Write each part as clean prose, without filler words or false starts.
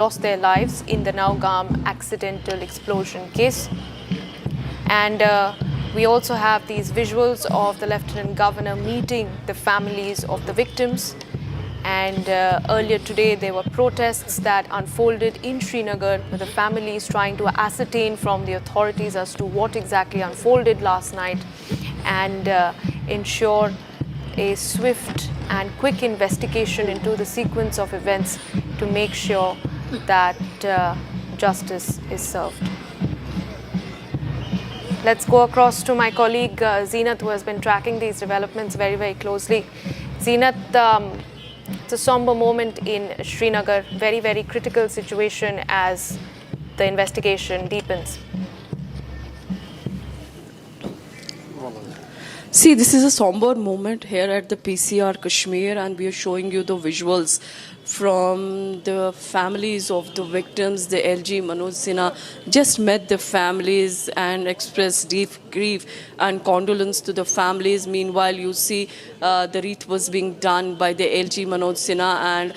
lost their lives in the Nowgam accidental explosion case. And we also have these visuals of the Lieutenant Governor meeting the families of the victims. And earlier today, there were protests that unfolded in Srinagar with the families trying to ascertain from the authorities as to what exactly unfolded last night and ensure a swift and quick investigation into the sequence of events to make sure that justice is served. Let's go across to my colleague Zeenat, who has been tracking these developments very, very closely. Zeenat, it's a somber moment in Srinagar, very, very critical situation as the investigation deepens. See, this is a somber moment here at the PCR Kashmir, and we are showing you the visuals from the families of the victims. The LG Manoj Sinha just met the families and expressed deep grief and condolence to the families. Meanwhile, you see the wreath was being done by the LG Manoj Sinha and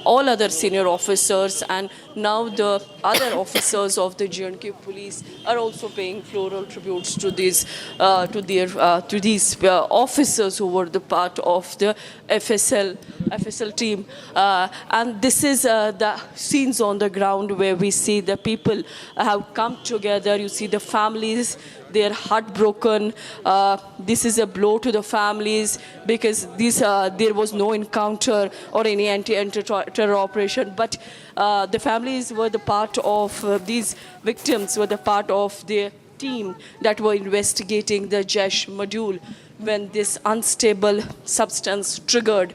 all other senior officers, and now the other officers of the J&K police are also paying floral tributes to these officers who were the part of the FSL team. And this is the scenes on the ground where we see the people have come together. You see the families, they're heartbroken. This is a blow to the families because there was no encounter or any anti-terror operation. But the families were the part of these victims, were the part of the team that were investigating the Jaish module when this unstable substance triggered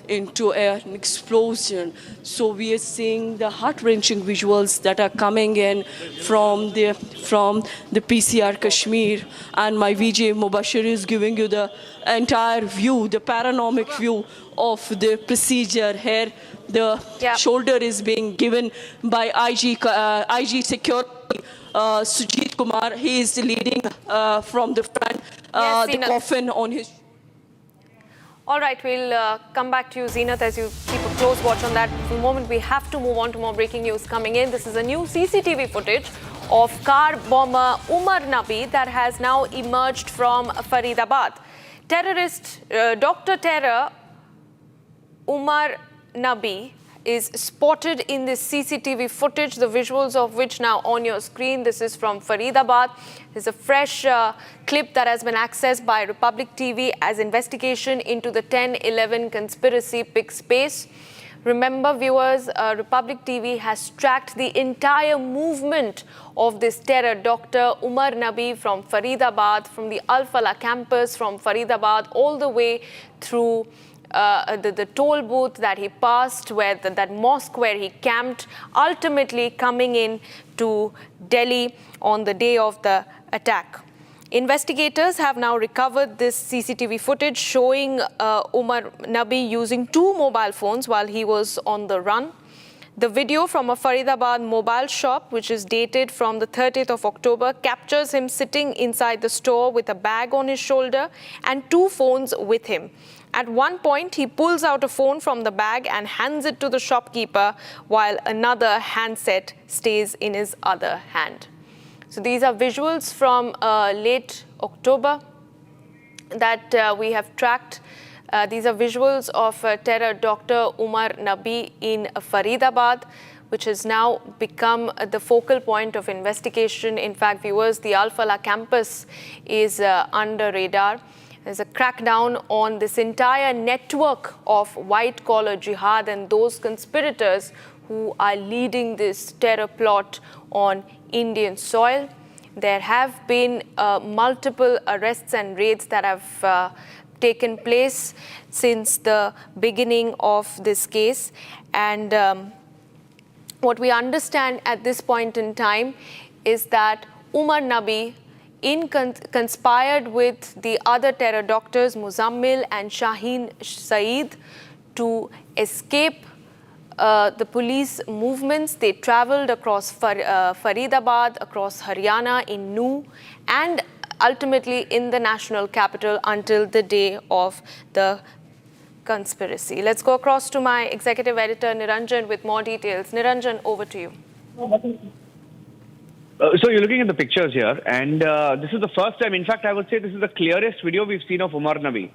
into an explosion. So we are seeing the heart-wrenching visuals that are coming in from the PCR Kashmir, and my VJ Mubashir is giving you the entire view, the panoramic view of the procedure here. The shoulder is being given by IG Security. Sujit Kumar, he is leading from the front, the coffin on his. All right, we'll come back to you, Zeenat, as you keep a close watch on that. For the moment, we have to move on to more breaking news coming in. This is a new CCTV footage of car bomber Umar Nabi that has now emerged from Faridabad. Terrorist, Dr. Terror Umar Nabi is spotted in this CCTV footage, the visuals of which now on your screen. This is from Faridabad. There's a fresh clip that has been accessed by Republic TV as investigation into the 10/11 conspiracy pick space. Remember, viewers, Republic TV has tracked the entire movement of this terror, Dr. Umar Nabi, from Faridabad, from the Al Falah campus, from Faridabad, all the way through the toll booth that he passed, where that mosque where he camped, ultimately coming in to Delhi on the day of the attack. Investigators have now recovered this CCTV footage showing Umar Nabi using 2 mobile phones while he was on the run. The video from a Faridabad mobile shop, which is dated from the 30th of October, captures him sitting inside the store with a bag on his shoulder and 2 phones with him. At one point, he pulls out a phone from the bag and hands it to the shopkeeper, while another handset stays in his other hand. So these are visuals from late October that we have tracked. These are visuals of terror Dr. Umar Nabi in Faridabad, which has now become the focal point of investigation. In fact, viewers, the Al Falah campus is under radar. There's a crackdown on this entire network of white-collar jihad and those conspirators who are leading this terror plot on Indian soil. There have been multiple arrests and raids that have taken place since the beginning of this case. And what we understand at this point in time is that Umar Nabi conspired with the other terror doctors, Muzammil and Shaheen Saeed, to escape the police movements. They traveled across Faridabad, across Haryana, in Nuh, and ultimately in the national capital until the day of the conspiracy. Let's go across to my executive editor, Niranjan, with more details. Niranjan, over to you. So you're looking at the pictures here, and this is the first time. In fact, I would say this is the clearest video we've seen of Umar Nabi.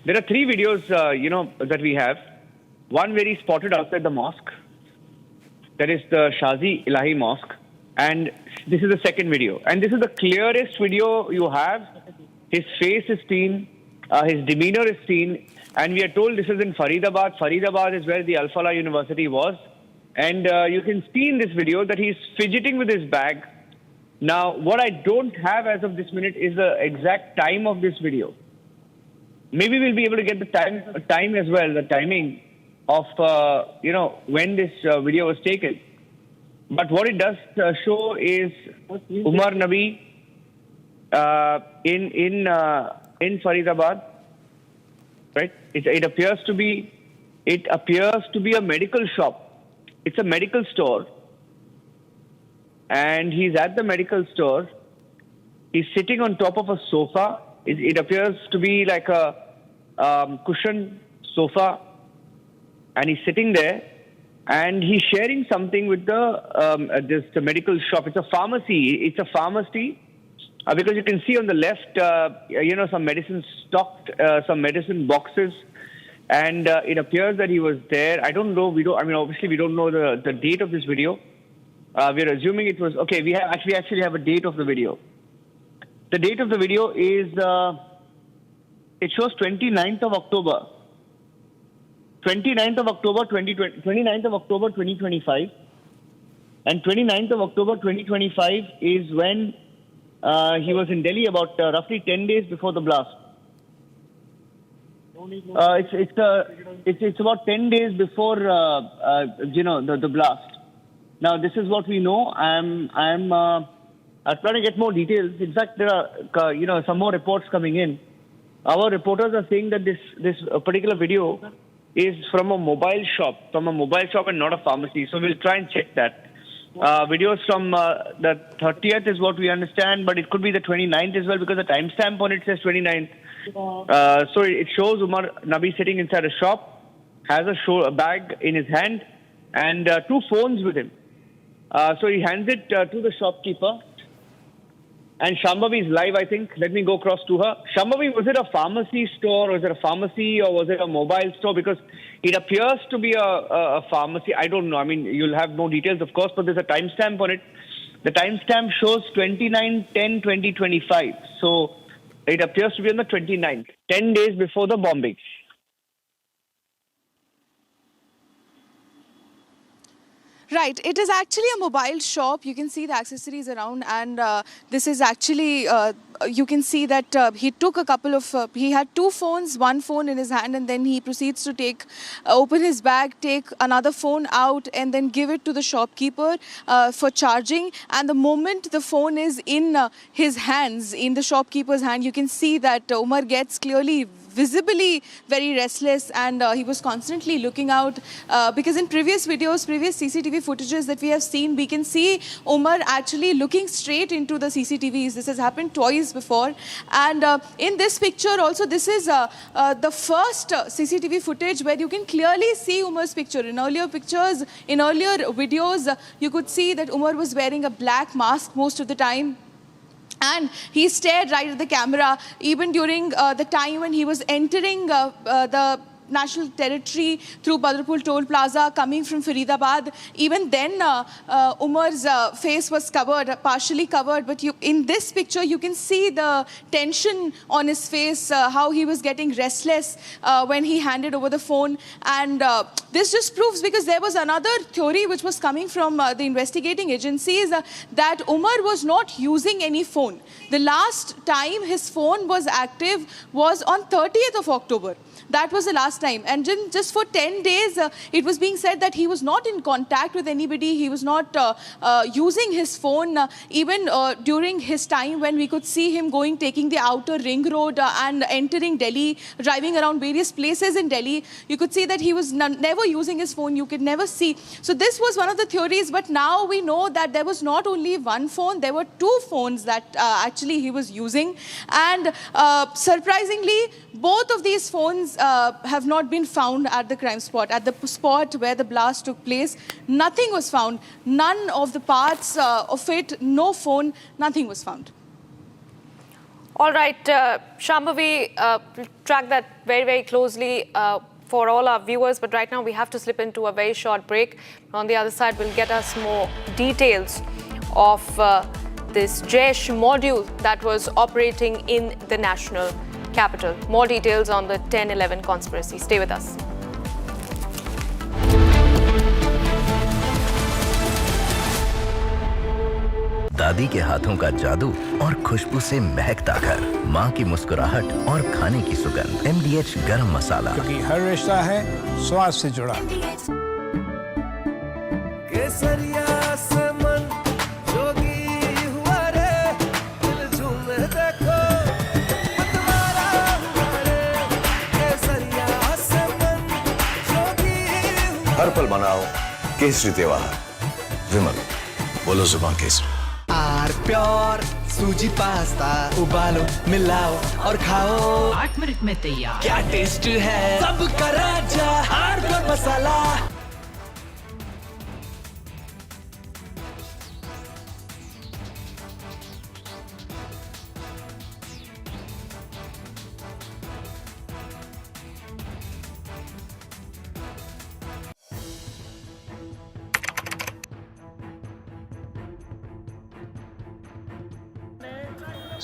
There are three videos, that we have. One where he's spotted outside the mosque. That is the Shazi Ilahi Mosque. And this is the second video. And this is the clearest video you have. His face is seen. His demeanor is seen. And we are told this is in Faridabad. Faridabad is where the Al Falah University was. And you can see in this video that he's fidgeting with his bag. Now, what I don't have as of this minute is the exact time of this video. Maybe we'll be able to get the time as well, the timing of, when this video was taken. But what it does show is Umar Nabi in Faridabad, right? It appears to be a medical shop. It's a medical store. And he's at the medical store. He's sitting on top of a sofa. It appears to be like a cushion sofa. And he's sitting there. And he's sharing something with the medical shop. It's a pharmacy. It's a pharmacy. Because you can see on the left, some medicine stocked, some medicine boxes. And it appears that he was there. I don't know. Obviously, we don't know the date of this video. We're assuming it was, okay, we actually have a date of the video. The date of the video is, it shows 29th of October. 29th of October 2025. And 29th of October 2025 is when he was in Delhi about roughly 10 days before the blast. It's about 10 days before, the blast. Now, this is what we know. I'm trying to get more details. In fact, there are, some more reports coming in. Our reporters are saying that this particular video is from a mobile shop and not a pharmacy. So we'll try and check that. Videos from the 30th is what we understand, but it could be the 29th as well because the timestamp on it says 29th. So it shows Umar Nabi sitting inside a shop, has a bag in his hand, and two phones with him. So he hands it to the shopkeeper. And Shambhavi is live, I think. Let me go across to her. Shambhavi, was it a pharmacy store? Was it a pharmacy or was it a mobile store? Because it appears to be a pharmacy. I don't know. I mean, you'll have more details, of course, but there's a timestamp on it. The timestamp shows 29/10/2025. So it appears to be on the 29th, 10 days before the bombing. Right. It is actually a mobile shop. You can see the accessories around, and this is actually, you can see that he took he had two phones, one phone in his hand, and then he proceeds to open his bag, take another phone out, and then give it to the shopkeeper for charging. And the moment the phone is in his hands, in the shopkeeper's hand, you can see that Umar gets clearly visibly very restless, and he was constantly looking out because in previous CCTV footages that we have seen, we can see Umar actually looking straight into the CCTVs. This has happened twice before, and in this picture also, this is the first CCTV footage where you can clearly see Umar's picture. In earlier videos, you could see that Umar was wearing a black mask most of the time. And he stared right at the camera, even during the time when he was entering the national territory through Badrapur Toll Plaza coming from Faridabad. Even then, Umar's face was covered, partially covered. But in this picture, you can see the tension on his face, how he was getting restless when he handed over the phone. And this just proves, because there was another theory which was coming from the investigating agencies, that Umar was not using any phone. The last time his phone was active was on 30th of October. That was the last time. And just for 10 days, it was being said that he was not in contact with anybody. He was not using his phone, even during his time when we could see him taking the outer ring road and entering Delhi, driving around various places in Delhi. You could see that he was never using his phone. You could never see. So this was one of the theories. But now we know that there was not only one phone, there were two phones that actually he was using. And surprisingly, both of these phones have not been found at the crime spot. At the spot where the blast took place, nothing was found. None of the parts of it, no phone, nothing was found. All right, Shambhavi, track that very, very closely for all our viewers. But right now we have to slip into a very short break. On the other side, we'll get us more details of this Jaish module that was operating in the national capital. More details on the 10/11 conspiracy. Stay with us. दादी के हाथों का जादू और खुशबू से महकता घर, माँ की मुस्कुराहट और खाने की सुगंध। MDH गरम मसाला, क्योंकि हर रिश्ता है स्वाद से जुड़ा। केसरिया से मन जोगी हुआ रे, दिल झूमे देखो मतवारा हुआ रे। केसरिया से मन जोगी हुआ। हर पल मनाओ केसरी त्योहार। विमल, बोलो जुबान केसरी। प्योर सूजी पास्ता उबालो मिलाओ और खाओ 8 मिनट में तैयार। क्या टेस्ट है सबका राजा हार्डकोर मसाला।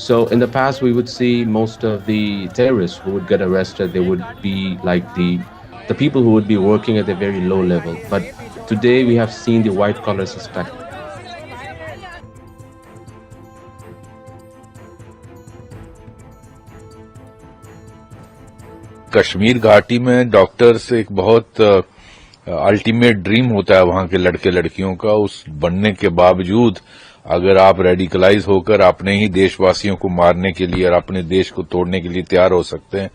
So in the past, we would see most of the terrorists who would get arrested, they would be like the people who would be working at a very low level. But today we have seen the white collar suspect. Kashmir घाटी में doctors एक बहुत ultimate dream होता है वहां के लड़के लड़कियों का। उस बनने के बावजूद अगर आप रेडिकलाइज होकर अपने ही देशवासियों को मारने के लिए और अपने देश को तोड़ने के लिए तैयार हो सकते हैं,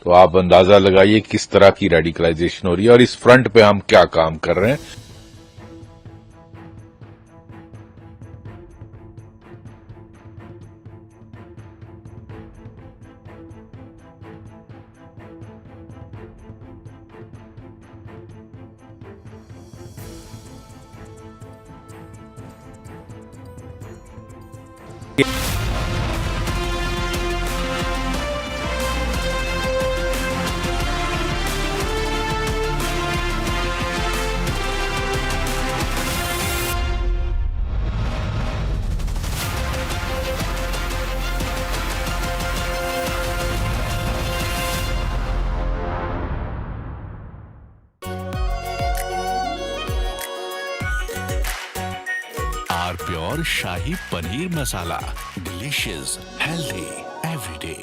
तो आप अंदाजा लगाइए किस तरह की रेडिकलाइजेशन हो रही है और इस फ्रंट पे हम क्या काम कर रहे हैं। Pure shahi paneer masala, delicious, healthy everyday.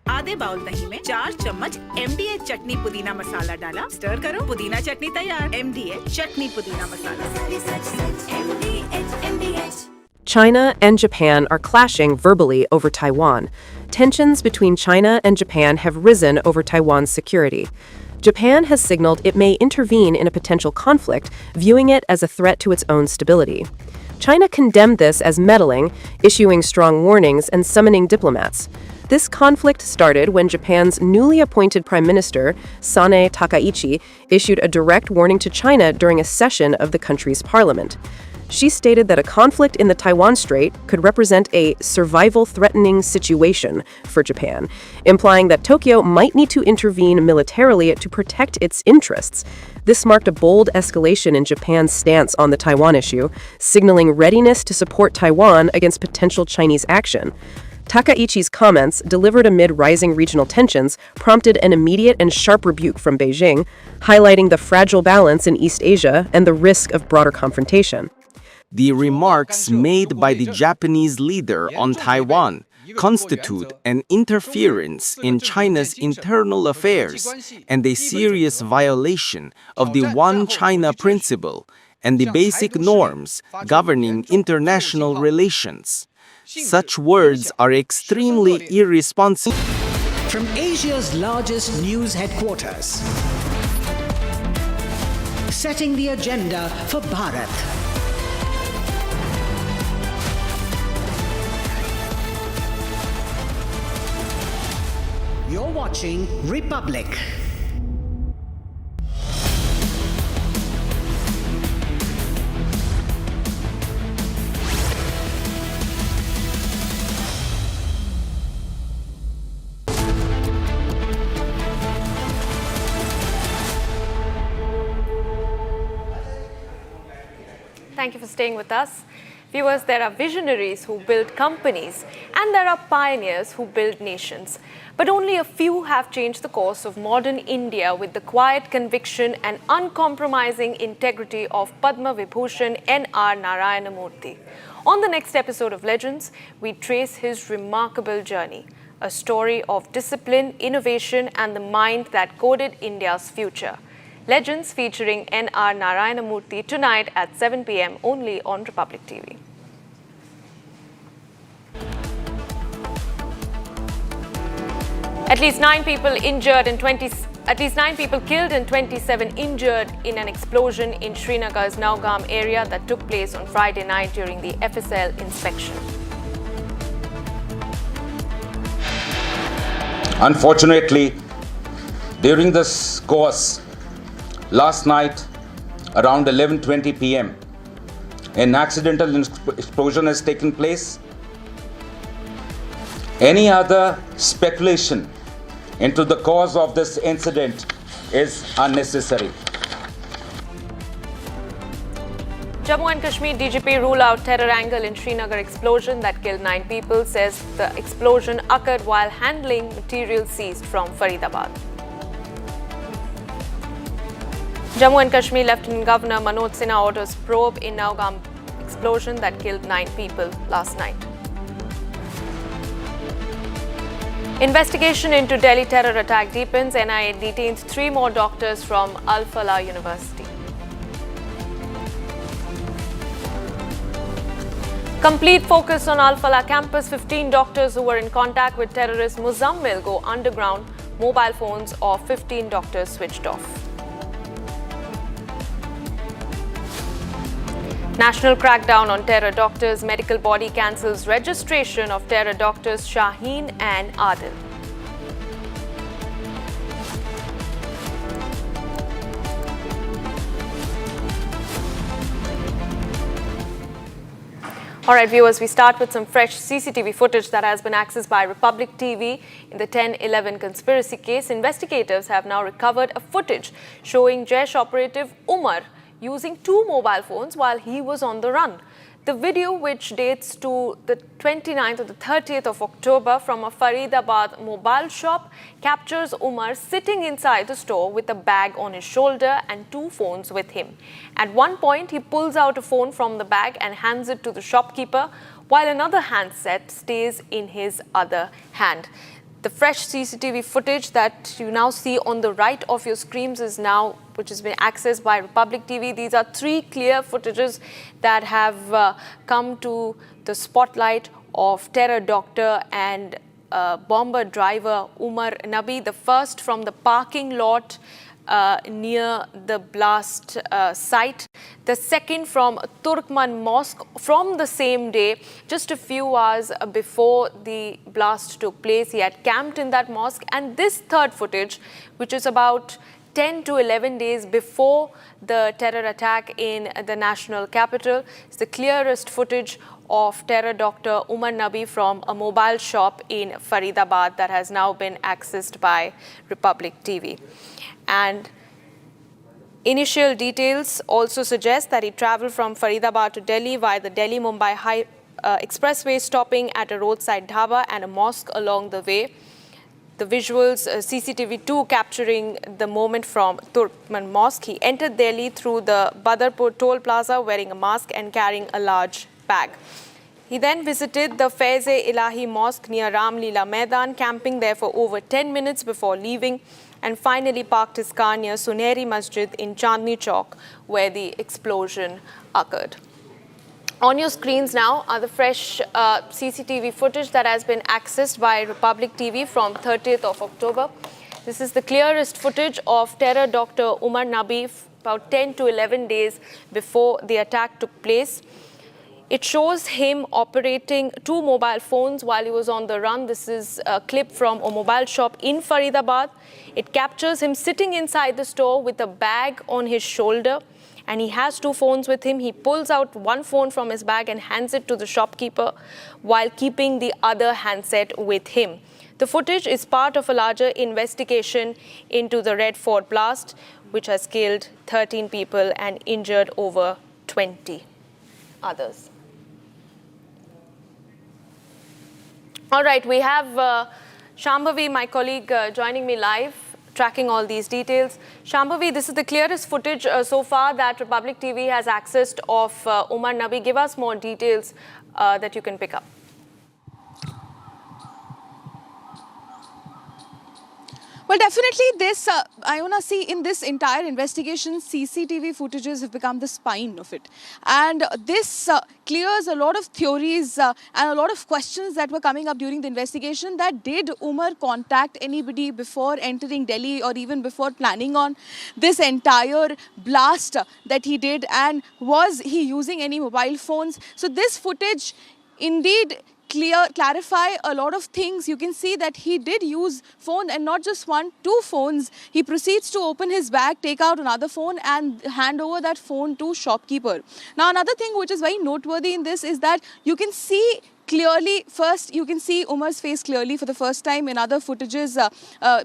आधे बाउल दही में 4 चम्मच MDH चटनी पुदीना मसाला डाला, स्टर करो, पुदीना चटनी तैयार। MDH चटनी पुदीना मसाला। China and Japan are clashing verbally over Taiwan. Tensions between China and Japan have risen over Taiwan's security. Japan has signaled it may intervene in a potential conflict, viewing it as a threat to its own stability. China condemned this as meddling, issuing strong warnings and summoning diplomats. This conflict started when Japan's newly appointed Prime Minister, Sanae Takaichi, issued a direct warning to China during a session of the country's parliament. She stated that a conflict in the Taiwan Strait could represent a survival-threatening situation for Japan, implying that Tokyo might need to intervene militarily to protect its interests. This marked a bold escalation in Japan's stance on the Taiwan issue, signaling readiness to support Taiwan against potential Chinese action. Takaichi's comments, delivered amid rising regional tensions, prompted an immediate and sharp rebuke from Beijing, highlighting the fragile balance in East Asia and the risk of broader confrontation. The remarks made by the Japanese leader on Taiwan constitute an interference in China's internal affairs and a serious violation of the One China principle and the basic norms governing international relations. Such words are extremely irresponsible. From Asia's largest news headquarters, setting the agenda for Bharat. You're watching Republic. Thank you for staying with us. Viewers, there are visionaries who build companies and there are pioneers who build nations. But only a few have changed the course of modern India with the quiet conviction and uncompromising integrity of Padma Vibhushan N.R. Narayana Murthy. On the next episode of Legends, we trace his remarkable journey, a story of discipline, innovation and the mind that coded India's future. Legends featuring N.R. Narayana Murthy tonight at 7 p.m. only on Republic TV. At least 9 people killed and 27 injured in an explosion in Srinagar's Nowgam area that took place on Friday night during the FSL inspection. Unfortunately, during this course, last night around 11:20 p.m., an accidental explosion has taken place. Any other speculation into the cause of this incident is unnecessary. Jammu and Kashmir DGP rule out terror angle in Srinagar explosion that killed 9 people, says the explosion occurred while handling material seized from Faridabad. Jammu and Kashmir Lieutenant Governor Manoj Sinha orders probe in Nowgam explosion that killed 9 people last night. Investigation into Delhi terror attack deepens. NIA detains 3 more doctors from Al Falah University. Complete focus on Al Falah campus. 15 doctors who were in contact with terrorist Muzammil go underground. Mobile phones of 15 doctors switched off. National crackdown on terror doctors. Medical body cancels registration of terror doctors Shaheen and Adil. All right, viewers, we start with some fresh CCTV footage that has been accessed by Republic TV in the 10/11 conspiracy case. Investigators have now recovered a footage showing Jaish operative Umar using 2 mobile phones while he was on the run. The video, which dates to the 29th or the 30th of October from a Faridabad mobile shop, captures Umar sitting inside the store with a bag on his shoulder and 2 phones with him. At one point, he pulls out a phone from the bag and hands it to the shopkeeper, while another handset stays in his other hand. The fresh CCTV footage that you now see on the right of your screens is now, which has been accessed by Republic TV. These are 3 clear footages that have come to the spotlight of terror doctor and bomber driver Umar Nabi. The first from the parking lot near the blast site. The second from Turkman Mosque from the same day, just a few hours before the blast took place. He had camped in that mosque. And this third footage, which is about 10 to 11 days before the terror attack in the national capital, is the clearest footage of terror doctor Umar Nabi from a mobile shop in Faridabad that has now been accessed by Republic TV. And initial details also suggest that he traveled from Faridabad to Delhi via the Delhi-Mumbai expressway, stopping at a roadside dhaba and a mosque along the way. The visuals, CCTV2 capturing the moment from Turkman Mosque. He entered Delhi through the Badarpur toll plaza wearing a mask and carrying a large bag. He then visited the Faiz-e-Ilahi Mosque near Ram Leela Maidan, camping there for over 10 minutes before leaving, and finally parked his car near Suneri Masjid in Chandni Chowk, where the explosion occurred. On your screens now are the fresh CCTV footage that has been accessed by Republic TV from 30th of October. This is the clearest footage of terror Dr. Umar Nabi about 10 to 11 days before the attack took place. It shows him operating 2 mobile phones while he was on the run. This is a clip from a mobile shop in Faridabad. It captures him sitting inside the store with a bag on his shoulder, and he has 2 phones with him. He pulls out 1 phone from his bag and hands it to the shopkeeper while keeping the other handset with him. The footage is part of a larger investigation into the Red Fort blast, which has killed 13 people and injured over 20 others. All right, we have Shambhavi, my colleague, joining me live, tracking all these details. Shambhavi, this is the clearest footage so far that Republic TV has accessed of Umar Nabi. Give us more details that you can pick up. Well, definitely this, I want to see in this entire investigation, CCTV footages have become the spine of it. And this clears a lot of theories and a lot of questions that were coming up during the investigation, that did Umar contact anybody before entering Delhi or even before planning on this entire blast that he did, and was he using any mobile phones? So this footage indeed clarify a lot of things. You can see that he did use phone, and not just 1, 2 phones. He proceeds to open his bag, take out another phone and hand over that phone to shopkeeper. Now another thing which is very noteworthy in this is that you can see clearly, first you can see Umar's face clearly for the first time. In other footages,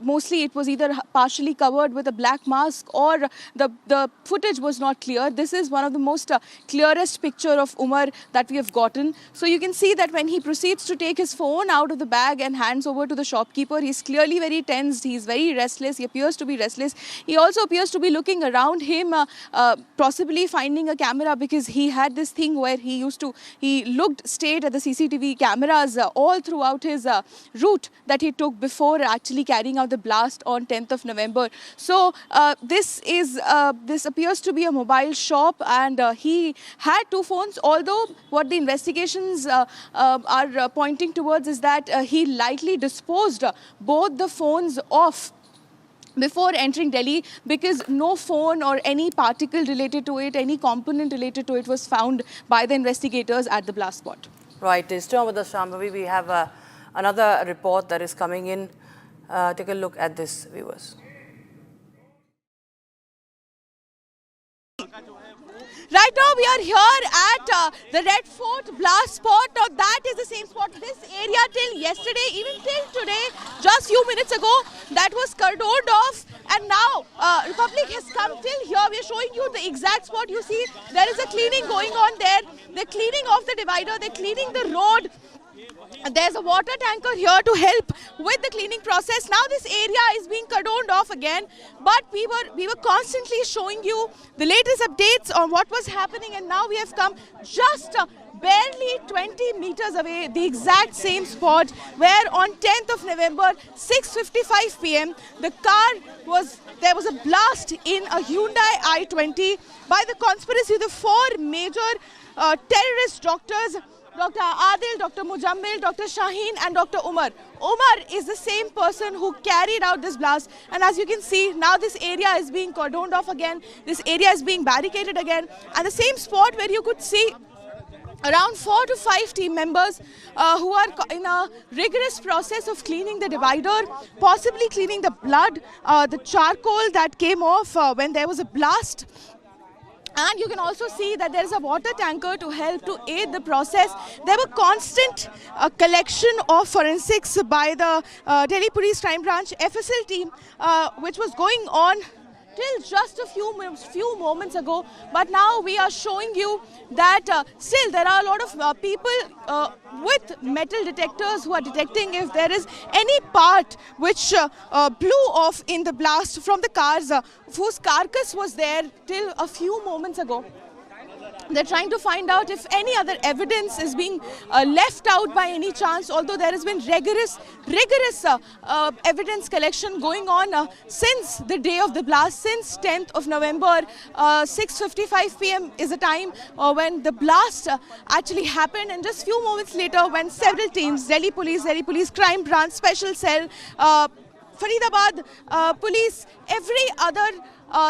mostly it was either partially covered with a black mask or the footage was not clear. This is one of the most clearest picture of Umar that we have gotten. So you can see that when he proceeds to take his phone out of the bag and hands over to the shopkeeper, he's clearly very tensed, he's very restless, he appears to be restless. He also appears to be looking around him, possibly finding a camera, because he had this thing where he looked straight at the CCTV cameras all throughout his route that he took before actually carrying out the blast on 10th of November. So this appears to be a mobile shop, and he had 2 phones, although what the investigations are pointing towards is that he likely disposed both the phones off before entering Delhi, because no phone or any particle related to it, any component related to it was found by the investigators at the blast spot. Right, stay on with us, Shambhavi. We have another report that is coming in. Take a look at this, viewers. Right now we are here at the Red Fort blast spot. Now that is the same spot. This area till yesterday, even till today, just few minutes ago, that was cordoned off. And now Republic has come till here. We are showing you the exact spot. You see there is a cleaning going on there. They're cleaning off the divider. They're cleaning the road. There's a water tanker here to help with the cleaning process. Now this area is being cordoned off again, but we were constantly showing you the latest updates on what was happening, and now we have come just barely 20 meters away, the exact same spot where on 10th of November, 6:55 p.m., there was a blast in a Hyundai i20 by the conspiracy of the 4 major terrorist doctors, Dr. Adil, Dr. Mujammil, Dr. Shaheen and Dr. Umar. Umar is the same person who carried out this blast, and as you can see, now this area is being cordoned off again, this area is being barricaded again, and the same spot where you could see around 4 to 5 team members who are in a rigorous process of cleaning the divider, possibly cleaning the blood, the charcoal that came off when there was a blast. And you can also see that there is a water tanker to help to aid the process. There were constant collection of forensics by the Delhi Police Crime Branch FSL team, which was going on till just a few moments ago. But now we are showing you that still there are a lot of people with metal detectors who are detecting if there is any part which blew off in the blast from the cars whose carcass was there till a few moments ago. They're trying to find out if any other evidence is being left out by any chance, although there has been rigorous evidence collection going on since the day of the blast, since 10th of November. 6:55 p.m. is the time when the blast actually happened, and just few moments later when several teams, Delhi Police Crime Branch, Special Cell, Faridabad Police, every other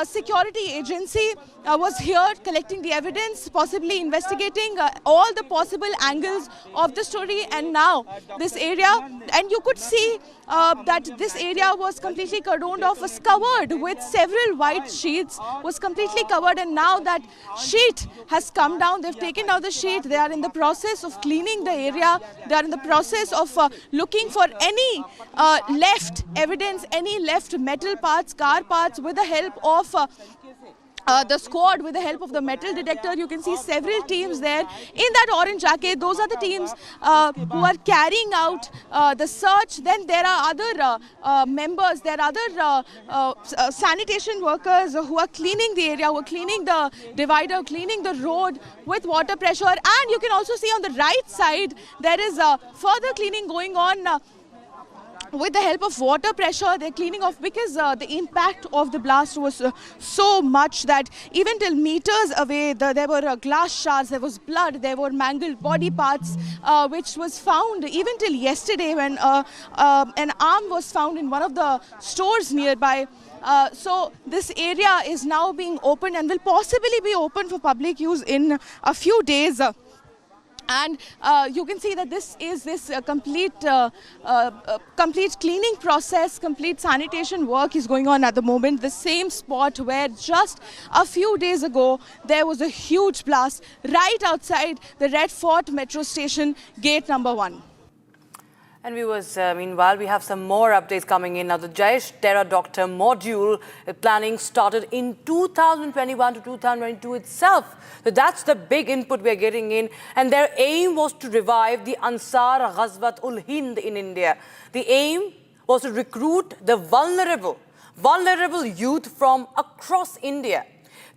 security agency was here collecting the evidence, possibly investigating all the possible angles of the story. And now this area, and you could see that this area was completely cordoned off, was covered with several white sheets, was completely covered, and now that sheet has come down. They've taken out the sheet. They are in the process of cleaning the area. They are in the process of looking for any left evidence, any left metal parts, car parts, with the help of the squad, with the help of the metal detector. You can see several teams there in that orange jacket. Those are the teams who are carrying out the search. Then there are other members, there are other sanitation workers who are cleaning the area, who are cleaning the divider, cleaning the road with water pressure. And you can also see on the right side there is further cleaning going on. With the help of water pressure, they're cleaning off, because the impact of the blast was so much that even till meters away, there were glass shards, there was blood, there were mangled body parts, which was found even till yesterday when an arm was found in one of the stores nearby. So this area is now being opened and will possibly be open for public use in a few days. And you can see that this is complete cleaning process, complete sanitation work is going on at the moment. The same spot where just a few days ago there was a huge blast right outside the Red Fort metro station, gate number 1. And viewers, meanwhile, we have some more updates coming in. Now, the Jaish Terror Doctor module planning started in 2021 to 2022 itself. So that's the big input we're getting in. And their aim was to revive the Ansar Ghazwat ul Hind in India. The aim was to recruit the vulnerable youth from across India.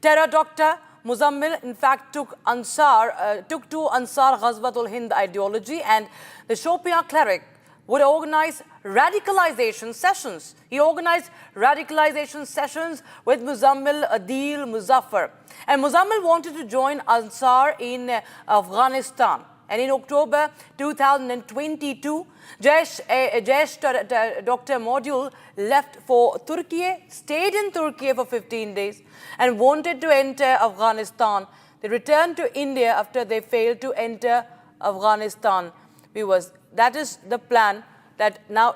Terror Doctor Muzammil, in fact, took to Ansar Ghazwat ul Hind ideology, and the Shopia cleric would organize radicalization sessions. He organized radicalization sessions with Muzammil, Adil, Muzaffar. And Muzammil wanted to join Ansar in Afghanistan. And in October 2022, Jaish Doctor module left for Turkey, stayed in Turkey for 15 days, and wanted to enter Afghanistan. They returned to India after they failed to enter Afghanistan. Viewers, that is the plan that now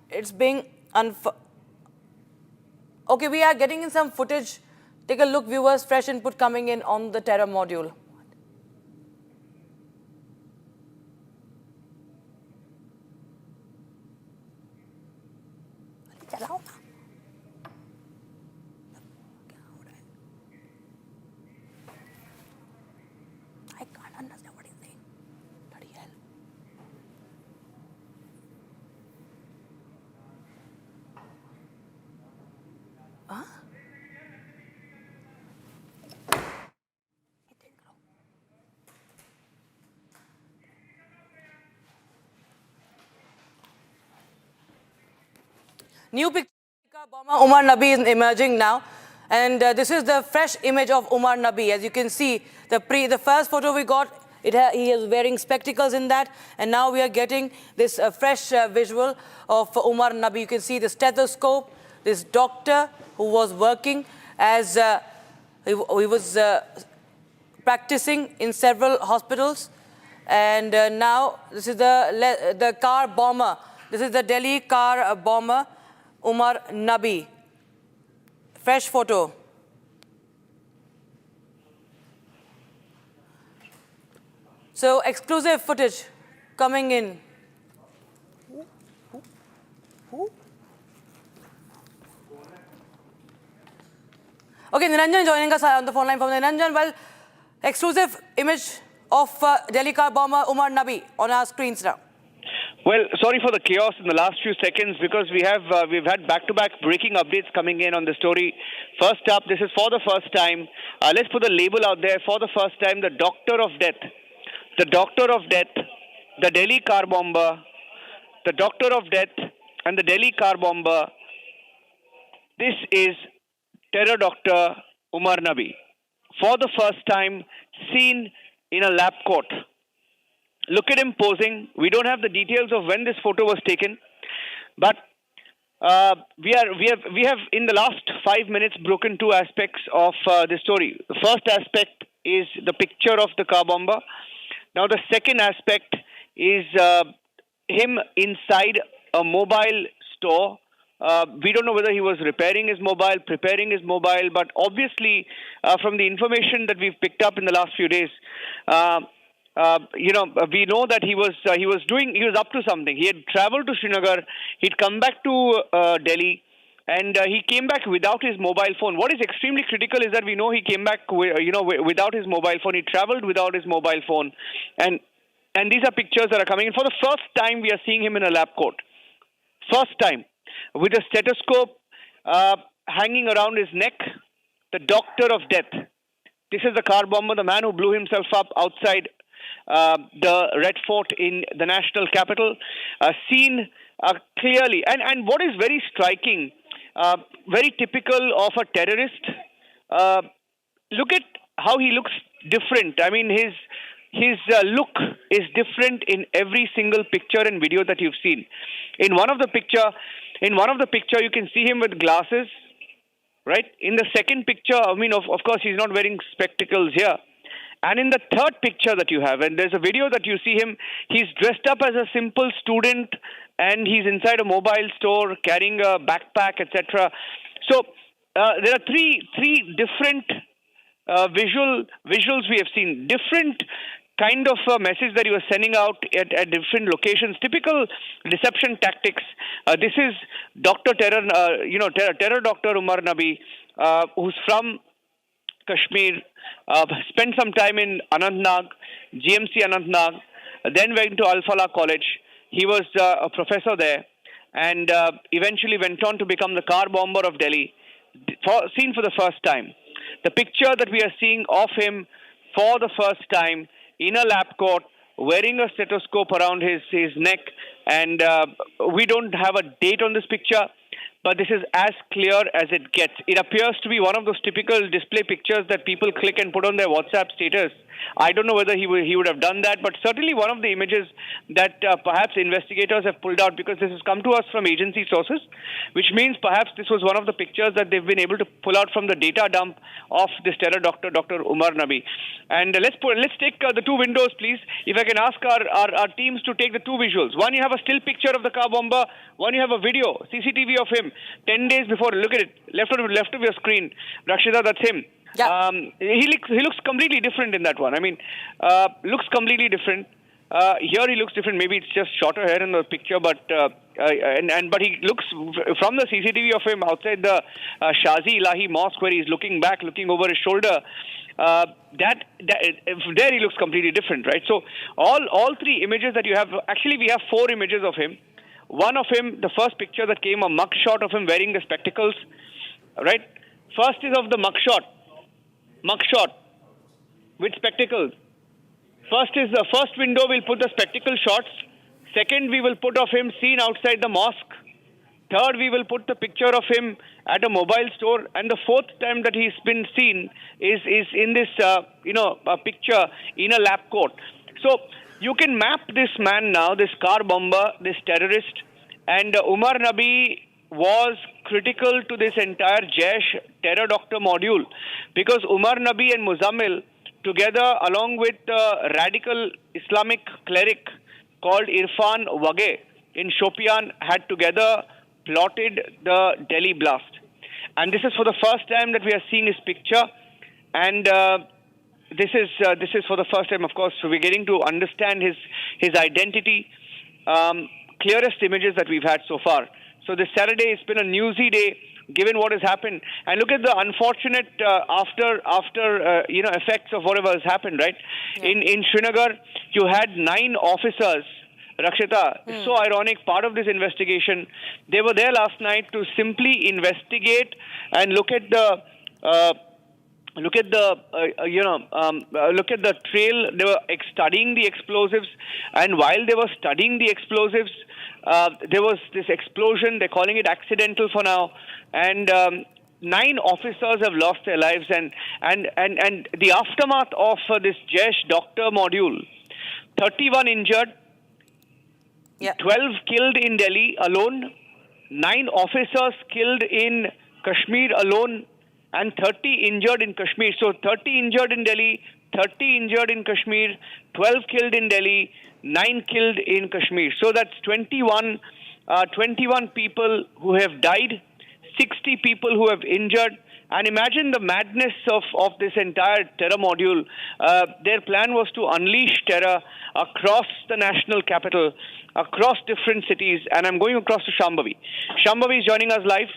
it's being Okay, we are getting in some footage. Take a look, viewers, fresh input coming in on the terror module. I can't understand what he's saying. Bloody hell. Huh? New picture of Umar Nabi is emerging now, and this is the fresh image of Umar Nabi. As you can see, the first photo we got, he is wearing spectacles in that, and now we are getting this fresh visual of Umar Nabi. You can see the stethoscope, this doctor who was working as he was practicing in several hospitals, and now this is the car bomber. This is the Delhi car bomber, Umar Nabi. Fresh photo. So exclusive footage coming in. Okay, Niranjan joining us on the phone line from Niranjan. Well, exclusive image of Delhi car bomber Umar Nabi on our screens now. Well, sorry for the chaos in the last few seconds, because we've had back-to-back breaking updates coming in on the story. First up, this is for the first time let's put the label out there for the first time, the doctor of death. The doctor of death, the Delhi car bomber, the doctor of death and the Delhi car bomber. This is terror doctor Umar Nabi. For the first time seen in a lab coat. Look at him posing. We don't have the details of when this photo was taken, but we have in the last 5 minutes broken two aspects of the story. The first aspect is the picture of the car bomber. Now the second aspect is him inside a mobile store. We don't know whether he was repairing his mobile, preparing his mobile, but obviously from the information that we've picked up in the last few days, we know that he was up to something. He had traveled to Srinagar, he'd come back to Delhi, and he came back without his mobile phone. What is extremely critical is that we know he came back, without his mobile phone. He traveled without his mobile phone, and these are pictures that are coming in. For the first time, we are seeing him in a lab coat. First time, with a stethoscope hanging around his neck, the doctor of death. This is the car bomber, the man who blew himself up outside the Red Fort in the national capital, seen clearly. And what is very striking, very typical of a terrorist, look at how he looks different. I mean, his look is different in every single picture and video that you've seen. In one of the picture, you can see him with glasses, right? In the second picture, I mean, of course, he's not wearing spectacles here. And in the third picture that you have, and there's a video that you see him, he's dressed up as a simple student, and he's inside a mobile store carrying a backpack, etc. So there are three different visuals we have seen, different kind of message that he was sending out at different locations, typical deception tactics. This is Dr. Terror Doctor Umar Nabi, who's from Kashmir, spent some time in Anantnag, GMC Anantnag, then went to Al Falah College. He was a professor there, and eventually went on to become the car bomber of Delhi, seen for the first time. The picture that we are seeing of him for the first time in a lab coat, wearing a stethoscope around his neck, and we don't have a date on this picture, but this is as clear as it gets. It appears to be one of those typical display pictures that people click and put on their WhatsApp status. I don't know whether he would have done that, but certainly one of the images that perhaps investigators have pulled out, because this has come to us from agency sources, which means perhaps this was one of the pictures that they've been able to pull out from the data dump of this terror doctor, Dr. Umar Nabi. And let's take the two windows, please. If I can ask our teams to take the two visuals. One, you have a still picture of the car bomber. One, you have a video, CCTV of him 10 days before. Look at it, left of your screen. Rakshita, that's him. Yeah. He looks completely different in that one. I mean, looks completely different. Here he looks different. Maybe it's just shorter hair in the picture, but he looks from the CCTV of him outside the Shazi Ilahi Mosque, where he's looking back, looking over his shoulder. There he looks completely different, right? So all three images that you have, actually we have four images of him. One of him, the first picture that came, a mug shot of him wearing the spectacles, right? First is of the mug shot with spectacles. First window, we'll put the spectacle shots. Second, we will put of him seen outside the mosque. Third, we will put the picture of him at a mobile store. And the fourth time that he's been seen is in this, a picture in a lab coat. So you can map this man now, this car bomber, this terrorist, and Umar Nabi was critical to this entire Jaish terror doctor module, because Umar Nabi and Muzammil, together along with the radical Islamic cleric called Irfan Wage in Shopian, had together plotted the Delhi blast. And this is for the first time that we are seeing his picture, and this is for the first time, of course, so we're getting to understand his identity. Clearest images that we've had so far. So this Saturday, it's been a newsy day, given what has happened. And look at the unfortunate after effects of whatever has happened, right? Yeah. In Srinagar, you had 9 officers. Rakshita, it's so ironic, part of this investigation. They were there last night to simply investigate and look at the look at the look at the trail. They were studying the explosives, and while they were studying the explosives, there was this explosion. They're calling it accidental for now, and 9 officers have lost their lives. And the aftermath of this Jaish doctor module, 31 injured, 12 killed in Delhi alone, 9 officers killed in Kashmir alone, and 30 injured in Kashmir. So 30 injured in Delhi, 30 injured in Kashmir, 12 killed in Delhi, 9 killed in Kashmir. So that's 21 people who have died, 60 people who have injured. And imagine the madness of this entire terror module. Their plan was to unleash terror across the national capital, across different cities. And I'm going across to Shambhavi. Shambhavi is joining us live.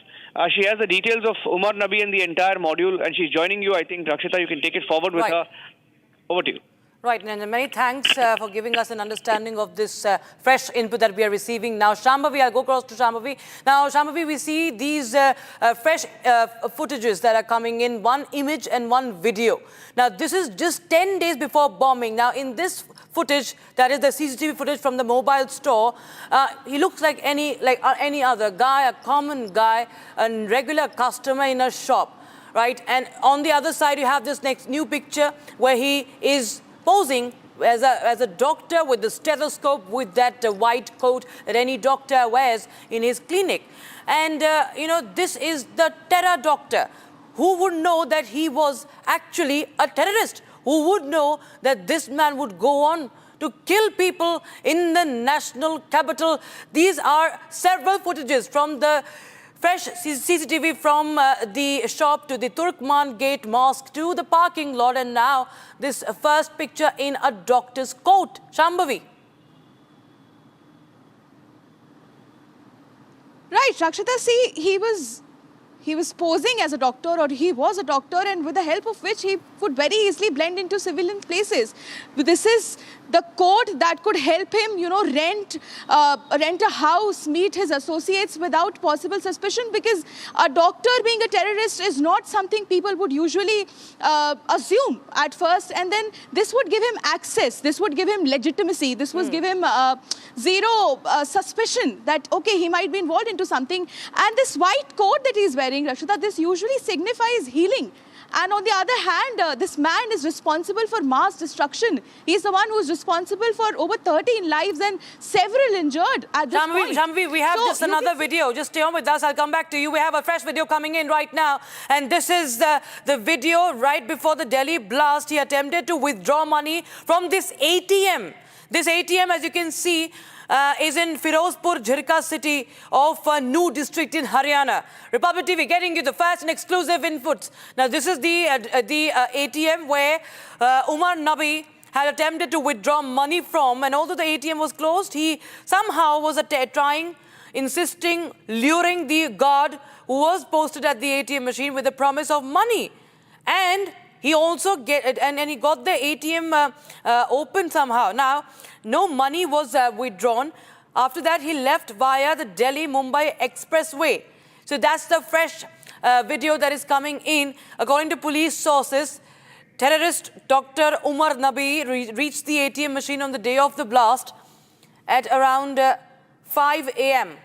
She has the details of Umar Nabi and the entire module, and she's joining you. I think, Rakshita, you can take it forward with her. Over to you. Right, and many thanks for giving us an understanding of this fresh input that we are receiving. Now, Shambhavi, I'll go across to Shambhavi. Now, Shambhavi, we see these fresh footages that are coming in, one image and one video. Now, this is just 10 days before bombing. Now, in this footage, that is the CCTV footage from the mobile store, he looks like any other guy, a common guy, a regular customer in a shop, right? And on the other side, you have this next new picture where he is posing as a doctor with the stethoscope, with that white coat that any doctor wears in his clinic. And, this is the terror doctor. Who would know that he was actually a terrorist? Who would know that this man would go on to kill people in the national capital? These are several footages from the fresh CCTV from the shop to the Turkman Gate Mosque to the parking lot, and now this first picture in a doctor's coat. Shambhavi. Right, Rakshita, see, he was posing as a doctor, or he was a doctor, and with the help of which he could very easily blend into civilian places. This is the code that could help him, rent a house, meet his associates without possible suspicion, because a doctor being a terrorist is not something people would usually assume at first. And then this would give him access, this would give him legitimacy, this would give him zero suspicion that, okay, he might be involved into something. And this white coat that he's wearing, Rashida, this usually signifies healing. And on the other hand, this man is responsible for mass destruction. He's the one who's responsible for over 13 lives and several injured at this point. Shambhavi, we have just another video. Just stay on with us. I'll come back to you. We have a fresh video coming in right now. And this is the video right before the Delhi blast. He attempted to withdraw money from this ATM. This ATM, as you can see, is in Firozpur, Jhirka city of New district in Haryana. Republic TV getting you the fast and exclusive inputs. Now, this is the ATM where Umar Nabi had attempted to withdraw money from, and although the ATM was closed, he somehow was insisting, luring the guard who was posted at the ATM machine with the promise of money. And he also he got the ATM open somehow. Now, no money was withdrawn. After that, he left via the Delhi-Mumbai Expressway. So that's the fresh video that is coming in. According to police sources, terrorist Dr. Umar Nabi reached the ATM machine on the day of the blast at around 5 a.m.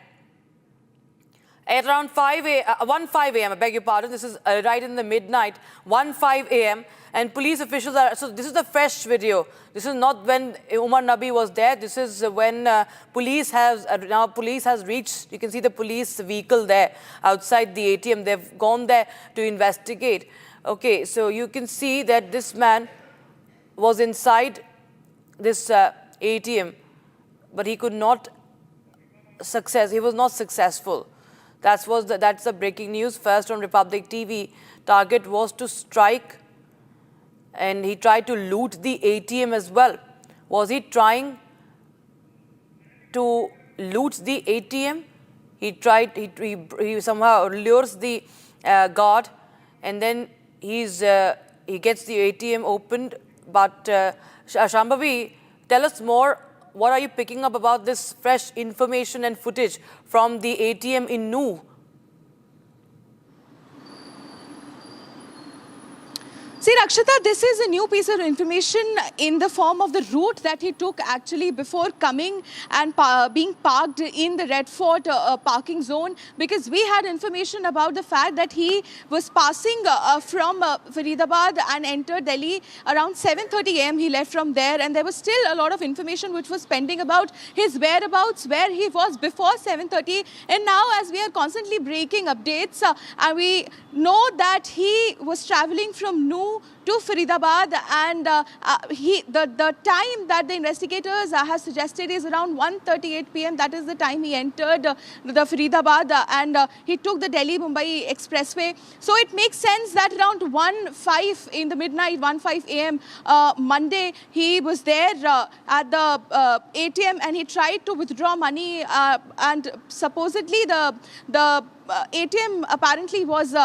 At around 1:05 a.m., I beg your pardon, this is right in the midnight, 1:05 a.m. And police officials so this is the fresh video. This is not when Umar Nabi was there. This is when police has reached. You can see the police vehicle there outside the ATM. They've gone there to investigate. Okay, so you can see that this man was inside this ATM, but he could not he was not successful. That's the breaking news. First on Republic TV, target was to strike, and he tried to loot the ATM as well. Was he trying to loot the ATM? He somehow lures the guard, and then he gets the ATM opened. But Shambhavi, tell us more. What are you picking up about this fresh information and footage from the ATM in New? See, Rakshita, this is a new piece of information in the form of the route that he took actually before coming and being parked in the Red Fort parking zone, because we had information about the fact that he was passing from Faridabad and entered Delhi around 7:30 a.m. He left from there, and there was still a lot of information which was pending about his whereabouts, where he was before 7:30. And now, as we are constantly breaking updates, and we know that he was traveling from New to Faridabad, and the time that the investigators have suggested is around 1:38 p.m. That is the time he entered the Faridabad, and he took the Delhi-Mumbai expressway. So it makes sense that around 1:05 in the midnight, 1:05 a.m. Monday, he was there at the ATM, and he tried to withdraw money, and supposedly the ATM apparently was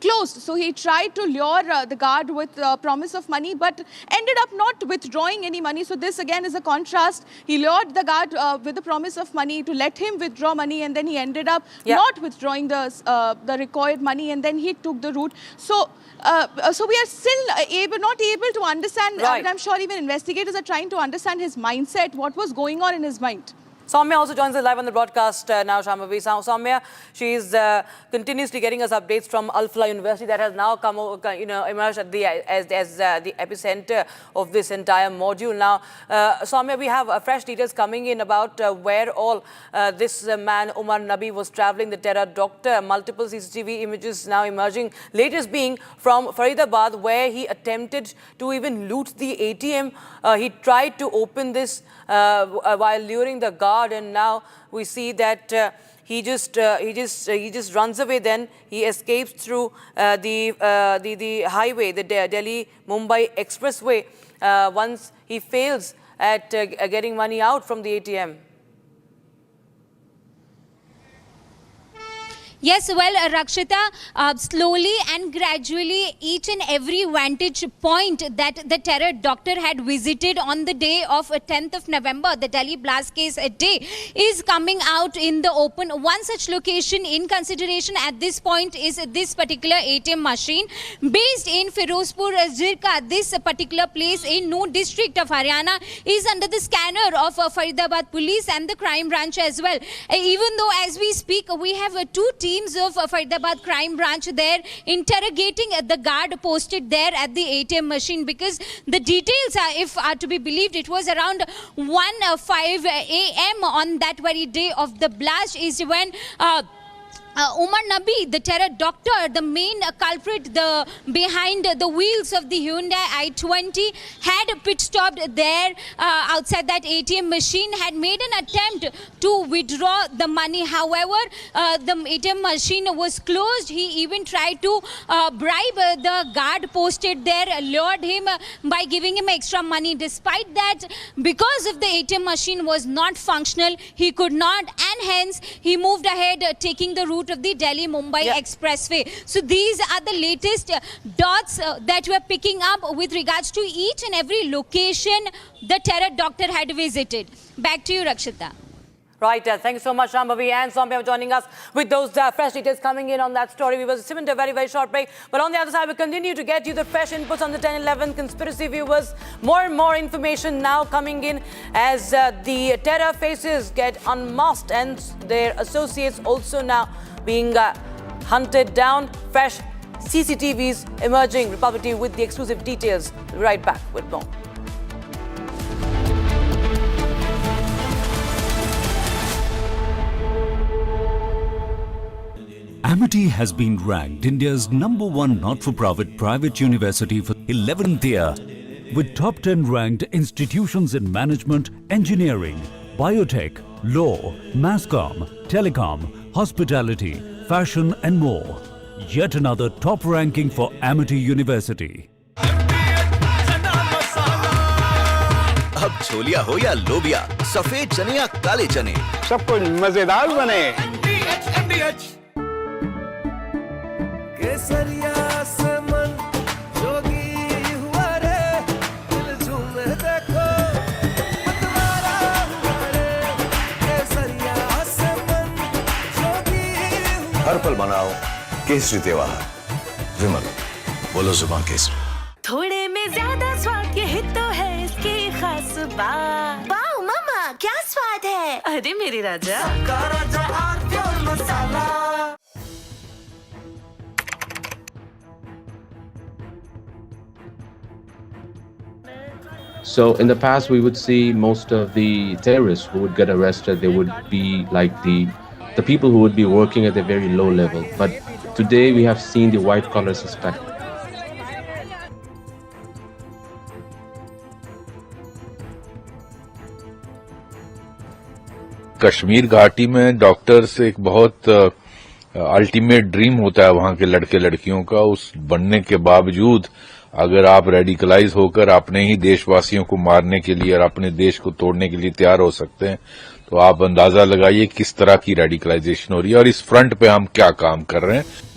closed. So he tried to lure the guard with promise of money, but ended up not withdrawing any money. So this again is a contrast. He lured the guard with the promise of money to let him withdraw money, and then he ended up not withdrawing the required money, and then he took the route. So so we are still not able to understand, and I'm sure even investigators are trying to understand his mindset, what was going on in his mind. Soumya also joins us live on the broadcast now, Shambhavi. Soumya, she is continuously getting us updates from Al-Falah University that has now emerged at as the epicenter of this entire module. Now, Soumya, we have fresh details coming in about where all this man, Umar Nabi, was traveling, the terror doctor. Multiple CCTV images now emerging, latest being from Faridabad, where he attempted to even loot the ATM. He tried to open this while luring the guard, and now we see that he just runs away. Then he escapes through the highway, the Delhi-Mumbai expressway, once he fails at getting money out from the ATM. Yes, well, Rakshita, slowly and gradually, each and every vantage point that the terror doctor had visited on the day of 10th of November, the Delhi blast case day, is coming out in the open. One such location in consideration at this point is this particular ATM machine based in Firozpur Zirka. This particular place in Noor district of Haryana is under the scanner of Faridabad police and the crime branch as well. Even though as we speak, we have two teams of Faridabad crime branch there interrogating the guard posted there at the ATM machine, because the details are, if are to be believed, it was around 1:05 a.m. on that very day of the blast is when Umar Nabi, the terror doctor, the main culprit behind the wheels of the Hyundai i20, had pit stopped there outside that ATM machine, had made an attempt to withdraw the money. However, the ATM machine was closed. He even tried to bribe the guard posted there, lured him by giving him extra money. Despite that, because of the ATM machine was not functional, he could not, and hence he moved ahead taking the route of the Delhi-Mumbai expressway. So these are the latest dots that we're picking up with regards to each and every location the terror doctor had visited. Back to you, Rakshita. Right, thank you so much, Shambhavi and Soumya, for joining us with those fresh details coming in on that story. We will sit into a very, very short break. But on the other side, we'll continue to get you the fresh inputs on the 10/11 conspiracy viewers. More and more information now coming in as the terror faces get unmasked and their associates also now being hunted down. Fresh CCTVs emerging. Republic TV with the exclusive details. Right back with more. Amity has been ranked India's #1 not-for-profit private university for 11th year, with top 10 ranked institutions in management, engineering, biotech, law, mass comm, telecom, hospitality, fashion and more. Yet another top ranking for Amity University. अब छोलिया हो या लोबिया, सफेद चने या काले चने, सब कुछ मजेदार बने। केसरिया से मन जोगी हुआ रे, दिल झूमे देखो मतवारा हुआ रे। केसरिया से मन जोगी हुआ। हर पल मनाओ केसरी त्योहार। विमल। बोलो जुबान केसरी। थोड़े में ज्यादा स्वाद ये तो है इसकी खास बात। वाओ मामा क्या स्वाद है। अरे मेरे राजा राजा और प्योर मसाला। So in the past, we would see most of the terrorists who would get arrested. They would be like the people who would be working at a very low level. But today, we have seen the white collar suspect. Kashmir घाटी में doctors एक बहुत ultimate dream होता है वहां के लड़के लड़कियों का। उस बनने के बावजूद अगर आप रेडिकलाइज होकर अपने ही देशवासियों को मारने के लिए और अपने देश को तोड़ने के लिए तैयार हो सकते हैं, तो आप अंदाजा लगाइए किस तरह की रेडिकलाइजेशन हो रही है और इस फ्रंट पे हम क्या काम कर रहे हैं।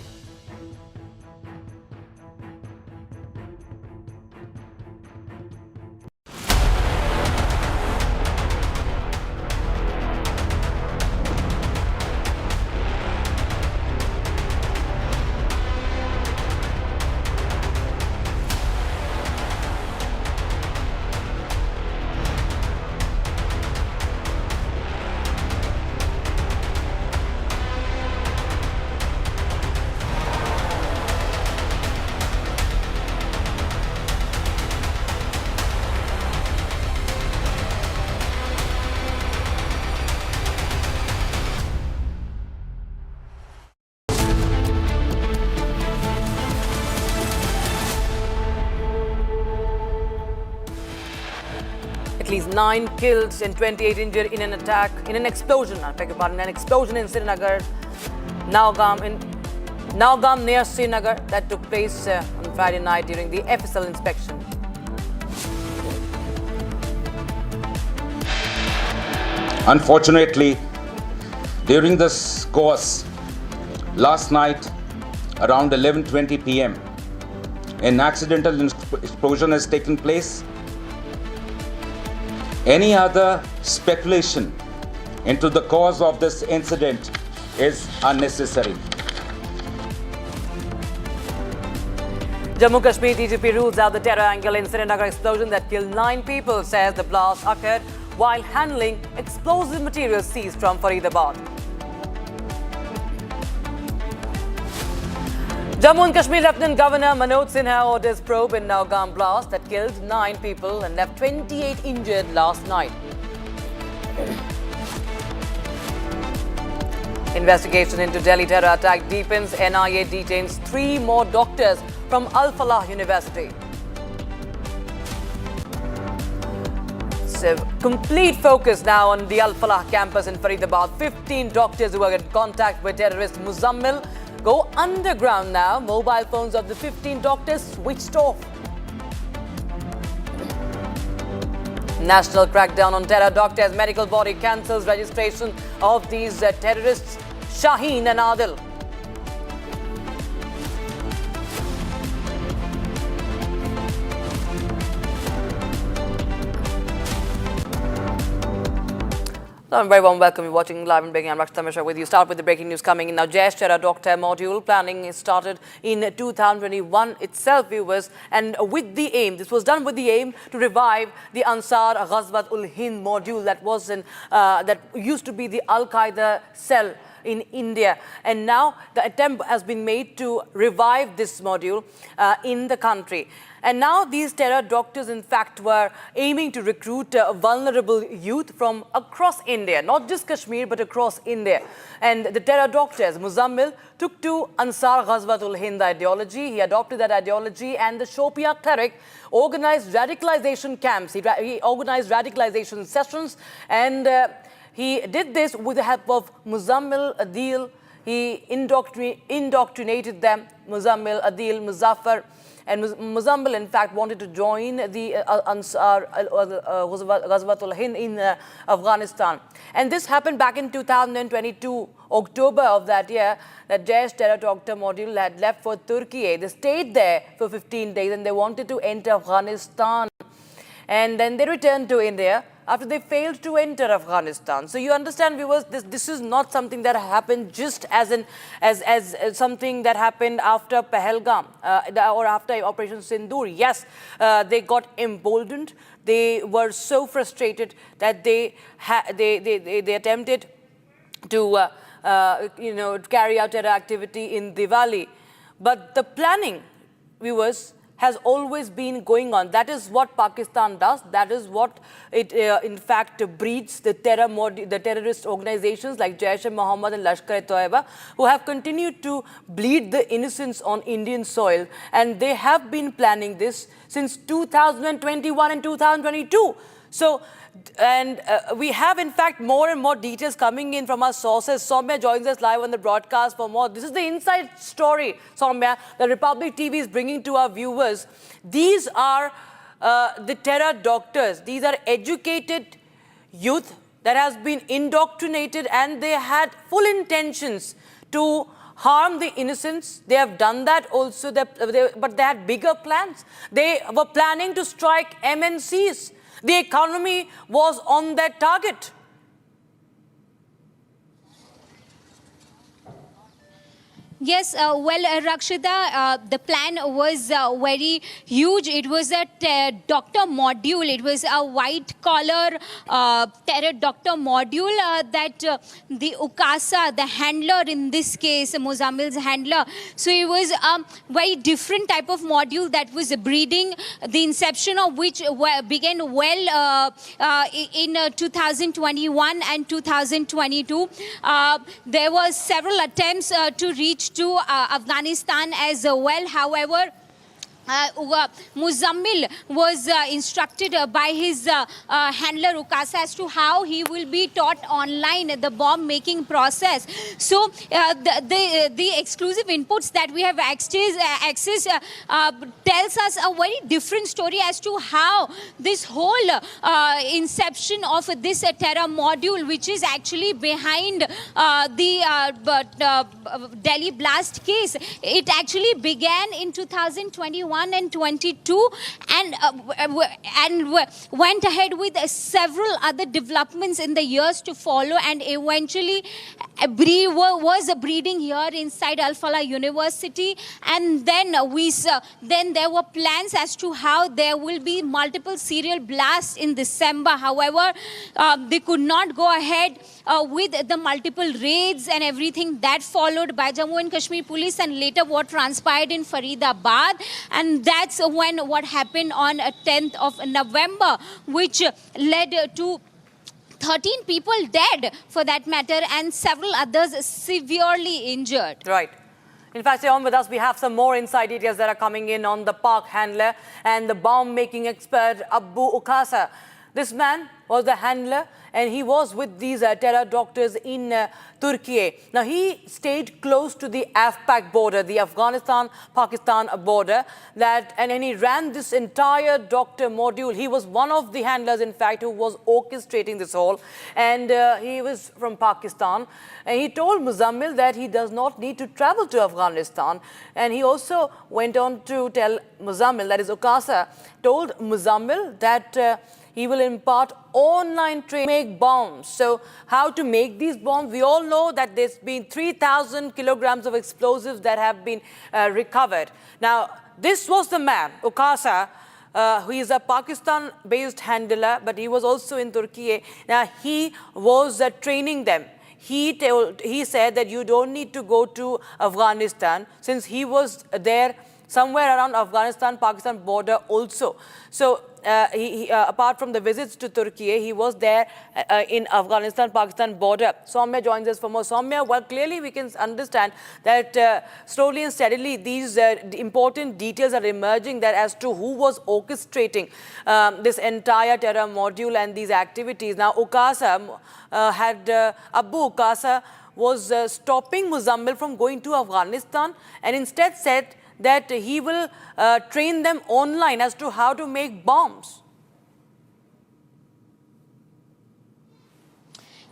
At least 9 killed and 28 injured in an attack, in an explosion, I beg your pardon, an explosion in Srinagar, Nowgam near Srinagar that took place on Friday night during the FSL inspection. Unfortunately, during this course, last night around 11:20 p.m., an accidental explosion has taken place. Any other speculation into the cause of this incident is unnecessary. Jammu Kashmir DGP rules out the terror angle in Srinagar explosion that killed 9 people, says the blast occurred while handling explosive materials seized from Faridabad. Jammu and Kashmir Lieutenant Governor Manoj Sinha orders probe in Nowgam blast that killed 9 people and left 28 injured last night. Investigation into Delhi terror attack deepens. NIA detains 3 more doctors from Al Falah University. So, complete focus now on the Al Falah campus in Faridabad. 15 doctors who were in contact with terrorist Muzammil go underground now. Mobile phones of the 15 doctors switched off. National crackdown on terror doctors. Medical body cancels registration of these terrorists, Shaheen and Adil. I'm very warm welcome. You're watching live and breaking. I'm Rakshita Mishra with you. Start with the breaking news coming in now. Jaish Terror Doctor module planning is started in 2021 itself, viewers, and with the aim, this was done with the aim to revive the Ansar Ghazwat ul Hind module that was in that used to be the Al Qaeda cell in India, and now the attempt has been made to revive this module in the country. And now these terror doctors, in fact, were aiming to recruit vulnerable youth from across India, not just Kashmir, but across India. And the terror doctors, Muzammil, took to Ansar Ghazwat ul Hind ideology. He adopted that ideology, and the Shopia cleric organized radicalization camps. He organized radicalization sessions, and he did this with the help of Muzammil, Adil. He indoctrinated them, Muzammil, Adil, Muzaffar. And Muzammil, in fact, wanted to join the Ansar Ghazwat ul Hind in Afghanistan. And this happened back in 2022, October of that year, that Jaish Terror Doctor module had left for Turkey. They stayed there for 15 days and they wanted to enter Afghanistan. And then they returned to India after they failed to enter Afghanistan. So you understand, viewers, this is not something that happened just as something that happened after Pahalgam or after Operation Sindoor. Yes, they got emboldened. They were so frustrated that they attempted to carry out terror activity in Diwali. But the planning, viewers, has always been going on. That is what Pakistan does. That is what it, in fact, breeds the terrorist organizations like Jaish-e-Mohammed and Lashkar-e-Toiba, who have continued to bleed the innocents on Indian soil. And they have been planning this since 2021 and 2022. So, and we have, in fact, more and more details coming in from our sources. Soumya joins us live on the broadcast for more. This is the inside story, Soumya, that Republic TV is bringing to our viewers. These are the terror doctors. These are educated youth that has been indoctrinated, and they had full intentions to harm the innocents. They have done that also, but they had bigger plans. They were planning to strike MNCs. The economy was on that target. Yes, Rakshita, the plan was very huge. It was a doctor module. It was a white-collar terror doctor module that the Ukasa, the handler in this case, Muzammil's handler. So it was a very different type of module that was breeding, the inception of which began well in 2021 and 2022. There were several attempts to reach to Afghanistan as well. However, Muzammil was instructed by his handler Ukasa as to how he will be taught online the bomb making process. So the exclusive inputs that we have access tells us a very different story as to how this whole inception of this terror module, which is actually behind the Delhi blast case, it actually began in 2021 and 22 and went ahead with several other developments in the years to follow, and eventually was breeding here inside Al-Falah University. And then there were plans as to how there will be multiple serial blasts in December. However, they could not go ahead with the multiple raids and everything that followed by Jammu and Kashmir police, and later what transpired in Faridabad. And that's when what happened on 10th of November, which led to 13 people dead for that matter, and several others severely injured. Right. In fact, stay on with us. We have some more inside details that are coming in on the park handler and the bomb-making expert Abu Ukasa. This man was the handler, and he was with these terror doctors in Turkey. Now, he stayed close to the AFPAC border, the Afghanistan-Pakistan border, and he ran this entire doctor module. He was one of the handlers, in fact, who was orchestrating this whole, and he was from Pakistan. And he told Muzammil that he does not need to travel to Afghanistan. And he also went on to tell Muzammil, that is Ukasa, told Muzammil that he will impart online training to make bombs. So how to make these bombs? We all know that there's been 3,000 kilograms of explosives that have been recovered. Now, this was the man, Ukasa, who is a Pakistan-based handler, but he was also in Turkey. Now, he was training them. He said that you don't need to go to Afghanistan, since he was there somewhere around Afghanistan-Pakistan border also. So apart from the visits to Turkey, he was there in Afghanistan-Pakistan border. Soumya joins us for more. Soumya, well, clearly we can understand that slowly and steadily these important details are emerging that as to who was orchestrating this entire terror module and these activities. Now, Ukasa Abu Ukasa was stopping Muzammil from going to Afghanistan, and instead said that he will train them online as to how to make bombs.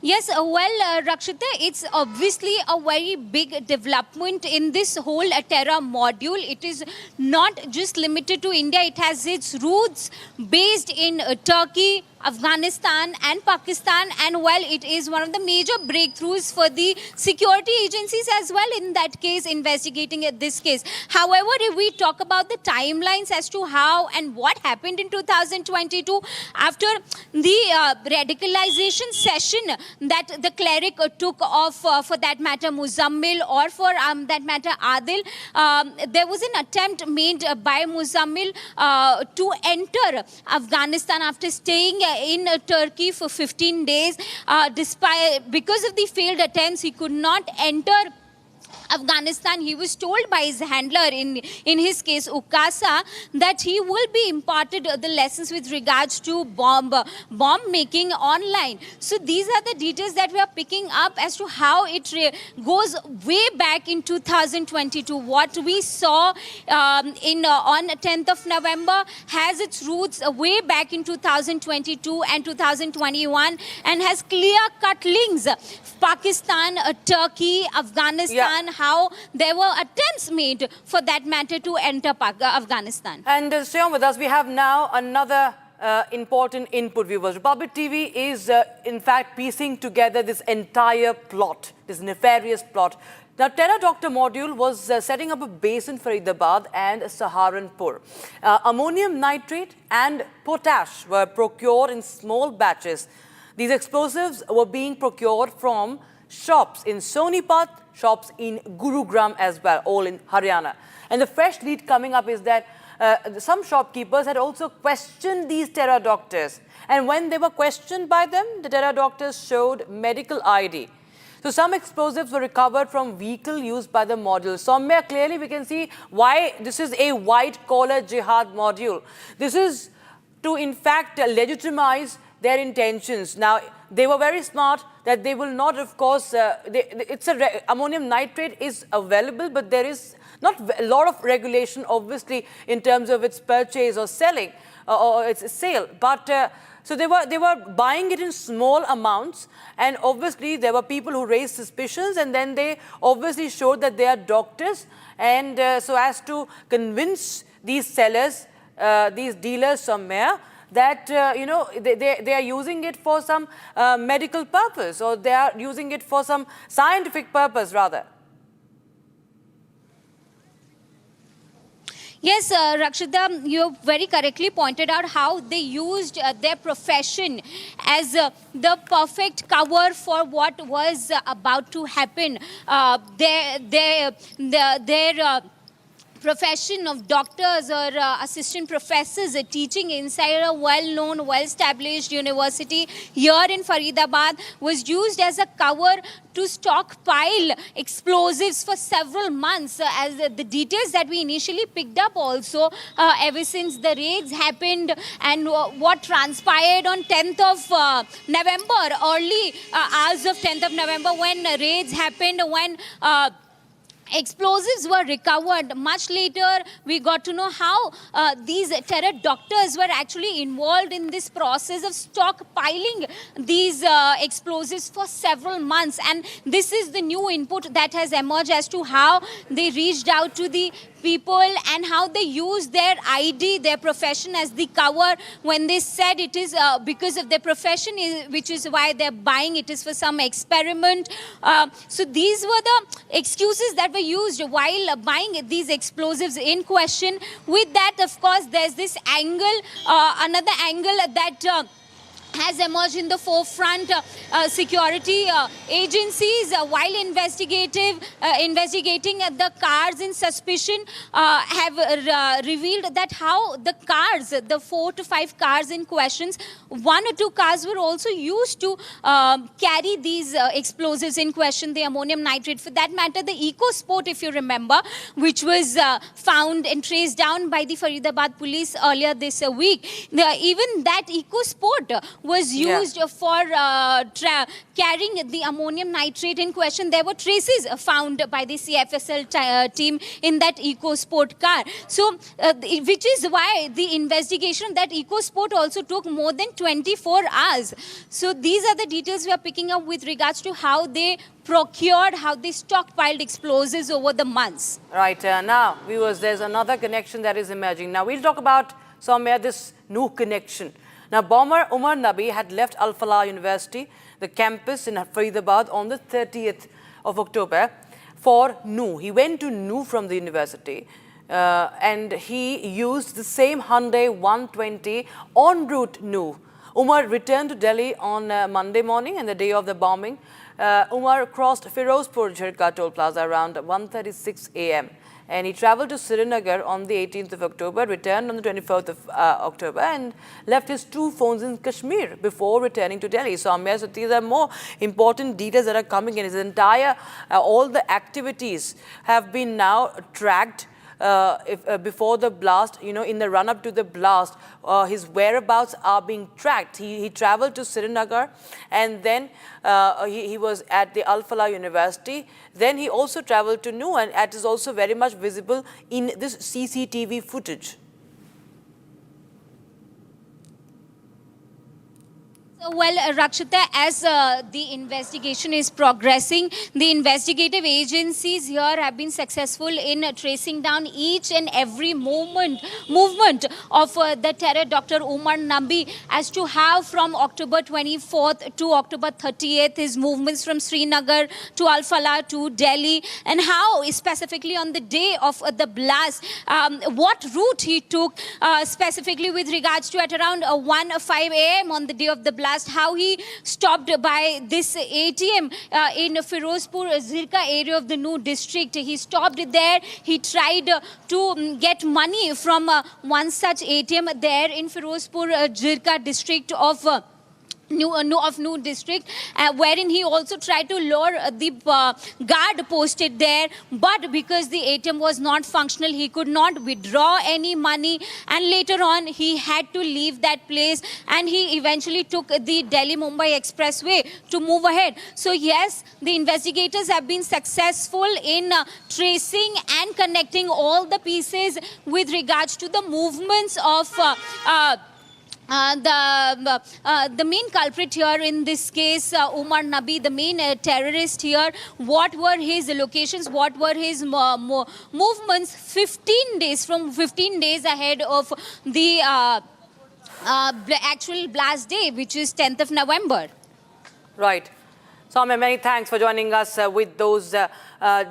Yes, Rakshita, it's obviously a very big development in this whole terror module. It is not just limited to India. It has its roots based in Turkey, Afghanistan and Pakistan, and well, it is one of the major breakthroughs for the security agencies as well in that case, investigating this case. However, if we talk about the timelines as to how and what happened in 2022 after the radicalization session that the cleric took off, for that matter Muzammil, or for that matter Adil, there was an attempt made by Muzammil to enter Afghanistan after staying in Turkey for 15 days. Because of the failed attempts, he could not enter Afghanistan. He was told by his handler, in his case Ukasa, that he will be imparted the lessons with regards to bomb making online. So these are the details that we are picking up as to how it goes way back in 2022. What we saw on 10th of November has its roots way back in 2022 and 2021 and has clear-cut links. Pakistan, Turkey, Afghanistan, how there were attempts made for that matter to enter Afghanistan. And stay on with us. We have now another important input, viewers. Republic TV is in fact piecing together this entire plot, this nefarious plot. Now, Terror Doctor module was setting up a base in Faridabad and Saharanpur. Ammonium nitrate and potash were procured in small batches. These explosives were being procured from shops in Sonipat, shops in Gurugram as well, all in Haryana. And the fresh lead coming up is that some shopkeepers had also questioned these terror doctors. And when they were questioned by them, the terror doctors showed medical ID. So some explosives were recovered from vehicle used by the module. Somewhere clearly we can see why this is a white-collar jihad module. This is to in fact legitimize their intentions. Now, they were very smart that they will not, of course, ammonium nitrate is available, but there is not a lot of regulation, obviously, in terms of its purchase or selling or its sale. But so they were buying it in small amounts, and obviously there were people who raised suspicions, and then they obviously showed that they are doctors, and so as to convince these sellers, these dealers somewhere, that they are using it for some medical purpose, or they are using it for some scientific purpose rather. Yes, Rakshita, you very correctly pointed out how they used their profession as the perfect cover for what was about to happen. Their profession of doctors or assistant professors teaching inside a well-known, well-established university here in Faridabad was used as a cover to stockpile explosives for several months, as the details that we initially picked up also ever since the raids happened and what transpired on 10th of November, early hours of 10th of November when raids happened, when explosives were recovered. Much later, we got to know how these terror doctors were actually involved in this process of stockpiling these explosives for several months. And this is the new input that has emerged as to how they reached out to the people and how they use their ID, their profession as the cover when they said it is because of their profession, which is why they're buying it is for some experiment. So these were the excuses that were used while buying these explosives in question. With that, of course, there's this angle, another angle that has emerged in the forefront. Security agencies, while investigating the cars in suspicion, have revealed that how the cars, the 4 to 5 cars in questions, 1 or 2 cars were also used to carry these explosives in question, the ammonium nitrate. For that matter, the EcoSport, if you remember, which was found and traced down by the Faridabad police earlier this week, even that EcoSport was used for carrying the ammonium nitrate in question. There were traces found by the CFSL team in that EcoSport car. So, which is why the investigation of that EcoSport also took more than 24 hours. So, these are the details we are picking up with regards to how they procured, how they stockpiled explosives over the months. Right. Now, viewers, there's another connection that is emerging. Now, we'll talk about somewhere this new connection. Now, bomber Umar Nabi had left Al Falah University, the campus in Faridabad, on the 30th of October for NU. He went to NU from the university. And he used the same Hyundai 120 en route NU. Umar returned to Delhi on Monday morning and the day of the bombing. Umar crossed Firozpur Jhirka toll plaza around 1:36 a.m. and he travelled to Srinagar on the 18th of October, returned on the 24th of October and left his 2 phones in Kashmir before returning to Delhi. So, Amya, so these are more important details that are coming in. His entire, all the activities have been now tracked. Before the blast, in the run-up to the blast, his whereabouts are being tracked. He travelled to Srinagar and then he was at the Al Falah University. Then he also travelled to NU, and that is also very much visible in this CCTV footage. Well, Rakshita, as the investigation is progressing, the investigative agencies here have been successful in tracing down each and every movement of the terror Dr. Umar Nabi, as to how from October 24th to October 30th, his movements from Srinagar to Al Falah to Delhi, and how specifically on the day of the blast, what route he took specifically with regards to at around 1:05 a.m. on the day of the blast, how he stopped by this ATM in Firozpur Zirka area of the NU district. He stopped there. He tried to get money from one such ATM there in Firozpur Zirka district of NU district, wherein he also tried to lure the guard posted there, but because the ATM was not functional, he could not withdraw any money, and later on he had to leave that place, and he eventually took the Delhi-Mumbai Expressway to move ahead. So yes, the investigators have been successful in tracing and connecting all the pieces with regards to the movements of the main culprit here in this case, Umar Nabi, the main terrorist here. What were his locations? What were his movements? 15 days ahead of the actual blast day, which is 10th of November. Right. Soumya, many thanks for joining us with those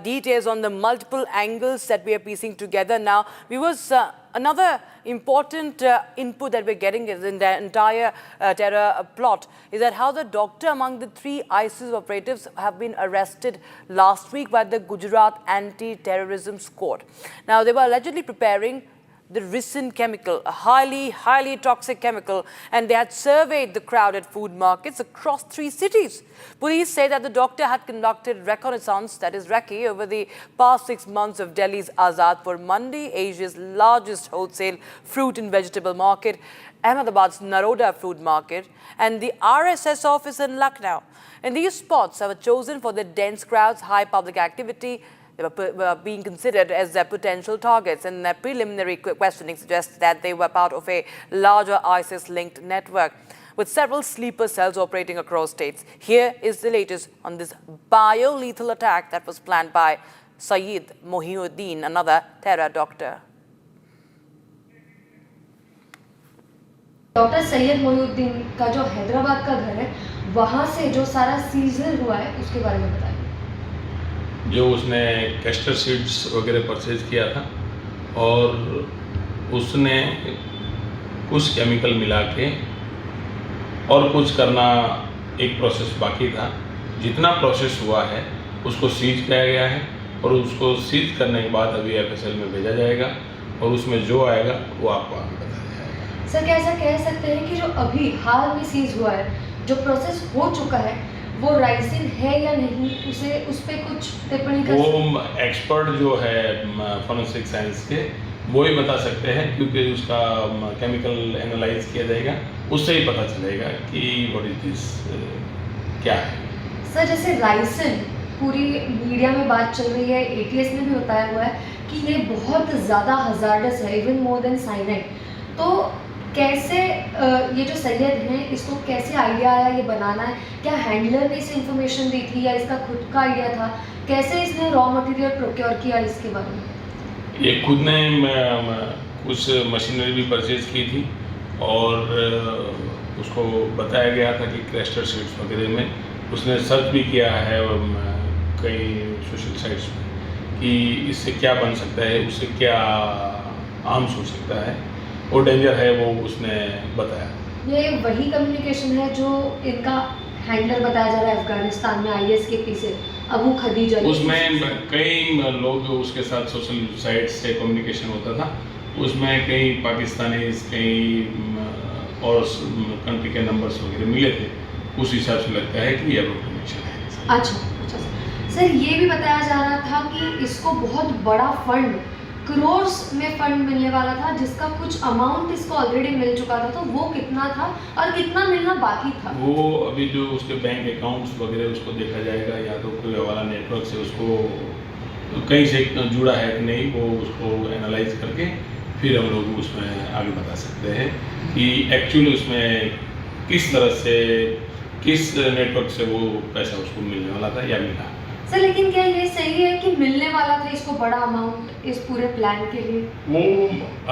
details on the multiple angles that we are piecing together. Now, viewers, another important input that we're getting is in the entire terror plot is that how the doctor among the 3 ISIS operatives have been arrested last week by the Gujarat Anti-Terrorism Squad. Now, they were allegedly preparing the ricin chemical, a highly toxic chemical, and they had surveyed the crowded food markets across 3 cities. Police say that the doctor had conducted reconnaissance, that is recce, over the past 6 months of Delhi's Azadpur Mandi, Asia's largest wholesale fruit and vegetable market, Ahmedabad's Naroda food market, and the RSS office in Lucknow. And these spots were chosen for the dense crowds, high public activity. They were being considered as their potential targets, and their preliminary questioning suggests that they were part of a larger ISIS-linked network with several sleeper cells operating across states. Here is the latest on this bio-lethal attack that was planned by Sayyid Mohiuddin, another terror doctor. Doctor Syed Mohiuddin का जो हैदराबाद का घर है, वहाँ से जो सारा scissor हुआ है उसके बारे में बताएं। जो उसने कैस्टर सीड्स वगैरह परचेज किया था और उसने कुछ केमिकल मिला के और कुछ करना एक प्रोसेस बाकी था। जितना प्रोसेस हुआ है उसको सीज किया गया है और उसको सीज करने के बाद अभी एफएसएल में भेजा जाएगा और उसमें जो आएगा वो आपको आगे बताया जाएगा। सर, क्या ऐसा कह सकते हैं कि जो अभी हाल में सीज हुआ है, जो प्रोसेस हो चुका है, वो राइसिन है या नहीं, उस पे कुछ टिप्पणी कर वो एक्सपर्ट जो है फॉरेंसिक साइंस के वो ही बता सकते हैं, क्योंकि उसका केमिकल एनालाइज किया जाएगा, उससे ही पता चलेगा कि व्हाट इज दिस क्या है। सर, जैसे राइसिन पूरी मीडिया में बात चल रही है, एटीएस ने भी बताया हुआ है कि ये बहुत ज़्यादा हजार्डस है, इवन मोर देन साइनाइड। तो कैसे ये जो सैयद हैं, इसको कैसे आइडिया आया ये बनाना है? क्या हैंडलर ने इसे इन्फॉर्मेशन दी थी या इसका खुद का आइडिया था? कैसे इसने रॉ मटेरियल प्रोक्योर किया, इसके बारे में? ये खुद ने कुछ मशीनरी भी परचेज की थी और उसको बताया गया था कि क्लस्टर सीड्स वगैरह में उसने सर्च भी किया है और कई सोशल साइट्स में कि इससे क्या बन सकता है, उससे क्या आर्म्स हो सकता है और डेंजर है, वो उसने बताया। ये वही कम्युनिकेशन है जो इनका हैंडलर बताया जा रहा है अफगानिस्तान में आईएस के पीछे अबू खदीजा। उसमें कई लोग उसके साथ सोशल साइट से कम्युनिकेशन होता था, उसमें कई पाकिस्तानी, कई और कंट्री के नंबर्स वगैरह मिले थे, उस हिसाब से लगता है कि ये कनेक्शन है। अच्छा सर, ये भी बताया जा रहा था कि इसको बहुत बड़ा फंड, करोर्स में फंड मिलने वाला था, जिसका कुछ अमाउंट इसको ऑलरेडी मिल चुका था, तो वो कितना था और कितना मिलना बाकी था? वो अभी जो उसके बैंक अकाउंट्स वगैरह उसको देखा जाएगा, या तो कोई हवाला नेटवर्क से उसको कहीं से जुड़ा है कि नहीं, वो उसको एनालाइज करके फिर हम लोग उसमें आगे बता सकते हैं कि एक्चुअली उसमें किस तरह से, किस नेटवर्क से वो पैसा उसको मिलने वाला था या मिला। सर, लेकिन क्या ये सही है कि मिलने वाला था इसको बड़ा अमाउंट इस पूरे प्लान के लिए? वो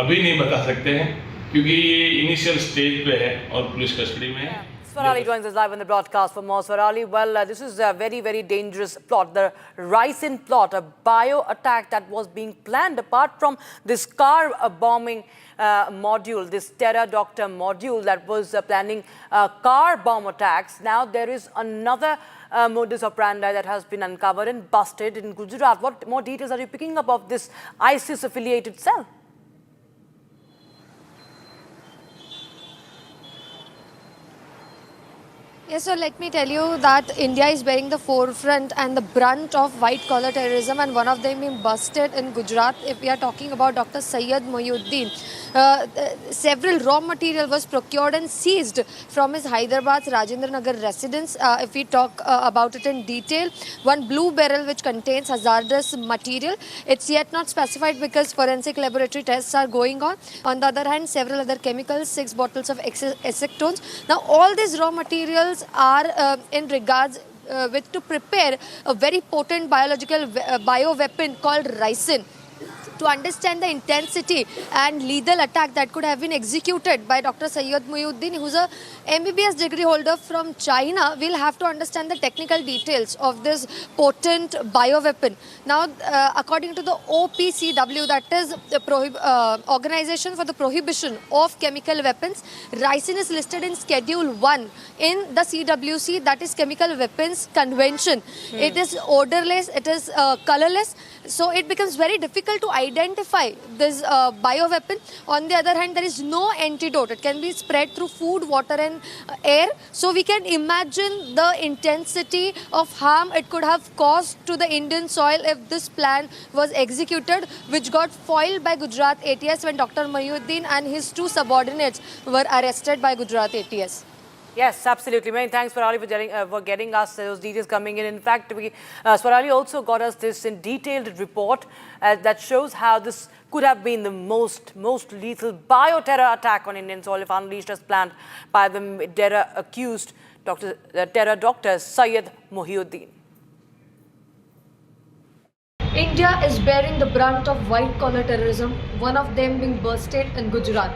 अभी नहीं बता सकते हैं क्योंकि ये इनिशियल स्टेज पे है और पुलिस कस्टडी में है। Swarali joins us live on the broadcast for more. Swarali, well, this is a very, very dangerous plot, the Ricin plot, a bio attack that was being planned apart from this car bombing module, this terror doctor module that was planning car bomb attacks. Now there is another modus operandi that has been uncovered and busted in Gujarat. What more details are you picking up of this ISIS-affiliated cell? Yes, so let me tell you that India is bearing the forefront and the brunt of white-collar terrorism, and one of them being busted in Gujarat. If we are talking about Dr. Sayyid Mohiuddin, several raw material was procured and seized from his Hyderabad Rajendra Nagar residence. If we talk about it in detail, one blue barrel which contains hazardous material. It's yet not specified because forensic laboratory tests are going on. On the other hand, several other chemicals, 6 bottles of acetones. Now, all these raw materials are in regards with to prepare a very potent biological bioweapon called ricin. To understand the intensity and lethal attack that could have been executed by Dr. Sayyid Mohiuddin, who's a MBBS degree holder from China, we'll have to understand the technical details of this potent bioweapon. Now, according to the OPCW, that is the Organization for the Prohibition of Chemical Weapons, ricin is listed in Schedule 1 in the CWC, that is Chemical Weapons Convention. It is odorless, it is colorless, so it becomes very difficult to identify this bioweapon. On the other hand, there is no antidote. It can be spread through food, water and air. So we can imagine the intensity of harm it could have caused to the Indian soil if this plan was executed, which got foiled by Gujarat ATS when Dr. Mohiuddin and his 2 subordinates were arrested by Gujarat ATS. Yes, absolutely. Many thanks, Swarali, for getting us those details coming in. In fact, Swarali also got us this in detailed report that shows how this could have been the most lethal bioterror attack on Indian soil if unleashed as planned by the terror accused terror doctor Sayyid Mohiuddin. India is bearing the brunt of white-collar terrorism, one of them being bursted in Gujarat.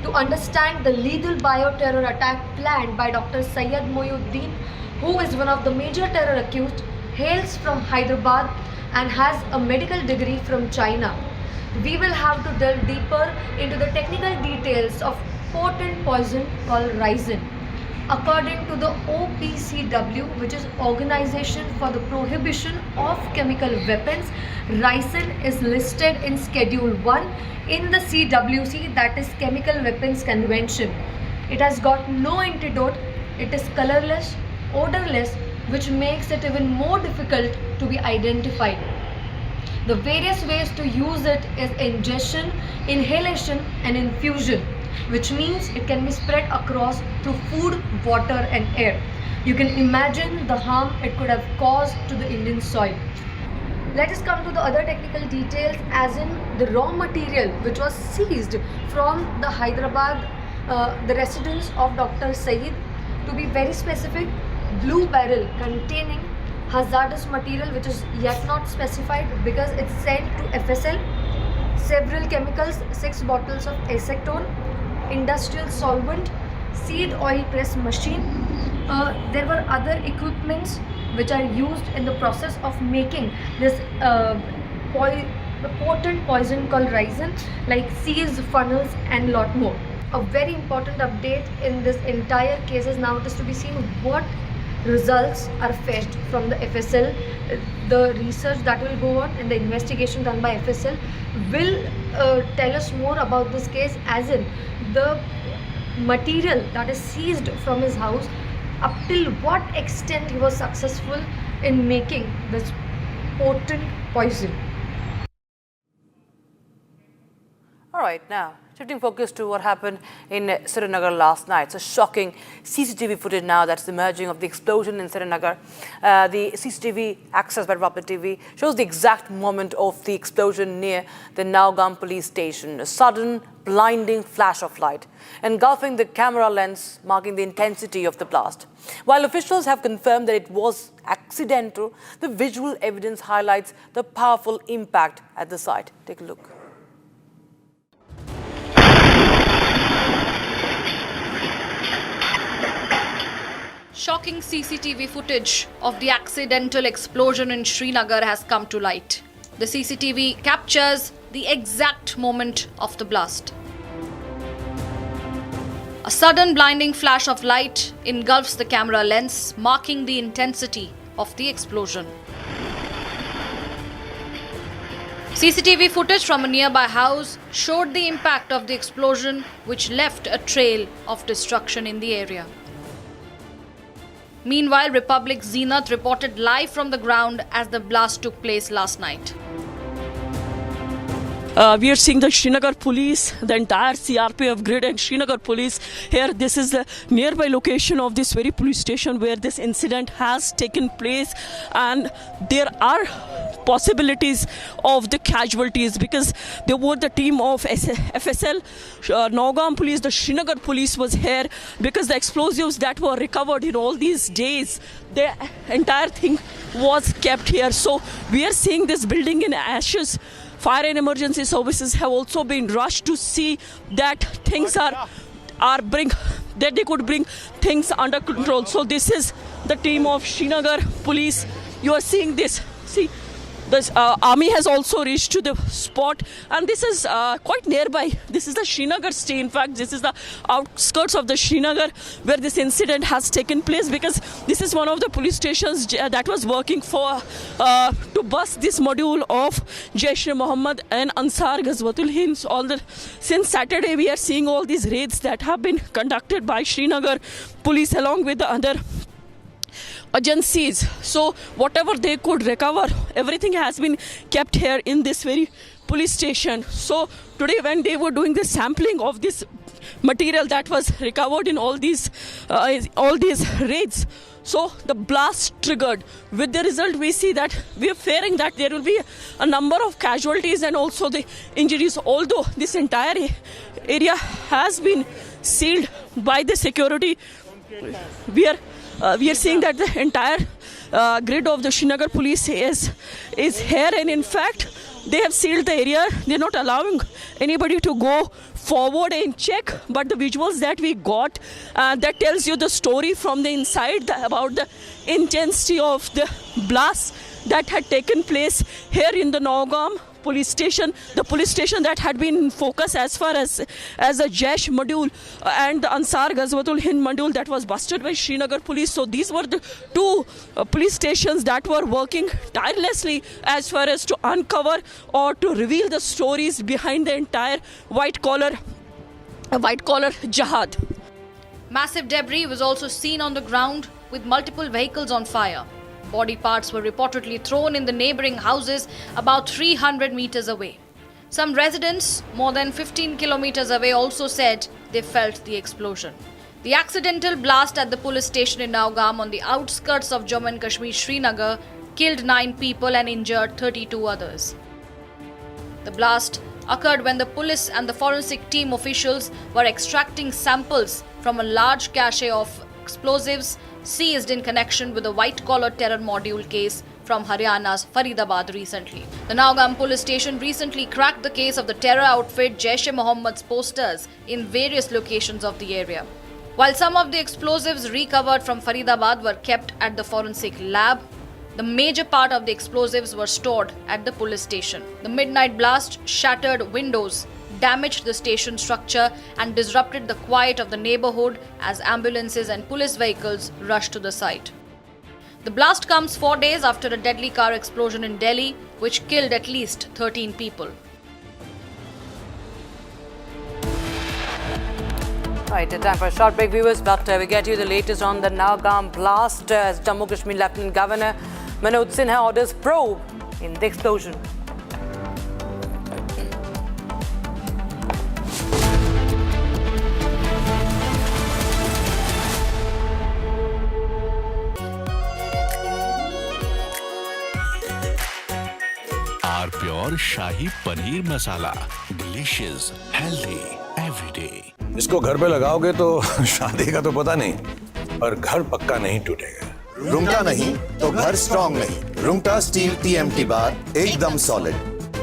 To understand the lethal bioterror attack planned by Dr. Sayyid Mohiuddin, who is one of the major terror accused, hails from Hyderabad and has a medical degree from China. We will have to delve deeper into the technical details of potent poison called ricin. According to the OPCW, which is Organization for the Prohibition of Chemical Weapons, ricin is listed in Schedule 1 in the CWC, that is Chemical Weapons Convention. It has got no antidote, it is colorless, odorless, which makes it even more difficult to be identified. The various ways to use it is ingestion, inhalation and infusion, which means it can be spread across through food, water and air. You can imagine the harm it could have caused to the Indian soil. Let us come to the other technical details, as in the raw material which was seized from the Hyderabad, the residence of Dr. Sayyid. To be very specific, blue barrel containing hazardous material which is yet not specified because it's sent to FSL, several chemicals, 6 bottles of acetone, industrial solvent, seed oil press machine. There were other equipments which are used in the process of making this potent poison called ricin, like seals, funnels, and lot more. A very important update in this entire case is now it is to be seen what results are fetched from the FSL. The research that will go on and the investigation done by FSL will tell us more about this case, as in the material that is seized from his house, up till what extent he was successful in making this potent poison. All right, now shifting focus to what happened in Srinagar last night. It's a shocking CCTV footage now that's emerging of the explosion in Srinagar. The CCTV accessed by Republic TV shows the exact moment of the explosion near the Nowgam police station. A sudden, blinding flash of light, engulfing the camera lens, marking the intensity of the blast. While officials have confirmed that it was accidental, the visual evidence highlights the powerful impact at the site. Take a look. Shocking CCTV footage of the accidental explosion in Srinagar has come to light. The CCTV captures the exact moment of the blast. A sudden blinding flash of light engulfs the camera lens, marking the intensity of the explosion. CCTV footage from a nearby house showed the impact of the explosion, which left a trail of destruction in the area. Meanwhile, Republic's Zenith reported live from the ground as the blast took place last night. We are seeing the Srinagar police, the entire CRPF grid and Srinagar police here. This is the nearby location of this very police station where this incident has taken place, and there are possibilities of the casualties because there were the team of FSL, Nowgam police, the Srinagar police was here because the explosives that were recovered in all these days, the entire thing was kept here. So we are seeing this building in ashes. Fire and emergency services have also been rushed to see that things that they could bring things under control. So this is the team of Srinagar police. You are seeing this. See, the army has also reached to the spot, and this is quite nearby. This is the Srinagar city. In fact, this is the outskirts of the Srinagar where this incident has taken place, because this is one of the police stations that was working for to bust this module of Jaish-e-Mohammed and Ansar Ghazwatul Hind. Since Saturday, we are seeing all these raids that have been conducted by Srinagar police along with the other agencies. So whatever they could recover, everything has been kept here in this very police station. So today, when they were doing the sampling of this material that was recovered in all these raids, so the blast triggered. With the result, we see that we are fearing that there will be a number of casualties and also the injuries. Although this entire area has been sealed by the security, we are seeing that the entire grid of the Srinagar police is here, and in fact they have sealed the area. They're not allowing anybody to go forward and check. But the visuals that we got, that tells you the story from the inside about the intensity of the blast that had taken place here in the Nowgam police station, the police station that had been in focus as far as a Jaish module and the Ansar Ghazwatul Hind module that was busted by Srinagar police. So these were the two police stations that were working tirelessly as far as to uncover or to reveal the stories behind the entire white collar jihad. Massive debris was also seen on the ground, with multiple vehicles on fire. Body parts were reportedly thrown in the neighboring houses about 300 meters away. Some residents more than 15 kilometers away also said they felt the explosion. The accidental blast at the police station in Nowgam on the outskirts of Jammu and Kashmir, Srinagar, killed 9 people and injured 32 others. The blast occurred when the police and the forensic team officials were extracting samples from a large cache of explosives seized in connection with the white-collar terror module case from Haryana's Faridabad recently. The Nowgam police station recently cracked the case of the terror outfit Jaish-e-Mohammed's posters in various locations of the area. While some of the explosives recovered from Faridabad were kept at the forensic lab, the major part of the explosives were stored at the police station. The midnight blast shattered windows, damaged the station structure and disrupted the quiet of the neighborhood as ambulances and police vehicles rushed to the site. The blast comes 4 days after a deadly car explosion in Delhi, which killed at least 13 people. Right, time for a short break, viewers, but we get you the latest on the Nowgam blast as Jammu Kashmir Lieutenant Governor Manoj Sinha orders probe in the explosion. Our pure Shahi Paneer Masala. Delicious, healthy, every day. इसको घर पे लगाओगे तो शादी का तो पता नहीं, पर घर पक्का नहीं टूटेगा। रुंगटा नहीं तो घर स्ट्रॉन्ग नहीं। रुंगटा स्टील TMT बार एकदम सॉलिड।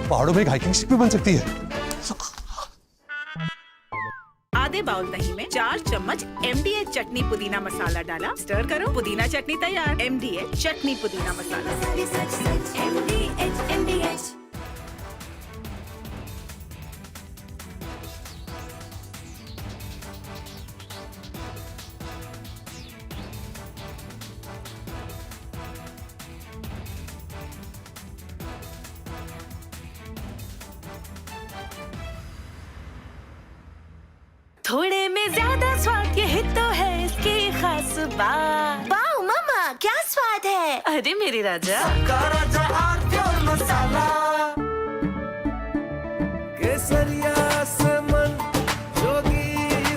पहाड़ों में एक हाइकिंग स्टिक भी बन सकती है। आधे बाउल दही में 4 चम्मच MDH चटनी पुदीना मसाला डाला, स्टर करो, पुदीना चटनी तैयार। MDH चटनी पुदीना मसाला। MDH। थोड़े में ज्यादा स्वाद यही तो है इसकी खास बात। वाओ मामा क्या स्वाद है। अरे मेरी राजा मसाला केसरिया से मन जोगी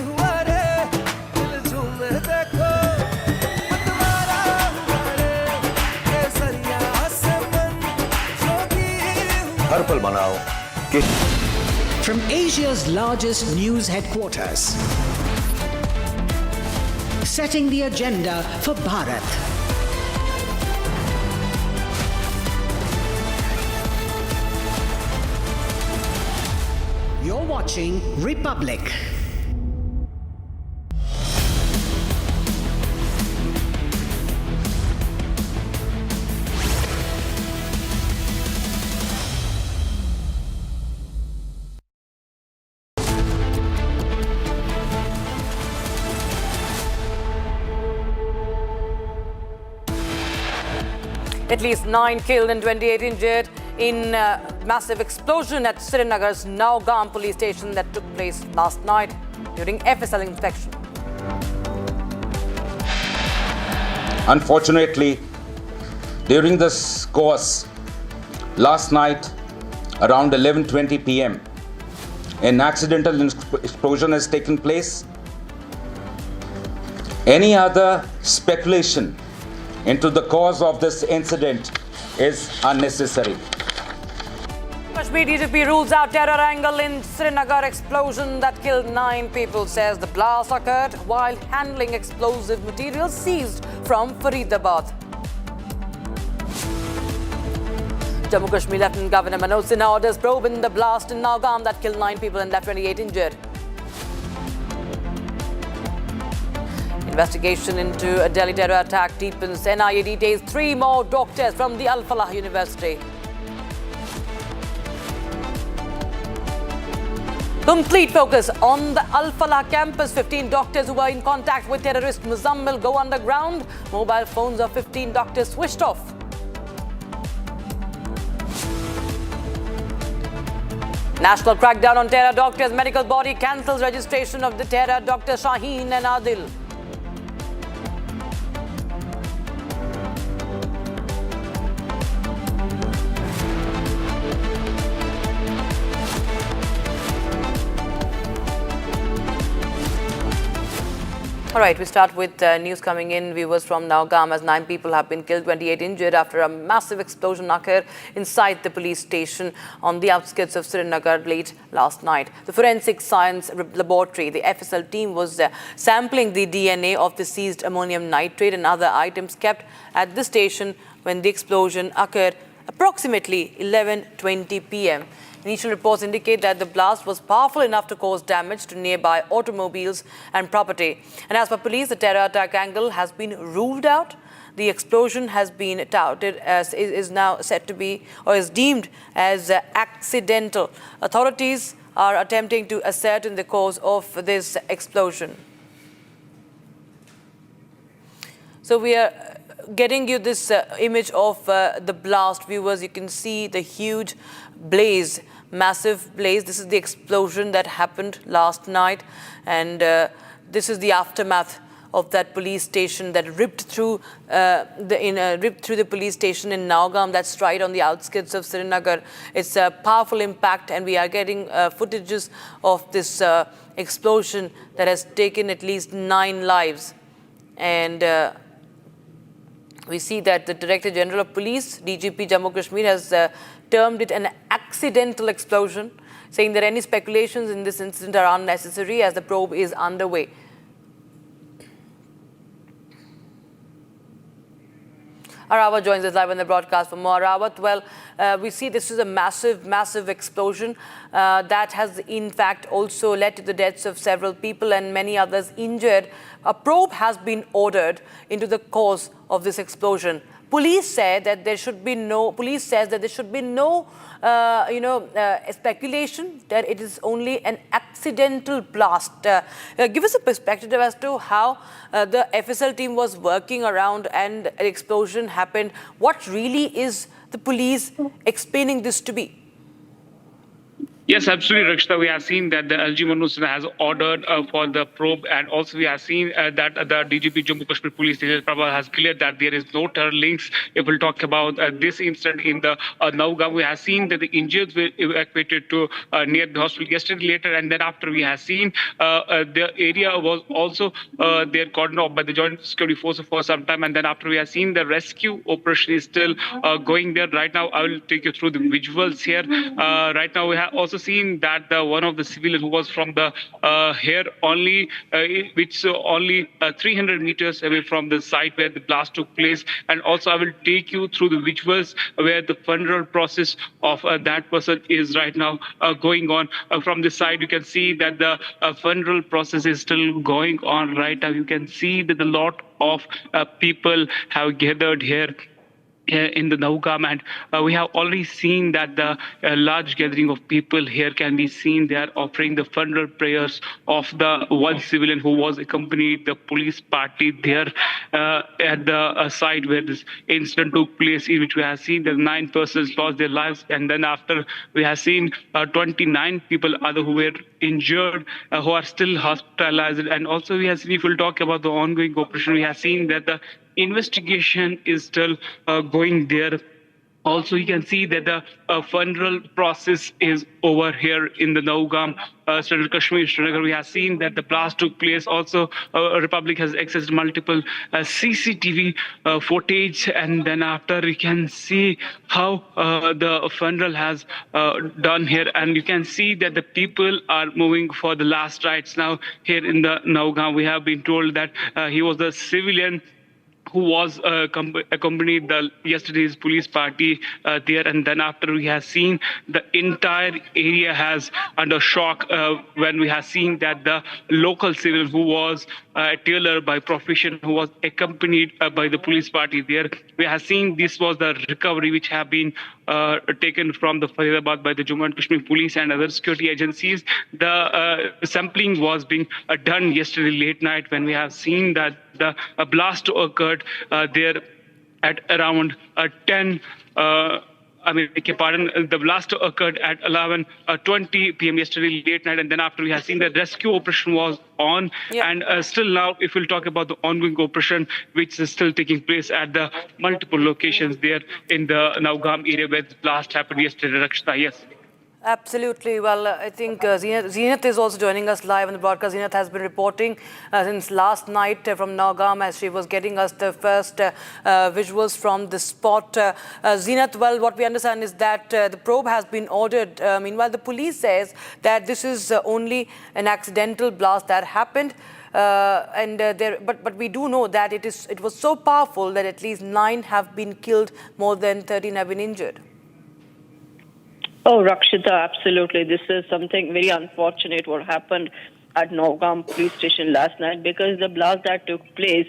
हुआ रे, दिल झूमे देखो मतवारा हुआ रे, केसरिया से मन जोगी हुआ। हर पल मनाओ कि From Asia's largest news headquarters, setting the agenda for Bharat. You're watching Republic. At least 9 killed and 28 injured in a massive explosion at Srinagar's Nowgam police station that took place last night during FSL inspection. Unfortunately, during this course, last night around 11:20 p.m., an accidental explosion has taken place. Any other speculation into the cause of this incident is unnecessary. Kashmir DGP rules out terror angle in Srinagar explosion that killed 9 people, says the blast occurred while handling explosive materials seized from Faridabad. Jammu Kashmir Lieutenant Governor Manoj Sinha orders probe in the blast in Nowgam that killed 9 people and left 28 injured. Investigation into a Delhi terror attack deepens. NIA details 3 more doctors from the Al Falah University. Complete focus on the Al Falah campus. 15 doctors who were in contact with terrorist Muzammil go underground. Mobile phones of 15 doctors switched off. National crackdown on terror doctors. Medical body cancels registration of the terror Dr. Shaheen and Adil. All right, we start with news coming in, viewers, from Nowgam, as 9 people have been killed, 28 injured after a massive explosion occurred inside the police station on the outskirts of Srinagar late last night. The Forensic Science Laboratory, the FSL team, was sampling the DNA of the seized ammonium nitrate and other items kept at the station when the explosion occurred approximately 11:20 p.m. Initial reports indicate that the blast was powerful enough to cause damage to nearby automobiles and property. And as per police, the terror attack angle has been ruled out. The explosion has been touted as is now said to be, or is deemed as accidental. Authorities are attempting to ascertain the cause of this explosion. So we are getting you this image of the blast. Viewers, you can see the huge blaze, massive blaze. This is the explosion that happened last night, and this is the aftermath of that police station that ripped through the police station in Nowgam. That's right on the outskirts of Srinagar. It's a powerful impact, and we are getting footages of this explosion that has taken at least 9 lives. And we see that the Director General of Police, DGP Jammu Kashmir, has termed it an accidental explosion, saying that any speculations in this incident are unnecessary as the probe is underway. Arawat joins us live on the broadcast for more. Arawat, well, we see this is a massive explosion that has in fact also led to the deaths of several people and many others injured. A probe has been ordered into the cause of this explosion. Police said that there should be no. Police says that there should be no, speculation, that it is only an accidental blast. Give us a perspective as to how the FSL team was working around and an explosion happened. What really is the police explaining this to be? Yes, absolutely, Rakshita. We have seen that the LG Manusra has ordered for the probe, and also we have seen that the DGP Jammu Kashmir Police Prabha has cleared that there is no terror links. If we'll talk about this incident in the Nowgam, we have seen that the injured were evacuated to near the hospital yesterday later, and then after we have seen the area was also there cordoned off by the Joint Security Force for some time, and then after we have seen the rescue operation is still going there. Right now, I will take you through the visuals here. Right now, we have also seen that one of the civilians who was from the here only, which only 300 meters away from the site where the blast took place, and also I will take you through the visuals where the funeral process of that person is right now going on. From this side, you can see that the funeral process is still going on right now. You can see that a lot of people have gathered here in the Nowgam, and we have already seen that the large gathering of people here can be seen. They are offering the funeral prayers of the one civilian who was accompanied the police party there at the site where this incident took place, in which we have seen that 9 persons lost their lives, and then after we have seen 29 people other who were injured, who are still hospitalized. And also we have seen, if we'll talk about the ongoing operation, we have seen that the investigation is still going there. Also, you can see that the funeral process is over here in the Nowgam, Central Kashmir, Srinagar. We have seen that the blast took place. Also, Republic has accessed multiple CCTV footage, and then after we can see how the funeral has done here, and you can see that the people are moving for the last rites now here in the Nowgam. We have been told that he was a civilian who was accompanied yesterday's police party there, and then after we have seen the entire area has under shock when we have seen that the local civilian who was a tailor by profession, who was accompanied by the police party there. We have seen this was the recovery which have been taken from the Faridabad by the Jammu and Kashmir police and other security agencies. The sampling was being done yesterday late night when we have seen that the blast occurred there at around 10. The blast occurred at 11:20 p.m. yesterday late night, and then after we have seen that rescue operation was on, and still now, if we'll talk about the ongoing operation, which is still taking place at the multiple locations there in the Nowgam area where the blast happened yesterday. Rakshita, yes. Absolutely. Well, I think Zenith is also joining us live on the broadcast. Zenith has been reporting since last night from Nowgam as she was getting us the first visuals from the spot. Zenith, well, what we understand is that the probe has been ordered. Meanwhile, the police says that this is only an accidental blast that happened. But we do know that it was so powerful that at least 9 have been killed, more than 13 have been injured. Oh, Rakshita, absolutely. This is something very unfortunate what happened at Nowgam police station last night, because the blast that took place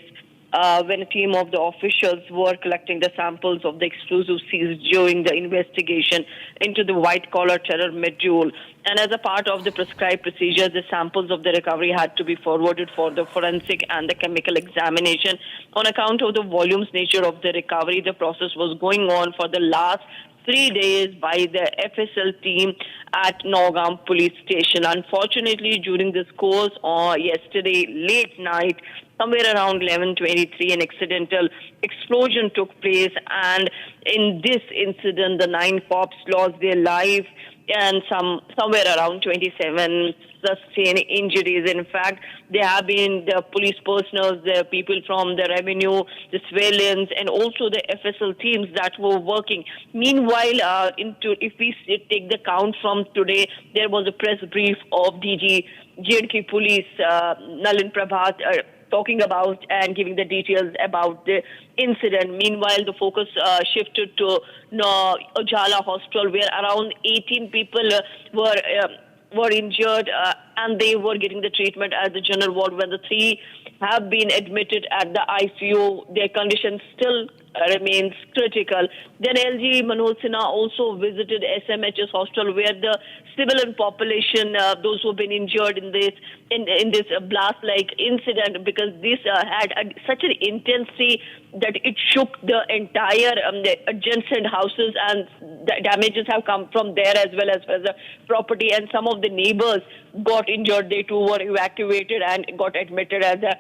when a team of the officials were collecting the samples of the explosives seized during the investigation into the white-collar terror module. And as a part of the prescribed procedure, the samples of the recovery had to be forwarded for the forensic and the chemical examination. On account of the volumes nature of the recovery, the process was going on for the last 3 days by the FSL team at Nowgam police station. Unfortunately, during this course yesterday late night, somewhere around 11:23, an accidental explosion took place, and in this incident, the 9 cops lost their life and somewhere around 27 sustained injuries. In fact, there have been the police personnel, the people from the revenue, the civilians, and also the FSL teams that were working. Meanwhile, if we take the count from today, there was a press brief of DG J&K Police, Nalin Prabhat, talking about and giving the details about the incident. Meanwhile, the focus shifted to Ujala Hospital, where around 18 people were injured and they were getting the treatment at the general ward, when the 3 have been admitted at the ICU. Their condition still remains critical. Then LG Manoj Sinha also visited SMHS hospital, where the civilian population, those who have been injured in this blast-like incident, because this had such an intensity that it shook the entire the adjacent houses, and the damages have come from there as well as the property, and some of the neighbors got injured. They too were evacuated and got admitted at the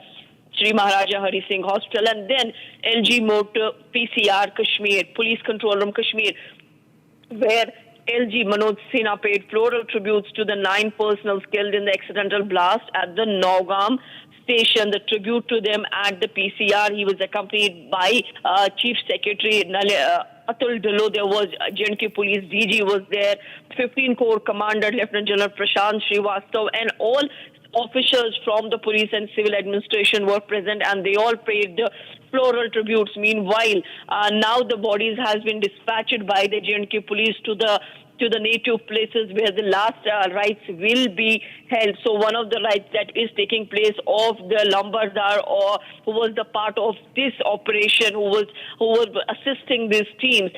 Sri Maharaja Hari Singh Hospital. And then LG Motor PCR Kashmir, Police Control Room Kashmir, where LG Manoj Sinha paid floral tributes to the 9 personnel killed in the accidental blast at the Nowgam station. The tribute to them at the PCR, he was accompanied by Chief Secretary Atul Dhillon. There was J&K Police DG was there, 15 Corps Commander Lieutenant General Prashant Srivastav, and all officials from the police and civil administration were present, and they all paid the floral tributes. Meanwhile, now the bodies has been dispatched by the J&K Police to the native places where the last rites will be held. So one of the rites that is taking place of the Lambardar, or who was the part of this operation, who was assisting these teams.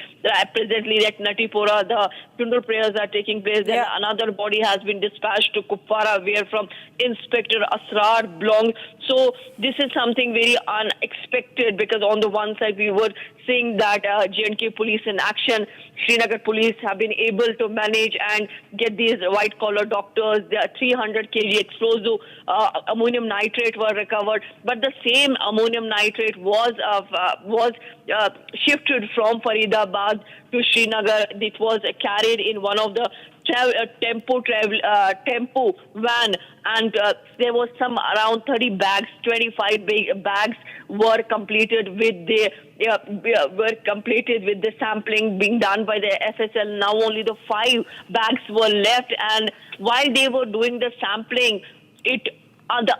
Presently at Natipura, the funeral prayers are taking place. Then another body has been dispatched to Kupwara, where from Inspector Asrar belongs. So this is something very unexpected, because on the one side we were seeing that J&K Police in action, Srinagar Police have been able to manage and get these white-collar doctors. There are 300 kg explosive ammonium nitrate were recovered, but the same ammonium nitrate was shifted from Faridabad to Srinagar. It was carried in one of the tempo van, and there was some around 30 bags, 25 bags were completed with the sampling being done by the FSL. Now only the 5 bags were left, and while they were doing the sampling, the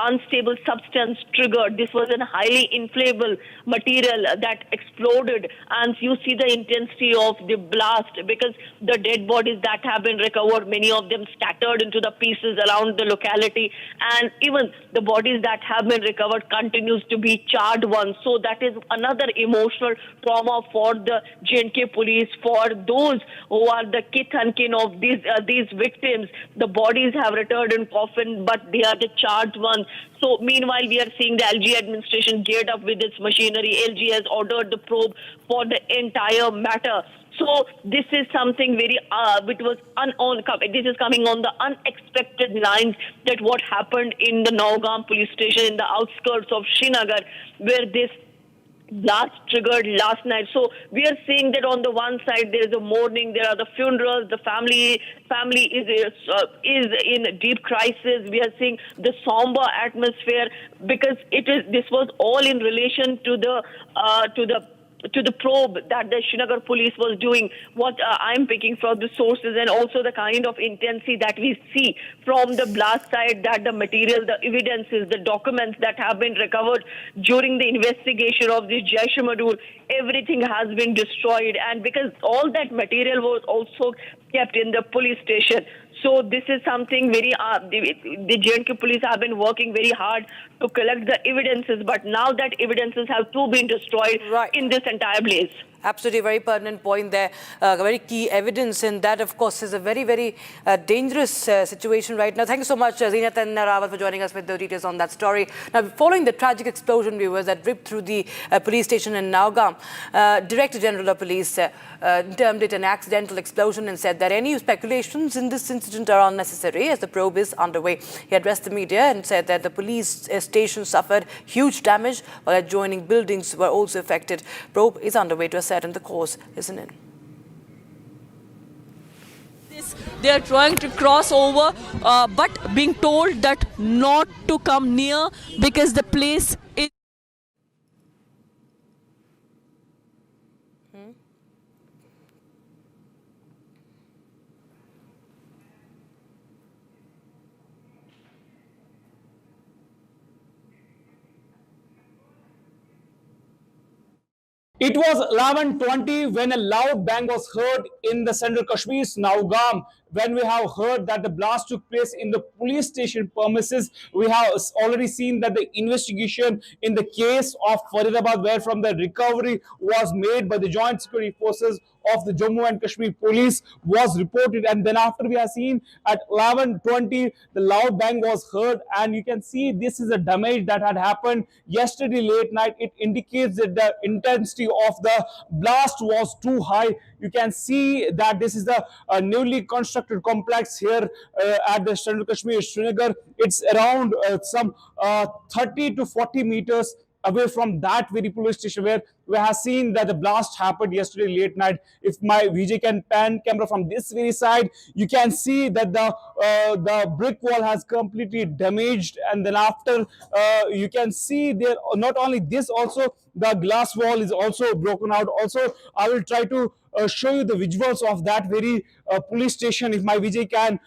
unstable substance triggered. This was a highly inflammable material that exploded, and you see the intensity of the blast, because the dead bodies that have been recovered, many of them scattered into the pieces around the locality, and even the bodies that have been recovered continues to be charred ones. So that is another emotional trauma for the J&K Police, for those who are the kith and kin of these victims. The bodies have returned in coffin, but they are the charged ones. So meanwhile, we are seeing the LG administration geared up with its machinery. LG has ordered the probe for the entire matter. So this is something very, this is coming on the unexpected lines, that what happened in the Nowgam police station in the outskirts of Srinagar, where this blast triggered last night. So we are seeing that on the one side there is a mourning, there are the funerals, the family is in deep crisis. We are seeing the somber atmosphere because this was all in relation to the probe that the Srinagar police was doing. What I'm picking from the sources, and also the kind of intensity that we see from the blast side, that the material, the evidences, the documents that have been recovered during the investigation of this Jaish-e-Mohammed, everything has been destroyed. And because all that material was also kept in the police station. So this is something very, the J&K police have been working very hard to collect the evidences, but now that evidences have too been destroyed in this entire blaze. Absolutely, very pertinent point there. Very key evidence, and that, of course, is a very, very dangerous situation right now. Thank you so much, Zeenat and Rawat, for joining us with the details on that story. Now, following the tragic explosion, viewers, that ripped through the police station in Nowgam, Director General of Police termed it an accidental explosion and said that any speculations in this incident are unnecessary as the probe is underway. He addressed the media and said that the police station suffered huge damage while adjoining buildings were also affected. Probe is underway to assess and the cause, isn't it? They are trying to cross over, but being told that not to come near because the place is. It was 11:20 when a loud bang was heard in the central Kashmir's Nowgam. When we have heard that the blast took place in the police station premises, we have already seen that the investigation in the case of Faridabad, where from the recovery was made by the joint security forces of the Jammu and Kashmir police, was reported. And then after we have seen at 11:20, the loud bang was heard, and you can see this is a damage that had happened yesterday late night. It indicates that the intensity of the blast was too high. You can see that this is the newly constructed complex here at the Central Kashmir Srinagar. It's around some 30 to 40 meters away from that very police station where we have seen that the blast happened yesterday late night. If my VJ can pan camera from this very side, you can see that the brick wall has completely damaged, and then after you can see there not only this, also the glass wall is also broken out. Also, I will try to show you the visuals of that very police station. If my VJ can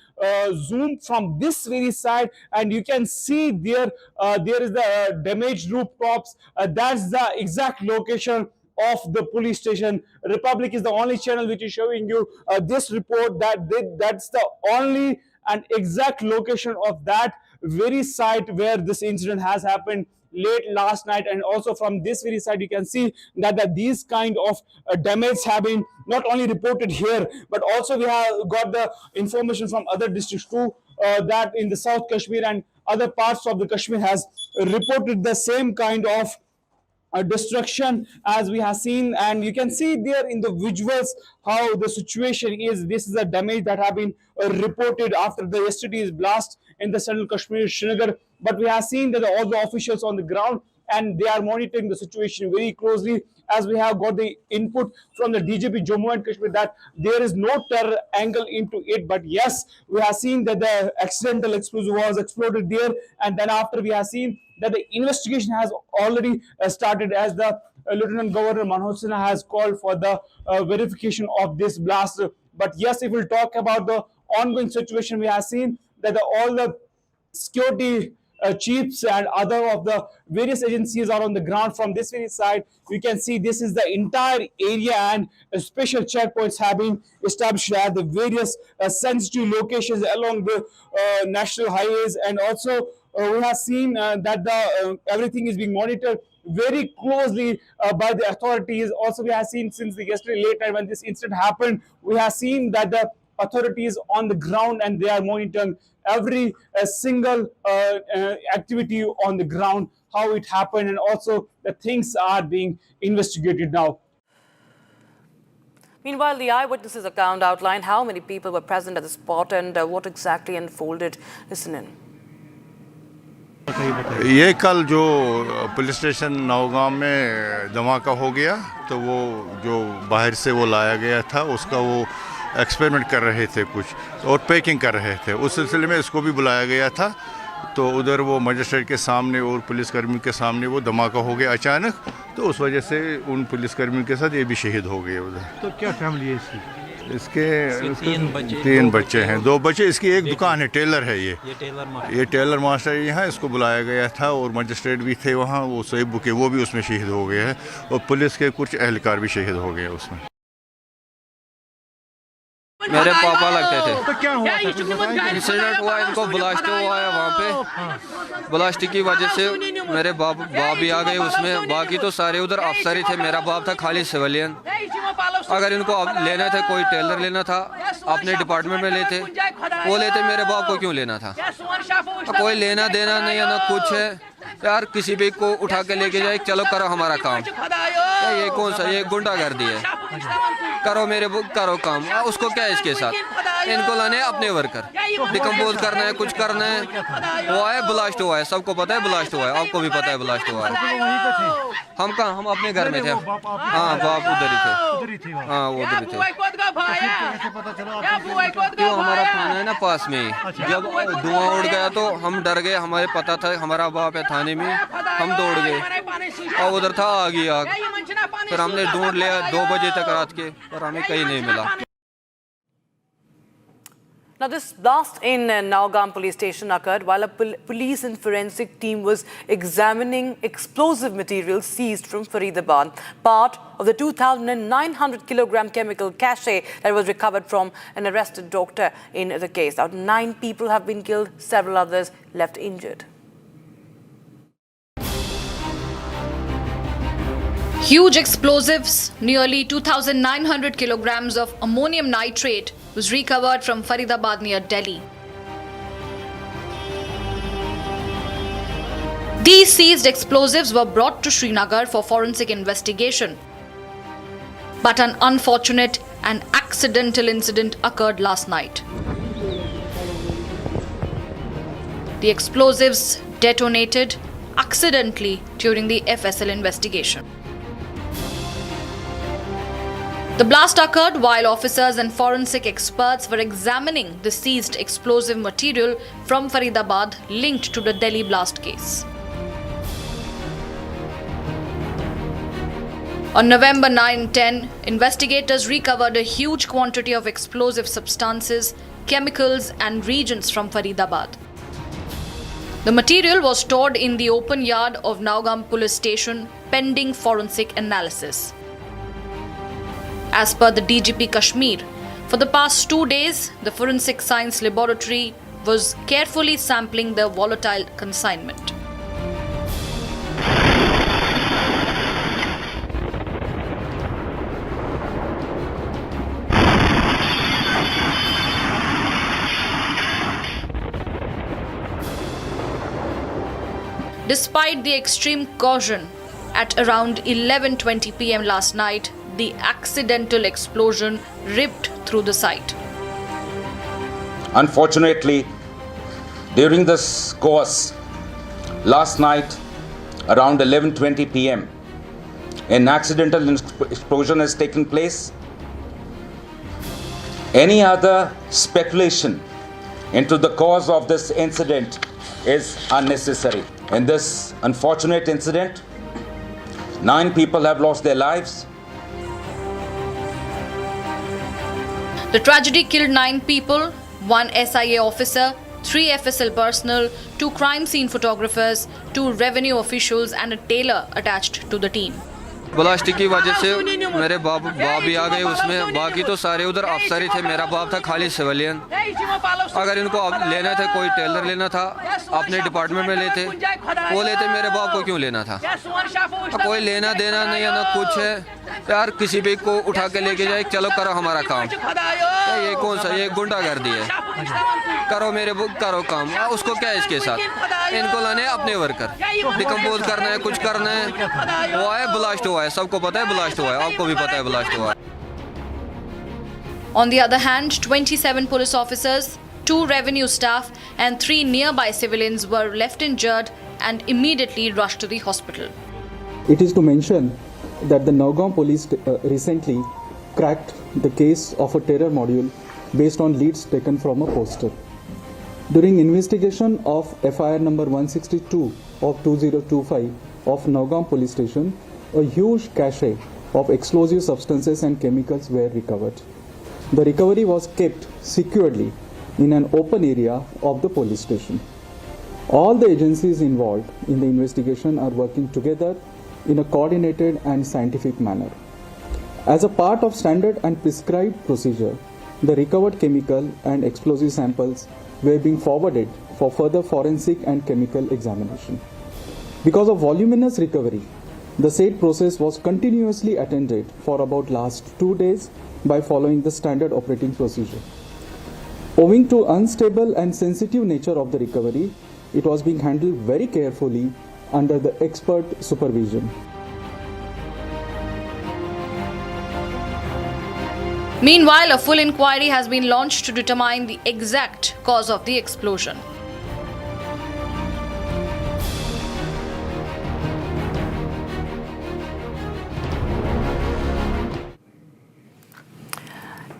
zoom from this very side, and you can see there there is the damaged rooftops. That's the exact location of the police station. Republic is the only channel which is showing you this report, that's the only and exact location of that very site where this incident has happened late last night. And also from this very side, you can see that these kind of damage have been not only reported here, but also we have got the information from other districts too, that in the South Kashmir and other parts of the Kashmir has reported the same kind of destruction as we have seen. And you can see there in the visuals how the situation is. This is a damage that have been reported after the yesterday's blast in the Central Kashmir Srinagar. But we have seen that all the officials on the ground, and they are monitoring the situation very closely, as we have got the input from the DGP Jammu and Kashmir that there is no terror angle into it. But yes, we have seen that the accidental explosive was exploded there, and then after we have seen that the investigation has already started, as the Lieutenant Governor Manoj Sinha has called for the verification of this blast. But yes, if we talk about the ongoing situation, we have seen that all the security chiefs and other of the various agencies are on the ground. From this very side, you can see this is the entire area, and special checkpoints have been established at the various sensitive locations along the national highways. And also we have seen that the everything is being monitored very closely by the authorities. Also, we have seen since the yesterday late night when this incident happened, we have seen that the authorities on the ground, and they are monitoring every single activity on the ground, how it happened, and also the things are being investigated now. Meanwhile, the eyewitnesses' account outlined how many people were present at the spot and what exactly unfolded. Listen in. ये कल जो police station Nowgam में धमाका हो गया, तो वो जो बाहर से वो लाया गया था उसका वो एक्सपेरिमेंट कर रहे थे कुछ और पैकिंग कर रहे थे। उस सिलसिले में इसको भी बुलाया गया था, तो उधर वो मजिस्ट्रेट के सामने और पुलिसकर्मियों के सामने वो धमाका हो गया अचानक, तो उस वजह से उन पुलिसकर्मियों के साथ ये भी शहीद हो गए उधर। तो क्या फैमिली है इसकी? इसके तीन बच्चे हैं, 2 बच्चे, इसकी एक दुकान है, टेलर है ये टेलर मास्टर यहाँ। इसको बुलाया गया था और मजिस्ट्रेट भी थे वहाँ, वो सैबू के, वो भी उसमें शहीद हो गए हैं और पुलिस के कुछ एहलकार भी शहीद हो गए उसमें। मेरे पापा लगते थे। तो क्या हुआ था? इंसिडेंट हुआ, इनको ब्लास्ट हुआ है वहाँ पे। ब्लास्ट की वजह से मेरे बाप भी आ गए उसमें, बाकी तो सारे उधर अफसर ही थे। मेरा बाप था खाली सिविलियन। अगर इनको लेना था, कोई टेलर लेना था, अपने डिपार्टमेंट में लेते, वो लेते, मेरे बाप को क्यों लेना था? कोई लेना देना नहीं है, ना कुछ है यार। किसी भी को उठा के लेके जाए, चलो करो हमारा काम। ये कौन सा, ये गुंडागर्दी है। करो काम, उसको क्या है इसके साथ? इनको लाने अपने वर्कर, डिकम्पोज करना है, कुछ करना है। हुआ है, ब्लास्ट हुआ है, सबको पता है ब्लास्ट हुआ है, आपको भी पता है ब्लास्ट हुआ है। हम कहाँ, हम अपने घर में थे। हाँ, बाप उधर ही थे। हाँ, वो उधर ही थे। क्यों, हमारा थाना है ना पास में ही। जब धुआं उड़ गया तो हम डर गए, हमारे पता था हमारा बाप है थाने में, हम दौड़ गए और उधर था आग। फिर हमने ढूंढ लिया 2 बजे तक रात के, पर हमें कहीं नहीं मिला। Now, this blast in Nowgam police station occurred while a police and forensic team was examining explosive materials seized from Faridabad, part of the 2,900 kilogram chemical cache that was recovered from an arrested doctor in the case. Now, 9 people have been killed, several others left injured. Huge explosives, nearly 2,900 kilograms of ammonium nitrate, was recovered from Faridabad near Delhi. These seized explosives were brought to Srinagar for forensic investigation. But an unfortunate and accidental incident occurred last night. The explosives detonated accidentally during the FSL investigation. The blast occurred while officers and forensic experts were examining the seized explosive material from Faridabad linked to the Delhi blast case. On November 9-10, investigators recovered a huge quantity of explosive substances, chemicals and reagents from Faridabad. The material was stored in the open yard of Nowgam police station pending forensic analysis. As per the DGP Kashmir, for the past 2 days, the Forensic Science Laboratory was carefully sampling the volatile consignment. Despite the extreme caution, at around 11:20 p.m. last night, the accidental explosion ripped through the site. Unfortunately, during this course, last night around 11:20 p.m., an accidental explosion has taken place. Any other speculation into the cause of this incident is unnecessary. In this unfortunate incident, 9 people have lost their lives. The tragedy killed 9 people, 1 SIA officer, 3 FSL personnel, 2 crime scene photographers, 2 revenue officials and a tailor attached to the team. Blast की वजह से मेरे बाप भी आ गए उसमें, बाकी तो सारे उधर अफसर ही थे। मेरा बाप था खाली सिविलियन। अगर इनको लेना था, कोई टेलर लेना था, अपने डिपार्टमेंट में लेते, वो लेते, मेरे बाप को क्यों लेना था? कोई लेना देना नहीं है, ना कुछ है यार। किसी भी को उठा के लेके जाए, चलो करो हमारा काम। ये कौन सा, ये गुंडागर्दी है। करो काम, उसको क्या है इसके साथ? इनको लाने अपने वर्कर, डिकम्पोज करना है, कुछ करना है। हुआ है, ब्लास्ट हुआ है, सबको पता है ब्लास्ट हुआ है, आपको भी पता है ब्लास्ट हुआ है। On the other hand, 27 police officers, 2 revenue staff and 3 nearby civilians were left injured and immediately rushed to the hospital. It is to mention that the Nowgam police recently cracked the case of a terror module based on leads taken from a poster. During investigation of FIR number 162 of 2025 of Nowgam police station, a huge cache of explosive substances and chemicals were recovered. The recovery was kept securely in an open area of the police station. All the agencies involved in the investigation are working together in a coordinated and scientific manner. As a part of standard and prescribed procedure, the recovered chemical and explosive samples were being forwarded for further forensic and chemical examination. Because of voluminous recovery, the said process was continuously attended for about last 2 days by following the standard operating procedure. Owing to unstable and sensitive nature of the recovery, it was being handled very carefully under the expert supervision. Meanwhile, a full inquiry has been launched to determine the exact cause of the explosion.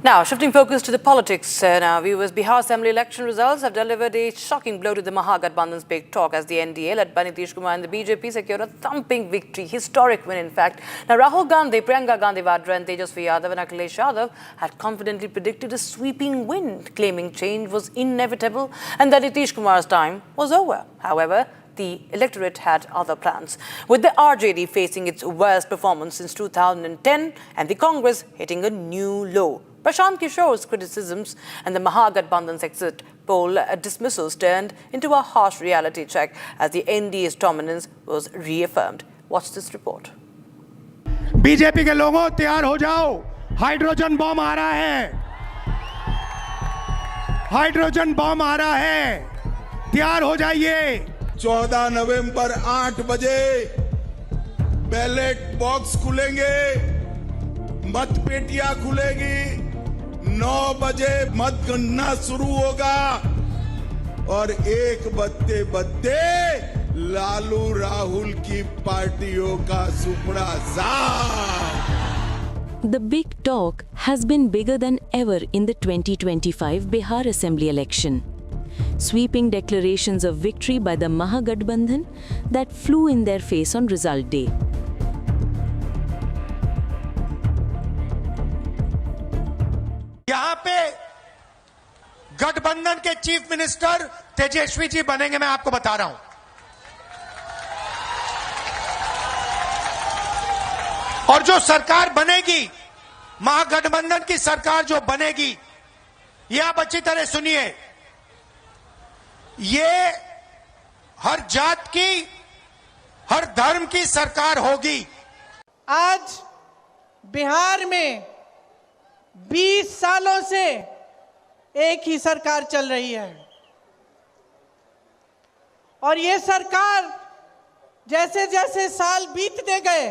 Now, shifting focus to the politics now, viewers, Bihar Assembly election results have delivered a shocking blow to the Mahagathbandhan's big talk as the NDA, led by Nitish Kumar and the BJP, secured a thumping victory, historic win in fact. Now, Rahul Gandhi, Priyanka Gandhi Vadra and Tejasvi Yadav and Akhilesh Yadav had confidently predicted a sweeping win, claiming change was inevitable and that Nitish Kumar's time was over. However, the electorate had other plans, with the RJD facing its worst performance since 2010 and the Congress hitting a new low. Prashant Kishore's criticisms and the Mahagathbandhan's exit poll dismissals turned into a harsh reality check as the NDA's dominance was reaffirmed. Watch this report. BJP के लोगों तैयार हो जाओ, hydrogen bomb आ रहा है, hydrogen bomb आ रहा है, तैयार हो जाइए। 14 नवंबर 8 बजे बैलेट बॉक्स खुलेंगे, मतपेटियां खुलेगी, 9 बजे मतगणना शुरू होगा और 1 बजते बजते लालू राहुल की पार्टियों का सुपड़ा साफ। The big talk has been bigger than ever in the 2025 Bihar Assembly election. Sweeping declarations of victory by the Mahagathbandhan that flew in their face on result day. यहाँ पे गठबंधन के चीफ मिनिस्टर तेजस्वी जी बनेंगे, मैं आपको बता रहा हूं। और जो सरकार बनेगी, महागठबंधन की सरकार जो बनेगी, ये आप अच्छी तरह सुनिए, ये हर जात की, हर धर्म की सरकार होगी। आज बिहार में 20 सालों से एक ही सरकार चल रही है और ये सरकार जैसे जैसे साल बीतते गए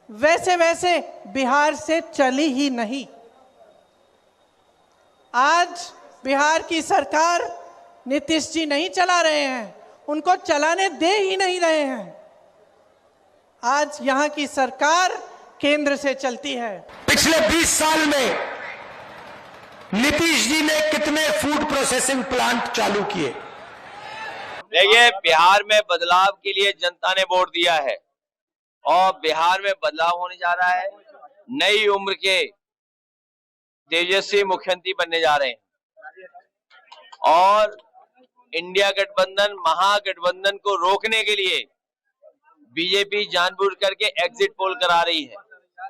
वैसे वैसे बिहार से चली ही नहीं। आज बिहार की सरकार नीतीश जी नहीं चला रहे हैं, उनको चलाने दे ही नहीं रहे हैं। आज यहाँ की सरकार केंद्र से चलती है। पिछले 20 साल में नीतीश जी ने कितने फूड प्रोसेसिंग प्लांट चालू किए? देखिए, बिहार में बदलाव के लिए जनता ने वोट दिया है और बिहार में बदलाव होने जा रहा है। नई उम्र के तेजस्वी मुख्यमंत्री बनने जा रहे हैं और इंडिया गठबंधन, महागठबंधन को रोकने के लिए बीजेपी जानबूझ करके एग्जिट पोल करा रही है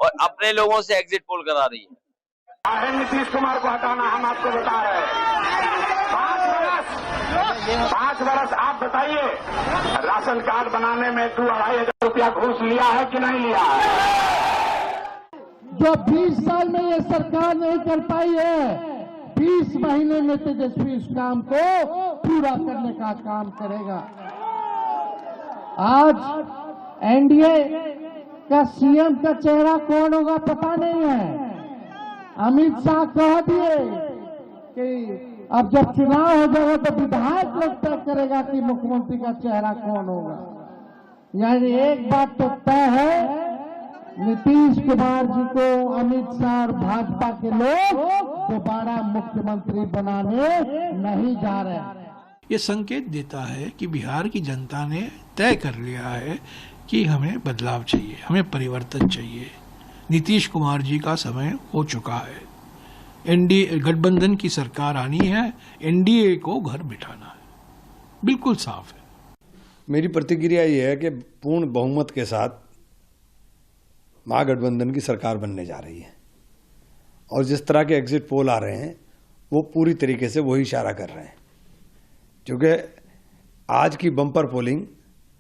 और अपने लोगों से एग्जिट पोल करा रही है। नीतीश कुमार को हटाना हम आपको बता रहे हैं। 5 वर्ष आप बताइए, राशन कार्ड बनाने में 2-2.5 हजार रुपया घूस लिया है कि नहीं लिया है? जो 20 साल में ये सरकार नहीं कर पाई है, 20 महीने में तेजस्वी इस काम को पूरा करने का काम करेगा। आज एनडीए का सीएम का चेहरा कौन होगा पता नहीं है। अमित शाह कह दिए कि अब जब चुनाव हो जाएगा तो विधायक लोग तय करेगा कि मुख्यमंत्री का चेहरा कौन होगा। यानी एक बात तो तय है, नीतीश कुमार जी को अमित शाह और भाजपा के लोग दोबारा मुख्यमंत्री बनाने नहीं जा रहे हैं। ये संकेत देता है कि बिहार की जनता ने तय कर लिया है कि हमें बदलाव चाहिए, हमें परिवर्तन चाहिए। नीतीश कुमार जी का समय हो चुका है। एनडीए गठबंधन की सरकार आनी है, एनडीए को घर बिठाना है, बिल्कुल साफ है। मेरी प्रतिक्रिया ये है कि पूर्ण बहुमत के साथ महागठबंधन की सरकार बनने जा रही है और जिस तरह के एग्जिट पोल आ रहे हैं वो पूरी तरीके से वही इशारा कर रहे हैं, क्योंकि आज की बम्पर पोलिंग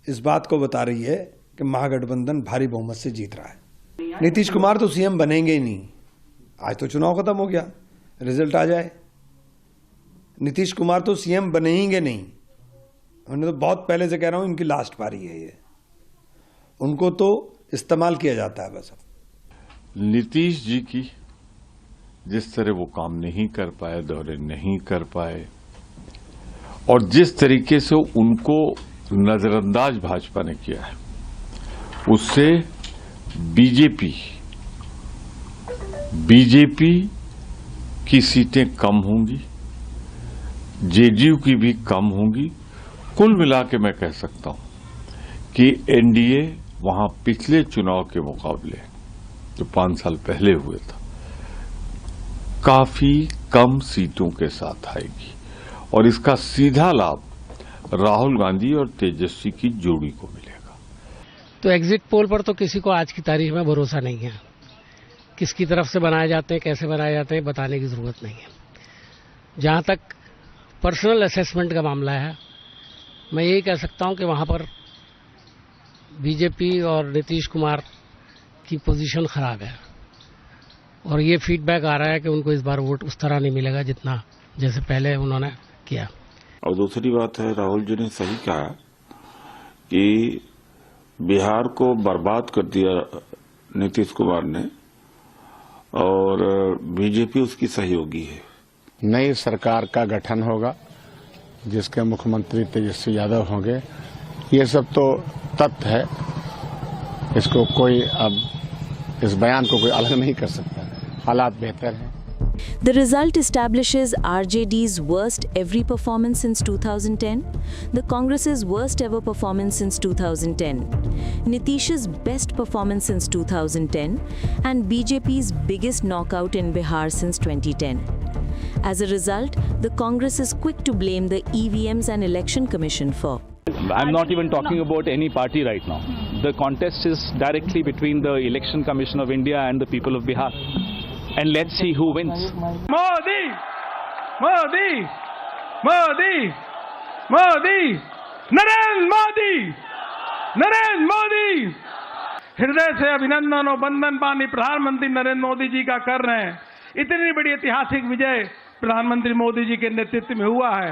इस बात को बता रही है कि महागठबंधन भारी बहुमत से जीत रहा है। नीतीश कुमार तो सीएम बनेंगे ही नहीं। आज तो चुनाव खत्म हो गया, रिजल्ट आ जाए, नीतीश कुमार तो सीएम बनेंगे नहीं। मैंने तो बहुत पहले से कह रहा हूं इनकी लास्ट पारी है ये, उनको तो इस्तेमाल किया जाता है बस। नीतीश जी की जिस तरह वो काम नहीं कर पाए, दौरे नहीं कर पाए और जिस तरीके से उनको नजरअंदाज भाजपा ने किया है, उससे बीजेपी की सीटें कम होंगी, जेडीयू की भी कम होंगी। कुल मिला के मैं कह सकता हूं कि एनडीए वहां पिछले चुनाव के मुकाबले जो 5 साल पहले हुए था, काफी कम सीटों के साथ आएगी और इसका सीधा लाभ राहुल गांधी और तेजस्वी की जोड़ी को मिलेगा। तो एग्जिट पोल पर तो किसी को आज की तारीख में भरोसा नहीं है। किसकी तरफ से बनाए जाते हैं, कैसे बनाए जाते हैं, बताने की जरूरत नहीं है। जहां तक पर्सनल असेसमेंट का मामला है, मैं यही कह सकता हूं कि वहां पर बीजेपी और नीतीश कुमार की पोजीशन खराब है और ये फीडबैक आ रहा है कि उनको इस बार वोट उस तरह नहीं मिलेगा जितना जैसे पहले उन्होंने किया। और दूसरी बात है, राहुल जी ने सही कहा कि बिहार को बर्बाद कर दिया नीतीश कुमार ने और बीजेपी उसकी सहयोगी है। नई सरकार का गठन होगा जिसके मुख्यमंत्री तेजस्वी यादव होंगे। ये सब तो तथ्य है, इसको कोई अब इस बयान को कोई अलग नहीं कर सकता। हालात बेहतर हैं। The result establishes RJD's worst every performance since 2010, the Congress's worst ever performance since 2010, Nitish's best performance since 2010, and BJP's biggest knockout in Bihar since 2010. As a result, the Congress is quick to blame the EVMs and Election Commission for. I'm not even talking about any party right now. The contest is directly between the Election Commission of India and the people of Bihar. And let's see who wins. Modi! Modi! Modi! Modi! Narendra Modi! Narendra Modi! हृदय से अभिनंदन और वंदन पानी प्रधानमंत्री नरेंद्र मोदी जी का कर रहे हैं। इतनी बड़ी ऐतिहासिक विजय प्रधानमंत्री मोदी जी के नेतृत्व में हुआ है।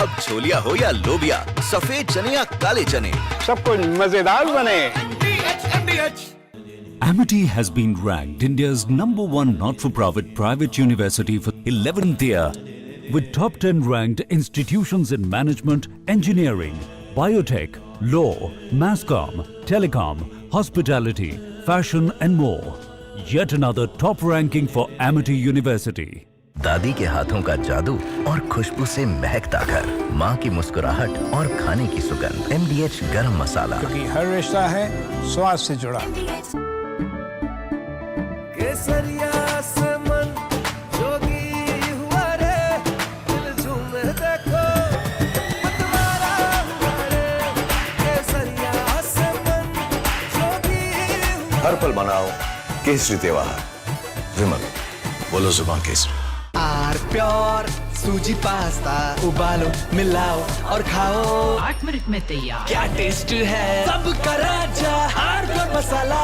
अब छोलिया हो या लोबिया, सफेद चने या काले चने, सब कुछ मजेदार बने। Amity has been ranked India's #1 not-for-profit private university for 11th year, with top 10 ranked institutions in management, engineering, biotech, law, masscom, telecom, hospitality, fashion and more. Yet another top ranking for Amity University. दादी के हाथों का जादू और खुशबू से महकता घर, माँ की मुस्कुराहट और खाने की सुगंध। MDH गरम मसाला, क्योंकि हर रिश्ता है स्वाद से जुड़ा। केसरी त्योहार। विमल, बोलो जुबान केसरी। आर प्योर सूजी पास्ता उबालो मिलाओ और खाओ 8 मिनट में तैयार। क्या टेस्ट है सबका राजा आर प्योर मसाला।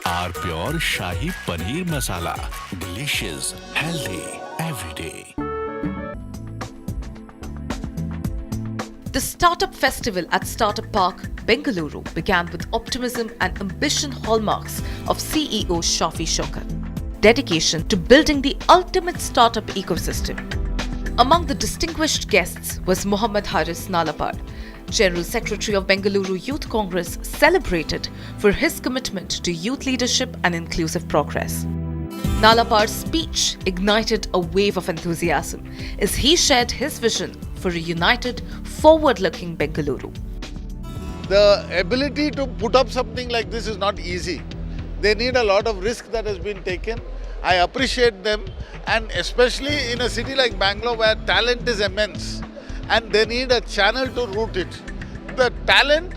R pure shahi paneer masala, delicious, healthy every day. The Startup Festival at Startup Park, Bengaluru began with optimism and ambition hallmarks of CEO Shafi Shaukat. Dedication to building the ultimate startup ecosystem. Among the distinguished guests was Mohammad Haris Nalapad, General Secretary of Bengaluru Youth Congress, celebrated for his commitment to youth leadership and inclusive progress. Nalapad's speech ignited a wave of enthusiasm as he shared his vision for a united, forward-looking Bengaluru. The ability to put up something like this is not easy. They need a lot of risk that has been taken. I appreciate them, and especially in a city like Bangalore where talent is immense and they need a channel to route it. The talent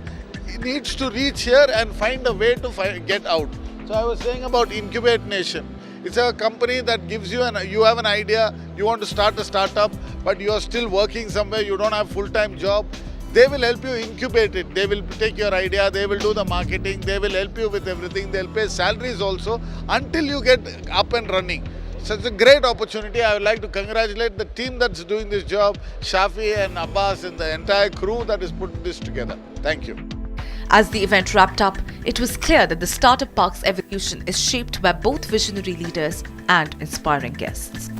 needs to reach here and find a way to get out. So I was saying about Incubate Nation. It's a company that gives you you have an idea, you want to start a startup, but you are still working somewhere, you don't have full-time job. They will help you incubate it. They will take your idea, they will do the marketing, they will help you with everything. They'll pay salaries also until you get up and running. So it's a great opportunity. I would like to congratulate the team that's doing this job, Shafi and Abbas and the entire crew that is putting this together. Thank you. As the event wrapped up, it was clear that the Startup Park's evolution is shaped by both visionary leaders and inspiring guests.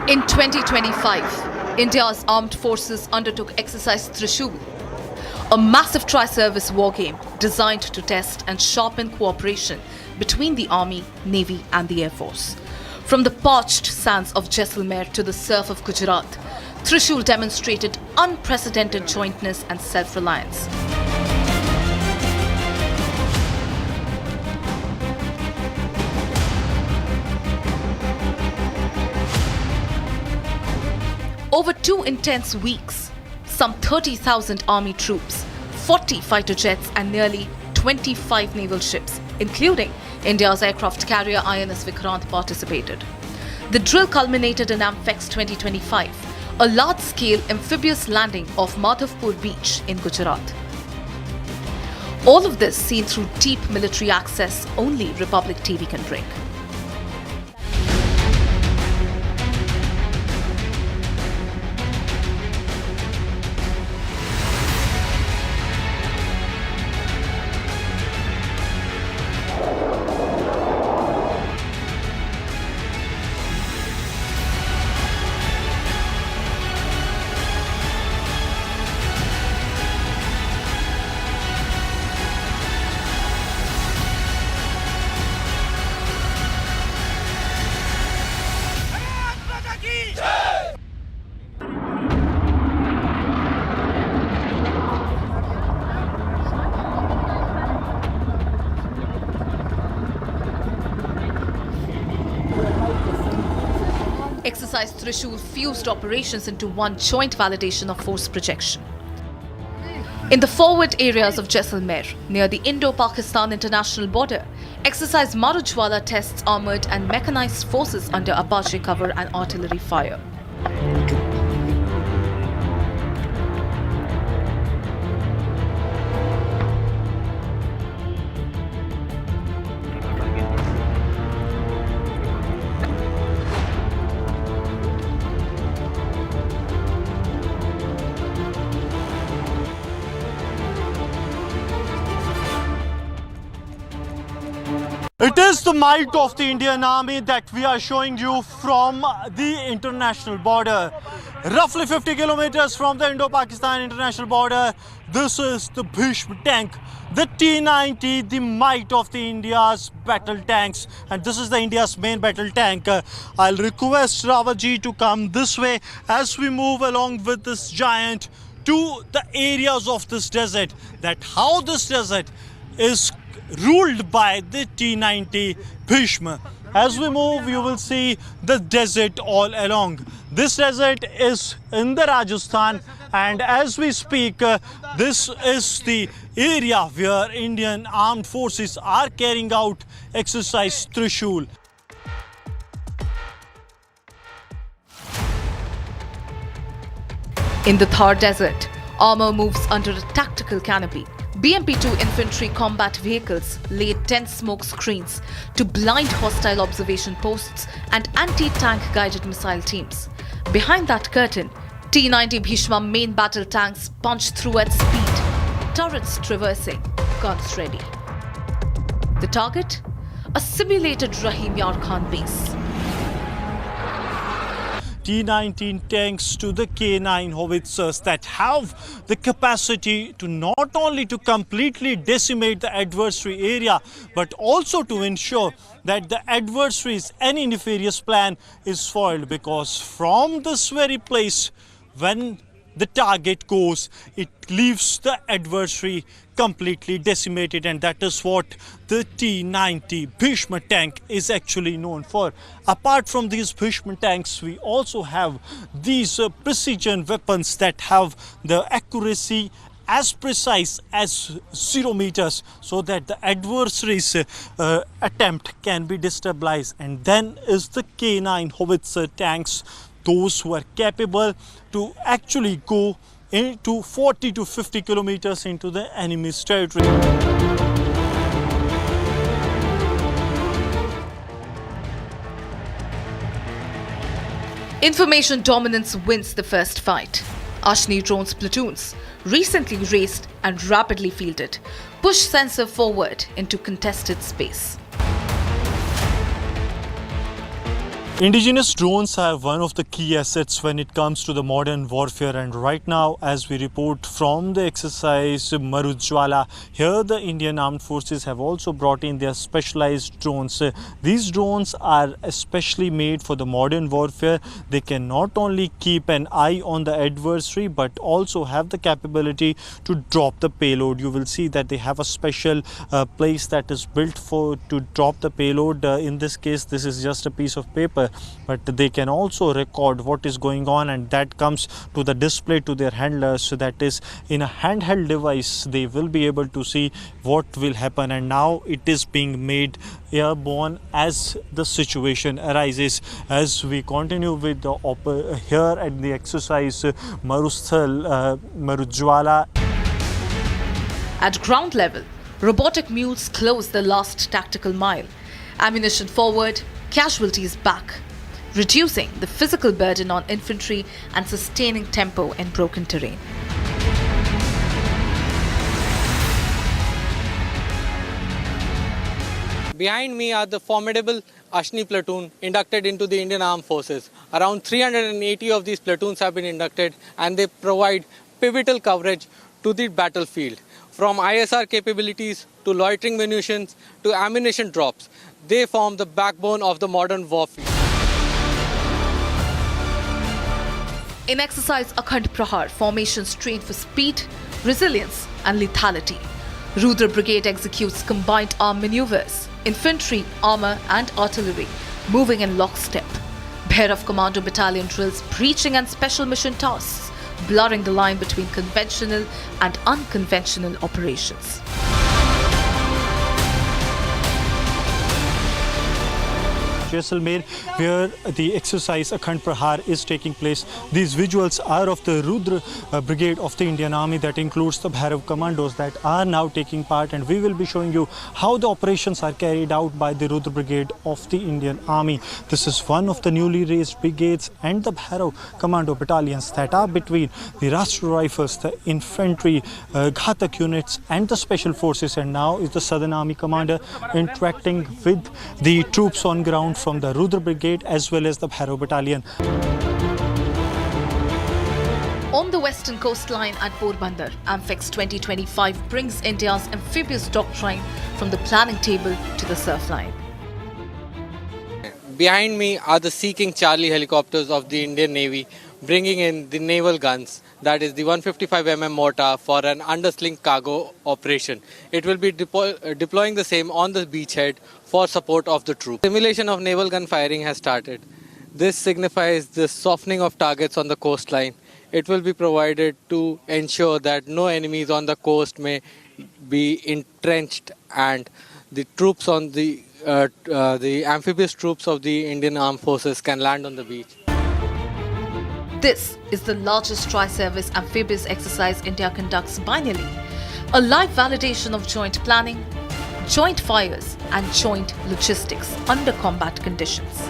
In 2025, India's armed forces undertook Exercise Trishul, a massive tri-service war game designed to test and sharpen cooperation between the Army, Navy and the Air Force. From the parched sands of Jaisalmer to the surf of Gujarat, Trishul demonstrated unprecedented jointness and self-reliance. Over 2 intense weeks, some 30,000 army troops, 40 fighter jets and nearly 25 naval ships, including India's aircraft carrier INS Vikrant, participated. The drill culminated in Amphex 2025, a large-scale amphibious landing off Madhavpur beach in Gujarat. All of this seen through deep military access only Republic TV can bring. Exercise Trishul fused operations into one joint validation of force projection. In the forward areas of Jaisalmer, near the Indo-Pakistan international border, exercise Marujwala tests armoured and mechanized forces under Apache cover and artillery fire. It is the might of the Indian Army that we are showing you from the international border. Roughly 50 kilometers from the Indo-Pakistan international border, this is the Bhishma tank, the T-90, the might of the India's battle tanks. And this is the India's main battle tank. I'll request Rawatji to come this way as we move along with this giant to the areas of this desert, that how this desert is ruled by the T-90 Bhishma. As we move, you will see the desert all along. This desert is in the Rajasthan, and as we speak, this is the area where Indian armed forces are carrying out exercise Trishul. In the Thar Desert, armour moves under a tactical canopy. BMP-2 infantry combat vehicles laid dense smoke screens to blind hostile observation posts and anti-tank guided missile teams. Behind that curtain, T-90 Bhishma main battle tanks punch through at speed, turrets traversing, guns ready. The target? A simulated Rahim Yar Khan base. T-19 tanks to the K9 howitzers that have the capacity to not only to completely decimate the adversary area, but also to ensure that the adversary's any nefarious plan is foiled, because from this very place, when the target goes, it leaves the adversary completely decimated, and that is what the T-90 Bhishma tank is actually known for. Apart from these Bhishma tanks, we also have these precision weapons that have the accuracy as precise as 0 meters, so that the adversary's attempt can be destabilized. And then is the K9 howitzer tanks, those who are capable to actually go into 40 to 50 kilometers into the enemy's territory. Information dominance wins the first fight. Ashni drones platoons, recently raised and rapidly fielded, push sensor forward into contested space. Indigenous drones are one of the key assets when it comes to the modern warfare, and right now, as we report from the exercise Marujwala, here the Indian Armed Forces have also brought in their specialized drones. These drones are especially made for the modern warfare. They can not only keep an eye on the adversary, but also have the capability to drop the payload. You will see that they have a special place that is built to drop the payload. In this case, this is just a piece of paper, but they can also record what is going on, and that comes to the display to their handlers. So that is in a handheld device, they will be able to see what will happen, and now it is being made airborne as the situation arises. As we continue with the here at the exercise Marujwala. At ground level, robotic mules close the last tactical mile. Ammunition forward, casualties back, reducing the physical burden on infantry and sustaining tempo in broken terrain. Behind me are the formidable Ashni platoon inducted into the Indian Armed Forces. Around 380 of these platoons have been inducted, and they provide pivotal coverage to the battlefield. From ISR capabilities to loitering munitions to ammunition drops, they form the backbone of the modern warfare. In exercise Akhand Prahar, formations train for speed, resilience and lethality. Rudra Brigade executes combined arm maneuvers, infantry, armour and artillery, moving in lockstep. Bhairav Commando Battalion drills breaching and special mission tasks, blurring the line between conventional and unconventional operations. Jaisalmer, where the exercise Akhand Prahar is taking place. These visuals are of the Rudra Brigade of the Indian Army, that includes the Bhairav commandos that are now taking part, and we will be showing you how the operations are carried out by the Rudra Brigade of the Indian Army. This is one of the newly raised brigades and the Bhairav commando battalions that are between the Rashtra Rifles, the infantry, Ghatak units and the special forces, and now is the Southern Army commander interacting with the troops on ground from the Rudra Brigade as well as the Bhairav Battalion. On the western coastline at Porbandar, Amphex 2025 brings India's amphibious doctrine from the planning table to the surf line. Behind me are the Sea King Charlie helicopters of the Indian Navy, bringing in the naval guns, that is the 155mm mortar for an undersling cargo operation. It will be deploying the same on the beachhead for support of the troops. Simulation of naval gun firing has started. This signifies the softening of targets on the coastline. It will be provided to ensure that no enemies on the coast may be entrenched and the troops on the amphibious troops of the Indian Armed Forces can land on the beach. This is the largest tri-service amphibious exercise India conducts biennially, a live validation of joint planning, joint fires and joint logistics under combat conditions.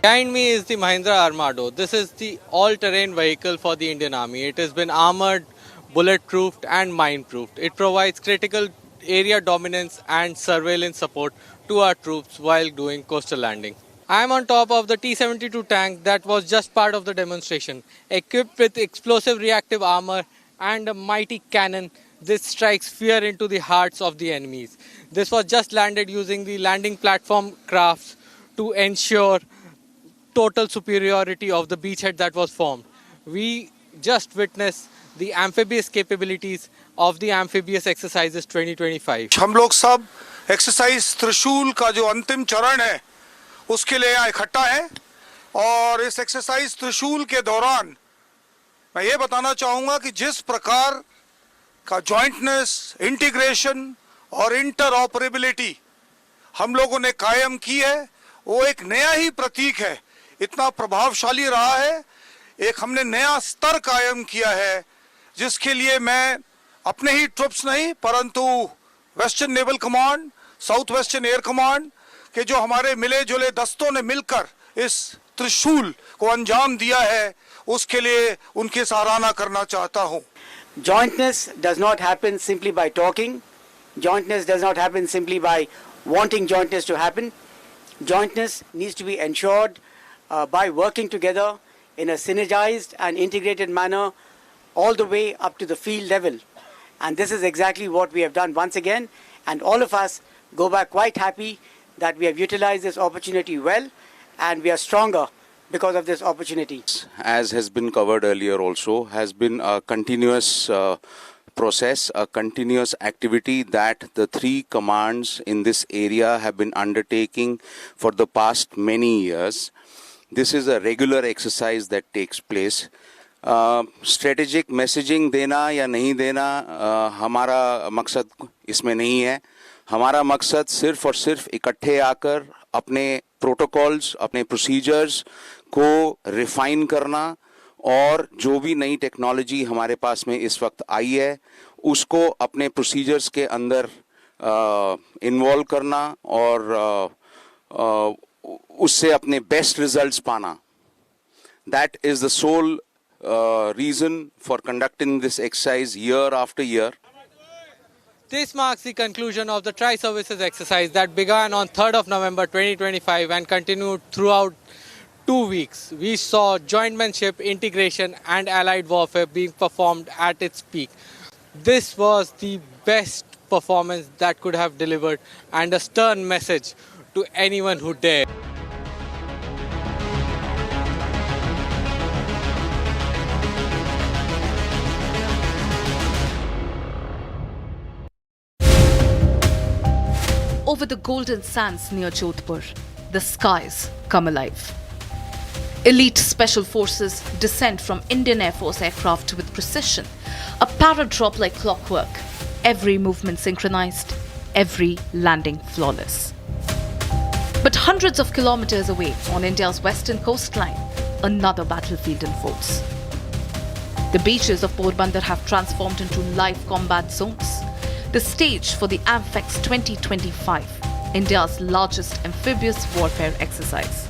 Behind me is the Mahindra Armado. This is the all-terrain vehicle for the Indian Army. It has been armoured, bullet-proofed and mine-proofed. It provides critical area dominance and surveillance support to our troops while doing coastal landing. I am on top of the T-72 tank that was just part of the demonstration. Equipped with explosive reactive armor and a mighty cannon, this strikes fear into the hearts of the enemies. This was just landed using the landing platform crafts to ensure total superiority of the beachhead that was formed. We just witnessed the amphibious capabilities of the amphibious exercises 2025. हम लोग सब exercise त्रिशूल का जो अंतिम चरण है उसके लिए यहाँ इकट्ठा है और इस एक्सरसाइज त्रिशूल के दौरान मैं ये बताना चाहूँगा कि जिस प्रकार का जॉइंटनेस, इंटीग्रेशन और इंटरऑपरेबिलिटी हम लोगों ने कायम की है, वो एक नया ही प्रतीक है। इतना प्रभावशाली रहा है, एक हमने नया स्तर कायम किया है जिसके लिए मैं अपने ही ट्रुप्स नहीं परंतु western naval command, south western air command के जो हमारे मिले जुले दस्तों ने मिलकर इस त्रिशूल को अंजाम दिया है उसके लिए उनकी सराहना करना चाहता हूं। Jointness does not happen simply by talking. Jointness does not happen simply by wanting jointness to happen. Jointness needs to be ensured by working together in a synergized and integrated manner all the way up to the field level. And this is exactly what we have done once again, and all of us go back quite happy that we have utilized this opportunity well and we are stronger because of this opportunity. As has been covered earlier also, has been a continuous process, a continuous activity that the three commands in this area have been undertaking for the past many years. This is a regular exercise that takes place. Strategic messaging देना या नहीं देना हमारा मकसद इसमें नहीं है। हमारा मकसद सिर्फ और सिर्फ इकट्ठे आकर अपने प्रोटोकॉल्स, अपने प्रोसीजर्स को रिफाइन करना और जो भी नई टेक्नोलॉजी हमारे पास में इस वक्त आई है उसको अपने प्रोसीजर्स के अंदर इन्वॉल्व करना और उससे अपने बेस्ट रिजल्ट्स पाना. That is the sole reason for conducting this exercise year after year. This marks the conclusion of the Tri-Services exercise that began on 3rd of November 2025 and continued throughout 2 weeks. We saw jointmanship, integration and allied warfare being performed at its peak. This was the best performance that could have delivered and a stern message to anyone who dared. Over the golden sands near Jodhpur, the skies come alive. Elite special forces descend from Indian Air Force aircraft with precision, a para-drop like clockwork, every movement synchronized, every landing flawless. But hundreds of kilometers away on India's western coastline, another battlefield unfolds. The beaches of Porbandar have transformed into live combat zones, the stage for the AMFEX 2025, India's largest amphibious warfare exercise.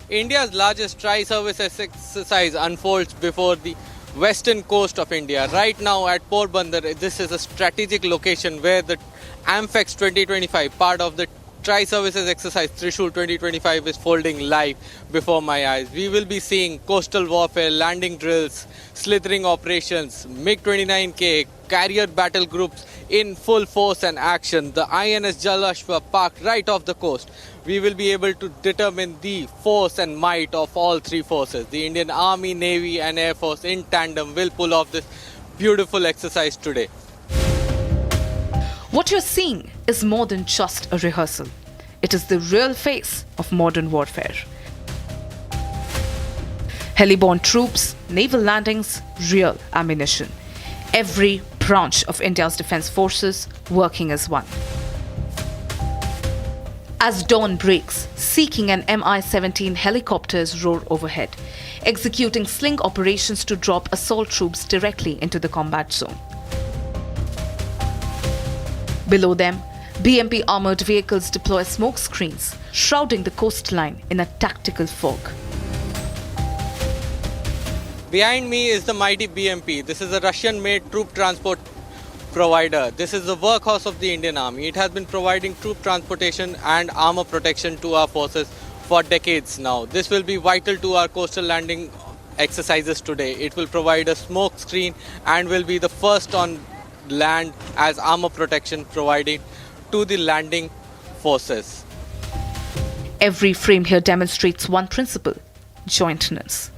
India's largest tri-service exercise unfolds before the western coast of India. Right now at Porbandar, this is a strategic location where the AMFEX 2025, part of the Tri-Services Exercise Trishul 2025, is folding live before my eyes. We will be seeing coastal warfare, landing drills, slithering operations, MiG-29K, carrier battle groups in full force and action. The INS Jalashwa parked right off the coast. We will be able to determine the force and might of all three forces. The Indian Army, Navy and Air Force in tandem will pull off this beautiful exercise today. What you're seeing is more than just a rehearsal. It is the real face of modern warfare. Heliborne troops, naval landings, real ammunition. Every branch of India's defense forces working as one. As dawn breaks, seeking and Mi-17 helicopters roar overhead, executing sling operations to drop assault troops directly into the combat zone. Below them, BMP armoured vehicles deploy smoke screens, shrouding the coastline in a tactical fog. Behind me is the mighty BMP. This is a Russian-made troop transport provider. This is the workhorse of the Indian Army. It has been providing troop transportation and armour protection to our forces for decades now. This will be vital to our coastal landing exercises today. It will provide a smoke screen and will be the first on land as armor protection provided to the landing forces. Every frame here demonstrates one principle: jointness.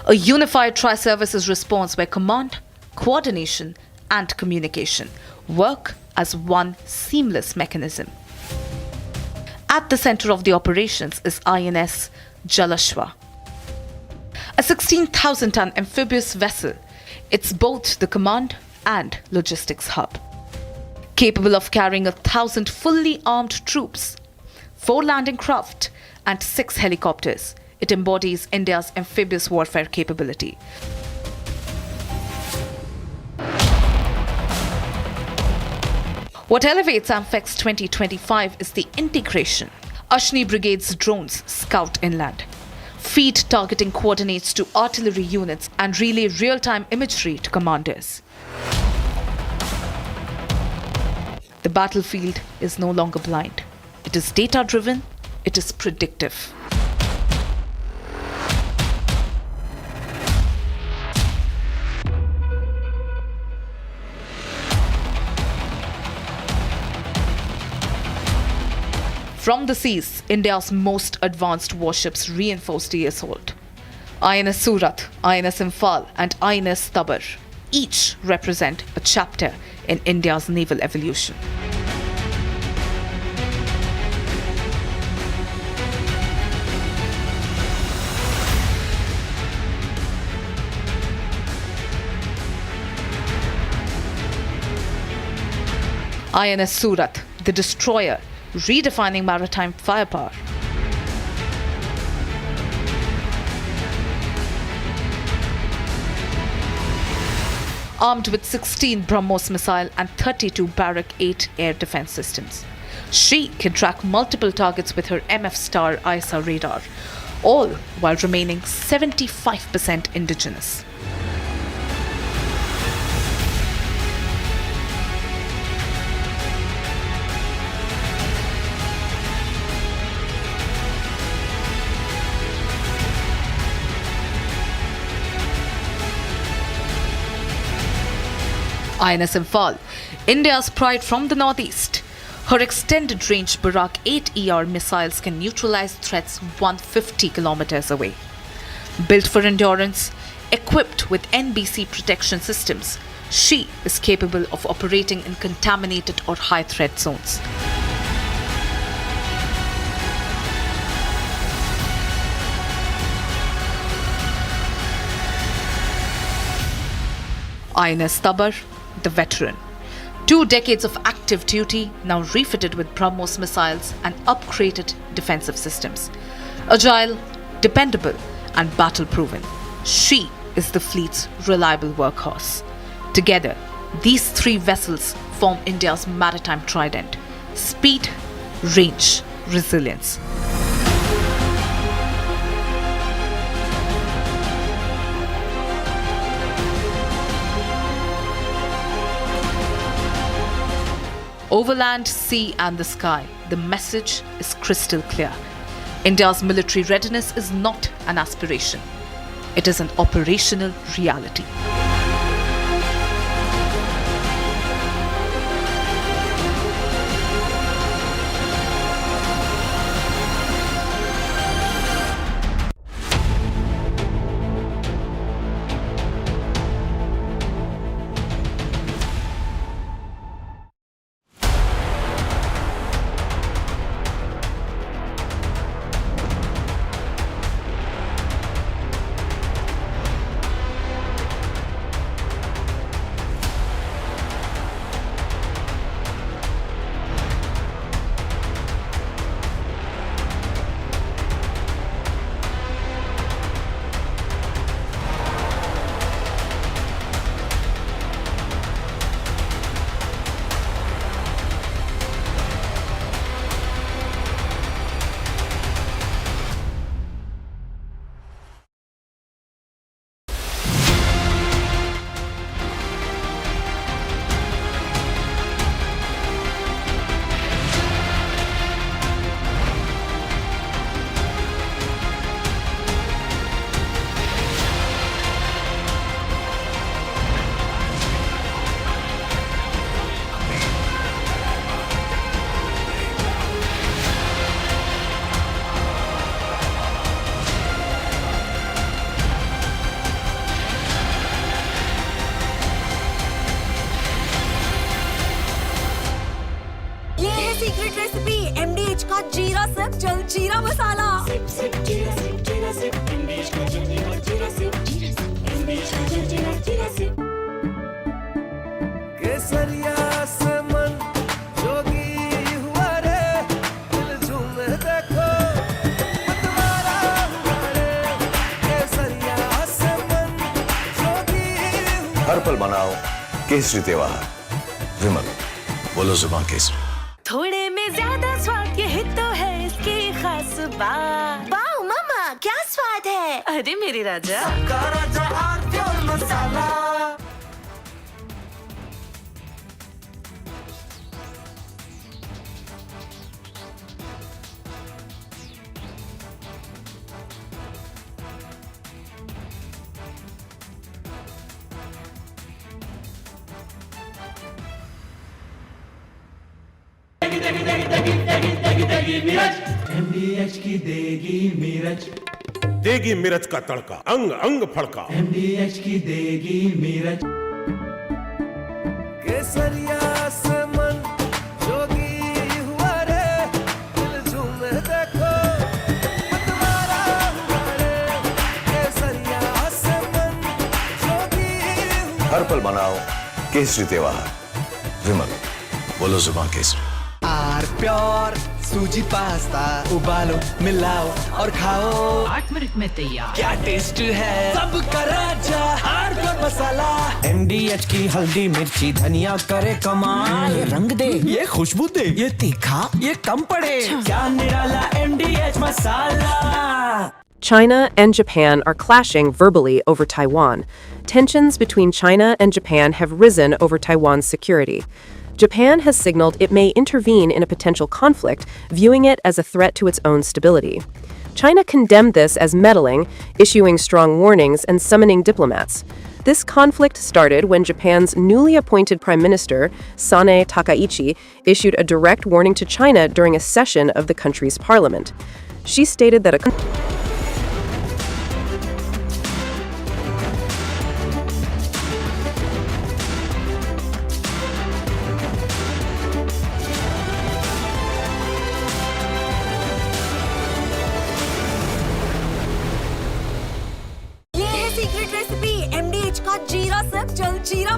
A unified tri-services response where command, coordination and communication work as one seamless mechanism. At the center of the operations is INS Jalashwa, a 16,000-ton amphibious vessel. It's both the command and logistics hub. Capable of carrying 1,000 fully armed troops, 4 landing craft and 6 helicopters, it embodies India's amphibious warfare capability. What elevates AMFEX 2025 is the integration. Ashni Brigade's drones scout inland, feed targeting coordinates to artillery units and relay real-time imagery to commanders. The battlefield is no longer blind. It is data-driven, it is predictive. From the seas, India's most advanced warships reinforce the assault. INS Surat, INS Imphal and INS Tabar each represent a chapter in India's naval evolution. INS Surat, the destroyer, redefining maritime firepower. Armed with 16 BrahMos missile and 32 Barak 8 air defense systems, she can track multiple targets with her MF Star ISA radar, all while remaining 75% indigenous. INS Imphal, India's pride from the northeast. Her extended range Barak 8 ER missiles can neutralize threats 150 kilometers away. Built for endurance, equipped with NBC protection systems, she is capable of operating in contaminated or high threat zones. INS Tabar, the veteran. 2 decades of active duty, now refitted with BrahMos missiles and upgraded defensive systems. Agile, dependable, and battle-proven, she is the fleet's reliable workhorse. Together, these 3 vessels form India's maritime trident: speed, range, resilience. Over land, sea, and the sky, the message is crystal clear. India's military readiness is not an aspiration. It is an operational reality. Secret recipe MDH का जीरा SIP जल जीरा मसाला। SIP SIP जीरा SIP MDH का जल जीरा SIP MDH का जल जीरा सिप। केसरिया से मन जोगी हुआ रे, दिल झूमे देखो मतवारा हुआ रे। केसरिया से मन जोगी हुआ। हर पल मनाओ केसरी त्योहार। विमल बोलो जुबान केसरी। थोड़े में ज्यादा स्वाद, यही तो है इसकी खास बात। वाओ मामा, क्या स्वाद है। अरे मेरे राजा, सबका राजा और प्योर मसाला। MDH की देगी मिर्च, देगी मिर्च का तड़का, अंग अंग फड़का। MDH की देगी मिर्च। केसरिया से मन जोगी हुआ रे, दिल झूमे देखो मतवारा हुआ रे। केसरिया से मन जोगी हुआ। हर पल मनाओ केसरी त्योहार। विमल बोलो जुबान केसरी। आर प्योर सूजी पास्ता, उबालो मिलाओ और खाओ 8 मिनट में तैयार। क्या टेस्ट है सबका राजा आर प्योर मसाला। MDH की हल्दी मिर्ची धनिया करे कमाल। ये रंग दे, ये खुशबू दे, ये तीखा, ये कम पड़े। क्या निराला MDH masala. China and Japan are clashing verbally over Taiwan. Tensions between China and Japan have risen over Taiwan's security. Japan has signaled it may intervene in a potential conflict, viewing it as a threat to its own stability. China condemned this as meddling, issuing strong warnings and summoning diplomats. This conflict started when Japan's newly appointed Prime Minister, Sanae Takaichi, issued a direct warning to China during a session of the country's parliament. She stated that a secret recipe MDH का जीरा SIP जल जीरा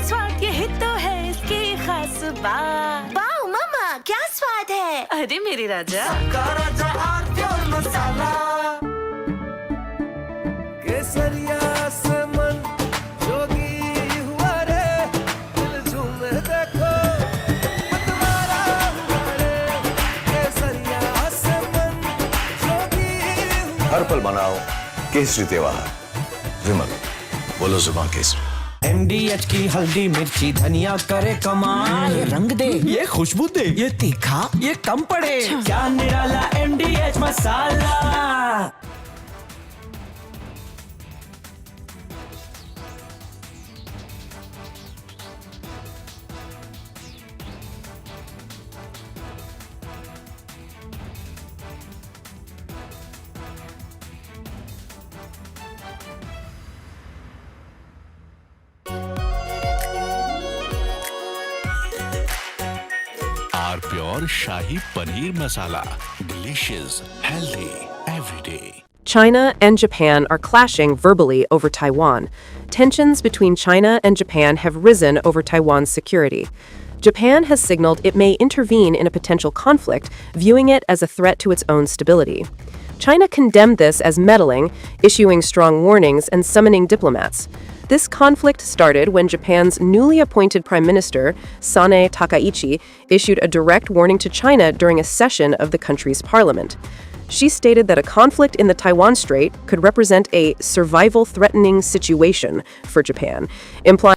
स्वाद यही तो है इसकी खास बात। वाओ मम्मा क्या स्वाद है। अरे मेरे राजा राजा और प्योर मसाला केसरिया से मन जोगी हुआ रे दिल झूमे देखो मतवारा हुआ रे केसरिया से मन जोगी हुआ। हर पल मनाओ केसरी त्योहार। विमल बोलो जुबान केसरी। MDH की हल्दी मिर्ची धनिया करे कमाल। ये रंग दे, ये खुशबू दे, ये तीखा, ये कम पड़े। क्या निराला MDH masala. Our pure Shahi Paneer Masala. Delicious, healthy, every day. China and Japan are clashing verbally over Taiwan. Tensions between China and Japan have risen over Taiwan's security. Japan has signaled it may intervene in a potential conflict, viewing it as a threat to its own stability. China condemned this as meddling, issuing strong warnings and summoning diplomats. This conflict started when Japan's newly appointed Prime Minister, Sanae Takaichi, issued a direct warning to China during a session of the country's parliament. She stated that a conflict in the Taiwan Strait could represent a survival-threatening situation for Japan, implying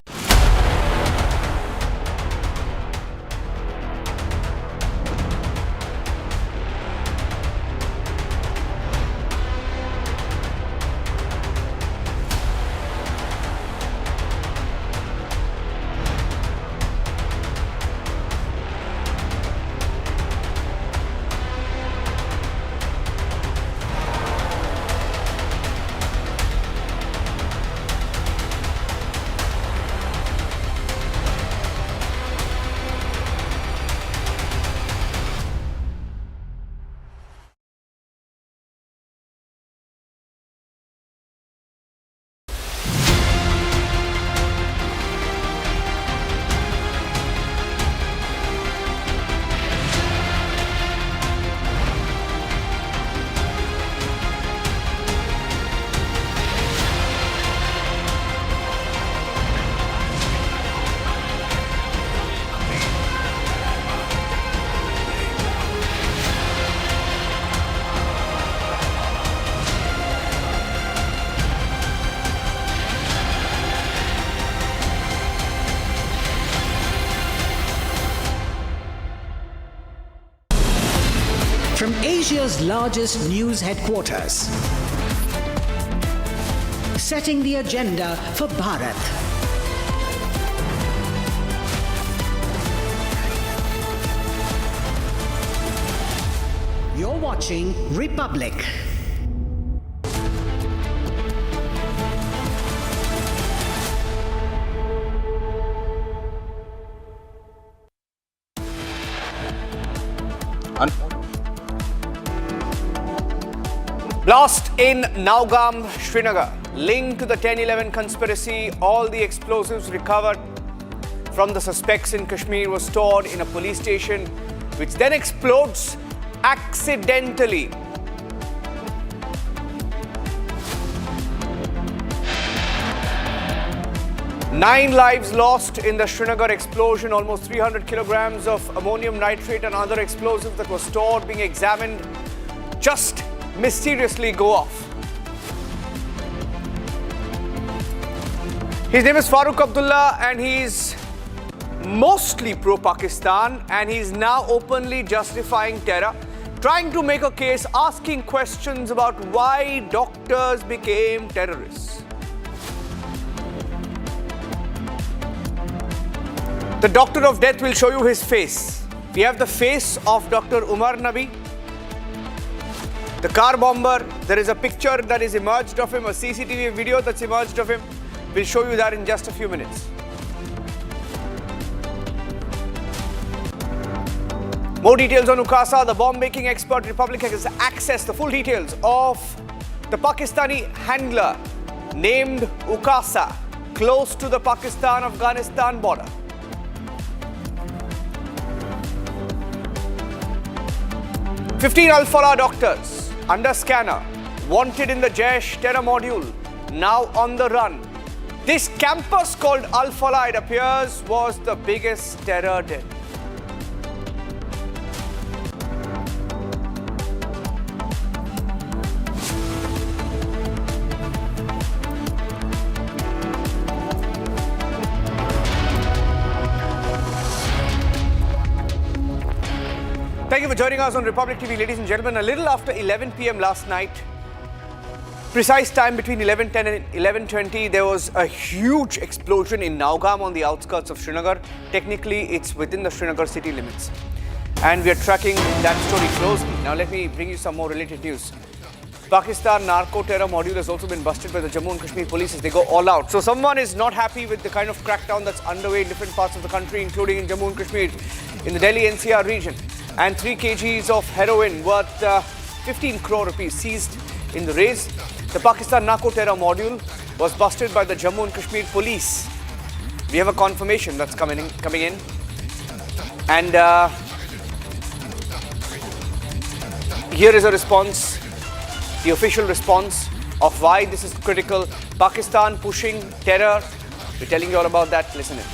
From Asia's largest news headquarters, setting the agenda for Bharat. You're watching Republic. Blast in Nowgam, Srinagar. Linked to the 10/11 conspiracy, all the explosives recovered from the suspects in Kashmir was stored in a police station, which then explodes accidentally. Nine lives lost in the Srinagar explosion. Almost 300 kilograms of ammonium nitrate and other explosives that were stored being examined just mysteriously go off. His name is Farooq Abdullah and he's mostly pro-Pakistan, and he's now openly justifying terror, trying to make a case, asking questions about why doctors became terrorists. The doctor of death will show you his face. We have the face of Dr. Umar Nabi. The car bomber, there is a picture that is emerged of him, a CCTV video that's emerged of him. We'll show you that in just a few minutes. More details on Ukasa. The bomb-making expert Republic has accessed the full details of the Pakistani handler named Ukasa. close to the Pakistan-Afghanistan border. "15 Al-Falah doctors under scanner, wanted in the Jaish terror module, now on the run." This campus called Al-Falah, it appears, was the biggest terror den. Thank you for joining us on Republic TV, ladies and gentlemen. A little after 11 p.m. last night, precise time between 11:10 and 11:20, there was a huge explosion in Nowgam on the outskirts of Srinagar. Technically, it's within the Srinagar city limits. And we are tracking that story closely. Now, let me bring you some more related news. Pakistan narco-terror module has also been busted by the Jammu and Kashmir police as they go all out. So someone is not happy with the kind of crackdown that's underway in different parts of the country, including in Jammu and Kashmir, in the Delhi NCR region. And 3 kgs of heroin worth 15 crore rupees seized in the raids. The Pakistan narco-terror module was busted by the Jammu and Kashmir police. We have a confirmation that's coming in. And here is a response, the official response of why this is critical. Pakistan pushing terror. We're telling you all about that. Listen in.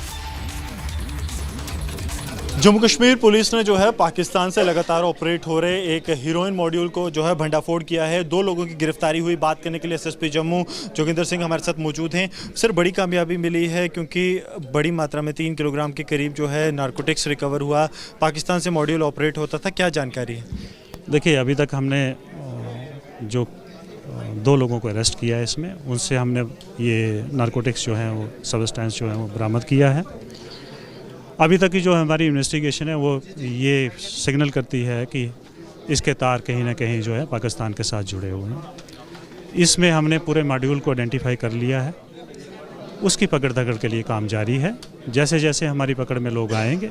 Jammu Kashmir police ने जो है पाकिस्तान से लगातार operate हो रहे एक heroine module को जो है भंडाफोड़ किया है। 2 लोगों की गिरफ्तारी हुई। बात करने के लिए एसएसपी जम्मू जोगिंदर सिंह हमारे साथ मौजूद हैं। सर, बड़ी कामयाबी मिली है क्योंकि बड़ी मात्रा में 3 किलोग्राम के करीब जो है नारकोटिक्स रिकवर हुआ। पाकिस्तान से मॉड्यूल ऑपरेट होता था, क्या जानकारी है? देखिए, अभी तक हमने जो 2 लोगों को अरेस्ट किया है, इसमें उनसे हमने ये नारकोटिक्स जो है वो सब्सटेंस जो है वो बरामद किया है। अभी तक की जो हमारी इन्वेस्टिगेशन है वो ये सिग्नल करती है कि इसके तार कहीं ना कहीं जो है पाकिस्तान के साथ जुड़े हुए हैं। इसमें हमने पूरे मॉड्यूल को आइडेंटिफाई कर लिया है। उसकी पकड़ दकड़ के लिए काम जारी है। जैसे जैसे हमारी पकड़ में लोग आएंगे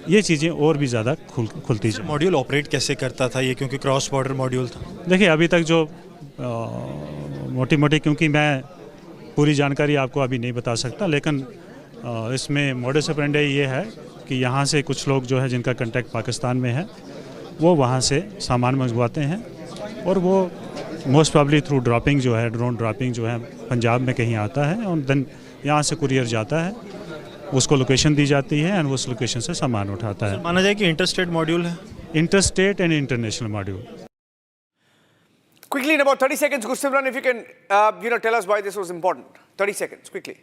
ये चीज़ें और भी ज़्यादा खुलती जाएंगी। मॉड्यूल ऑपरेट कैसे करता था ये, क्योंकि क्रॉस बॉर्डर मॉड्यूल था? देखिए, अभी तक जो मोटी मोटी, क्योंकि मैं पूरी जानकारी आपको अभी नहीं बता सकता, लेकिन इसमें मॉडस ऑपरेंडी ये है कि यहाँ से कुछ लोग जो है जिनका कांटेक्ट पाकिस्तान में है वो वहाँ से सामान मंगवाते हैं और वो मोस्ट प्रॉब्ली थ्रू ड्रॉपिंग जो है, ड्रोन ड्रॉपिंग जो है पंजाब में कहीं आता है और देन यहाँ से कुरियर जाता है, उसको लोकेशन दी जाती है और उस लोकेशन से सामान उठाता है। माना जाए कि इंटरस्टेट मॉड्यूल है? Interstate and international module. Quickly, in about 30 seconds, Gursimran, if you can tell us why this was important. 30 seconds, quickly.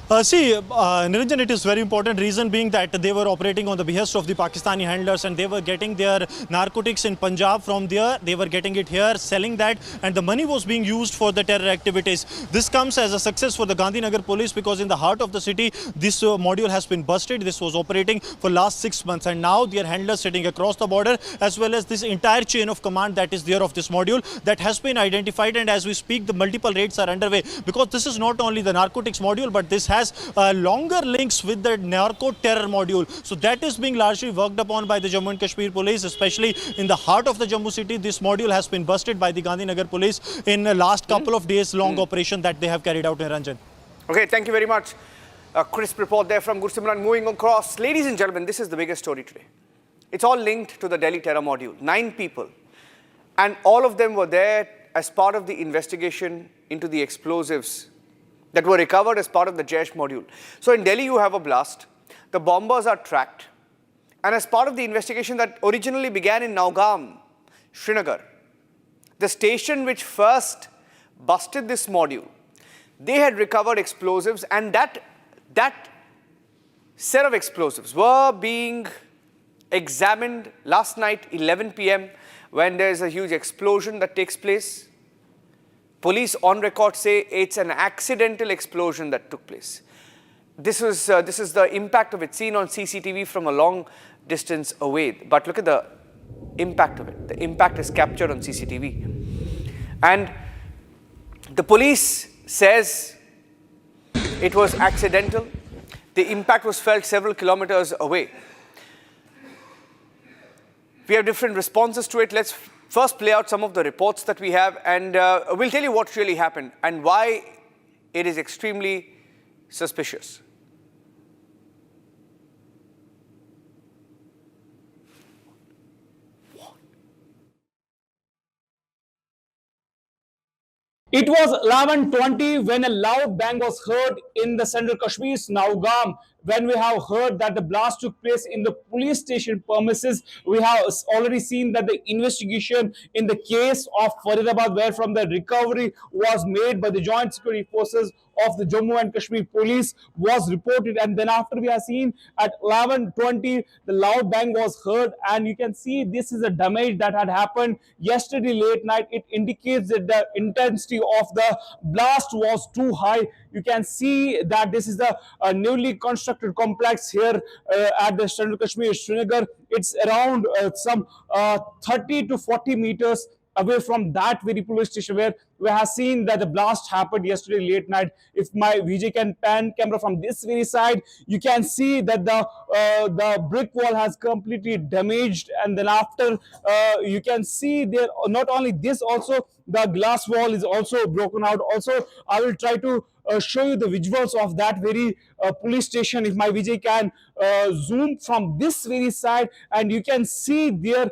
Niranjan, it is very important, reason being that they were operating on the behest of the Pakistani handlers and they were getting their narcotics in Punjab from there. They were getting it here, selling that, and the money was being used for the terror activities. This comes as a success for the Gandhinagar police because in the heart of the city, this module has been busted. This was operating for last 6 months and now their handlers sitting across the border as well as this entire chain of command that is there of this module that has been identified, and as we speak, the multiple raids are underway because this is not only the narcotics module but this has longer links with the narco terror module. So that is being largely worked upon by the Jammu and Kashmir police, especially in the heart of the Jammu city. This module has been busted by the Gandhinagar police in the last couple of days long operation that they have carried out in Ranjan. Okay, thank you very much. A crisp report there from Gursimran. Moving across, ladies and gentlemen, this is the biggest story today. It's all linked to the Delhi terror module. 9 people, and all of them were there as part of the investigation into the explosives that were recovered as part of the Jaish module. So in Delhi, you have a blast. The bombers are tracked. And as part of the investigation that originally began in Nowgam, Srinagar, the station which first busted this module, they had recovered explosives, and that set of explosives were being examined last night, 11 p.m., when there is a huge explosion that takes place. Police on record say it's an accidental explosion that took place. This is the impact of it seen on CCTV from a long distance away. But look at the impact of it. The impact is captured on CCTV. And the police says it was accidental. The impact was felt several kilometers away. We have different responses to it. Let's first play out some of the reports that we have, and we'll tell you what really happened and why it is extremely suspicious. It was 11:20 when a loud bang was heard in the central Kashmir's Nowgam. When we have heard that the blast took place in the police station premises, we have already seen that the investigation in the case of Faridabad, where from the recovery was made by the joint security forces of the Jammu and Kashmir police, was reported. And then after we have seen at 11:20, the loud bang was heard, and you can see this is a damage that had happened yesterday late night. It indicates that the intensity of the blast was too high. You can see that this is the newly constructed complex here at the Central Kashmir, Srinagar. It's around some 30 to 40 meters away from that very police station where we have seen that the blast happened yesterday late night. If my VJ can pan camera from this very side, you can see that the brick wall has completely damaged, and then after you can see there not only this, also the glass wall is also broken out. Also, I will try to show you the visuals of that very police station. If my VJ can zoom from this very side, and you can see there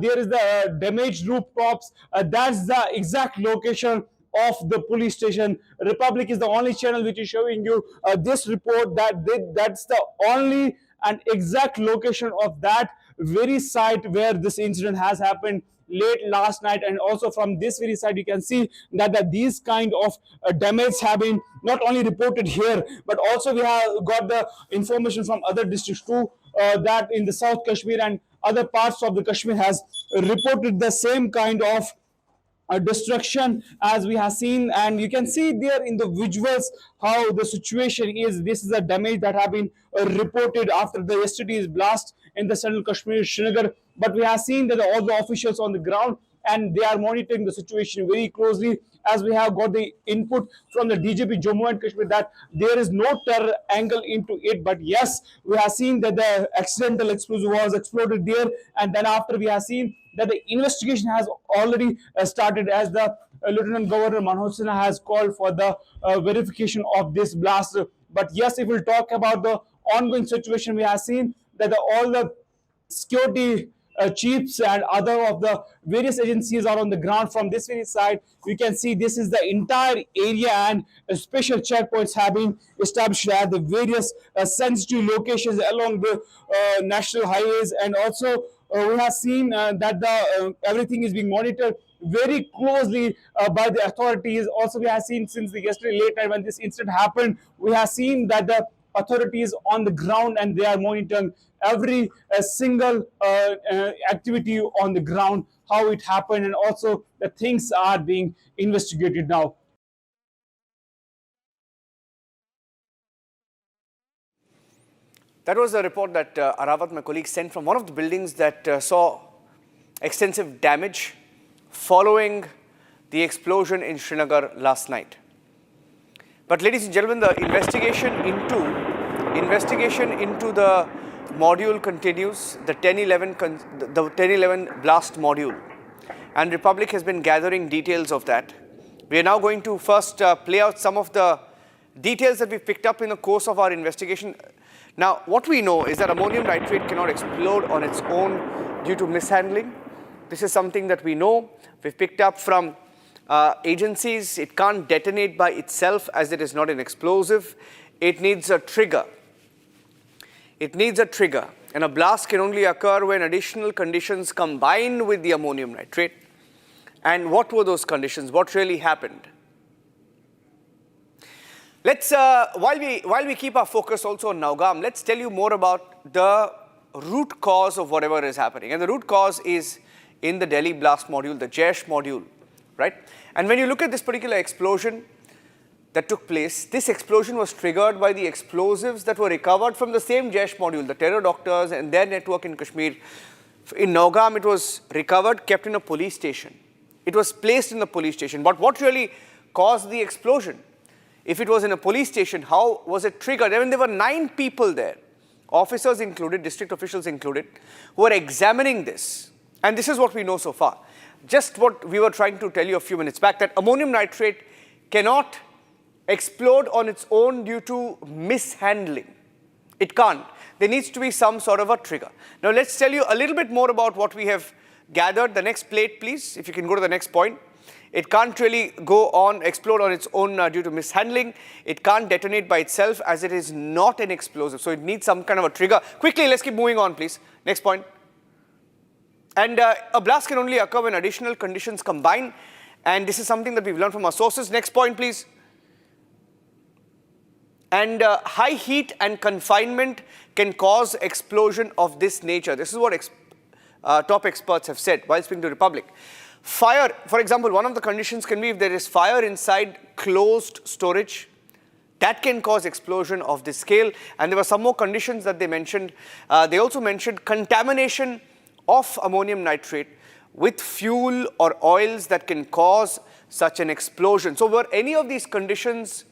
there is the damaged rooftops. That's the exact location of the police station. Republic is the only channel which is showing you this report. That's the only and exact location of that very site where this incident has happened late last night. And also from this very side, you can see that these kind of damage have been not only reported here, but also we have got the information from other districts too, that in the South Kashmir and other parts of the Kashmir has reported the same kind of destruction as we have seen. And you can see there in the visuals how the situation is. This is a damage that have been reported after the yesterday's blast in the Central Kashmir, Srinagar. But we have seen that all the officials on the ground, and they are monitoring the situation very closely, as we have got the input from the DGP Jammu and Kashmir that there is no terror angle into it. But yes, we have seen that the accidental explosive was exploded there, and then after we have seen that the investigation has already started, as the Lieutenant Governor Manoj Sinha has called for the verification of this blast. But yes, if we'll talk about the ongoing situation, we have seen that all the security chiefs and other of the various agencies are on the ground. From this very side, you can see this is the entire area, and special checkpoints have been established at the various sensitive locations along the national highways. And also we have seen that the everything is being monitored very closely by the authorities. Also, we have seen since the yesterday late night when this incident happened, we have seen that the authorities on the ground, and they are monitoring every single activity on the ground, how it happened, and also the things are being investigated now. That was a report that Aravat, my colleague, sent from one of the buildings that saw extensive damage following the explosion in Srinagar last night. But ladies and gentlemen, the investigation into the module continues, the 1011 blast module, and Republic has been gathering details of that. We are now going to first play out some of the details that we picked up in the course of our investigation. Now, what we know is that ammonium nitrate cannot explode on its own due to mishandling. This is something that we know. We've picked up from agencies. It can't detonate by itself, as it is not an explosive. It needs a trigger. It needs a trigger. And a blast can only occur when additional conditions combine with the ammonium nitrate. And what were those conditions? What really happened? Let's, while we keep our focus also on Nowgam, let's tell you more about the root cause of whatever is happening. And the root cause is in the Delhi blast module, the Jaish module, right? And when you look at this particular explosion that took place, this explosion was triggered by the explosives that were recovered from the same Jaish module, the terror doctors and their network in Kashmir. In Nowgam, it was recovered, kept in a police station. It was placed in the police station. But what really caused the explosion? If it was in a police station, how was it triggered? I mean, there were 9 people there, officers included, district officials included, who were examining this. And this is what we know so far. Just what we were trying to tell you a few minutes back, that ammonium nitrate cannot explode on its own due to mishandling. It can't. There needs to be some sort of a trigger. Now let's tell you a little bit more about what we have gathered. The next plate, please, if you can go to the next point. It can't really explode on its own due to mishandling. It can't detonate by itself as it is not an explosive. So it needs some kind of a trigger. Quickly, let's keep moving on, please. Next point. And a blast can only occur when additional conditions combine. And this is something that we've learned from our sources. Next point, please. And high heat and confinement can cause explosion of this nature. This is what top experts have said while speaking to Republic. Fire, for example, one of the conditions can be if there is fire inside closed storage. That can cause explosion of this scale. And there were some more conditions that they mentioned. They also mentioned contamination of ammonium nitrate with fuel or oils that can cause such an explosion. So were any of these conditions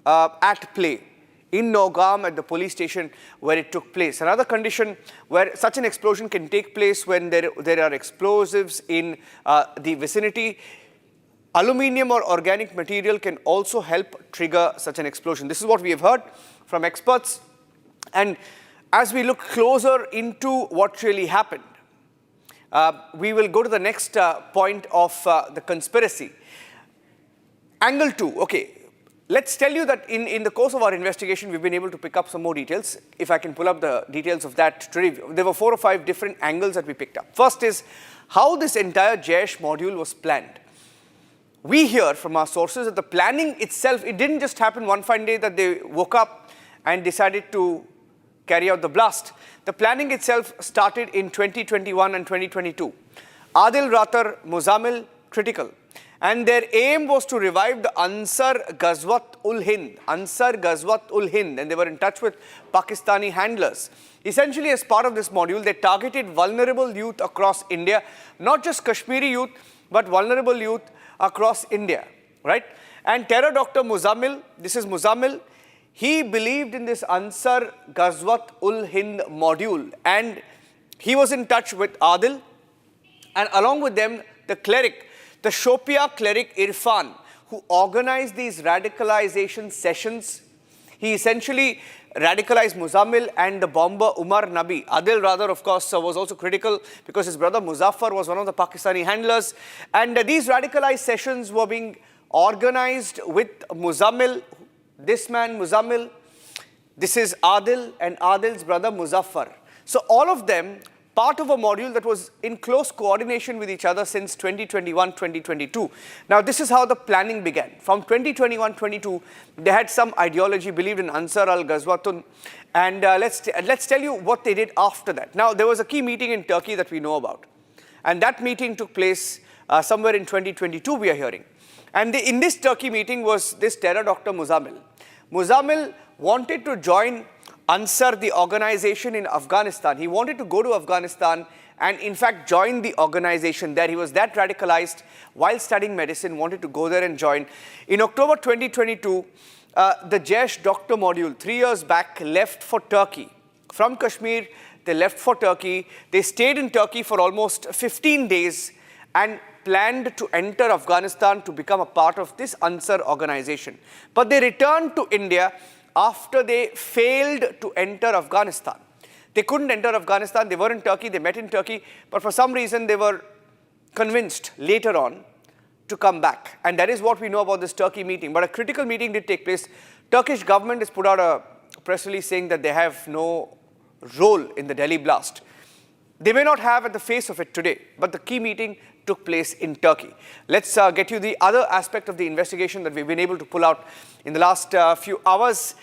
at play in Nowgam at the police station where it took place? Another condition where such an explosion can take place when there are explosives in the vicinity. Aluminium or organic material can also help trigger such an explosion. This is what we have heard from experts. And as we look closer into what really happened, we will go to the next point of the conspiracy. Angle 2. Okay. Let's tell you that in the course of our investigation, we've been able to pick up some more details. If I can pull up the details of that to review. There were 4 or 5 different angles that we picked up. First is how this entire Jaish module was planned. We hear from our sources that the planning itself, it didn't just happen one fine day that they woke up and decided to carry out the blast. The planning itself started in 2021 and 2022. Adil Ratar, Muzammil, critical. And their aim was to revive the Ansar Ghazwat-ul-Hind. Ansar Ghazwat-ul-Hind. And they were in touch with Pakistani handlers. Essentially, as part of this module, they targeted vulnerable youth across India. Not just Kashmiri youth, but vulnerable youth across India. Right? And terror doctor Muzammil, this is Muzammil, he believed in this Ansar Ghazwat-ul-Hind module. And he was in touch with Adil. And along with them, the cleric, the Shopia cleric Irfan, who organized these radicalization sessions. He essentially radicalized Muzammil and the bomber Umar Nabi. Adil Radar, of course, was also critical because his brother Muzaffar was one of the Pakistani handlers. And these radicalized sessions were being organized with Muzammil. This man, Muzammil, this is Adil and Adil's brother Muzaffar. So all of them part of a module that was in close coordination with each other since 2021-2022. Now, this is how the planning began. From 2021-22, they had some ideology, believed in Ansar al-Ghazwatun, and let's tell you what they did after that. Now, there was a key meeting in Turkey that we know about, and that meeting took place somewhere in 2022, we are hearing. And in this Turkey meeting was this terror doctor Muzammil. Muzammil wanted to join Ansar, the organization in Afghanistan. He wanted to go to Afghanistan and in fact join the organization there. He was that radicalized while studying medicine, wanted to go there and join. In October 2022, the Jaish doctor module 3 years back left for Turkey. From Kashmir, they left for Turkey. They stayed in Turkey for almost 15 days and planned to enter Afghanistan to become a part of this Ansar organization. But they returned to India after they failed to enter Afghanistan. They couldn't enter Afghanistan, they were in Turkey, they met in Turkey, but for some reason they were convinced later on to come back. And that is what we know about this Turkey meeting. But a critical meeting did take place. Turkish government has put out a press release saying that they have no role in the Delhi blast. They may not have at the face of it today, but the key meeting took place in Turkey. Let's get you the other aspect of the investigation that we've been able to pull out in the last few hours.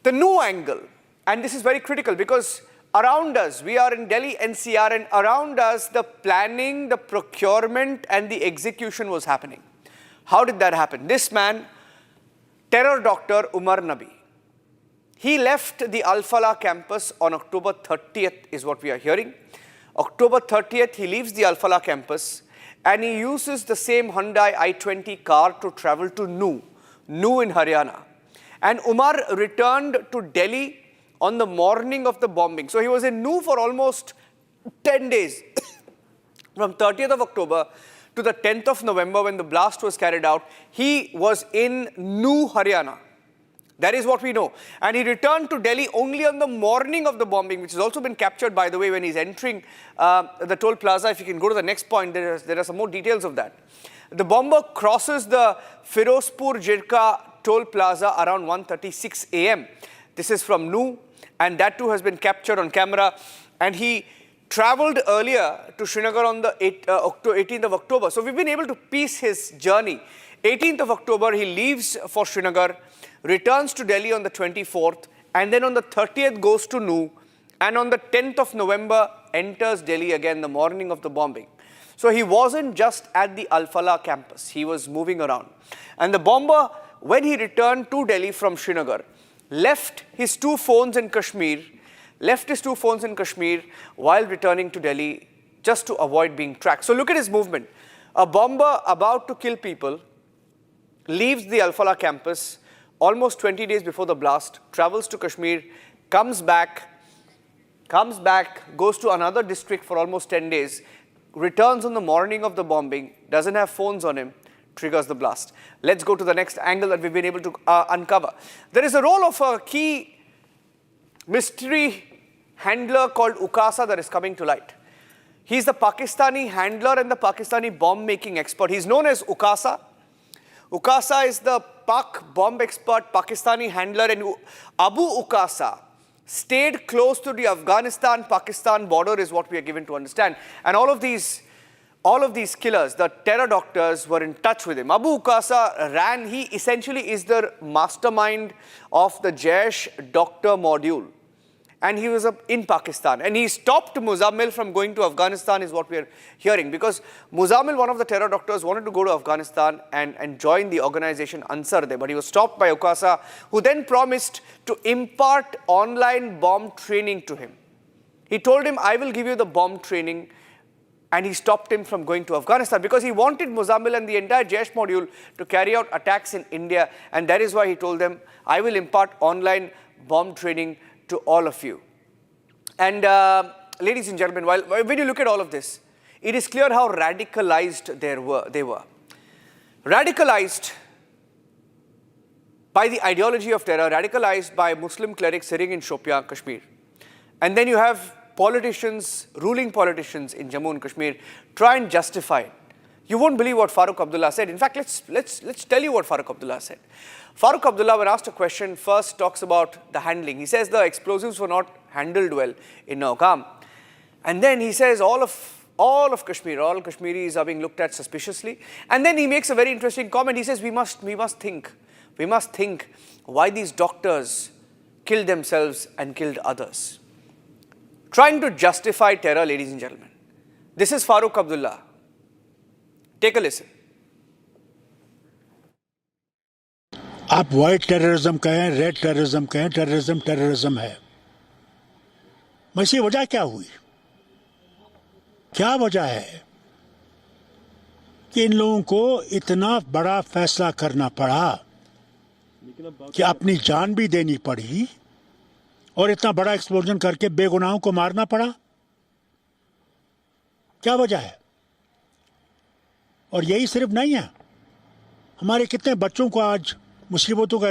The new angle, and this is very critical because around us, we are in Delhi NCR, and around us, the planning, the procurement, and the execution was happening. How did that happen? This man, terror doctor Umar Nabi, he left the Al Falah campus on October 30th, is what we are hearing. October 30th, he leaves the Al Falah campus and he uses the same Hyundai i20 car to travel to New in Haryana. And Umar returned to Delhi on the morning of the bombing. So he was in New for almost 10 days. From 30th of October to the 10th of November when the blast was carried out, he was in New, Haryana. That is what we know. And he returned to Delhi only on the morning of the bombing, which has also been captured, by the way, when he's entering the toll plaza. If you can go to the next point, there are some more details of that. The bomber crosses the Firozpur Jirka toll plaza around 1:36 a.m. This is from New, and that too has been captured on camera. And he travelled earlier to Srinagar on the 18th of October. So we've been able to piece his journey. 18th of October, he leaves for Srinagar, returns to Delhi on the 24th, and then on the 30th goes to New, and on the 10th of November enters Delhi again the morning of the bombing. So he wasn't just at the Al-Falah campus, he was moving around. And the bomber, when he returned to Delhi from Srinagar, left his two phones in Kashmir while returning to Delhi just to avoid being tracked. So look at his movement. A bomber about to kill people leaves the Al-Falah campus almost 20 days before the blast, travels to Kashmir, comes back, goes to another district for almost 10 days, returns on the morning of the bombing, doesn't have phones on him, triggers the blast. Let's go to the next angle that we've been able to uncover. There is a role of a key mystery handler called Ukasa that is coming to light. He's the Pakistani handler and the Pakistani bomb-making expert. He's known as Ukasa. Ukasa is the Pak bomb expert, Pakistani handler, and Abu Ukasa stayed close to the Afghanistan-Pakistan border is what we are given to understand. And all of these killers, the terror doctors, were in touch with him. Abu Ukasa he essentially is the mastermind of the Jaish doctor module. And he was in Pakistan. And he stopped Muzammil from going to Afghanistan is what we are hearing. Because Muzammil, one of the terror doctors, wanted to go to Afghanistan and join the organization Ansar there. But he was stopped by Ukasa, who then promised to impart online bomb training to him. He told him, I will give you the bomb training. And he stopped him from going to Afghanistan because he wanted Muzammil and the entire Jaish module to carry out attacks in India. And that is why he told them, I will impart online bomb training to all of you. And ladies and gentlemen, when you look at all of this, it is clear how radicalized they were. Radicalized by the ideology of terror, radicalized by Muslim clerics sitting in Shopian, Kashmir. And then you have politicians, ruling politicians in Jammu and Kashmir try and justify it. You won't believe what Farooq Abdullah said. In fact, let's tell you what Farooq Abdullah said. Farooq Abdullah, when asked a question, first talks about the handling. He says the explosives were not handled well in Nowgam. And then he says all of Kashmir, all Kashmiris are being looked at suspiciously. And then he makes a very interesting comment. He says we must think why these doctors killed themselves and killed others. Trying to justify terror, ladies and gentlemen. This is Farooq Abdullah. Take a listen. आप white terrorism कहें, red terrorism कहें, terrorism है। मसीह वजह क्या हुई? क्या वजह है कि इन लोगों को इतना बड़ा फैसला करना पड़ा कि अपनी जान भी देनी पड़ी और इतना बड़ा एक्सप्लोजन करके बेगुनाहों को मारना पड़ा? क्या वजह है? और यही सिर्फ नहीं है, हमारे कितने बच्चों को आज मुसीबतों का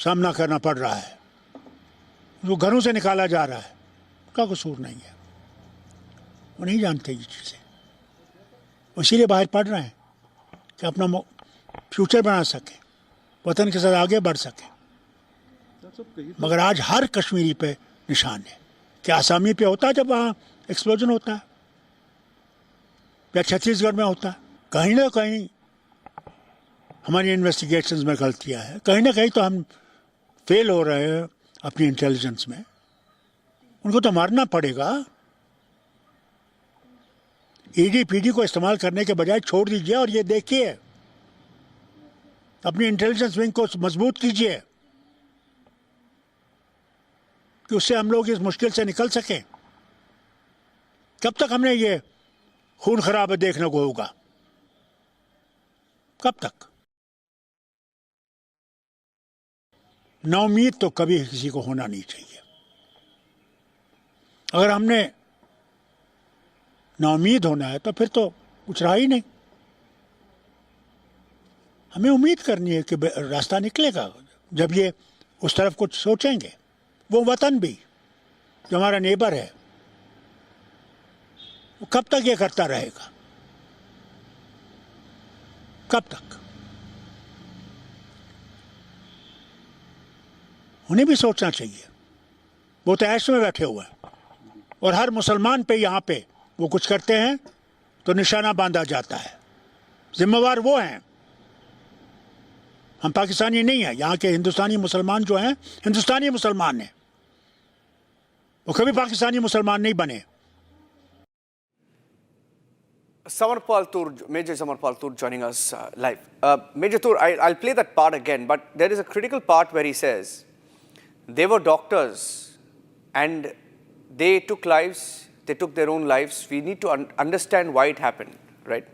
सामना करना पड़ रहा है, वो घरों से निकाला जा रहा है, उनका कसूर नहीं है, वो नहीं जानते ये चीज़ें, इसीलिए बाहर पढ़ रहे हैं कि अपना फ्यूचर बना सकें, वतन के साथ आगे बढ़ सकें। मगर आज हर कश्मीरी पे निशान है। क्या आसामी पे होता है जब वहाँ एक्सप्लोजन होता है, या छत्तीसगढ़ में होता है? कहीं ना कहीं हमारी इन्वेस्टिगेशंस में गलतियाँ हैं, कहीं ना कहीं तो हम फेल हो रहे हैं अपनी इंटेलिजेंस में। उनको तो मारना पड़ेगा। ईडी को इस्तेमाल करने के बजाय छोड़ दीजिए और ये देखिए, अपनी इंटेलिजेंस विंग को मजबूत कीजिए कि उससे हम लोग इस मुश्किल से निकल सकें। कब तक हमने ये खून खराबा देखने को होगा? कब तक? नाउम्मीद तो कभी किसी को होना नहीं चाहिए। अगर हमने नाउम्मीद होना है तो फिर तो कुछ रहा ही नहीं। हमें उम्मीद करनी है कि रास्ता निकलेगा, जब ये उस तरफ कुछ सोचेंगे, वो वतन भी जो हमारा नेबर है, वो कब तक ये करता रहेगा? कब तक? उन्हें भी सोचना चाहिए। वो तो ऐश में बैठे हुए हैं और हर मुसलमान पे यहाँ पे वो कुछ करते हैं तो निशाना बांधा जाता है। जिम्मेवार वो हैं, हम पाकिस्तानी नहीं हैं। यहाँ के हिंदुस्तानी मुसलमान जो हैं, हिंदुस्तानी मुसलमान हैं, वो कभी पाकिस्तानी मुसलमान नहीं बने। Samarpal Tur, Major Samarpal Tur joining us live. Major Tur, I'll play that part again, but there is a critical part where he says, they were doctors and they took lives, they took their own lives. We need to understand why it happened, right?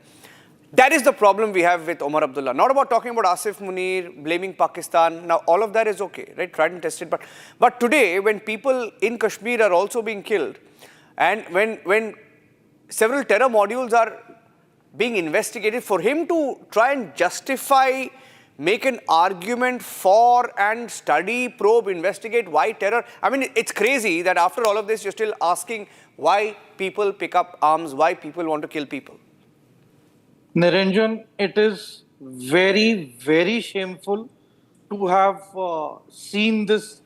That is the problem we have with Omar Abdullah. Not about talking about Asif Munir, blaming Pakistan. Now, all of that is okay, right? Tried and tested. But today, when people in Kashmir are also being killed, and when several terror modules are being investigated, for him to try and justify, make an argument for and study, probe, investigate why terror. I mean, it's crazy that after all of this, you're still asking why people pick up arms, why people want to kill people. Niranjan, it is very, very shameful to have seen this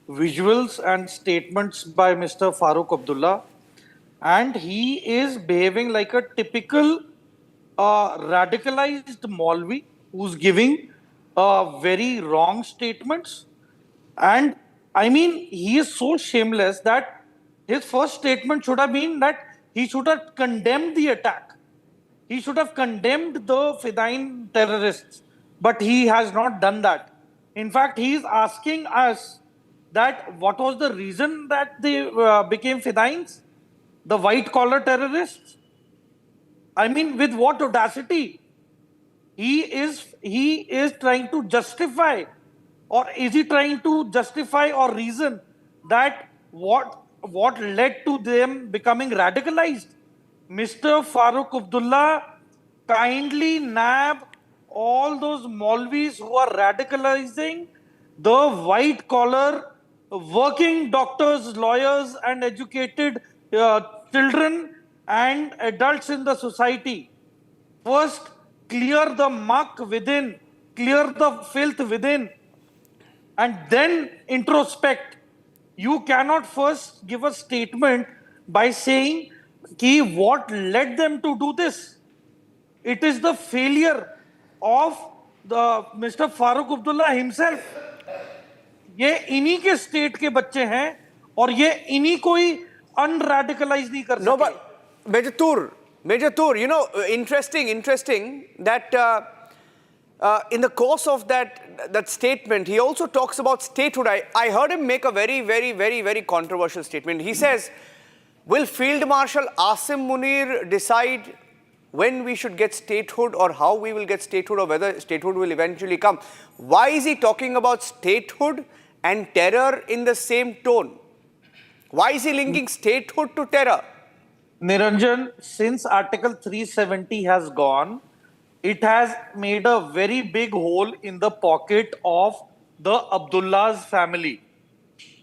visuals and statements by Mr. Farooq Abdullah, and he is behaving like a typical radicalized Maulvi who's giving very wrong statements. And I mean, he is so shameless that his first statement should have been that he should have condemned the attack. He should have condemned the Fedayeen terrorists, but he has not done that. In fact, he is asking us that what was the reason that they became Fedayeens, the white-collar terrorists. I mean, with what audacity? He is trying to justify, or is he trying to justify or reason that what led to them becoming radicalized? Mr. Farooq Abdullah, kindly nab all those Maulvis who are radicalizing the white collar working doctors, lawyers and educated children and adults in the society. First, clear the muck within, clear the filth within, and then introspect. You cannot first give a statement by saying what led them to do this. It is the failure of Mr. Farooq Abdullah himself. ये इन्हीं के state के बच्चे हैं और ये इन्हीं को ही unradicalize नहीं कर सकते. No, but Major Tur, you know, interesting that in the course of that statement, he also talks about statehood. I heard him make a very controversial statement. He says, will Field Marshal Asim Munir decide when we should get statehood or how we will get statehood or whether statehood will eventually come? Why is he talking about statehood and terror in the same tone? Why is he linking statehood to terror? Niranjan, since Article 370 has gone, it has made a very big hole in the pocket of the Abdullah's family.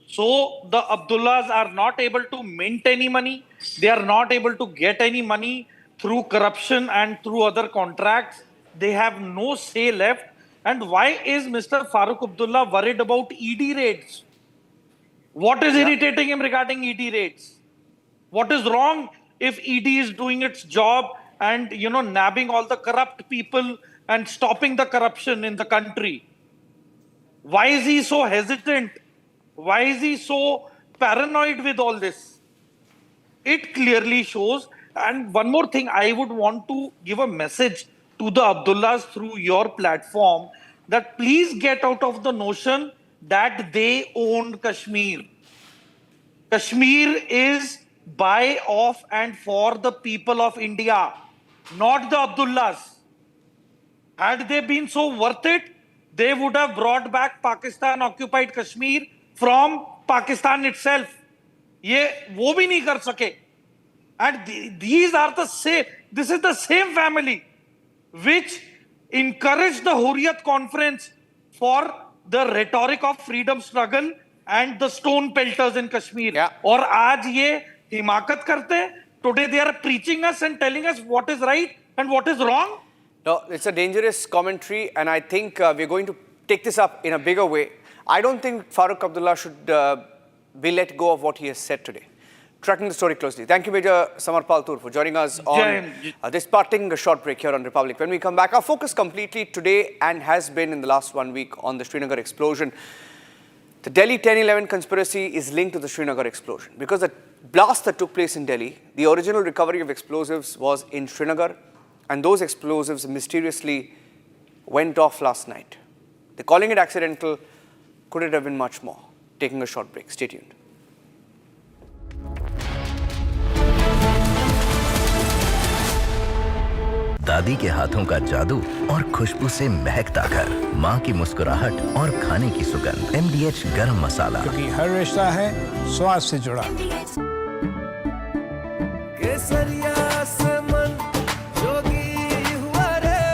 So the Abdullahs are not able to mint any money. They are not able to get any money through corruption and through other contracts. They have no say left. And why is Mr. Farooq Abdullah worried about ED raids? What is irritating him regarding ED raids? What is wrong if ED is doing its job and, you know, nabbing all the corrupt people and stopping the corruption in the country? Why is he so hesitant? Why is he so paranoid with all this? It clearly shows. And one more thing, I would want to give a message to the Abdullahs through your platform that please get out of the notion that they own Kashmir. Kashmir is by, of and for the people of India, not the Abdullahs. Had they been so worth it, they would have brought back Pakistan occupied Kashmir from Pakistan itself. ये वो भी नहीं कर सके. And these are the same, this is the same family which encouraged the Hurriyat conference for the rhetoric of freedom struggle and the stone pelters in Kashmir. और आज ये हिमाकत करते हैं. Today they are preaching us and telling us what is right and what is wrong. No, it's a dangerous commentary, and I think we're going to take this up in a bigger way. I don't think Farooq Abdullah should be let go of what he has said today. Tracking the story closely. Thank you, Major Samar Paltur, for joining us on this part, taking a short break here on Republic. When we come back, our focus completely today and has been in the last 1 week on the Srinagar explosion. The Delhi 10/11 conspiracy is linked to the Srinagar explosion because the blast that took place in Delhi, the original recovery of explosives was in Srinagar, and those explosives mysteriously went off last night. They're calling it accidental. Could it have been much more? Taking a short break. Stay tuned. दादी के हाथों का जादू और खुशबू से महकता घर, माँ की मुस्कुराहट और खाने की सुगंध। MDH गरम मसाला, क्योंकि हर रिश्ता है स्वाद से जुड़ा। केसरिया से मन जोगी हुआ रे,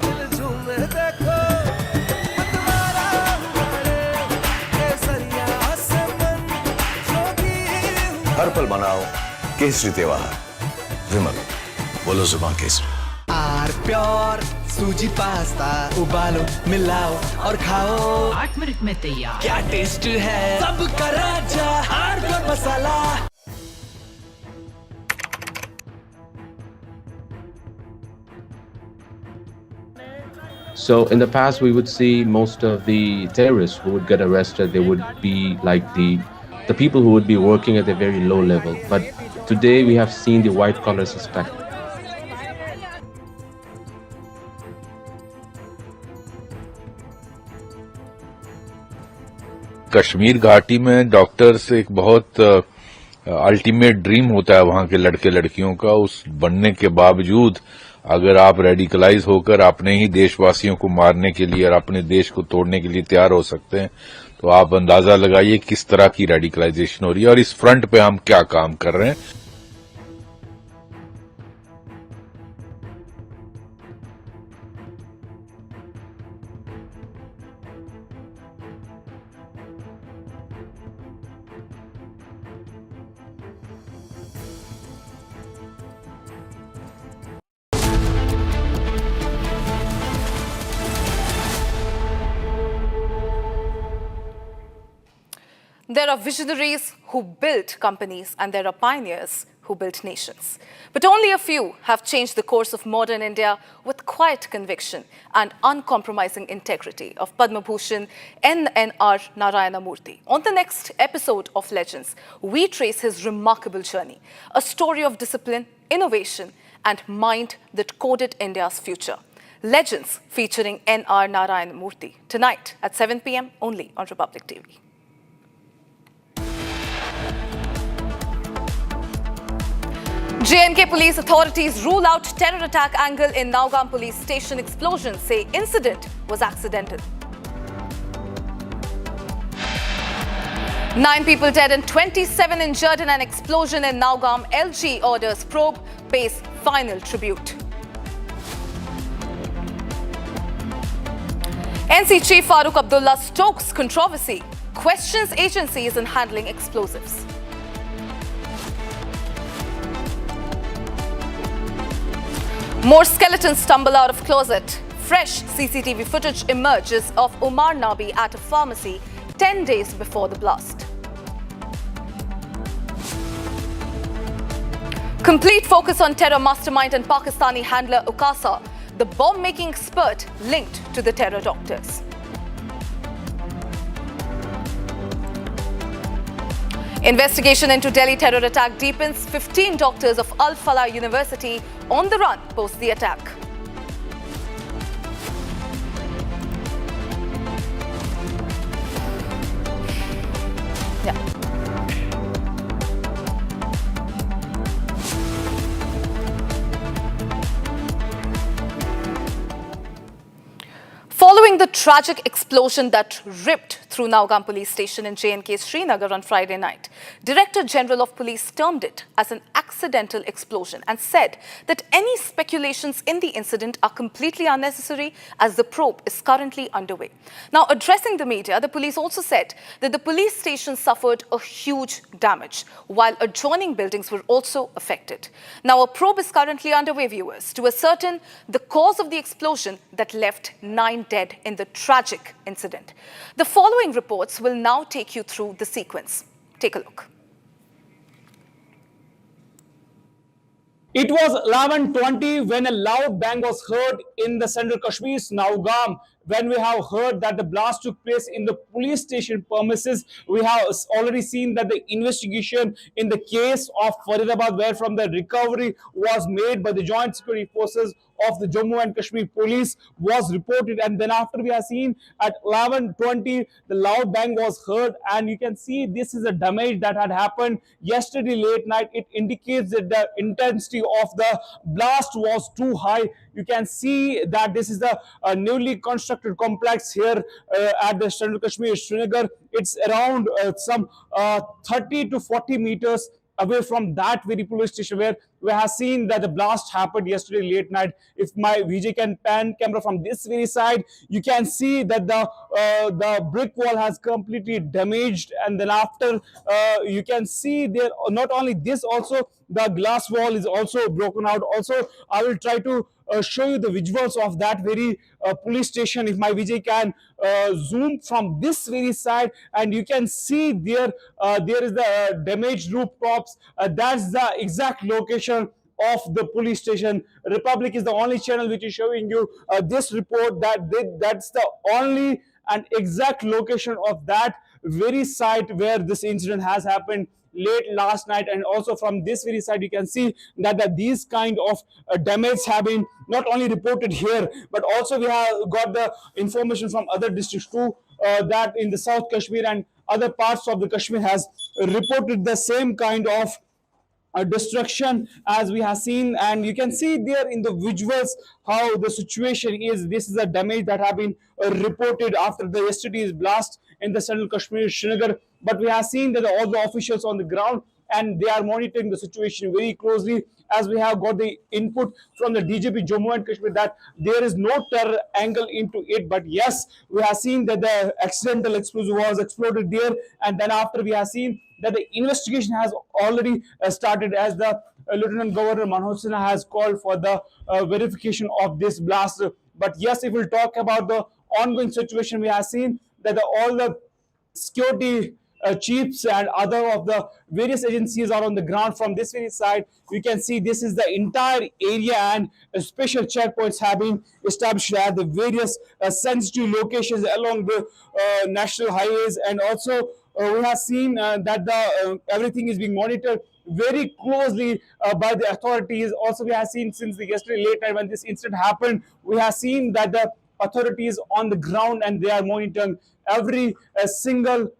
दिल झूमे देखो मतवारा हुआ रे। केसरिया से मन जोगी हुआ। हर पल मनाओ केसरी त्योहार। विमल, बोलो जुबान केसरी। आर प्योर सूजी पास्ता उबालो मिलाओ और खाओ 8 मिनट में तैयार। क्या टेस्ट है सबका राजा आर प्योर मसाला। So in the past, we would see most of the terrorists who would get arrested, they would be like the people who would be working at a very low level. But today we have seen the white collar suspect. Kashmir घाटी में doctors एक बहुत ultimate dream होता है वहां के लड़के लड़कियों का। उस बनने के बावजूद अगर आप रेडिकलाइज होकर अपने ही देशवासियों को मारने के लिए और अपने देश को तोड़ने के लिए तैयार हो सकते हैं, तो आप अंदाजा लगाइए किस तरह की रेडिकलाइजेशन हो रही है और इस फ्रंट पे हम क्या काम कर रहे हैं। There are visionaries who built companies and there are pioneers who built nations. But only a few have changed the course of modern India with quiet conviction and uncompromising integrity of Padma Bhushan N.N.R. Narayana Murthy. On the next episode of Legends, we trace his remarkable journey, a story of discipline, innovation and mind that coded India's future. Legends featuring N.R. Narayana Murthy, tonight at 7 p.m. only on Republic TV. J&K police authorities rule out terror attack angle in Nowgam police station explosion, say incident was accidental. 9 people dead and 27 injured in an explosion in Nowgam. LG orders probe, pays final tribute. NC Chief Farooq Abdullah stokes controversy, questions agencies in handling explosives. More skeletons stumble out of closet. Fresh CCTV footage emerges of Umar Nabi at a pharmacy 10 days before the blast. Complete focus on terror mastermind and Pakistani handler Ukasa, the bomb-making expert linked to the terror doctors. Investigation into Delhi terror attack deepens. 15 doctors of Al Falah University on the run post the attack. Following the tragic explosion that ripped through Nowgam police station in J&K Srinagar on Friday night. Director General of Police termed it as an accidental explosion and said that any speculations in the incident are completely unnecessary as the probe is currently underway. Now, addressing the media, the police also said that the police station suffered a huge damage, while adjoining buildings were also affected. Now, a probe is currently underway, viewers, to ascertain the cause of the explosion that left 9 dead in the tragic incident. The following reports will now take you through the sequence. Take a look. It was 11:20 when a loud bang was heard in the central Kashmir's Nowgam. When we have heard that the blast took place in the police station premises, we have already seen that the investigation in the case of Faridabad, where from the recovery was made by the joint security forces of the Jammu and Kashmir police, was reported. And then after we have seen at 11:20, the loud bang was heard. And you can see this is a damage that had happened yesterday late night. It indicates that the intensity of the blast was too high. You can see that this is the newly constructed complex here at the Central Kashmir Srinagar. It's around some 30 to 40 meters away from that very police station where we have seen that the blast happened yesterday late night. If my VJ can pan camera from this very side, you can see that the brick wall has completely damaged, and then after you can see there not only this, also the glass wall is also broken out. Also, I will try to show you the visuals of that very police station. If my VJ can zoom from this very side, and you can see there is the damaged rooftops. That's the exact location of the police station. Republic is the only channel which is showing you this report. That's the only and exact location of that very site where this incident has happened late last night. And also from this very side, you can see that these kind of damage have been not only reported here, but also we have got the information from other districts too, that in the South Kashmir and other parts of the Kashmir has reported the same kind of destruction as we have seen. And you can see there in the visuals how the situation is. This is the damage that have been reported after the yesterday's blast in the Central Kashmir Srinagar. But we have seen that all the officials on the ground, and they are monitoring the situation very closely, as we have got the input from the DGP Jammu and Kashmir that there is no terror angle into it. But yes, we have seen that the accidental explosive was exploded there, and then after we have seen that the investigation has already started, as the Lieutenant Governor Manoj Sinha has called for the verification of this blast. But yes, if we'll talk about the ongoing situation, we have seen that all the security chiefs and other of the various agencies are on the ground. From this very side, you can see this is the entire area, and special checkpoints have been established at the various sensitive locations along the national highways. And also we have seen that everything is being monitored very closely by the authorities. Also, we have seen since the yesterday late night when this incident happened, we have seen that the authorities on the ground, and they are monitoring every single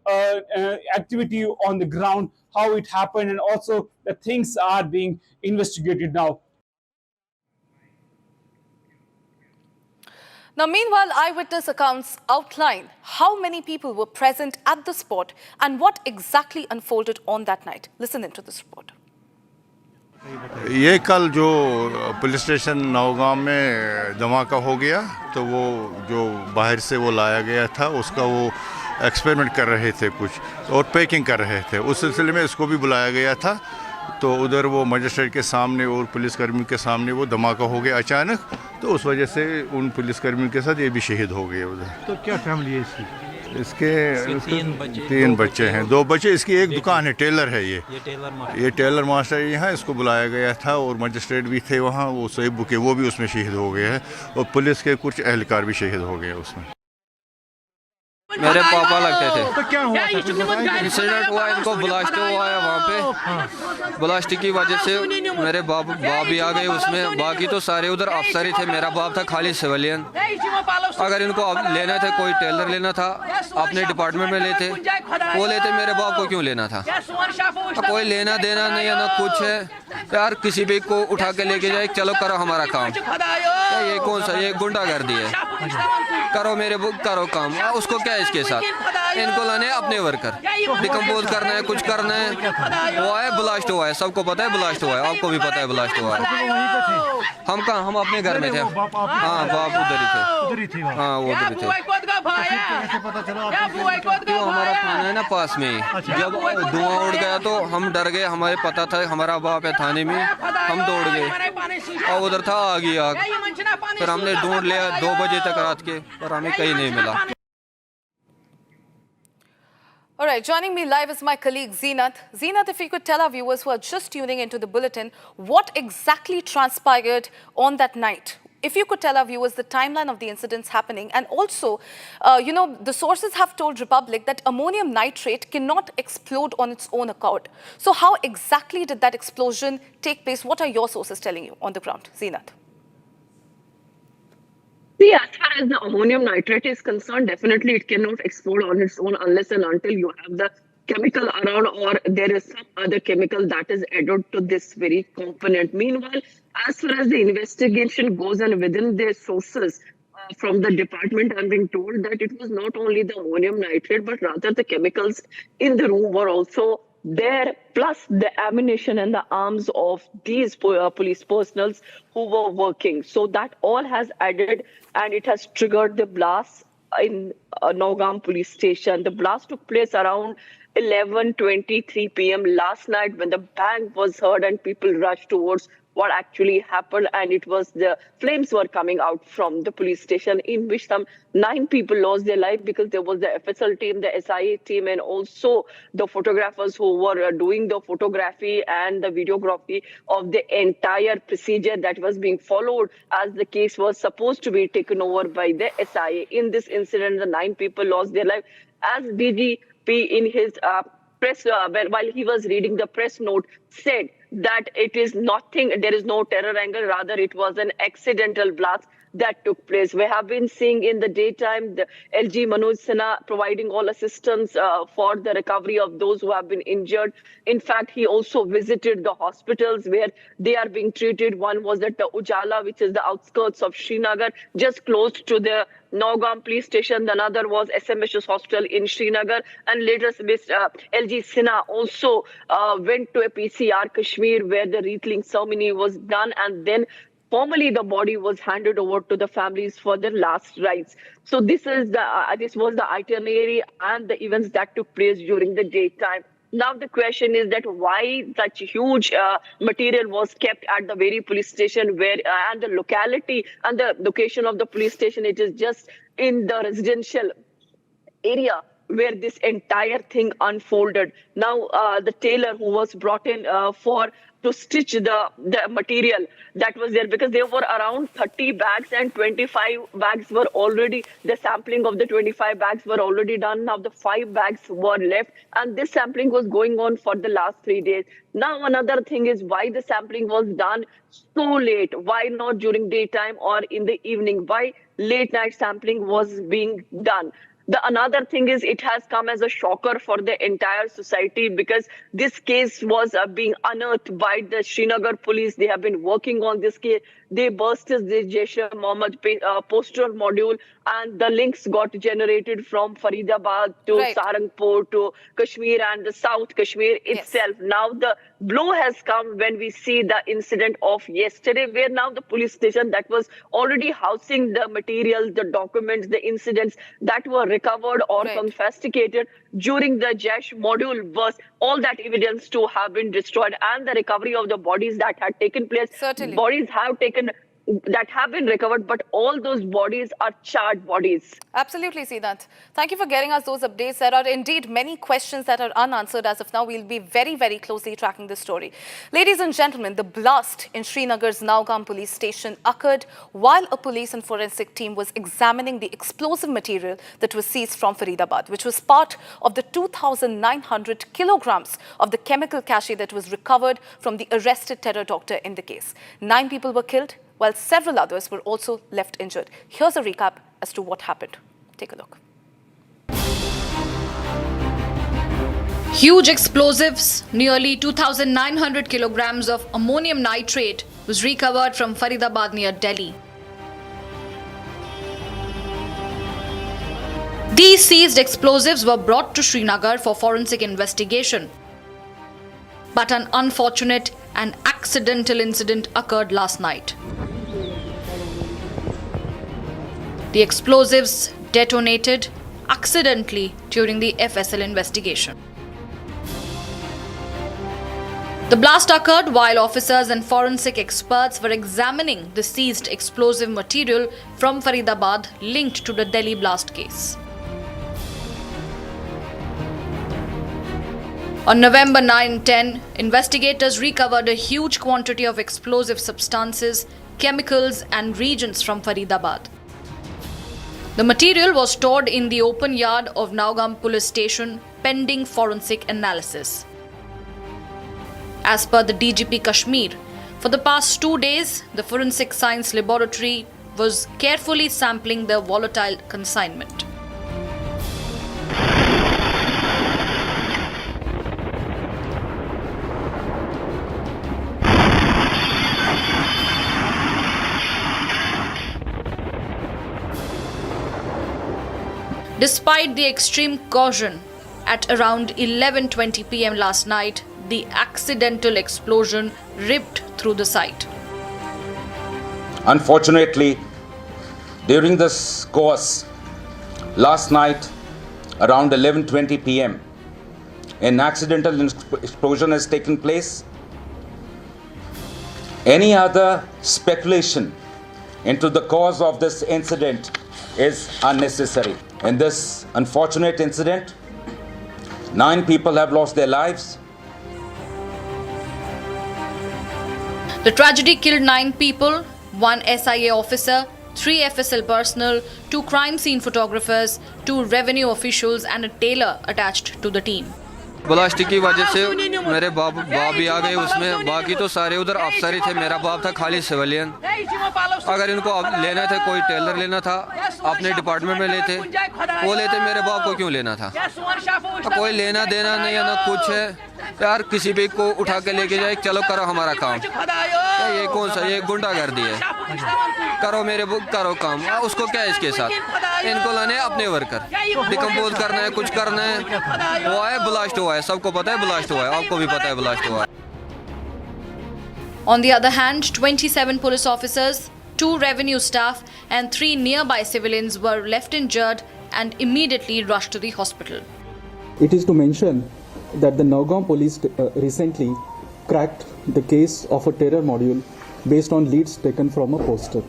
activity on the ground, how it happened, and also the things are being investigated now. Now, meanwhile, eyewitness accounts outline how many people were present at the spot and what exactly unfolded on that night. Listen into this report. ये कल जो police station Nowgam में धमाका हो गया, तो वो जो बाहर से वो लाया गया था उसका वो एक्सपेरिमेंट कर रहे थे कुछ, और पैकिंग कर रहे थे। उस सिलसिले में इसको भी बुलाया गया था, तो उधर वो मजिस्ट्रेट के सामने और पुलिसकर्मियों के सामने वो धमाका हो गया अचानक, तो उस वजह से उन पुलिसकर्मियों के साथ ये भी शहीद हो गए उधर। तो क्या फैमिली है इसके 3 बच्चे हैं, 2 बच्चे, इसकी एक दुकान है, टेलर है ये टेलर मास्टर यहाँ, इसको बुलाया गया था, और मजिस्ट्रेट भी थे वहाँ, वो सहीब के वो भी उसमें शहीद हो गए हैं, और पुलिस के कुछ एहलकार भी शहीद हो गए उसमें। मेरे पापा लगते थे। तो क्या हुआ? इंसिडेंट हुआ, इनको ब्लास्ट हुआ है वहाँ पे। ब्लास्ट की वजह से मेरे बाप भी आ गए उसमें, बाकी तो सारे उधर अफसर ही थे। मेरा बाप था खाली सिविलियन। अगर इनको लेना था, कोई टेलर लेना था, अपने डिपार्टमेंट में लेते, वो लेते, मेरे बाप को क्यों लेना था? कोई लेना देना नहीं है, ना कुछ है यार। किसी भी को उठा के लेके जाए, चलो करो हमारा काम। ये कौन सा, ये गुंडागर्दी है। करो करो काम, उसको क्या है इसके साथ, इनको लाने अपने वर्कर, डिकम्पोज करना है, कुछ करना है। हुआ है ब्लास्ट हुआ है, सबको पता है ब्लास्ट हुआ है, आपको भी पता है ब्लास्ट हुआ है। हम कहाँ, हम अपने घर में थे। हाँ बाप उधर ही थे, हाँ वो उधर ही थे। क्यों, हमारा थाना है ना पास में ही, जब धुआं उड़ गया तो हम डर गए, हमारे पता था हमारा बाप है थाने में, हम दौड़ गए और उधर था आग ही आग। फिर हमने ढूंढ लिया 2 बजे तक रात के, पर हमें कहीं नहीं मिला। All right, joining me live is my colleague Zeenat. Zeenat, if you could tell our viewers who are just tuning into the bulletin, what exactly transpired on that night? If you could tell our viewers the timeline of the incidents happening, and also, the sources have told Republic that ammonium nitrate cannot explode on its own accord. So how exactly did that explosion take place? What are your sources telling you on the ground? Zeenat. See, as far as the ammonium nitrate is concerned, definitely it cannot explode on its own unless and until you have the chemical around or there is some other chemical that is added to this very component. Meanwhile, as far as the investigation goes and within their sources from the department, I'm being told that it was not only the ammonium nitrate, but rather the chemicals in the room were also there, plus the ammunition and the arms of these police personals who were working. So that all has added and it has triggered the blast in Nowgam police station. The blast took place around 11:23 p.m. last night when the bang was heard and people rushed towards what actually happened, and it was the flames were coming out from the police station, in which some 9 people lost their life because there was the FSL team, the SIA team, and also the photographers who were doing the photography and the videography of the entire procedure that was being followed as the case was supposed to be taken over by the SIA. In this incident, the 9 people lost their life. As DGP in his press, while he was reading the press note, said that it is nothing, there is no terror angle, rather it was an accidental blast that took place. We have been seeing in the daytime the LG Manoj Sinha providing all assistance for the recovery of those who have been injured. In fact, he also visited the hospitals where they are being treated. One was at the Ujala, which is the outskirts of Srinagar, just close to the Nowgam police station. Another was SMHS Hospital in Srinagar, and later LG Sinha also went to a PCR Kashmir where the wreathing ceremony was done, and then formally the body was handed over to the families for their last rites. So this was the itinerary and the events that took place during the daytime. Now the question is that why such huge material was kept at the very police station where and the locality and the location of the police station, it is just in the residential area where this entire thing unfolded. Now the tailor who was brought in to stitch the material that was there, because there were around 30 bags and 25 bags were already, the sampling of the 25 bags were already done. Now the 5 bags were left, and this sampling was going on for the last 3 days. Now another thing is why the sampling was done so late. Why not during daytime or in the evening? Why late night sampling was being done? The another thing is it has come as a shocker for the entire society, because this case was being unearthed by the Srinagar police. They have been working on this case. They busted the Jaish-e-Mohammed postal module, and the links got generated from Faridabad to Saharanpur to Kashmir and the South Kashmir itself. Now the blow has come when we see the incident of yesterday, where now the police station that was already housing the materials, the documents, the incidents that were recovered or confiscated during the Jaish module burst, all that evidence to have been destroyed, and the recovery of the bodies that had taken place. Certainly. Bodies that have been recovered, but all those bodies are charred bodies. Absolutely, Zeenat. Thank you for getting us those updates. There are indeed many questions that are unanswered as of now. We'll be very, very closely tracking this story. Ladies and gentlemen, the blast in Srinagar's Nowgam police station occurred while a police and forensic team was examining the explosive material that was seized from Faridabad, which was part of the 2,900 kilograms of the chemical cache that was recovered from the arrested terror doctor in the case. 9 people were killed, while several others were also left injured. Here's a recap as to what happened. Take a look. Huge explosives, nearly 2,900 kilograms of ammonium nitrate was recovered from Faridabad near Delhi. These seized explosives were brought to Srinagar for forensic investigation. But an unfortunate and accidental incident occurred last night. The explosives detonated accidentally during the FSL investigation. The blast occurred while officers and forensic experts were examining the seized explosive material from Faridabad linked to the Delhi blast case. On November 9-10, investigators recovered a huge quantity of explosive substances, chemicals and reagents from Faridabad. The material was stored in the open yard of Nowgam police station pending forensic analysis. As per the DGP Kashmir, for the past 2 days, the Forensic Science Laboratory was carefully sampling the volatile consignment. Despite the extreme caution, at around 11:20 p.m. last night, the accidental explosion ripped through the site. Unfortunately, during this course, last night around 11:20 p.m., an accidental explosion has taken place. Any other speculation into the cause of this incident is unnecessary. In this unfortunate incident, 9 people have lost their lives. The tragedy killed 9 people, 1 SIA officer, 3 FSL personnel, 2 crime scene photographers, 2 revenue officials and a tailor attached to the team. Blast की वजह से मेरे बाप भी आ गए उसमें, बाकी तो सारे उधर अफसर ही थे, मेरा बाप था खाली सिविलियन। अगर इनको लेना था, कोई टेलर लेना था, अपने डिपार्टमेंट में लेते, वो लेते, मेरे बाप को क्यों लेना था? कोई लेना देना नहीं है ना कुछ है यार, किसी भी को उठा के लेके जाए, चलो करो हमारा काम। ये कौन सा, ये गुंडागर्दी है, करो काम, उसको क्या है इसके साथ? इनको लाने अपने वर्कर, डिकम्पोज करना है, कुछ करना है, वो है ब्लास्ट हुआ है, सबको पता है ब्लास्ट हुआ है, आपको भी पता है ब्लास्ट हुआ है। On the other hand, 27 police officers, 2 revenue staff and 3 nearby civilians were left injured and immediately rushed to the hospital. It is to mention that the Nowgam police recently cracked the case of a terror module based on leads taken from a poster.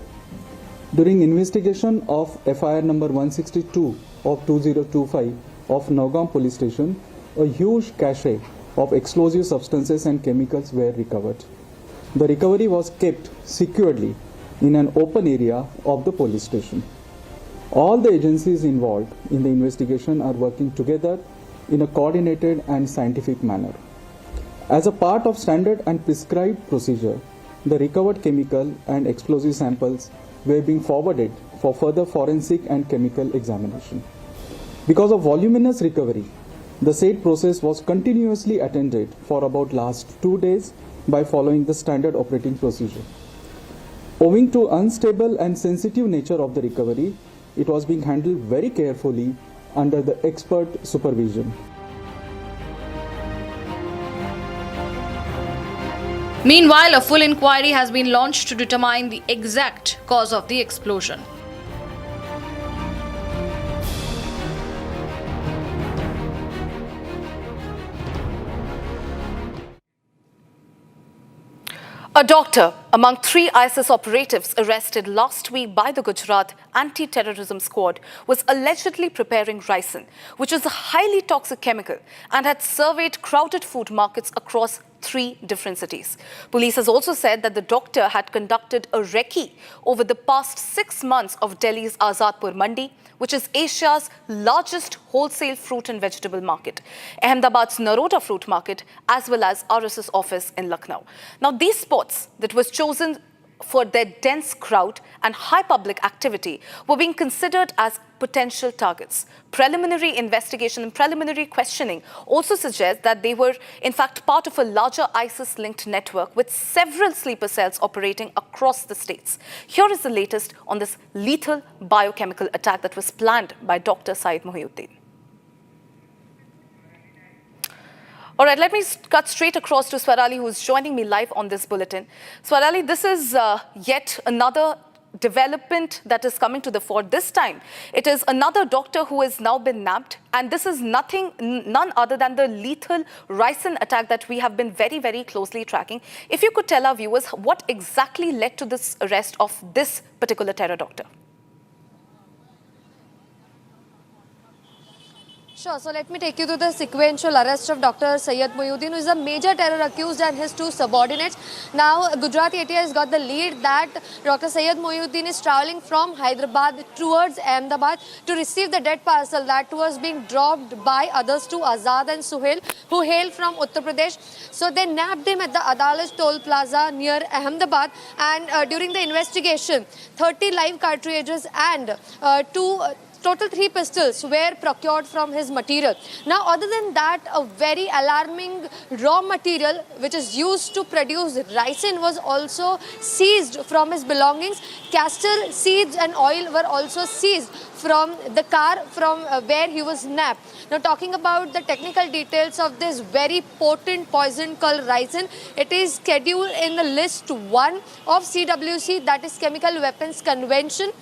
During investigation of FIR number 162 of 2025 of Nowgam police station, a huge cache of explosive substances and chemicals were recovered. The recovery was kept securely in an open area of the police station. All the agencies involved in the investigation are working together in a coordinated and scientific manner. As a part of standard and prescribed procedure, the recovered chemical and explosive samples were being forwarded for further forensic and chemical examination. Because of voluminous recovery, the said process was continuously attended for about last 2 days by following the standard operating procedure. Owing to unstable and sensitive nature of the recovery, it was being handled very carefully under the expert supervision. Meanwhile, a full inquiry has been launched to determine the exact cause of the explosion. A doctor among 3 ISIS operatives arrested last week by the Gujarat Anti-Terrorism Squad was allegedly preparing ricin, which is a highly toxic chemical, and had surveyed crowded food markets across 3 different cities. Police has also said that the doctor had conducted a recce over the past 6 months of Delhi's Azadpur Mandi, which is Asia's largest wholesale fruit and vegetable market, Ahmedabad's Naroda fruit market, as well as RSS office in Lucknow. Now, these spots that was chosen for their dense crowd and high public activity were being considered as potential targets. Preliminary investigation and preliminary questioning also suggests that they were, in fact, part of a larger ISIS-linked network with several sleeper cells operating across the states. Here is the latest on this lethal biochemical attack that was planned by Dr. Syed Mohiuddin. All right, let me cut straight across to Swarali, who is joining me live on this bulletin. Swarali, this is yet another development that is coming to the fore. This time, it is another doctor who has now been nabbed, and this is none other than the lethal ricin attack that we have been very, very closely tracking. If you could tell our viewers what exactly led to this arrest of this particular terror doctor. Sure. So let me take you to the sequential arrest of Dr. Syed Mohiuddin, who is a major terror accused, and his two subordinates. Now, Gujarati ATI has got the lead that Dr. Syed Mohiuddin is travelling from Hyderabad towards Ahmedabad to receive the dead parcel that was being dropped by others to Azad and Suhail, who hail from Uttar Pradesh. So they nabbed him at the Adalat toll plaza near Ahmedabad, and during the investigation, 30 live cartridges and total 3 pistols were procured from his material. Now, other than that, a very alarming raw material which is used to produce ricin was also seized from his belongings. Castor seeds and oil were also seized from the car from where he was nabbed. Now, talking about the technical details of this very potent poison called ricin, it is scheduled in the list 1 of CWC, that is Chemical Weapons Convention.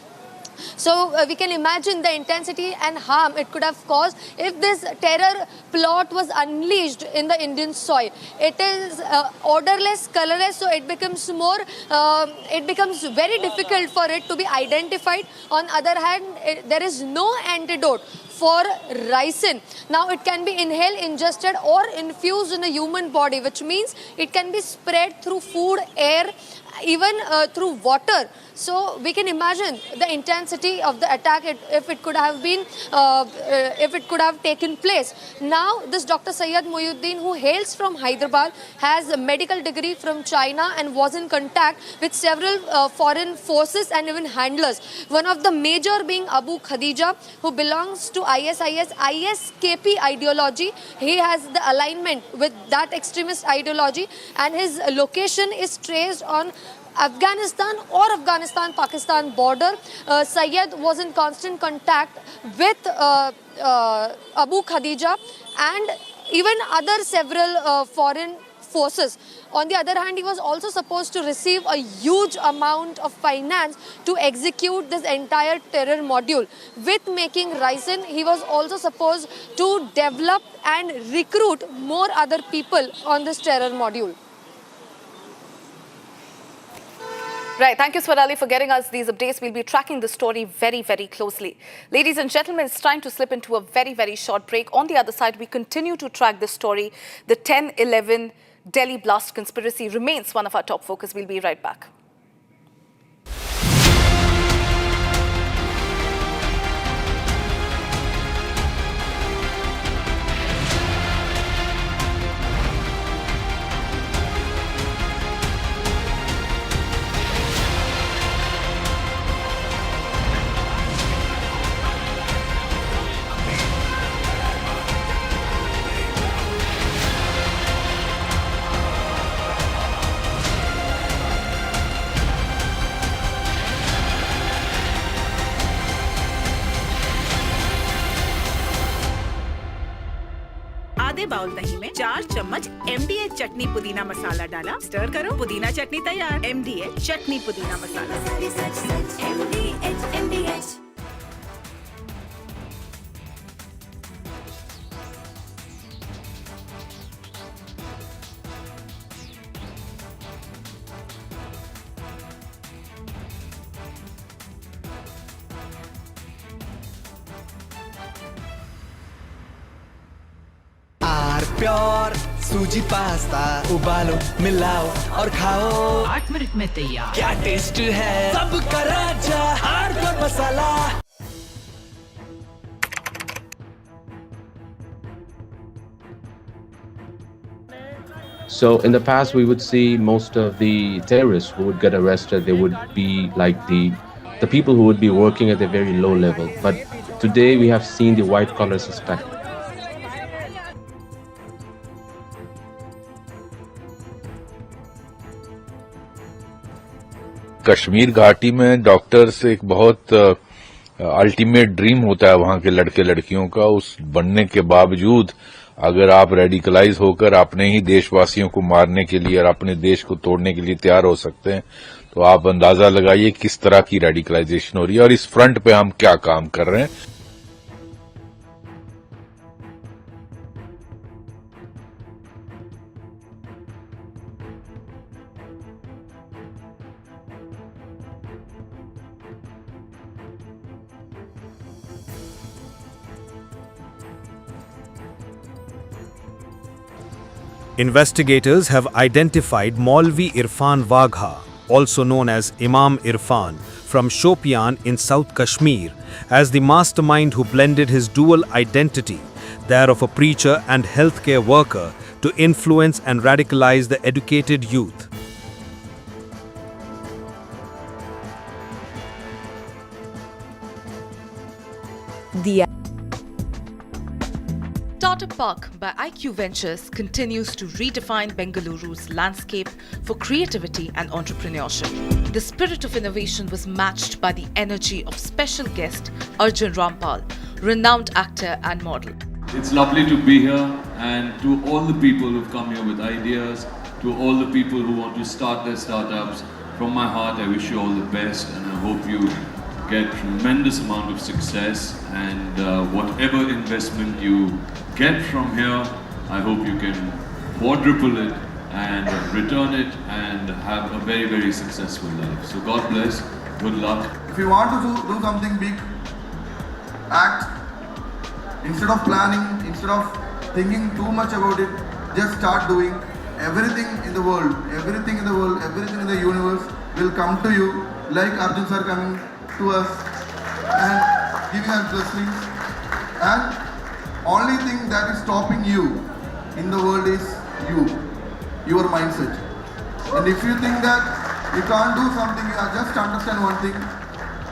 So we can imagine the intensity and harm it could have caused if this terror plot was unleashed in the Indian soil. It is odorless, colorless, so it becomes very difficult for it to be identified. On the other hand, there is no antidote for ricin. Now, it can be inhaled, ingested or infused in a human body, which means it can be spread through food, air, even through water. So we can imagine the intensity of the attack if it could have taken place. Now, this Dr. Syed Mohiuddin, who hails from Hyderabad, has a medical degree from China and was in contact with several foreign forces and even handlers. One of the major being Abu Khadija, who belongs to ISKP ideology. He has the alignment with that extremist ideology, and his location is traced on Afghanistan or Afghanistan-Pakistan border. Syed was in constant contact with Abu Khadija and even other several foreign forces. On the other hand, he was also supposed to receive a huge amount of finance to execute this entire terror module. With making ricin, he was also supposed to develop and recruit more other people on this terror module. Right, thank you, Swarali, for getting us these updates. We'll be tracking the story very, very closely. Ladies and gentlemen, it's time to slip into a very, very short break. On the other side, we continue to track this story. The 10/11 Delhi blast conspiracy remains one of our top focus. We'll be right back. आधे bowl दही में 4 चम्मच MDH चटनी पुदीना मसाला डाला, stir करो, पुदीना चटनी तैयार। MDH चटनी पुदीना मसाला। MDH। प्योर सूजी पास्ता उबालो मिलाओ और खाओ 8 मिनट में तैयार। क्या टेस्ट है सबका राजा हार्डकोर मसाला। So in the past, we would see most of the terrorists who would get arrested, they would be like the people who would be working at a very low level. But today we have seen the white collar suspect. Kashmir घाटी में doctors एक बहुत ultimate dream होता है वहां के लड़के लड़कियों का, उस बनने के बावजूद अगर आप रेडिकलाइज होकर अपने ही देशवासियों को मारने के लिए और अपने देश को तोड़ने के लिए तैयार हो सकते हैं, तो आप अंदाजा लगाइए किस तरह की रेडिकलाइजेशन हो रही है और इस फ्रंट पे हम क्या काम कर रहे हैं. Investigators have identified Maulvi Irfan Wagha, also known as Imam Irfan, from Shopian in South Kashmir, as the mastermind who blended his dual identity, that of a preacher and healthcare worker, to influence and radicalize the educated youth. Startup Park by IQ Ventures continues to redefine Bengaluru's landscape for creativity and entrepreneurship. The spirit of innovation was matched by the energy of special guest Arjun Rampal, renowned actor and model. It's lovely to be here, and to all the people who've come here with ideas, to all the people who want to start their startups, from my heart I wish you all the best, and I hope you get tremendous amount of success, and whatever investment you get from here, I hope you can quadruple it and return it and have a very, very successful life. So God bless, good luck. If you want to do something big, act. Instead of planning, instead of thinking too much about it, just start doing. Everything in the world, everything in the universe will come to you, like Arjun sir coming to us and giving us blessings. And only thing that is stopping you in the world is your mindset. And if you think that you can't do something, just understand one thing: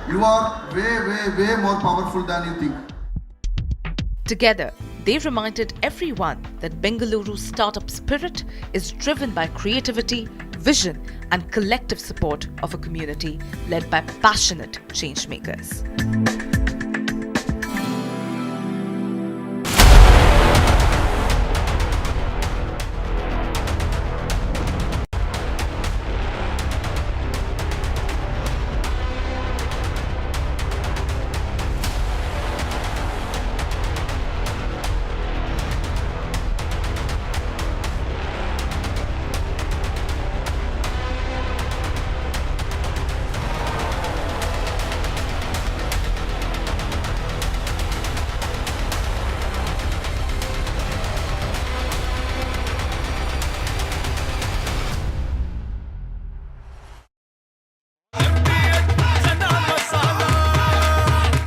you are way more powerful than you think. Together, they reminded everyone that Bengaluru's startup spirit is driven by creativity, vision, and collective support of a community led by passionate changemakers.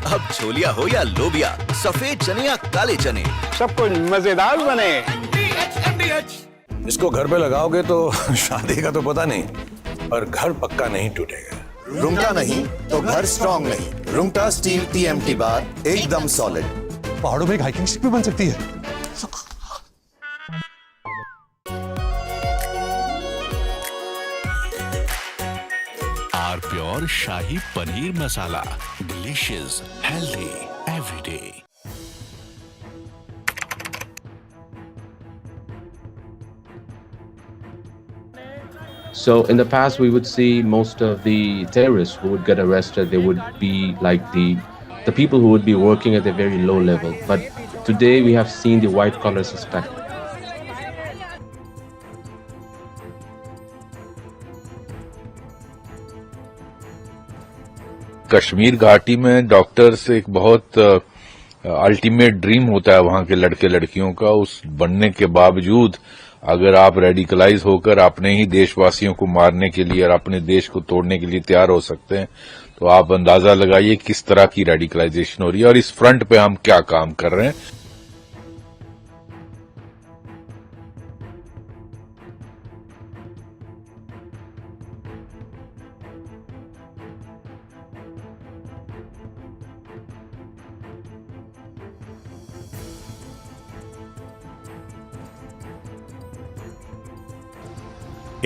अब छोलिया हो या लोबिया, सफेद चने या काले चने, सब कुछ मजेदार बने। इसको घर पे लगाओगे तो शादी का तो पता नहीं, पर घर पक्का नहीं टूटेगा। रुंगटा नहीं तो घर स्ट्रॉन्ग नहीं। रुंगटा स्टील TMT बार एकदम सॉलिड। पहाड़ों में एक हाइकिंग शिप भी बन सकती है। Our pure shahi paneer masala, delicious, healthy, everyday. So in the past, we would see most of the terrorists who would get arrested, they would be like the people who would be working at a very low level. But today we have seen the white collar suspect. Kashmir घाटी में doctors एक बहुत ultimate dream होता है वहां के लड़के लड़कियों का, उस बनने के बावजूद अगर आप रेडिकलाइज होकर अपने ही देशवासियों को मारने के लिए और अपने देश को तोड़ने के लिए तैयार हो सकते हैं, तो आप अंदाजा लगाइए किस तरह की रेडिकलाइजेशन हो रही है और इस फ्रंट पे हम क्या काम कर रहे हैं।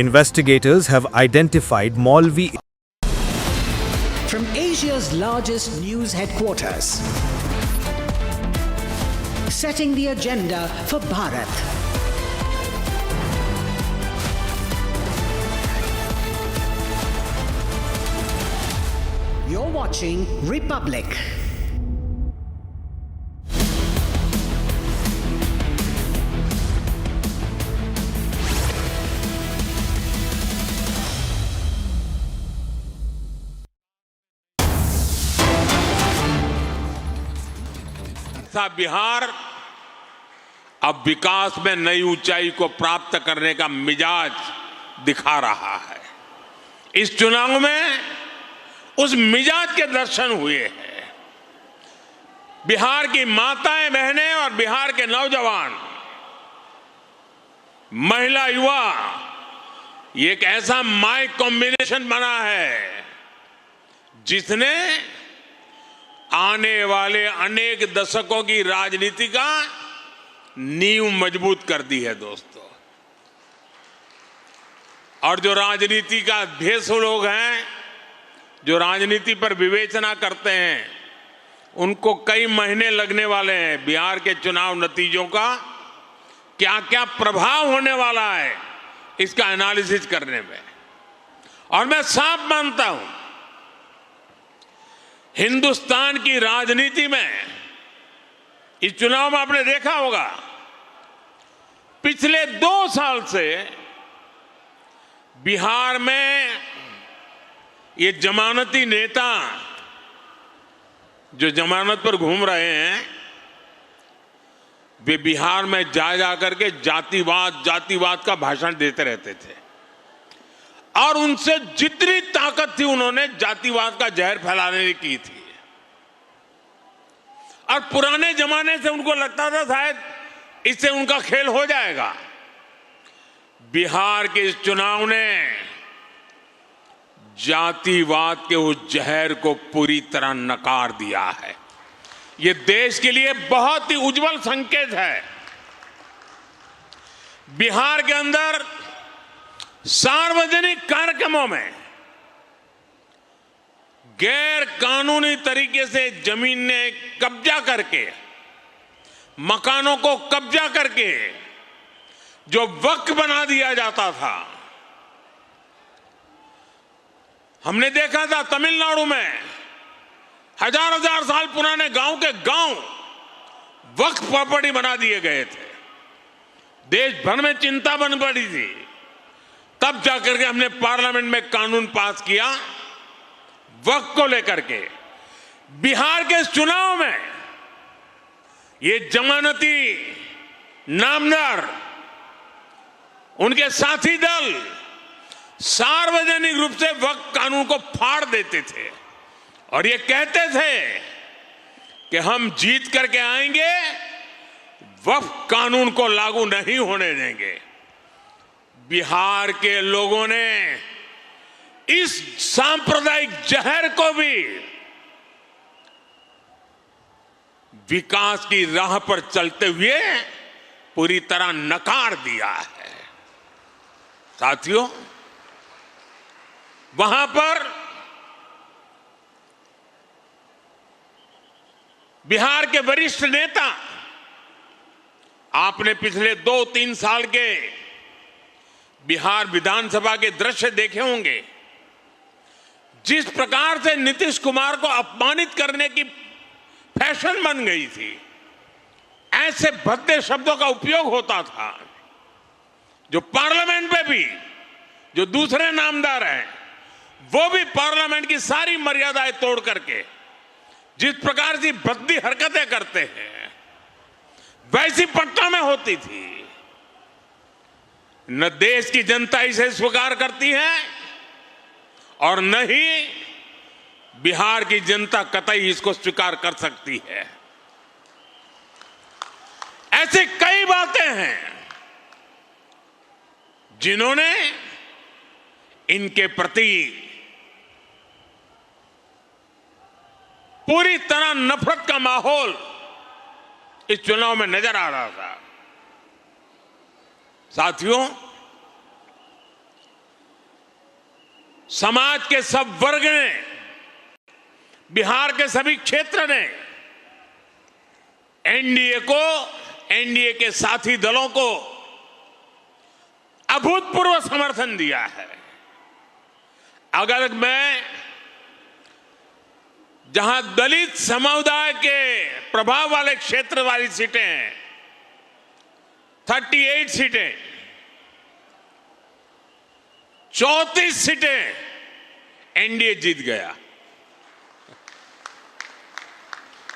Investigators have identified Maulvi. From Asia's largest news headquarters, setting the agenda for Bharat. You're watching Republic. Bihar अब विकास में नई ऊंचाई को प्राप्त करने का मिजाज दिखा रहा है। इस चुनाव में उस मिजाज के दर्शन हुए हैं। बिहार की माताएं बहनें और बिहार के नौजवान, महिला, युवा, ये एक ऐसा माई कॉम्बिनेशन बना है जिसने आने वाले अनेक दशकों की राजनीति का नींव मजबूत कर दी है दोस्तों। और जो राजनीति का भेषु लोग हैं, जो राजनीति पर विवेचना करते हैं, उनको कई महीने लगने वाले हैं बिहार के चुनाव नतीजों का क्या क्या प्रभाव होने वाला है इसका एनालिसिस करने में। और मैं साफ मानता हूं, हिंदुस्तान की राजनीति में इस चुनाव में आपने देखा होगा, पिछले 2 साल से बिहार में ये जमानती नेता जो जमानत पर घूम रहे हैं, वे बिहार में जा करके जातिवाद का भाषण देते रहते थे। और उनसे जितनी ताकत थी उन्होंने जातिवाद का जहर फैलाने की थी। और पुराने जमाने से उनको लगता था शायद इससे उनका खेल हो जाएगा। बिहार के इस चुनाव ने जातिवाद के उस जहर को पूरी तरह नकार दिया है। ये देश के लिए बहुत ही उज्जवल संकेत है। बिहार के अंदर सार्वजनिक कार्यक्रमों में गैर कानूनी तरीके से जमीन ने कब्जा करके, मकानों को कब्जा करके जो वक्फ बना दिया जाता था, हमने देखा था तमिलनाडु में हजार साल पुराने गांव के गांव वक्फ प्रॉपर्टी बना दिए गए थे। देश भर में चिंता बन पड़ी थी। तब जाकर के हमने पार्लियामेंट में कानून पास किया वक्फ को लेकर के। बिहार के चुनाव में ये जमानती नामदार, उनके साथी दल सार्वजनिक रूप से वक्फ कानून को फाड़ देते थे और ये कहते थे कि हम जीत करके आएंगे, वक्फ कानून को लागू नहीं होने देंगे। बिहार के लोगों ने इस सांप्रदायिक जहर को भी विकास की राह पर चलते हुए पूरी तरह नकार दिया है। साथियों, वहां पर बिहार के वरिष्ठ नेता, आपने पिछले 2-3 साल के बिहार विधानसभा के दृश्य देखे होंगे। जिस प्रकार से नीतीश कुमार को अपमानित करने की फैशन बन गई थी, ऐसे भद्दे शब्दों का उपयोग होता था, जो पार्लियामेंट में भी जो दूसरे नामदार हैं वो भी पार्लियामेंट की सारी मर्यादाएं तोड़ करके जिस प्रकार से भद्दी हरकतें करते हैं, वैसी पटना में होती थी। न देश की जनता इसे स्वीकार करती है और न ही बिहार की जनता कतई इसको स्वीकार कर सकती है। ऐसे कई बातें हैं जिन्होंने इनके प्रति पूरी तरह नफरत का माहौल इस चुनाव में नजर आ रहा था। साथियों, समाज के सब वर्ग ने, बिहार के सभी क्षेत्र ने एनडीए को, एनडीए के साथी दलों को अभूतपूर्व समर्थन दिया है। अगर मैं जहां दलित समुदाय के प्रभाव वाले क्षेत्र वाली सीटें हैं, 38 सीटें, 34 सीटें एनडीए जीत गया।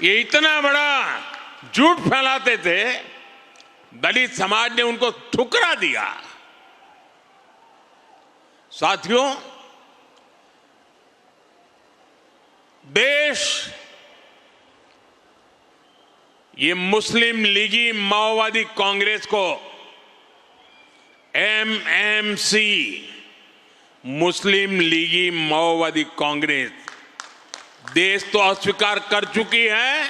ये इतना बड़ा झूठ फैलाते थे, दलित समाज ने उनको ठुकरा दिया। साथियों, देश ये मुस्लिम लीगी माओवादी कांग्रेस को एमएमसी, मुस्लिम लीगी माओवादी कांग्रेस, देश तो अस्वीकार कर चुकी है।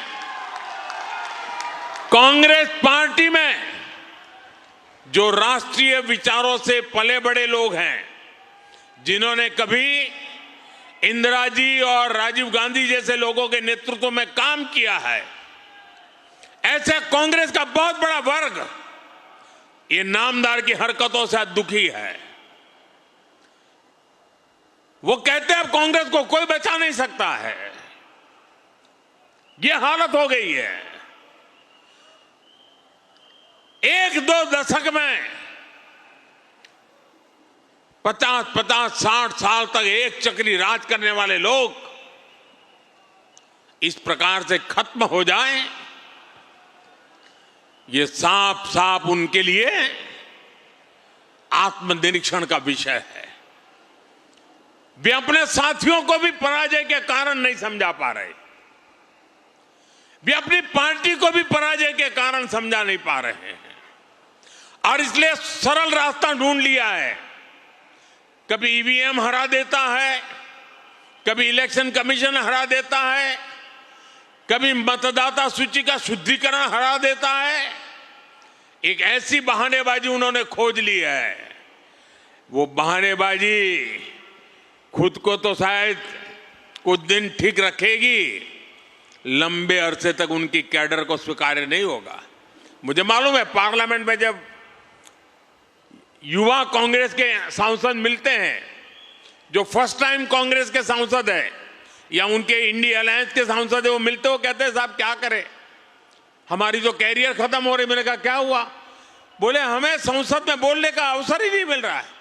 कांग्रेस पार्टी में जो राष्ट्रीय विचारों से पले बड़े लोग हैं, जिन्होंने कभी इंदिरा जी और राजीव गांधी जैसे लोगों के नेतृत्व में काम किया है, ऐसे कांग्रेस का बहुत बड़ा वर्ग ये नामदार की हरकतों से दुखी है। वो कहते हैं अब कांग्रेस को कोई बचा नहीं सकता है। ये हालत हो गई है। एक दो दशक में 50-50, 60 साल तक एक चक्री राज करने वाले लोग इस प्रकार से खत्म हो जाएं, ये साफ साफ उनके लिए आत्मनिरीक्षण का विषय है। वे अपने साथियों को भी पराजय के कारण नहीं समझा पा रहे, वे अपनी पार्टी को भी पराजय के कारण समझा नहीं पा रहे हैं, और इसलिए सरल रास्ता ढूंढ लिया है। कभी ईवीएम हरा देता है, कभी इलेक्शन कमीशन हरा देता है, कभी मतदाता सूची का शुद्धिकरण हरा देता है। एक ऐसी बहानेबाजी उन्होंने खोज ली है। वो बहानेबाजी खुद को तो शायद कुछ दिन ठीक रखेगी, लंबे अरसे तक उनकी कैडर को स्वीकार्य नहीं होगा। मुझे मालूम है, पार्लियामेंट में जब युवा कांग्रेस के सांसद मिलते हैं, जो फर्स्ट टाइम कांग्रेस के सांसद है या उनके इंडिया अलायंस के सांसद है, वो मिलते हो कहते हैं साहब क्या करें, हमारी तो कैरियर खत्म हो रही। मैंने कहा क्या हुआ? बोले हमें संसद में बोलने का अवसर ही नहीं मिल रहा है,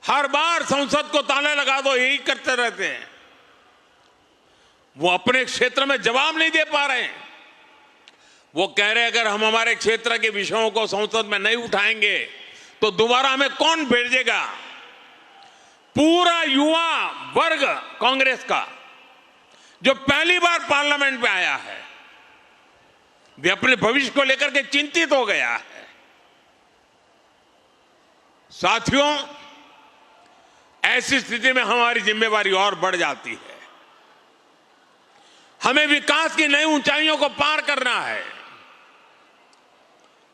हर बार संसद को ताला लगा दो, यही करते रहते हैं। वो अपने क्षेत्र में जवाब नहीं दे पा रहे हैं। वो कह रहे अगर हम हमारे क्षेत्र के विषयों को संसद में नहीं उठाएंगे तो दोबारा हमें कौन भेजेगा? पूरा युवा वर्ग कांग्रेस का जो पहली बार पार्लियामेंट में आया है, वे अपने भविष्य को लेकर के चिंतित हो गया है। साथियों, ऐसी स्थिति में हमारी जिम्मेवारी और बढ़ जाती है। हमें विकास की नई ऊंचाइयों को पार करना है।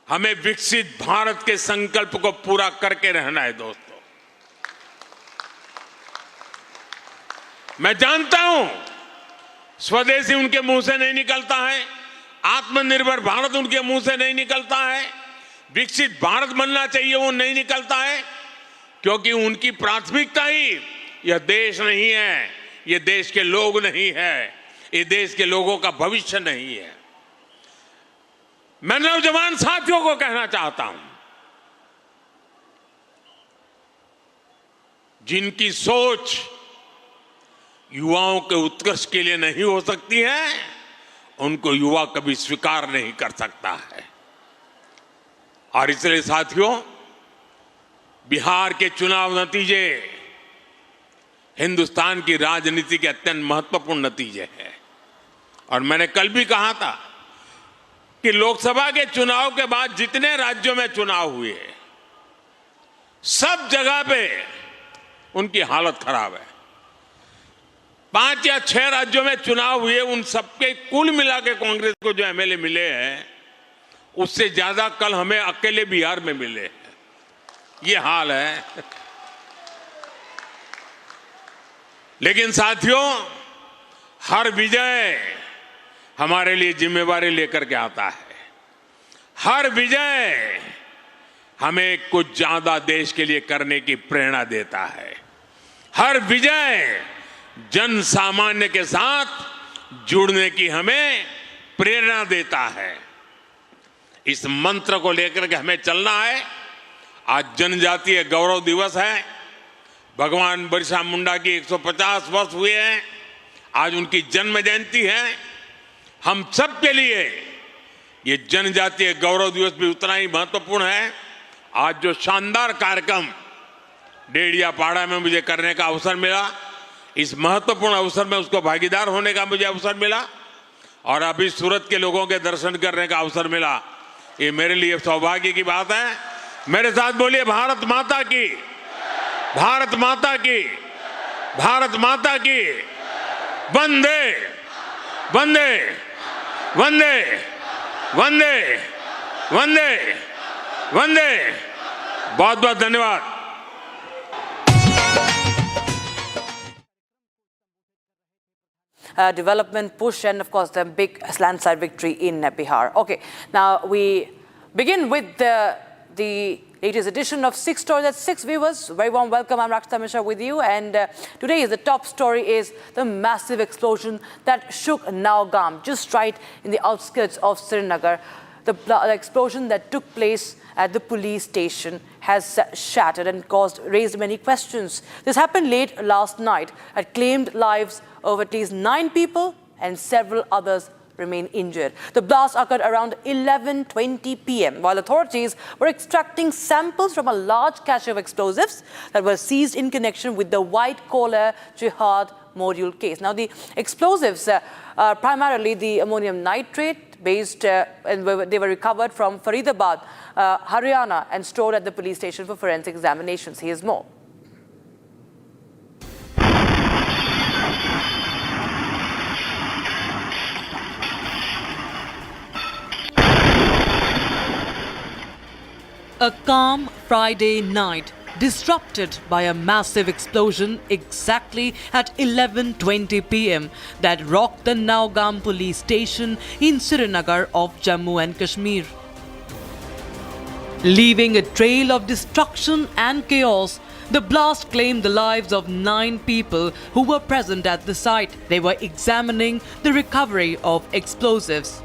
हमें विकसित भारत के संकल्प को पूरा करके रहना है। दोस्तों, मैं जानता हूं स्वदेशी उनके मुंह से नहीं निकलता है, आत्मनिर्भर भारत उनके मुंह से नहीं निकलता है, विकसित भारत बनना चाहिए वो नहीं निकलता है, क्योंकि उनकी प्राथमिकता ही यह देश नहीं है, यह देश के लोग नहीं है, ये देश के लोगों का भविष्य नहीं है। मैं नौजवान साथियों को कहना चाहता हूं, जिनकी सोच युवाओं के उत्कर्ष के लिए नहीं हो सकती है, उनको युवा कभी स्वीकार नहीं कर सकता है। और इसलिए साथियों, बिहार के चुनाव नतीजे हिंदुस्तान की राजनीति के अत्यंत महत्वपूर्ण नतीजे हैं। और मैंने कल भी कहा था कि लोकसभा के चुनाव के बाद जितने राज्यों में चुनाव हुए, सब जगह पे उनकी हालत खराब है। 5 या 6 राज्यों में चुनाव हुए, उन सबके कुल मिला के कांग्रेस को जो एमएलए मिले हैं, उससे ज्यादा कल हमें अकेले बिहार में मिले हैं। ये हाल है। लेकिन साथियों, हर विजय हमारे लिए जिम्मेवारी लेकर के आता है। हर विजय हमें कुछ ज्यादा देश के लिए करने की प्रेरणा देता है। हर विजय जन सामान्य के साथ जुड़ने की हमें प्रेरणा देता है। इस मंत्र को लेकर के हमें चलना है। आज जनजातीय गौरव दिवस है। भगवान बिरसा मुंडा की 150 वर्ष हुए हैं। आज उनकी जन्म जयंती है। हम सब के लिए ये जनजातीय गौरव दिवस भी उतना ही महत्वपूर्ण है। आज जो शानदार कार्यक्रम डेढ़ियापाड़ा में मुझे करने का अवसर मिला, इस महत्वपूर्ण अवसर में उसको भागीदार होने का मुझे अवसर मिला और अभी सूरत के लोगों के दर्शन करने का अवसर मिला। ये मेरे लिए सौभाग्य की बात है। मेरे साथ बोलिए, भारत माता की, भारत माता की, भारत माता की। वंदे वंदे वंदे वंदे वंदे वंदे। बहुत बहुत धन्यवाद। Development push and of course the big landslide victory in Bihar. Okay, now we begin with the latest edition of 6 Stories at 6 viewers. Very warm welcome. I'm Rakshita Mishra with you, and today the top story is the massive explosion that shook Nowgam, just right in the outskirts of Srinagar. The explosion that took place at the police station has shattered and raised many questions. This happened late last night and claimed lives of at least 9 people and several others remain injured. The blast occurred around 11:20 p.m. while authorities were extracting samples from a large cache of explosives that were seized in connection with the white-collar jihad module case. Now, the explosives are primarily the ammonium nitrate and they were recovered from Faridabad, Haryana, and stored at the police station for forensic examinations. Here's more. A calm Friday night disrupted by a massive explosion exactly at 11:20 p.m. that rocked the Nowgam police station in Srinagar of Jammu and Kashmir. Leaving a trail of destruction and chaos, the blast claimed the lives of 9 people who were present at the site. They were examining the recovery of explosives.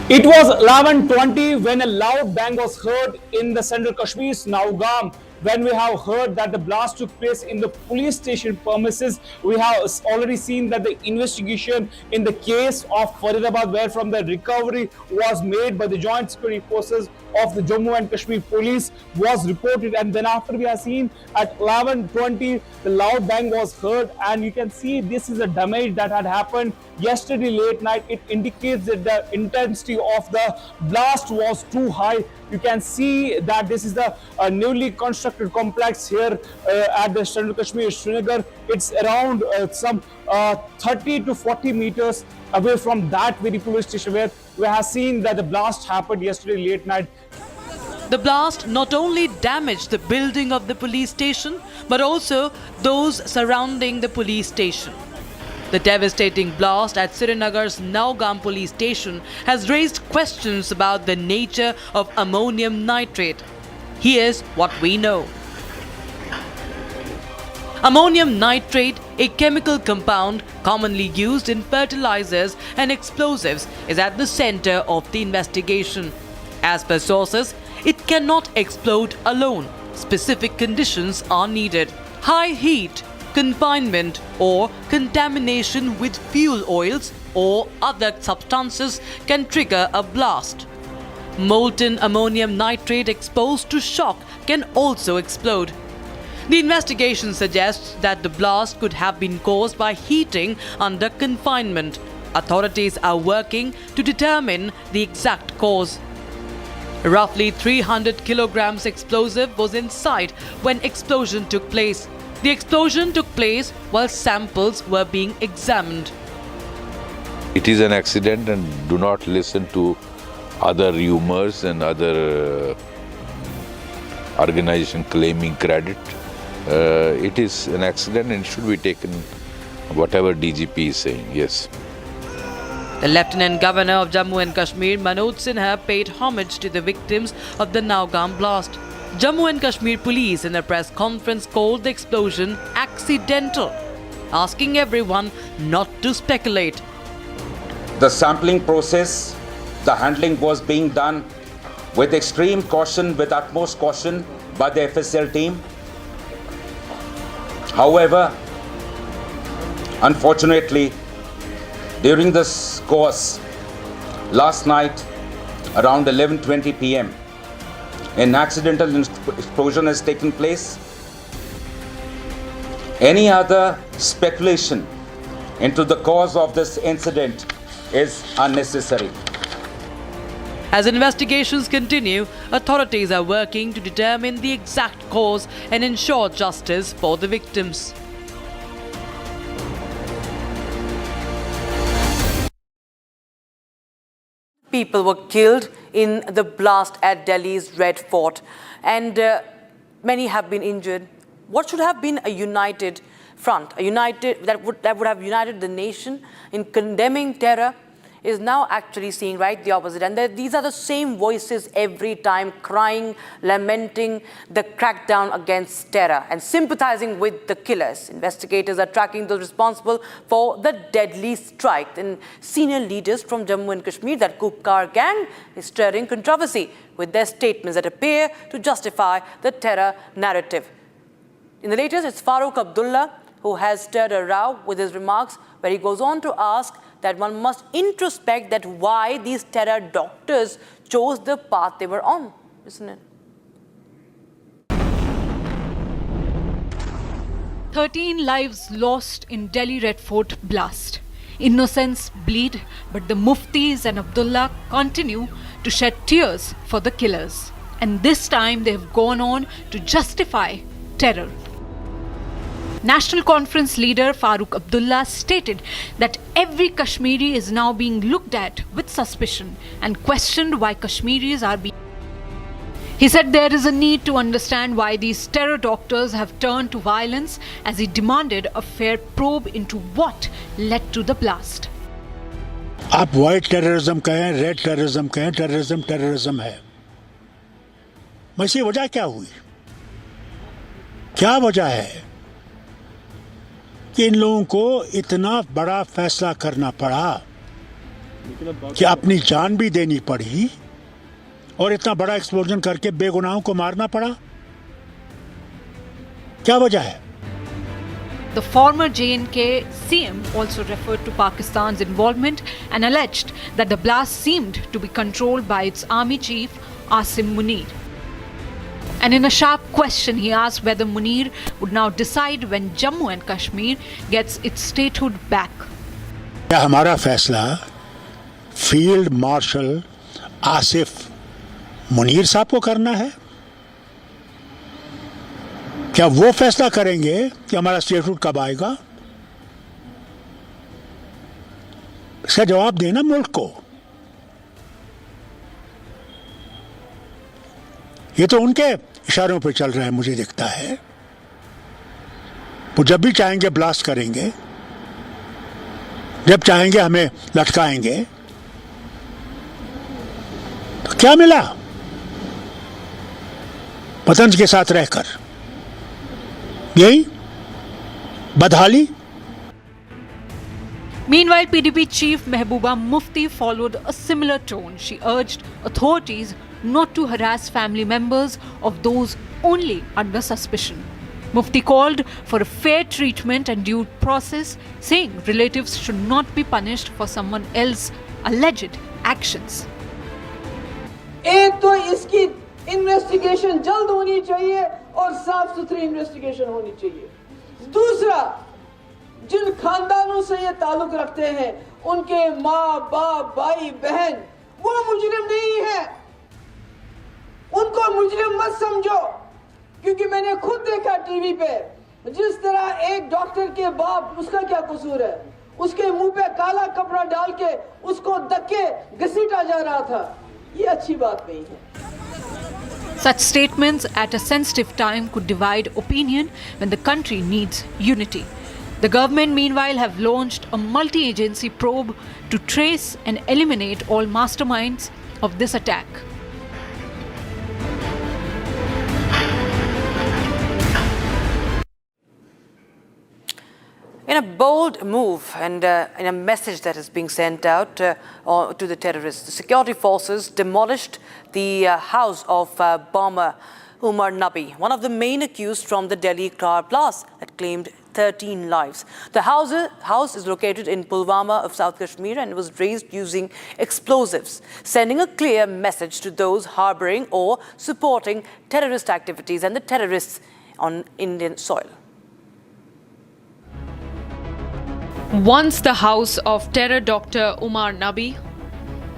It was 11:20 when a loud bang was heard in the central Kashmir's Nowgam. When we have heard that the blast took place in the police station premises, we have already seen that the investigation in the case of Faridabad, where from the recovery was made by the joint security forces of the Jammu and Kashmir police, was reported. And then after we have seen at 11:20, the loud bang was heard, and you can see this is a damage that had happened yesterday late night. It indicates that the intensity of the blast was too high. You can see that this is the newly constructed complex here at the central Kashmir, Srinagar. It's around some 30 to 40 meters away from that very police station where we have seen that the blast happened yesterday late night. The blast not only damaged the building of the police station, but also those surrounding the police station. The devastating blast at Srinagar's Nowgam police station has raised questions about the nature of ammonium nitrate. Here's what we know. Ammonium nitrate, a chemical compound commonly used in fertilizers and explosives, is at the center of the investigation. As per sources, it cannot explode alone. Specific conditions are needed. High heat, confinement, or contamination with fuel oils or other substances can trigger a blast. Molten ammonium nitrate exposed to shock can also explode. The investigation suggests that the blast could have been caused by heating under confinement. Authorities are working to determine the exact cause. Roughly 300 kilograms explosive was inside when explosion took place. The explosion took place while samples were being examined. It is an accident, and do not listen to other rumors and other organization claiming credit. It is an accident and should be taken whatever DGP is saying. Yes. The Lieutenant Governor of Jammu and Kashmir, Manoj Sinha, paid homage to the victims of the Nowgam blast. Jammu and Kashmir police in a press conference called the explosion accidental, asking everyone not to speculate. The sampling process, the handling was being done with extreme caution, with utmost caution by the FSL team. However, unfortunately, during this course, last night around 11:20 p.m., an accidental explosion has taken place. Any other speculation into the cause of this incident is unnecessary. As investigations continue, authorities are working to determine the exact cause and ensure justice for the victims. People were killed in the blast at Delhi's Red Fort, and many have been injured. What should have been a united front, that would have united the nation in condemning terror, is now actually seeing right the opposite. And these are the same voices every time crying, lamenting the crackdown against terror and sympathizing with the killers. Investigators are tracking those responsible for the deadly strike. And senior leaders from Jammu and Kashmir, that Kupkar gang, is stirring controversy with their statements that appear to justify the terror narrative. In the latest, it's Farooq Abdullah who has stirred a row with his remarks, where he goes on to ask that one must introspect that why these terror doctors chose the path they were on, isn't it? 13 lives lost in Delhi Red Fort blast. Innocents bleed, but the Muftis and Abdullah continue to shed tears for the killers. And this time they have gone on to justify terror. National Conference leader Farooq Abdullah stated that every Kashmiri is now being looked at with suspicion and questioned why Kashmiris are being. He said there is a need to understand why these terror doctors have turned to violence, as he demanded a fair probe into what led to the blast. आप white terrorism कहें, red terrorism कहें, terrorism terrorism है। मगर वजह क्या हुई? क्या वजह है कि इन लोगों को इतना बड़ा फैसला करना पड़ा कि अपनी जान भी देनी पड़ी और इतना बड़ा एक्सप्लोजन करके बेगुनाहों को मारना पड़ा? क्या वजह है? The former J&K CM also referred to Pakistan's involvement and alleged that the blast seemed to be controlled by its army chief Asim Munir. And in a sharp question, he asked whether Munir would now decide when Jammu and Kashmir gets its statehood back. क्या हमारा फैसला field marshal Asif Munir साहब को करना है? क्या वो फैसला करेंगे कि हमारा स्टेटहुड कब आएगा? इसका जवाब देना मुल्क को। ये तो उनके इशारों पे चल रहा है, मुझे दिखता है। वो जब भी चाहेंगे ब्लास्ट करेंगे, जब चाहेंगे हमें लटकाएंगे। तो क्या मिला वतन के साथ रहकर? यही बदहाली। Meanwhile, PDP chief Mehbooba Mufti followed a similar tone. She urged authorities not to harass family members of those only under suspicion. Mufti called for a fair treatment and due process, saying relatives should not be punished for someone else's alleged actions. एक तो इसकी investigation जल्द होनी चाहिए और साफ सुथरी investigation होनी चाहिए। दूसरा, जिन खानदानों से ये ताल्लुक रखते हैं, उनके माँ बाप भाई बहन वो मुजरिम नहीं है, उनको मुजरिम मत समझो। क्योंकि मैंने खुद देखा टीवी पे जिस तरह एक डॉक्टर के बाप, उसका क्या कसूर है, उसके मुंह पे काला कपड़ा डाल के उसको धक्के घसीटा जा रहा था। ये अच्छी बात नहीं है। Such statements at a sensitive time could divide opinion when the country needs unity. The government, meanwhile, have launched a multi-agency probe to trace and eliminate all masterminds of this attack. In a bold move and in a message that is being sent out to the terrorists, the security forces demolished the house of bomber Umar Nabi, one of the main accused from the Delhi car blast that claimed 13 lives. The house is located in Pulwama of South Kashmir and was razed using explosives, sending a clear message to those harboring or supporting terrorist activities and the terrorists on Indian soil. Once the house of terror Dr. Umar Nabi,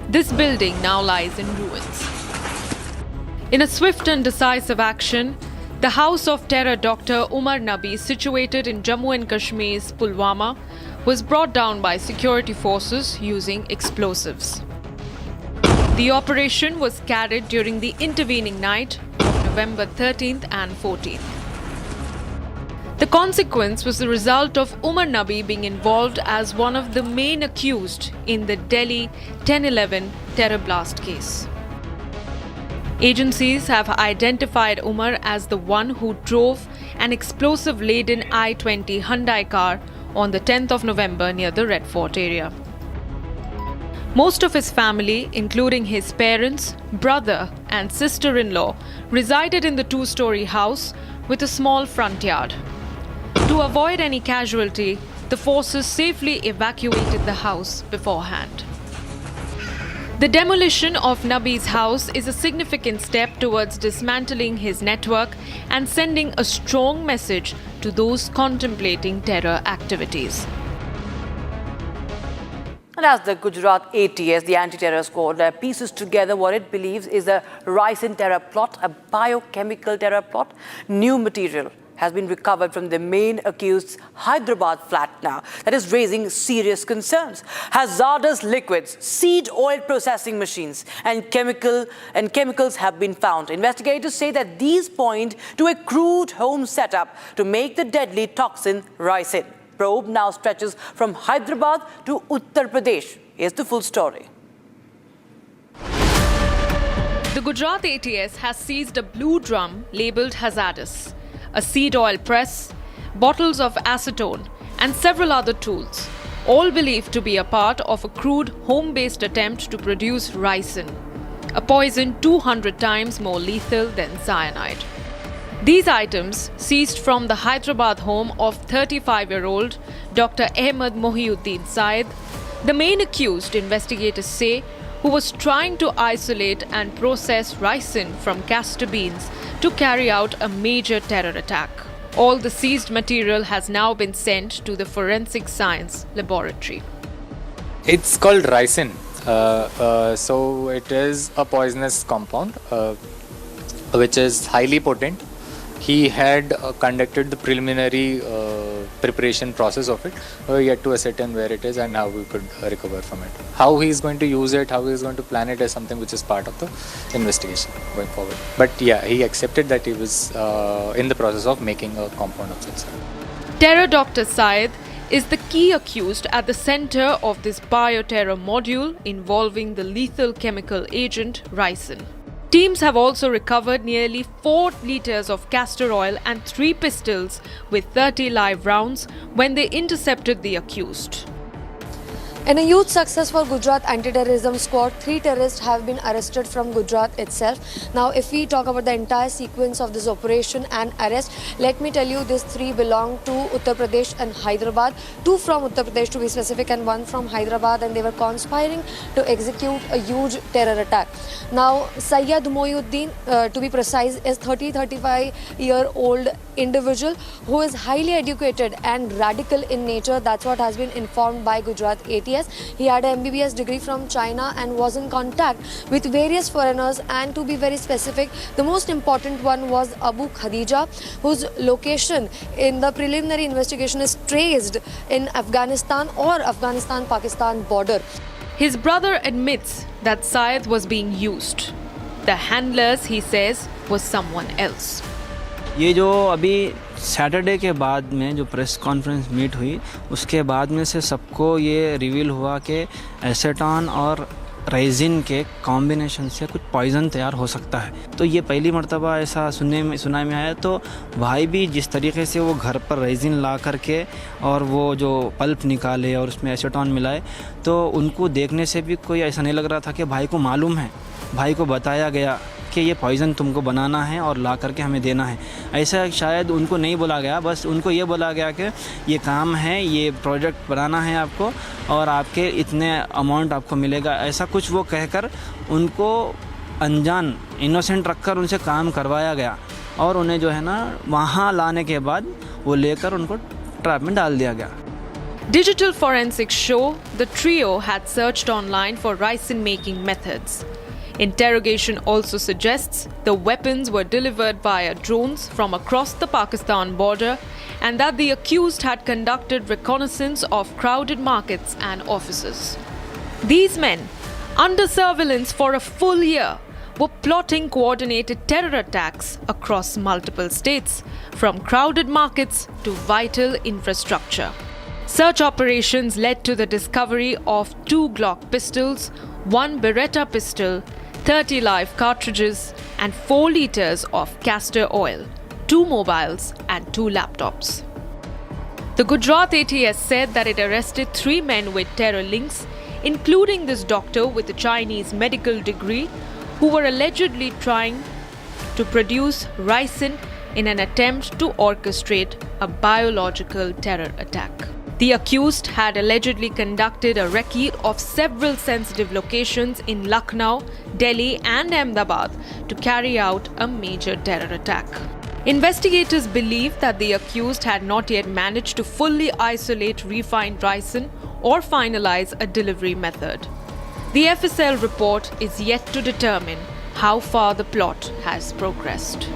this building now lies in ruins. In a swift and decisive action, the house of terror Dr. Umar Nabi, situated in Jammu and Kashmir's Pulwama, was brought down by security forces using explosives. The operation was carried during the intervening night of November 13th and 14th. The consequence was the result of Umar Nabi being involved as one of the main accused in the Delhi 10/11 terror blast case. Agencies have identified Umar as the one who drove an explosive-laden I-20 Hyundai car on the 10th of November near the Red Fort area. Most of his family, including his parents, brother and sister-in-law, resided in the two-story house with a small front yard. To avoid any casualty, the forces safely evacuated the house beforehand. The demolition of Nabi's house is a significant step towards dismantling his network and sending a strong message to those contemplating terror activities. And as the Gujarat ATS, the anti-terror squad, pieces together what it believes is a ricin terror plot, a biochemical terror plot, new material has been recovered from the main accused's Hyderabad flat now. That is raising serious concerns. Hazardous liquids, seed oil processing machines, and chemicals have been found. Investigators say that these point to a crude home setup to make the deadly toxin ricin. Probe now stretches from Hyderabad to Uttar Pradesh. Here's the full story. The Gujarat ATS has seized a blue drum labelled hazardous, a seed oil press, bottles of acetone, and several other tools, all believed to be a part of a crude home-based attempt to produce ricin, a poison 200 times more lethal than cyanide. These items, seized from the Hyderabad home of 35-year-old Dr. Ahmed Mohiuddin Said, the main accused, investigators say, who was trying to isolate and process ricin from castor beans to carry out a major terror attack. All the seized material has now been sent to the Forensic Science Laboratory. It's called ricin. So it is a poisonous compound which is highly potent. He had conducted the preliminary preparation process of it. We're yet to ascertain where it is and how we could recover from it. How he is going to use it, how he is going to plan it is something which is part of the investigation going forward. But yeah, he accepted that he was in the process of making a compound of such. Terror Dr. Syed is the key accused at the center of this bioterror module involving the lethal chemical agent ricin. Teams have also recovered nearly 4 litres of castor oil and 3 pistols with 30 live rounds when they intercepted the accused. In a huge success for Gujarat anti-terrorism squad, 3 terrorists have been arrested from Gujarat itself. Now, if we talk about the entire sequence of this operation and arrest, let me tell you, these 3 belong to Uttar Pradesh and Hyderabad. 2 from Uttar Pradesh to be specific and 1 from Hyderabad, and they were conspiring to execute a huge terror attack. Now, Sayyid Mohiuddin, to be precise, is 35-year-old individual who is highly educated and radical in nature. That's what has been informed by Gujarat ATS. He had an MBBS degree from China and was in contact with various foreigners, and to be very specific, the most important one was Abu Khadija, whose location in the preliminary investigation is traced in Afghanistan or Afghanistan-Pakistan border. His brother admits that Syed was being used. The handlers, he says, was someone else. ये जो अभी Saturday के बाद में जो press conference meet हुई उसके बाद में से सबको ये रिवील हुआ कि एसेटॉन और रेजिन के कॉम्बिनेशन से कुछ पॉइज़न तैयार हो सकता है। तो ये पहली मर्तबा ऐसा सुनाई में आया। तो भाई भी जिस तरीके से वो घर पर रेजिन ला करके और वो जो पल्प निकाले और उसमें एसेटॉन मिलाए, तो उनको देखने से भी कोई ऐसा नहीं लग रहा था कि भाई को मालूम है। भाई को बताया गया कि ये पॉइज़न तुमको बनाना है और ला करके हमें देना है। ऐसा शायद उनको नहीं बोला गया, बस उनको ये बोला गया कि ये काम है, ये प्रोजेक्ट बनाना है आपको और आपके इतने अमाउंट आपको मिलेगा। ऐसा कुछ वो कहकर उनको अनजान इनोसेंट रखकर उनसे काम करवाया गया और उन्हें जो है ना वहाँ लाने के बाद वो लेकर उनको ट्रैप में डाल दिया गया। Digital forensics show the trio had searched online for ricin making methods. Interrogation also suggests the weapons were delivered via drones from across the Pakistan border and that the accused had conducted reconnaissance of crowded markets and offices. These men, under surveillance for a full year, were plotting coordinated terror attacks across multiple states, from crowded markets to vital infrastructure. Search operations led to the discovery of 2 Glock pistols, 1 Beretta pistol, 30 live cartridges and 4 liters of castor oil, 2 mobiles and 2 laptops. The Gujarat ATS said that it arrested 3 men with terror links, including this doctor with a Chinese medical degree who were allegedly trying to produce ricin in an attempt to orchestrate a biological terror attack. The accused had allegedly conducted a recce of several sensitive locations in Lucknow, Delhi and Ahmedabad to carry out a major terror attack. Investigators believe that the accused had not yet managed to fully isolate refined ricin or finalize a delivery method. The FSL report is yet to determine how far the plot has progressed.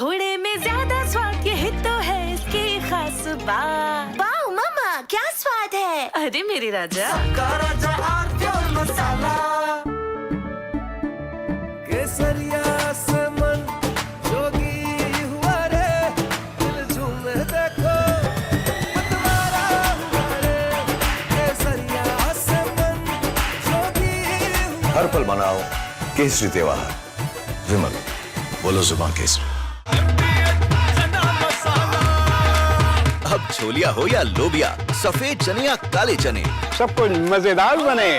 थोड़े में ज्यादा स्वाद यही तो है इसकी खास बात। वाओ मामा क्या स्वाद है। अरे मेरे राजा राजा और प्योर मसाला केसरिया से मन जोगी हुआ रे दिल झूमे देखो मतवारा हुआ रे केसरिया से मन जोगी हुआ। हर पल मनाओ केसरी त्योहार। विमल बोलो जुबान केसरी। अब छोलिया हो या लोबिया, सफेद चने या काले चने, सब कुछ मजेदार बने।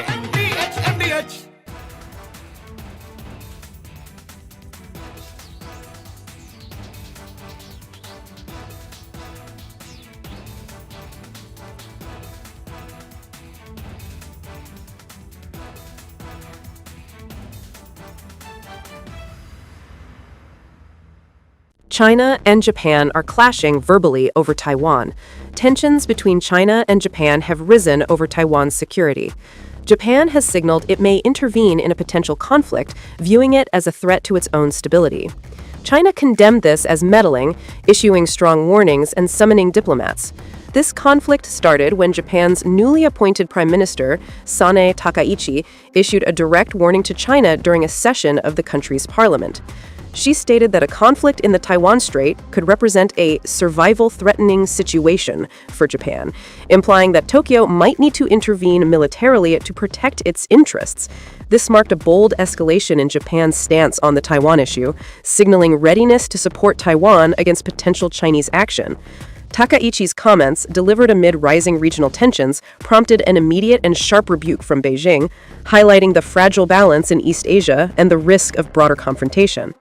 China and Japan are clashing verbally over Taiwan. Tensions between China and Japan have risen over Taiwan's security. Japan has signaled it may intervene in a potential conflict, viewing it as a threat to its own stability. China condemned this as meddling, issuing strong warnings and summoning diplomats. This conflict started when Japan's newly appointed Prime Minister, Sanae Takaichi, issued a direct warning to China during a session of the country's parliament. She stated that a conflict in the Taiwan Strait could represent a survival-threatening situation for Japan, implying that Tokyo might need to intervene militarily to protect its interests. This marked a bold escalation in Japan's stance on the Taiwan issue, signaling readiness to support Taiwan against potential Chinese action. Takaichi's comments, delivered amid rising regional tensions, prompted an immediate and sharp rebuke from Beijing, highlighting the fragile balance in East Asia and the risk of broader confrontation.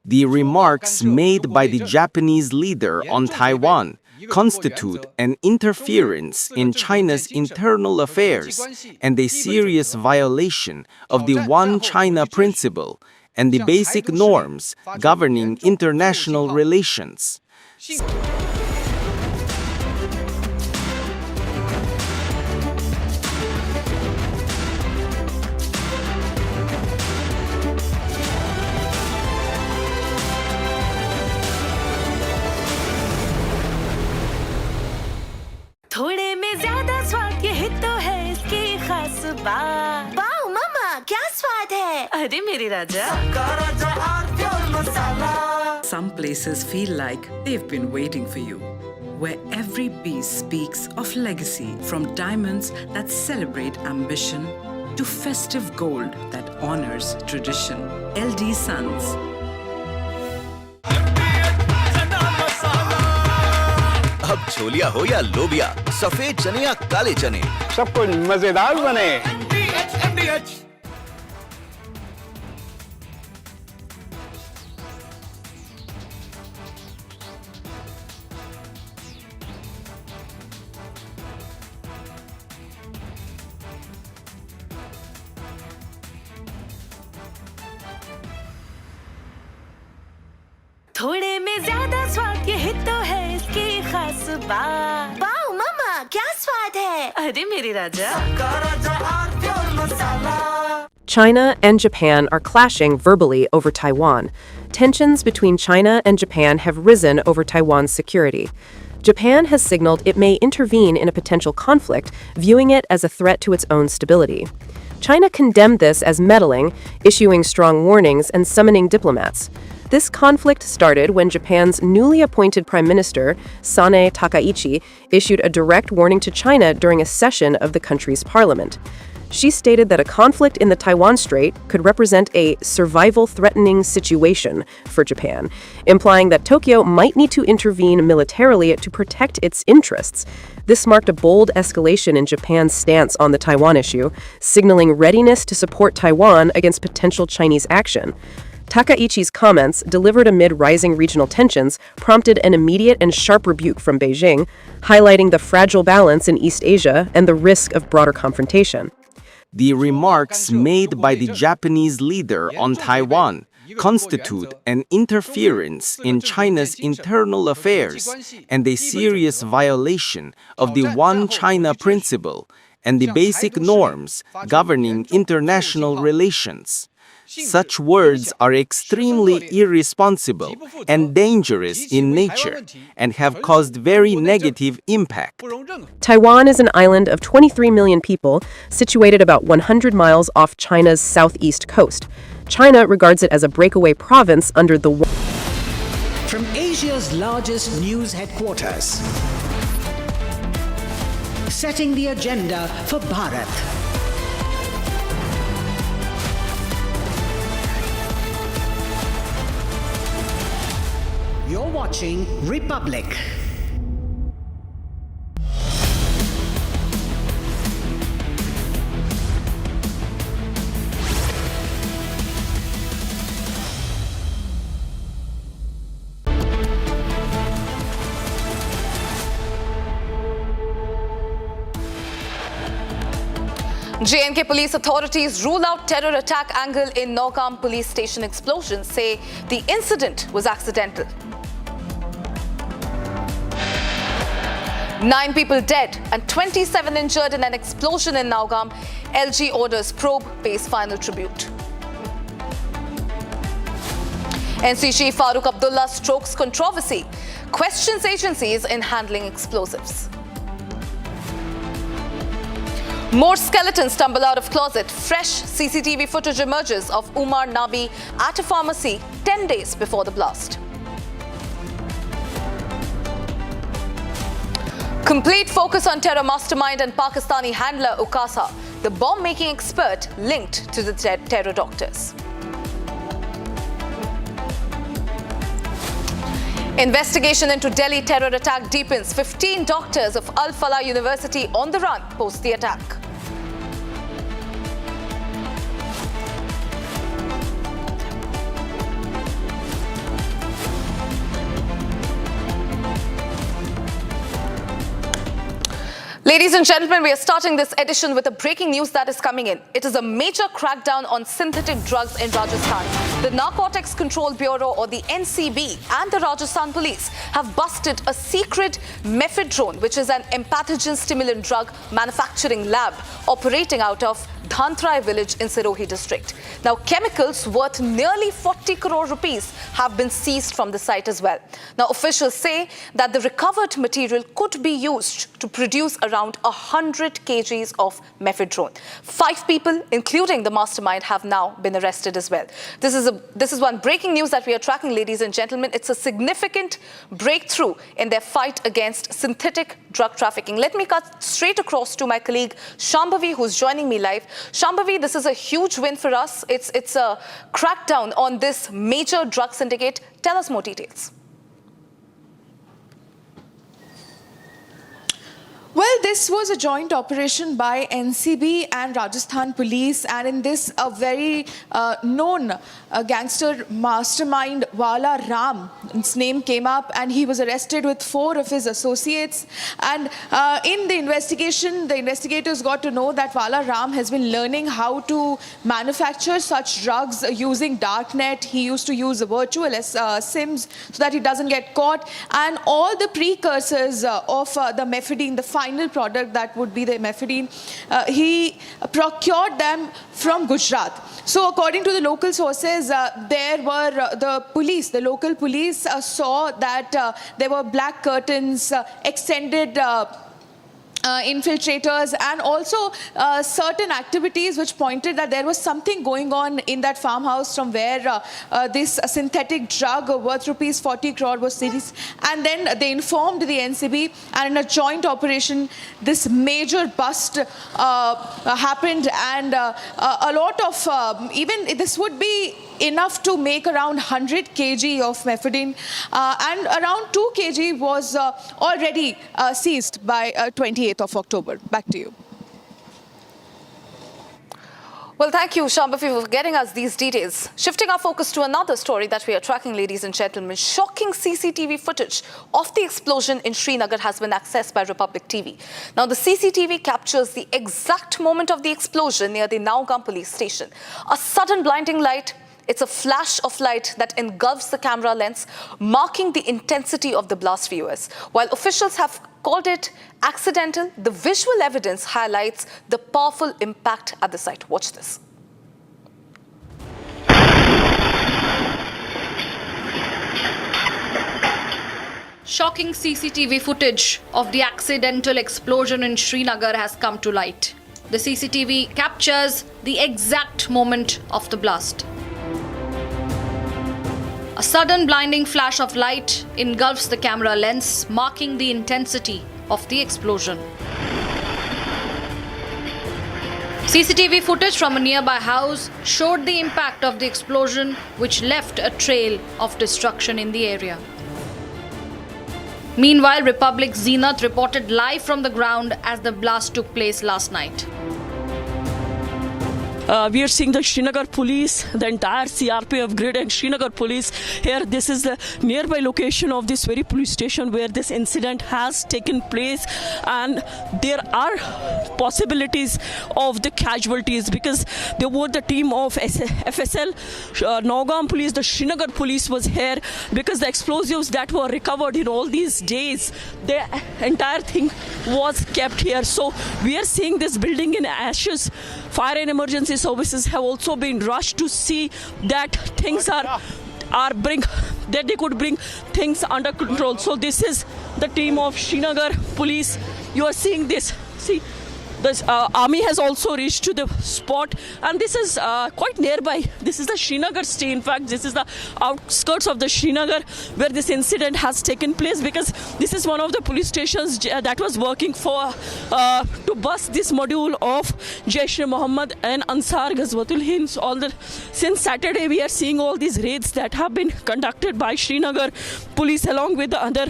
The remarks made by the Japanese leader on Taiwan constitute an interference in China's internal affairs and a serious violation of the One China principle and the basic norms governing international relations. थोड़े क्या स्वाद है? अरे मेरे राजा। Some places feel like they've been waiting for you, where every piece speaks of legacy, from diamonds that celebrate ambition to festive gold that honors tradition. LD Sons. अब छोलिया हो या लोबिया, सफेद चने या काले चने, सब कुछ मजेदार बने। थोड़े में ज्यादा स्वाद, यही तो है इसकी खास बात। वाओ मामा, क्या स्वाद है? अरे मेरे राजा। China and Japan are clashing verbally over Taiwan. Tensions between China and Japan have risen over Taiwan's security. Japan has signaled it may intervene in a potential conflict, viewing it as a threat to its own stability. China condemned this as meddling, issuing strong warnings and summoning diplomats. This conflict started when Japan's newly appointed Prime Minister, Sanae Takaichi, issued a direct warning to China during a session of the country's parliament. She stated that a conflict in the Taiwan Strait could represent a survival-threatening situation for Japan, implying that Tokyo might need to intervene militarily to protect its interests. This marked a bold escalation in Japan's stance on the Taiwan issue, signaling readiness to support Taiwan against potential Chinese action. Takaichi's comments, delivered amid rising regional tensions, prompted an immediate and sharp rebuke from Beijing, highlighting the fragile balance in East Asia and the risk of broader confrontation. The remarks made by the Japanese leader on Taiwan constitute an interference in China's internal affairs and a serious violation of the One China principle and the basic norms governing international relations. Such words are extremely irresponsible and dangerous in nature and have caused very negative impact. Taiwan is an island of 23 million people, situated about 100 miles off China's southeast coast. China regards it as a breakaway province under the... From Asia's largest news headquarters, setting the agenda for Bharat. You're watching Republic. J&K police authorities rule out terror attack angle in Nowgam police station explosion, say the incident was accidental. 9 people dead and 27 injured in an explosion in Nowgam. LG orders probe, pays final tribute. NC Chief Farooq Abdullah strokes controversy, questions agencies in handling explosives. More skeletons tumble out of closet. Fresh CCTV footage emerges of Umar Nabi at a pharmacy 10 days before the blast. Complete focus on terror mastermind and Pakistani handler Ukasa, the bomb-making expert linked to the terror doctors. Investigation into Delhi terror attack deepens. 15 doctors of Al Falah University on the run post the attack. Ladies and gentlemen, we are starting this edition with a breaking news that is coming in. It is a major crackdown on synthetic drugs in Rajasthan. The Narcotics Control Bureau, or the NCB, and the Rajasthan police have busted a secret mephedrone, which is an empathogen stimulant drug manufacturing lab operating out of Dhantrai village in Sirohi district. Now, chemicals worth nearly 40 crore rupees have been seized from the site as well. Now, officials say that the recovered material could be used to produce around 100 kgs of mephedrone. 5 people, including the mastermind, have now been arrested as well. This is one breaking news that we are tracking, ladies and gentlemen. It's a significant breakthrough in their fight against synthetic drug trafficking. Let me cut straight across to my colleague Shambhavi, who's joining me live. Shambhavi, this is a huge win for us. It's a crackdown on this major drug syndicate. Tell us more details. Well, this was a joint operation by NCB and Rajasthan Police, and in this a very known gangster mastermind, Wala Ram, his name came up, and he was arrested with 4 of his associates. And in the investigation, the investigators got to know that Wala Ram has been learning how to manufacture such drugs using darknet. He used to use virtual SIMs so that he doesn't get caught, and all the precursors of the mephedrone, the final product that would be the mephedrone, he procured them from Gujarat. So according to the local sources, there were the local police saw that there were black curtains, extended infiltrators, and also certain activities which pointed that there was something going on in that farmhouse from where this synthetic drug worth rupees 40 crore was seized. And then they informed the NCB, and in a joint operation this major bust happened, and a lot of even this would be enough to make around 100 kg of mephedrone, and around 2 kg was already seized by 28th of October. Back to you. Well, thank you, Shambhavi, for getting us these details. Shifting our focus to another story that we are tracking, ladies and gentlemen. Shocking CCTV footage of the explosion in Srinagar has been accessed by Republic TV. Now, the CCTV captures the exact moment of the explosion near the Nowgam police station. A sudden blinding light. It's a flash of light that engulfs the camera lens, marking the intensity of the blast, viewers. While officials have called it accidental, the visual evidence highlights the powerful impact at the site. Watch this. Shocking CCTV footage of the accidental explosion in Srinagar has come to light. The CCTV captures the exact moment of the blast. A sudden blinding flash of light engulfs the camera lens, marking the intensity of the explosion. CCTV footage from a nearby house showed the impact of the explosion, which left a trail of destruction in the area. Meanwhile, Republic Zenith reported live from the ground as the blast took place last night. We are seeing the Srinagar police, the entire CRPF grid and Srinagar police here. This is the nearby location of this very police station where this incident has taken place, and there are possibilities of the casualties because there were the team of FSL, Nowgam police, the Srinagar police was here because the explosives that were recovered in all these days, the entire thing was kept here. So we are seeing this building in ashes. Fire and emergency services have also been rushed to see that things that they could bring things under control. So this is the team of Srinagar police. You are seeing this. See, this army has also reached to the spot, and this is quite nearby. This is the Srinagar city. In fact, this is the outskirts of the Srinagar where this incident has taken place, because this is one of the police stations that was working for to bust this module of Jaish-e-Mohammed and Ansar Ghazwatul Hind. Since Saturday, we are seeing all these raids that have been conducted by Srinagar police along with the other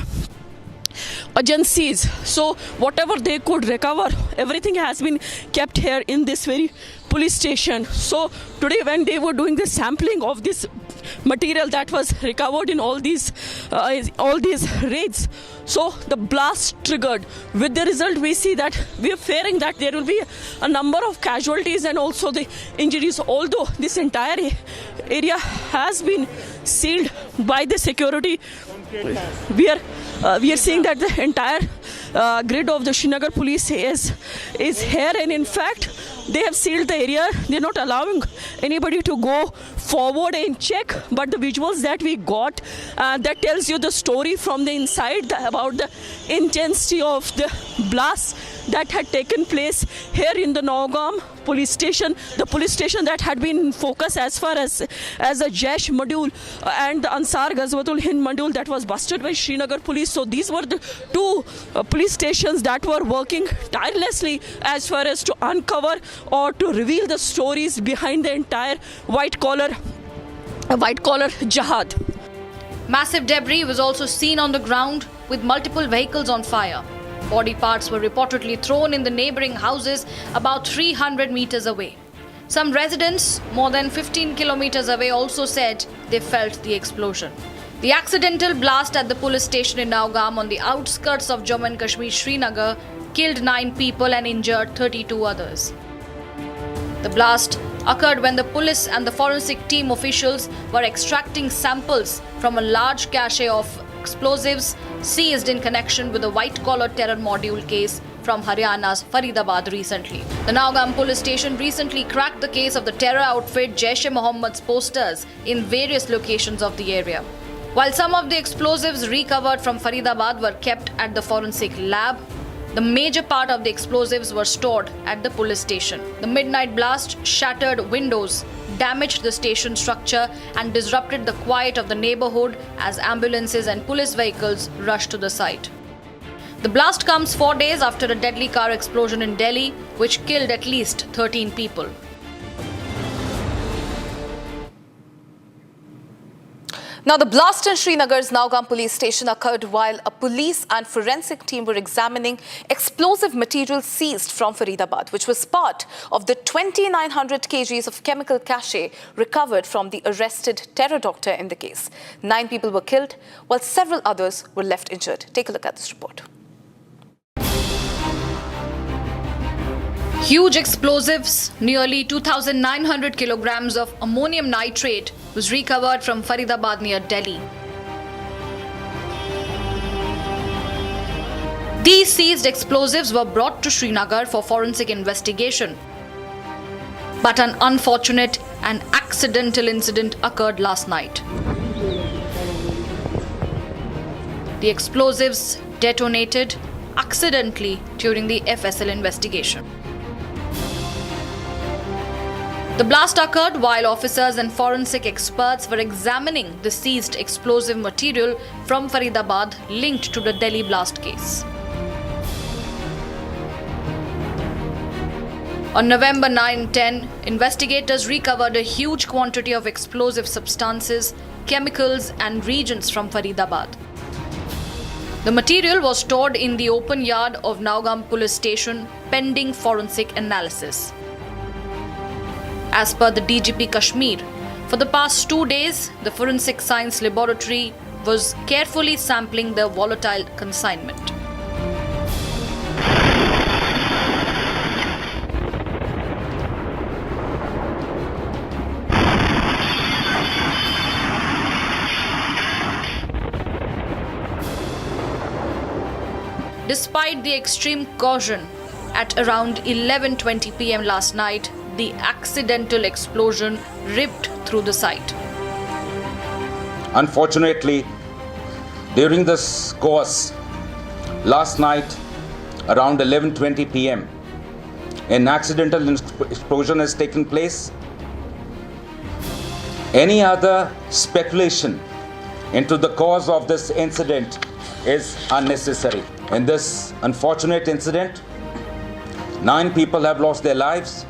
agencies. So whatever they could recover, everything has been kept here in this very police station. So today when they were doing the sampling of this material that was recovered in all these raids, so the blast triggered. With the result, we see that we are fearing that there will be a number of casualties and also the injuries, although this entire area has been sealed by the security. We are seeing that the entire grid of the Srinagar police is here, and in fact they have sealed the area. They're not allowing anybody to go forward and check. But the visuals that we got, that tells you the story from the inside about the intensity of the blast that had taken place here in the Nowgam police station, the police station that had been in focus as far as a Jaish module and the Ansar Ghazwatul Hind module that was busted by Srinagar police. So these were the two police stations that were working tirelessly as far as to uncover or to reveal the stories behind the entire white collar jihad. Massive debris was also seen on the ground with multiple vehicles on fire. Body parts were reportedly thrown in the neighboring houses about 300 meters away. Some residents more than 15 kilometers away also said they felt the explosion. The accidental blast at the police station in Nowgam on the outskirts of Jammu Kashmir, Srinagar, killed 9 people and injured 32 others. The blast occurred when the police and the forensic team officials were extracting samples from a large cache of explosives seized in connection with the white-collar terror module case from Haryana's Faridabad recently. The Nowgam police station recently cracked the case of the terror outfit Jaish-e-Mohammed's posters in various locations of the area. While some of the explosives recovered from Faridabad were kept at the forensic lab, the major part of the explosives were stored at the police station. The midnight blast shattered windows, damaged the station structure and disrupted the quiet of the neighborhood as ambulances and police vehicles rushed to the site. The blast comes 4 days after a deadly car explosion in Delhi, which killed at least 13 people. Now, the blast in Srinagar's Nowgam police station occurred while a police and forensic team were examining explosive material seized from Faridabad, which was part of the 2,900 kgs of chemical cache recovered from the arrested terror doctor in the case. 9 people were killed, while several others were left injured. Take a look at this report. Huge explosives, nearly 2,900 kilograms of ammonium nitrate was recovered from Faridabad near Delhi. These seized explosives were brought to Srinagar for forensic investigation. But an unfortunate and accidental incident occurred last night. The explosives detonated accidentally during the FSL investigation. The blast occurred while officers and forensic experts were examining the seized explosive material from Faridabad linked to the Delhi blast case. On November 9-10, investigators recovered a huge quantity of explosive substances, chemicals and reagents from Faridabad. The material was stored in the open yard of Nowgam police station pending forensic analysis. As per the DGP Kashmir, for the past 2 days, the Forensic Science Laboratory was carefully sampling the volatile consignment. Despite the extreme caution, at around 11:20 p.m. last night, the accidental explosion ripped through the site. Unfortunately, during this course, last night around 11:20 p.m., an accidental explosion has taken place. Any other speculation into the cause of this incident is unnecessary. In this unfortunate incident, 9 people have lost their lives.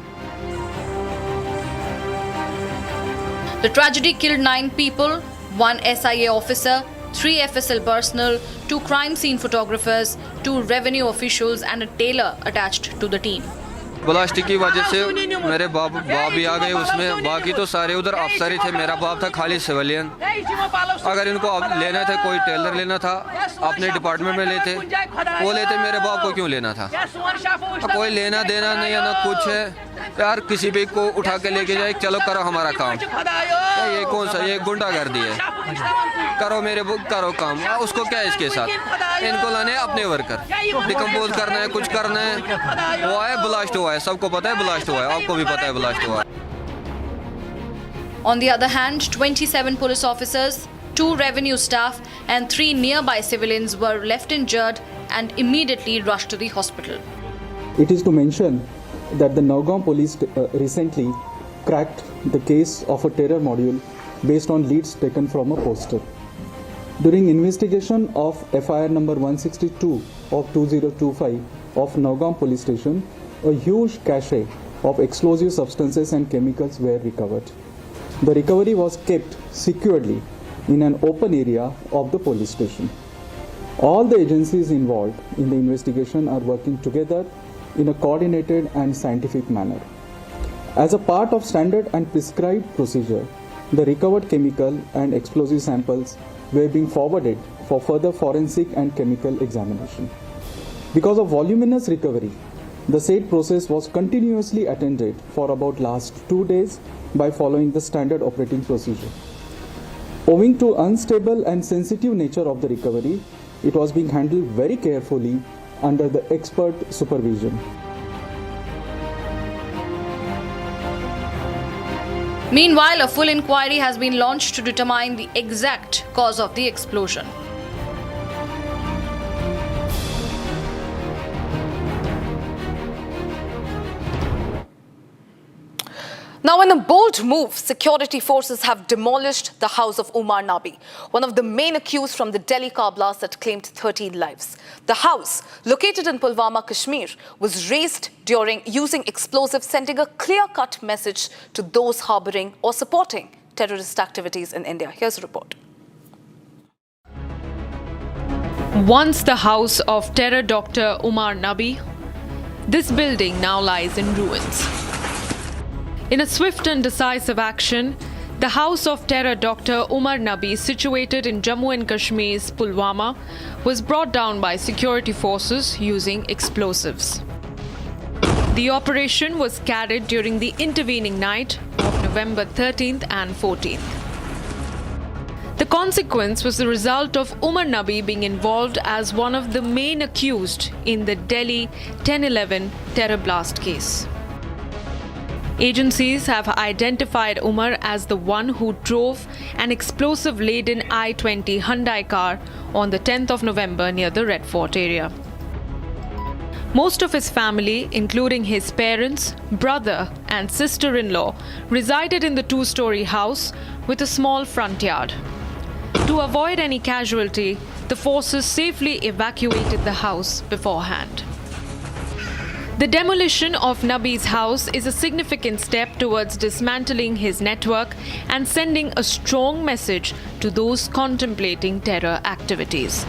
The tragedy killed 9 people, 1 SIA officer, 3 FSL personnel, 2 crime scene photographers, 2 revenue officials and a tailor attached to the team. Blast की वजह से मेरे बाप भी आ गए उसमें, बाकी तो सारे उधर अफसर ही थे, मेरा बाप था खाली सिविलियन। अगर इनको लेना था, कोई टेलर लेना था अपने डिपार्टमेंट में लेते, वो लेते, मेरे बाप को क्यों लेना था? कोई लेना देना नहीं है, ना कुछ है। यार किसी भी को उठा के लेके जाए, चलो करो हमारा काम। ये कौन सा, ये गुंडागर्दी है, करो काम। उसको क्या है इसके साथ, इनको लाने अपने वर्कर, डिकम्पोज करना है, कुछ करना है। हुआ है, ब्लास्ट हुआ है, सबको पता है ब्लास्ट हुआ है, आपको भी पता है ब्लास्ट हुआ है। On the other hand, 27 police officers, 2 revenue staff and 3 nearby civilians were left injured and immediately rushed to the hospital. It is to mention that the Nowgam police recently cracked the case of a terror module based on leads taken from a poster. During investigation of FIR number 162 of 2025 of Nowgam police station, a huge cache of explosive substances and chemicals were recovered. The recovery was kept securely in an open area of the police station. All the agencies involved in the investigation are working together in a coordinated and scientific manner. As a part of standard and prescribed procedure, the recovered chemical and explosive samples were being forwarded for further forensic and chemical examination. Because of voluminous recovery, the said process was continuously attended for about last 2 days by following the standard operating procedure. Owing to unstable and sensitive nature of the recovery, it was being handled very carefully under the expert supervision. Meanwhile, a full inquiry has been launched to determine the exact cause of the explosion. Now, in a bold move, security forces have demolished the house of Umar Nabi, one of the main accused from the Delhi car blast that claimed 13 lives. The house, located in Pulwama, Kashmir, was razed during using explosives, sending a clear-cut message to those harboring or supporting terrorist activities in India. Here's a report. Once the house of terror Dr. Umar Nabi, this building now lies in ruins. In a swift and decisive action, the house of terror Dr. Umar Nabi, situated in Jammu and Kashmir's Pulwama, was brought down by security forces using explosives. The operation was carried during the intervening night of November 13th and 14th. The consequence was the result of Umar Nabi being involved as one of the main accused in the Delhi 10/11 terror blast case. Agencies have identified Umar as the one who drove an explosive-laden I-20 Hyundai car on the 10th of November near the Red Fort area. Most of his family, including his parents, brother and sister-in-law, resided in the two-story house with a small front yard. To avoid any casualty, the forces safely evacuated the house beforehand. The demolition of Nabi's house is a significant step towards dismantling his network and sending a strong message to those contemplating terror activities.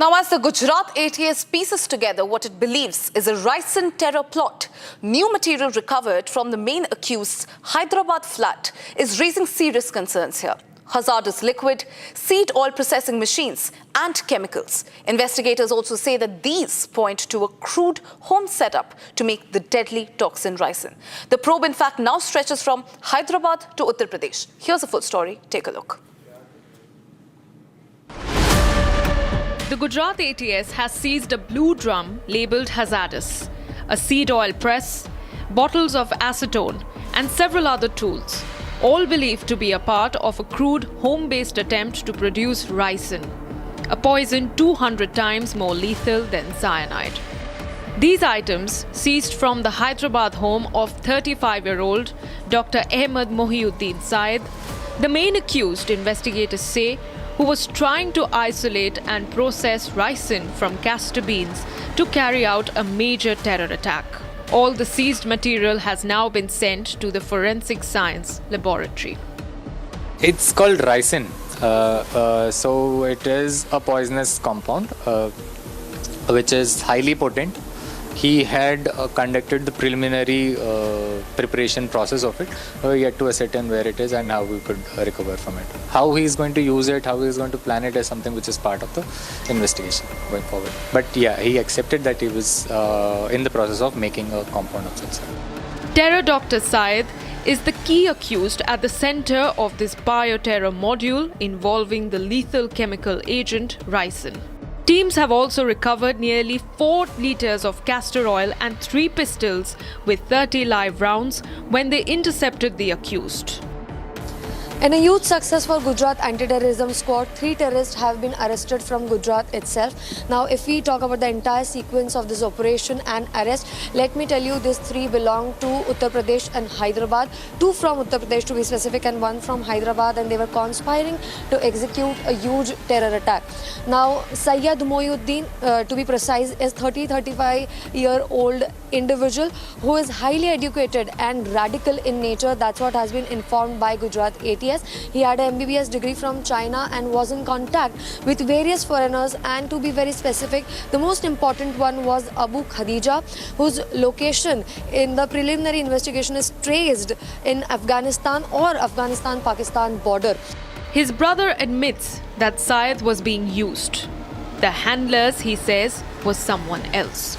Now, as the Gujarat ATS pieces together what it believes is a ricin terror plot, new material recovered from the main accused's Hyderabad flat is raising serious concerns here. Hazardous liquid, seed oil processing machines and chemicals. Investigators also say that these point to a crude home setup to make the deadly toxin ricin. The probe, in fact, now stretches from Hyderabad to Uttar Pradesh. Here's a full story. Take a look. The Gujarat ATS has seized a blue drum labelled hazardous, a seed oil press, bottles of acetone and several other tools, all believed to be a part of a crude home-based attempt to produce ricin, a poison 200 times more lethal than cyanide. These items, seized from the Hyderabad home of 35-year-old Dr. Ahmed Mohiuddin Syed, the main accused, investigators say, who was trying to isolate and process ricin from castor beans to carry out a major terror attack. All the seized material has now been sent to the Forensic Science Laboratory. It's called ricin. So it is a poisonous compound which is highly potent. He had conducted the preliminary preparation process of it, yet to ascertain where it is and how we could recover from it. How he is going to use it, how he is going to plan it is something which is part of the investigation going forward. But yeah, he accepted that he was in the process of making a compound of such. Terror Dr. Syed is the key accused at the center of this bioterror module involving the lethal chemical agent ricin. Teams have also recovered nearly 4 litres of castor oil and 3 pistols with 30 live rounds when they intercepted the accused. In a huge success for Gujarat anti-terrorism squad, 3 terrorists have been arrested from Gujarat itself. Now, if we talk about the entire sequence of this operation and arrest, let me tell you these 3 belong to Uttar Pradesh and Hyderabad. 2 from Uttar Pradesh to be specific and 1 from Hyderabad, and they were conspiring to execute a huge terror attack. Now, Sayyid Moyuddin, to be precise, is 35-year-old individual who is highly educated and radical in nature. That's what has been informed by Gujarat ATS. He had an MBBS degree from China and was in contact with various foreigners, and to be very specific, the most important one was Abu Khadija, whose location in the preliminary investigation is traced in Afghanistan or Afghanistan-Pakistan border. His brother admits that Syed was being used. The handlers, he says, was someone else.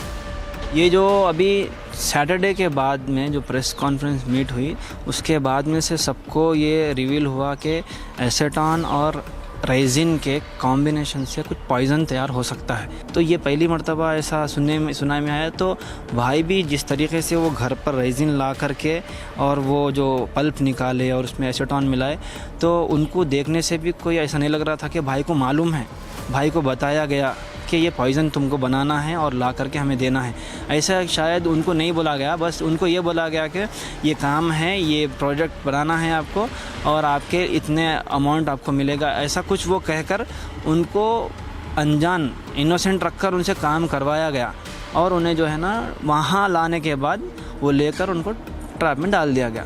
ये जो अभी Saturday के बाद में जो press conference meet हुई, उसके बाद में से सबको ये रिवील हुआ कि एसेटॉन और रेजिन के कॉम्बिनेशन से कुछ पॉइज़न तैयार हो सकता है। तो ये पहली मर्तबा ऐसा सुनाई में आया। तो भाई भी जिस तरीके से वो घर पर रेजिन ला करके और वो जो पल्प निकाले और उसमें एसेटॉन मिलाए, तो उनको देखने से भी कोई ऐसा नहीं लग रहा था कि भाई को मालूम है, भाई को बताया गया कि ये पॉइज़न तुमको बनाना है और ला करके हमें देना है। ऐसा शायद उनको नहीं बोला गया, बस उनको ये बोला गया कि ये काम है, ये प्रोजेक्ट बनाना है आपको और आपके इतने अमाउंट आपको मिलेगा। ऐसा कुछ वो कहकर उनको अनजान इनोसेंट रखकर उनसे काम करवाया गया और उन्हें जो है ना वहाँ लाने के बाद वो लेकर उनको ट्रैप में डाल दिया गया।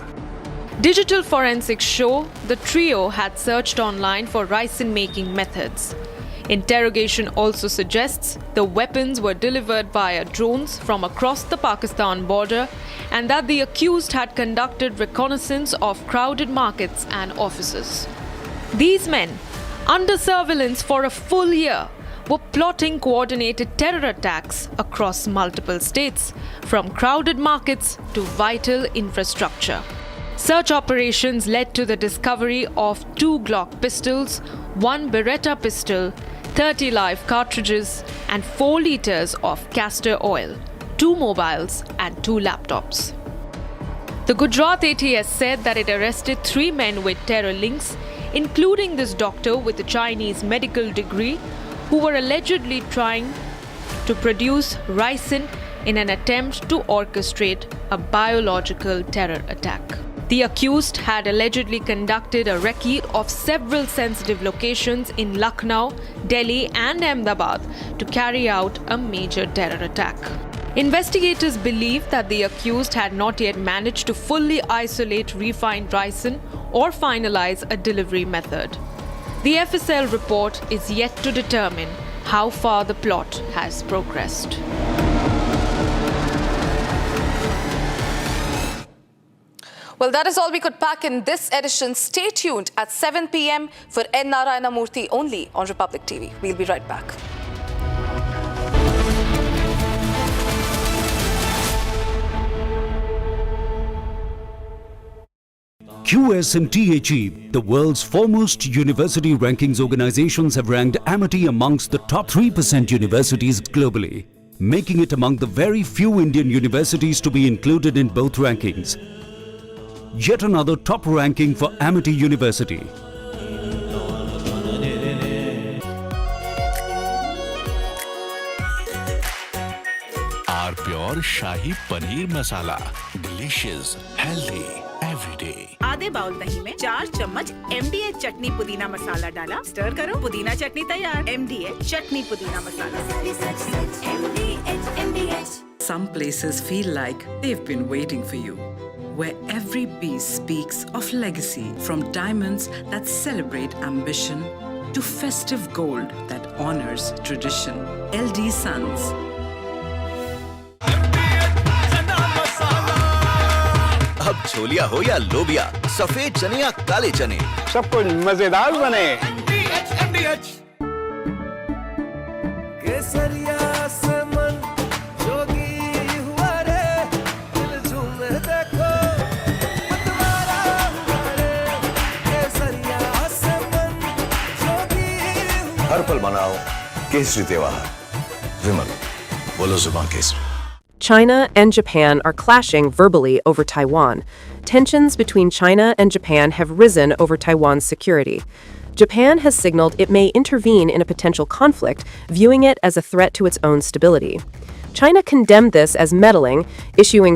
Digital forensics show the trio had searched online for ricin making methods. Interrogation also suggests the weapons were delivered via drones from across the Pakistan border and that the accused had conducted reconnaissance of crowded markets and offices. These men, under surveillance for a full year, were plotting coordinated terror attacks across multiple states, from crowded markets to vital infrastructure. Search operations led to the discovery of 2 Glock pistols, 1 Beretta pistol, 30 live cartridges, and 4 litres of castor oil, 2 mobiles, and 2 laptops. The Gujarat ATS said that it arrested 3 men with terror links, including this doctor with a Chinese medical degree, who were allegedly trying to produce ricin in an attempt to orchestrate a biological terror attack. The accused had allegedly conducted a recce of several sensitive locations in Lucknow, Delhi, and Ahmedabad to carry out a major terror attack. Investigators believe that the accused had not yet managed to fully isolate refined ricin or finalize a delivery method. The FSL report is yet to determine how far the plot has progressed. Well, that is all we could pack in this edition. Stay tuned at 7 p.m. for N. Narayana Murthy only on Republic TV. We'll be right back. QS and THE, the world's foremost university rankings organizations, have ranked Amity amongst the top 3% universities globally, making it among the very few Indian universities to be included in both rankings. Yet another top ranking for Amity University. Our pure Shahi Paneer Masala. Delicious, healthy, every day. आधे bowl दही में 4 चम्मच MDH चटनी पुदीना मसाला डाला, stir करो, पुदीना चटनी तैयार। MDH चटनी पुदीना मसाला। Some places feel like they've been waiting for you, where every piece speaks of legacy, from diamonds that celebrate ambition to festive gold that honors tradition. LD Sons. Chholiya हो या लोबिया, सफेद चने या काले चने, सब कुछ मजेदार बने। केसरिया से मन जोगी हुआ रे, दिल झूमे देखो मतवारा हुआ रे। केसरिया से मन जोगी हुआ। हर पल मनाओ केसरी त्योहार। विमल, बोलो जुबान Kesari. China and Japan are clashing verbally over Taiwan. Tensions between China and Japan have risen over Taiwan's security. Japan has signaled it may intervene in a potential conflict, viewing it as a threat to its own stability. China condemned this as meddling, issuing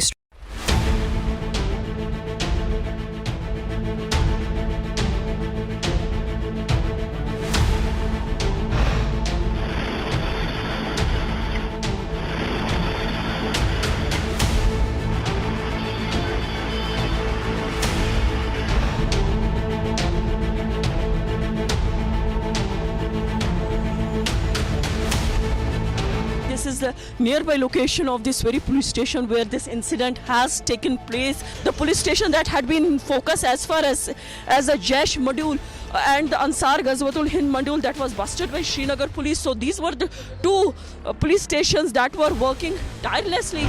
This is the nearby location of this very police station where this incident has taken place. The police station that had been in focus as far as a Jaish module and the Ansar Ghazwatul Hind module that was busted by Srinagar police. So these were the two police stations that were working tirelessly.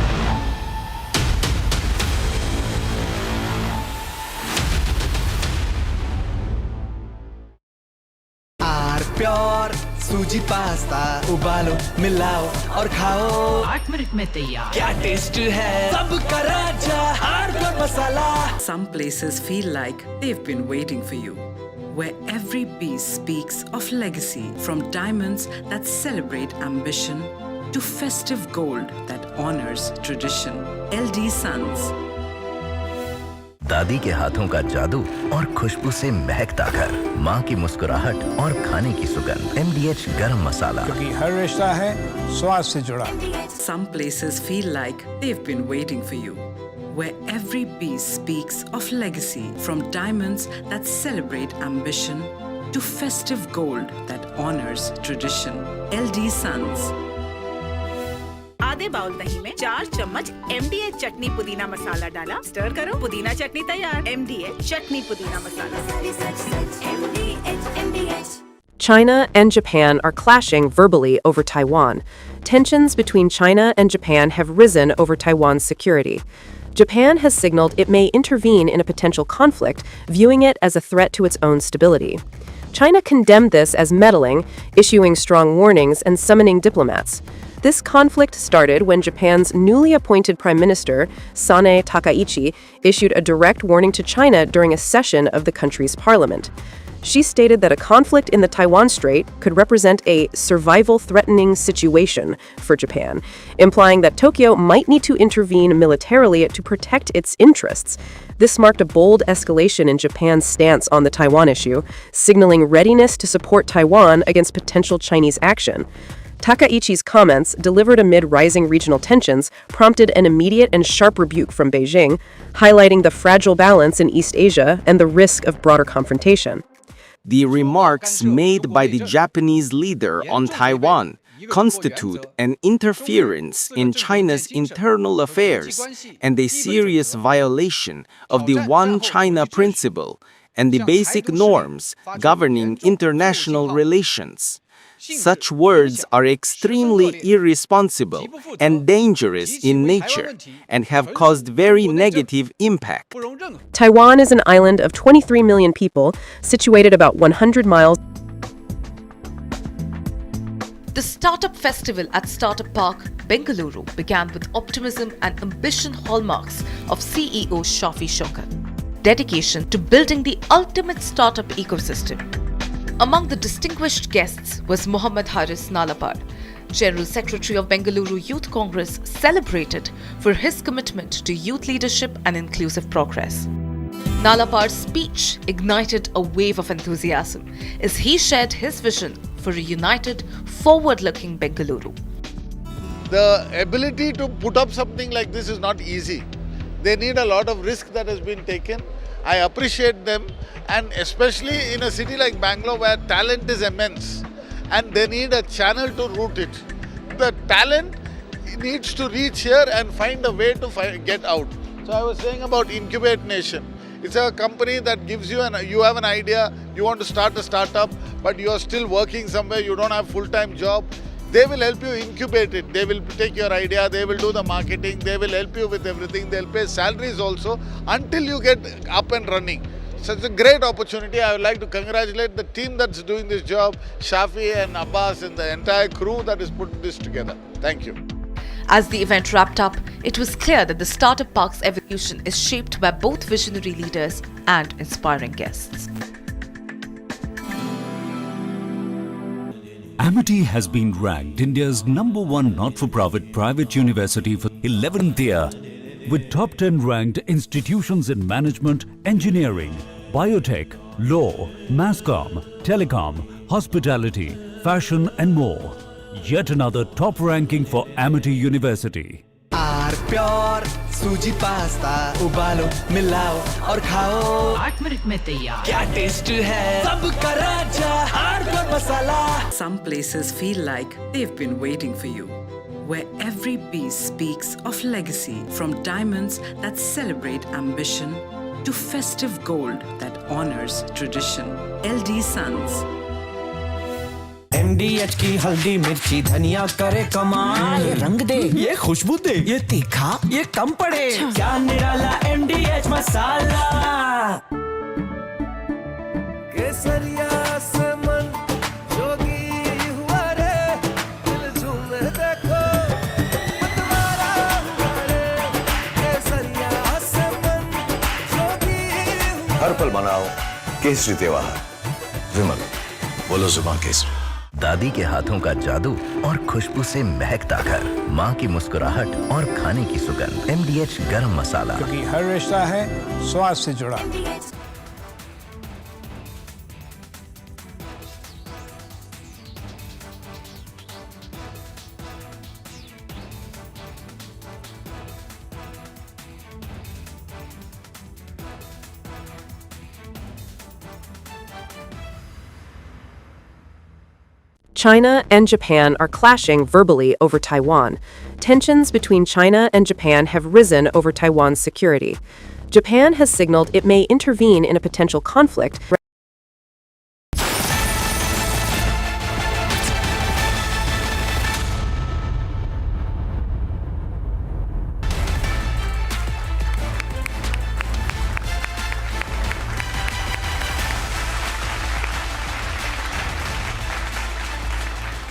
Pure सूजी pasta उबालो मिलाओ और खाओ 8 minute में तैयार। क्या taste है सबका राजा आर प्योर मसाला। Some places feel like they've been waiting for you, where every piece speaks of legacy, from diamonds that celebrate ambition to festive gold that honors tradition. LD Sons. दादी के हाथों का जादू और खुशबू से महकता घर, माँ की मुस्कुराहट और खाने की सुगंध। MDH गरम मसाला, क्योंकि हर रिश्ता है स्वाद से जुड़ा। Some places feel like they've been waiting for you, where every piece speaks of legacy, from diamonds that celebrate ambition to festive gold that honors tradition. LD Sons. आधे बाउल दही में 4 चम्मच MDH चटनी पुदीना मसाला डाला, स्टर करो, पुदीना चटनी तैयार। MDH चटनी पुदीना मसाला। China and Japan are clashing verbally over Taiwan. Tensions between China and Japan have risen over Taiwan's security. Japan has signaled it may intervene in a potential conflict, viewing it as a threat to its own stability. China condemned this as meddling, issuing strong warnings and summoning diplomats. This conflict started when Japan's newly appointed Prime Minister, Sanae Takaichi, issued a direct warning to China during a session of the country's parliament. She stated that a conflict in the Taiwan Strait could represent a survival-threatening situation for Japan, implying that Tokyo might need to intervene militarily to protect its interests. This marked a bold escalation in Japan's stance on the Taiwan issue, signaling readiness to support Taiwan against potential Chinese action. Takaichi's comments, delivered amid rising regional tensions, prompted an immediate and sharp rebuke from Beijing, highlighting the fragile balance in East Asia and the risk of broader confrontation. The remarks made by the Japanese leader on Taiwan constitute an interference in China's internal affairs and a serious violation of the One China principle and the basic norms governing international relations. Such words are extremely irresponsible and dangerous in nature and have caused very negative impact. Taiwan is an island of 23 million people, situated about 100 miles. The Startup Festival at Startup Park, Bengaluru began with optimism and ambition hallmarks of CEO Shafi Shaukat. Dedication to building the ultimate startup ecosystem. Among the distinguished guests was Mohammad Haris Nalapad, General Secretary of Bengaluru Youth Congress, celebrated for his commitment to youth leadership and inclusive progress. Nalapad's speech ignited a wave of enthusiasm as he shared his vision for a united, forward-looking Bengaluru. The ability to put up something like this is not easy. They need a lot of risk that has been taken. I appreciate them, and especially in a city like Bangalore where talent is immense and they need a channel to route it. The talent needs to reach here and find a way to get out. So I was saying about Incubate Nation. It's a company that gives you you have an idea, you want to start a startup, but you are still working somewhere, you don't have full-time job. They will help you incubate it. They will take your idea, they will do the marketing, they will help you with everything. They'll pay salaries also until you get up and running. So it's a great opportunity. I would like to congratulate the team that's doing this job, Shafi and Abbas and the entire crew that has put this together. Thank you. As the event wrapped up, it was clear that the Startup Park's evolution is shaped by both visionary leaders and inspiring guests. Amity has been ranked India's #1 not-for-profit private university for 11th year, with top 10 ranked institutions in management, engineering, biotech, law, mass comm, telecom, hospitality, fashion and more. Yet another top ranking for Amity University. Pure सूजी pasta उबालो मिलाओ और खाओ 8 minute में तैयार क्या taste है सबका राजा hardcore masala. Some places feel like they've been waiting for you, where every piece speaks of legacy, from diamonds that celebrate ambition to festive gold that honors tradition. LD Sons. MDH की हल्दी मिर्ची धनिया करे कमाल. ये रंग दे, ये खुशबू दे, ये तीखा, ये कम पड़े. क्या निराला MDH मसाला. केसरिया से मन जोगी हुआ रे, दिल झूमे देखो मतवारा हुआ रे. केसरिया से मन जोगी हुआ. हर पल मनाओ केसरी त्योहार. विमल, बोलो जुबान केसरी. दादी के हाथों का जादू और खुशबू से महकता घर, माँ की मुस्कुराहट और खाने की सुगंध. MDH गरम मसाला, क्योंकि हर रिश्ता है स्वाद से जुड़ा. China and Japan are clashing verbally over Taiwan. Tensions between China and Japan have risen over Taiwan's security. Japan has signaled it may intervene in a potential conflict.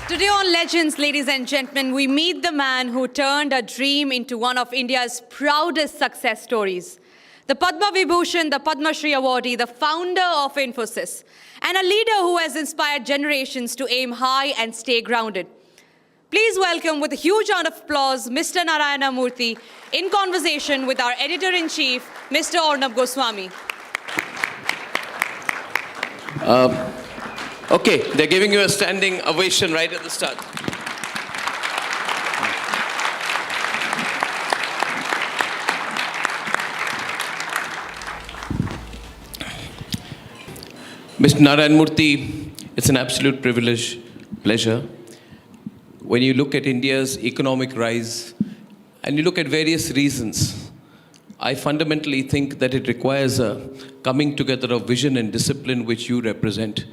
Today on Legends, ladies and gentlemen, we meet the man who turned a dream into one of India's proudest success stories. The Padma Vibhushan, the Padma Shri awardee, the founder of Infosys, and a leader who has inspired generations to aim high and stay grounded. Please welcome with a huge round of applause, Mr. Narayana Murthy, in conversation with our Editor-in-Chief, Mr. Arnab Goswami. Okay, they're giving you a standing ovation right at the start. Mr. Narayan Murthy, it's an absolute privilege, pleasure. When you look at India's economic rise and you look at various reasons, I fundamentally think that it requires a coming together of vision and discipline which you represent.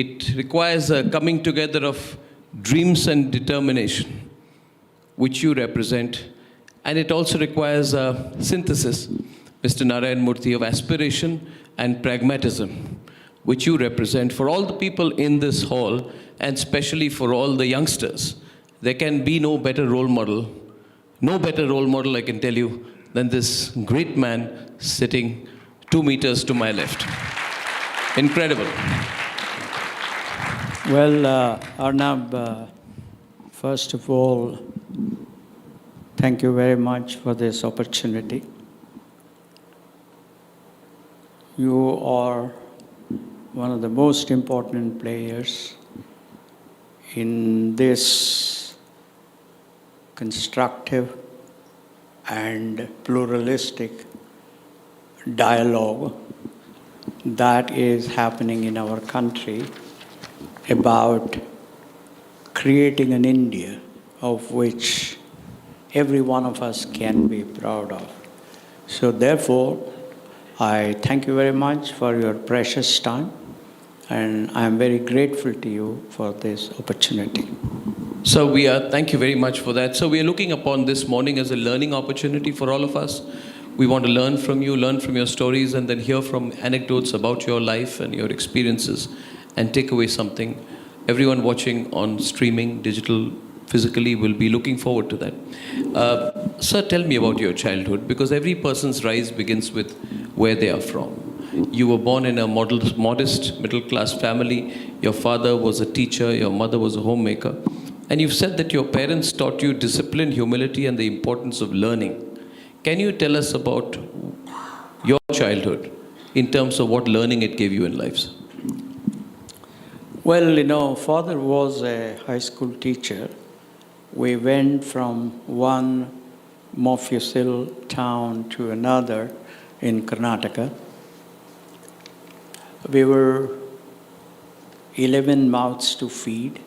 It requires a coming together of dreams and determination, which you represent. And it also requires a synthesis, Mr. Narayan Murthy, of aspiration and pragmatism, which you represent for all the people in this hall, and especially for all the youngsters. There can be no better role model, I can tell you, than this great man sitting 2 meters to my left. Incredible. Well, Arnab, first of all, thank you very much for this opportunity. You are one of the most important players in this constructive and pluralistic dialogue that is happening in our country about creating an India of which every one of us can be proud of. So therefore, I thank you very much for your precious time, and I am very grateful to you for this opportunity. So thank you very much for that. So we are looking upon this morning as a learning opportunity for all of us. We want to learn from you, learn from your stories, and then hear from anecdotes about your life and your experiences and take away something. Everyone watching on streaming, digital, physically will be looking forward to that. Sir, tell me about your childhood, because every person's rise begins with where they are from. You were born in a modest middle-class family. Your father was a teacher, your mother was a homemaker. And you've said that your parents taught you discipline, humility, and the importance of learning. Can you tell us about your childhood in terms of what learning it gave you in life, sir? Well, father was a high school teacher. We went from one Mofussil town to another in Karnataka. We were 11 mouths to feed,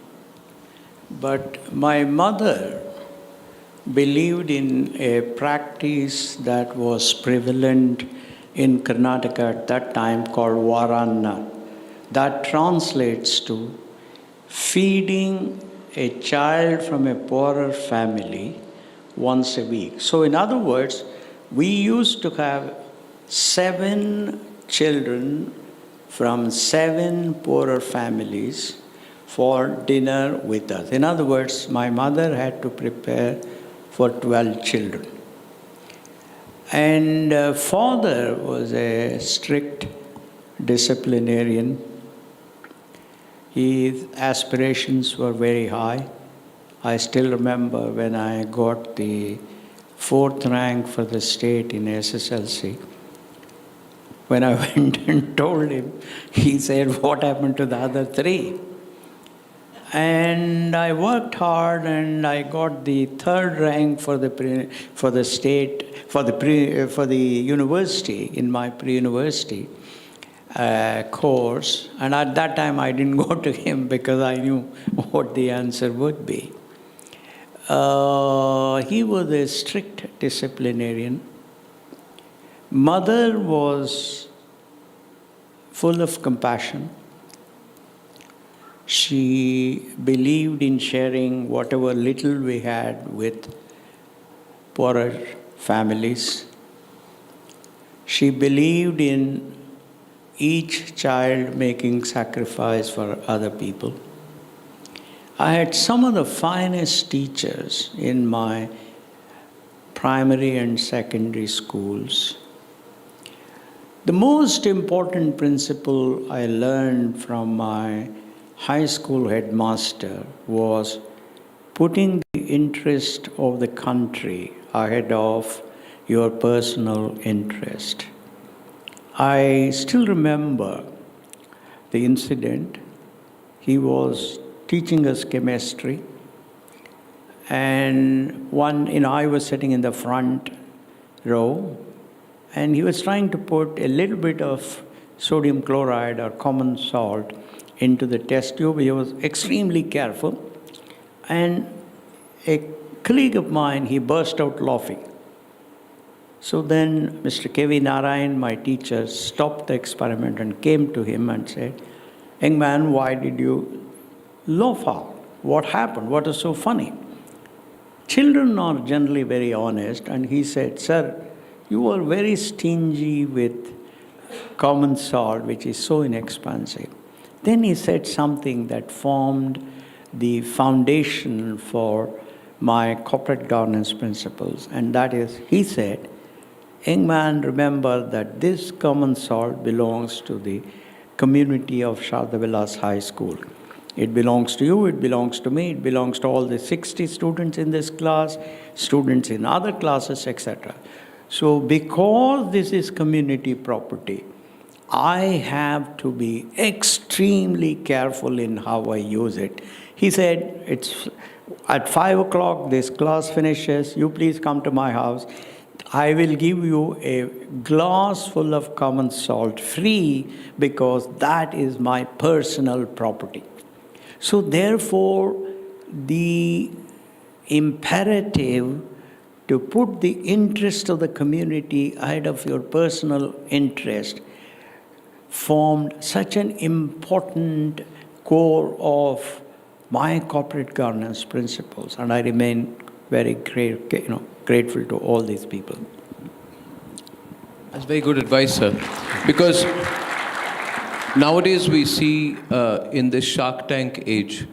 but my mother believed in a practice that was prevalent in Karnataka at that time called Varanna. That translates to feeding a child from a poorer family once a week. So in other words, we used to have 7 children from 7 poorer families for dinner with us. In other words, my mother had to prepare for 12 children. And father was a strict disciplinarian. His aspirations were very high. I still remember when I got the 4th rank for the state in SSLC. When I went and told him, he said, "What happened to the other 3?" And I worked hard, and I got the 3rd rank for the university in my pre-university course. And at that time, I didn't go to him because I knew what the answer would be. He was a strict disciplinarian. Mother was full of compassion. She believed in sharing whatever little we had with poorer families. She believed in each child making sacrifice for other people. I had some of the finest teachers in my primary and secondary schools. The most important principle I learned from my high school headmaster was putting the interest of the country ahead of your personal interest. I still remember the incident. He was teaching us chemistry, and I was sitting in the front row, and he was trying to put a little bit of sodium chloride or common salt into the test tube. He was extremely careful, and a colleague of mine, he burst out laughing. So then Mr. K.V. Narayan, my teacher, stopped the experiment and came to him and said, "Young man, why did you laugh out? What happened? What is so funny?" Children are generally very honest, and he said, "Sir, you are very stingy with common salt, which is so inexpensive." Then he said something that formed the foundation for my corporate governance principles, and that is, he said, "Young man, remember that this common salt belongs to the community of Shardhavilas High School. It belongs to you, it belongs to me, it belongs to all the 60 students in this class, students in other classes, etc. So because this is community property, I have to be extremely careful in how I use it." He said, "It's at 5 o'clock, this class finishes, you please come to my house. I will give you a glass full of common salt free because that is my personal property." So therefore, the imperative to put the interest of the community ahead of your personal interest formed such an important core of my corporate governance principles, and I remain very grateful to all these people. That's very good advice, sir. Because nowadays we see in this Shark Tank age,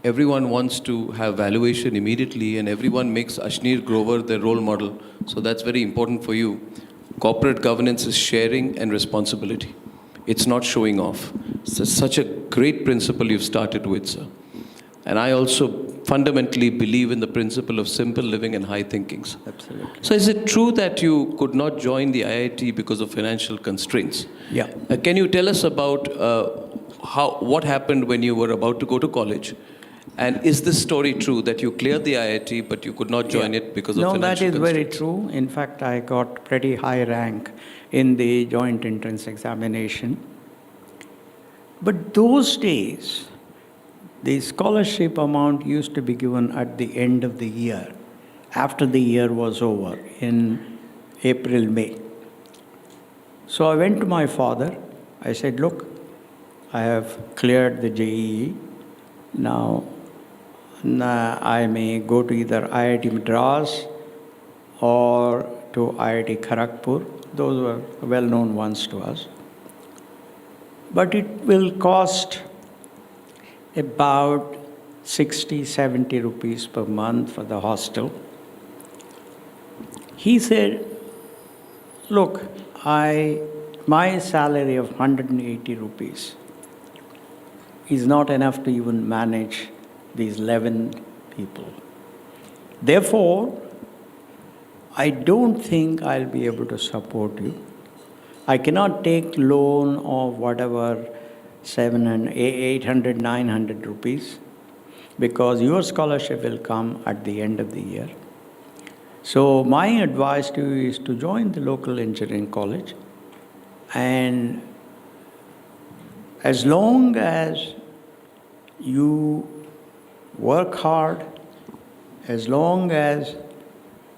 everyone wants to have valuation immediately and everyone makes Ashneer Grover their role model. So that's very important for you. Corporate governance is sharing and responsibility. It's not showing off. So such a great principle you've started with, sir. And I also fundamentally believe in the principle of simple living and high thinkings. Absolutely. So is it true that you could not join the IIT because of financial constraints? Yeah. Can you tell us about what happened when you were about to go to college? And is this story true that you cleared the IIT but you could not join it because of financial constraints? No, that is very true. In fact, I got pretty high rank in the joint entrance examination. But those days, the scholarship amount used to be given at the end of the year, after the year was over, in April, May. So I went to my father. I said, look, I have cleared the JEE. Now I may go to either IIT Madras or to IIT Kharagpur. Those were well-known ones to us. But it will cost about 60, 70 rupees per month for the hostel. He said, look, my salary of 180 rupees is not enough to even manage these 11 people. Therefore, I don't think I'll be able to support you. I cannot take loan of whatever 700, 800, 900 rupees because your scholarship will come at the end of the year. So my advice to you is to join the local engineering college, and as long as you work hard, as long as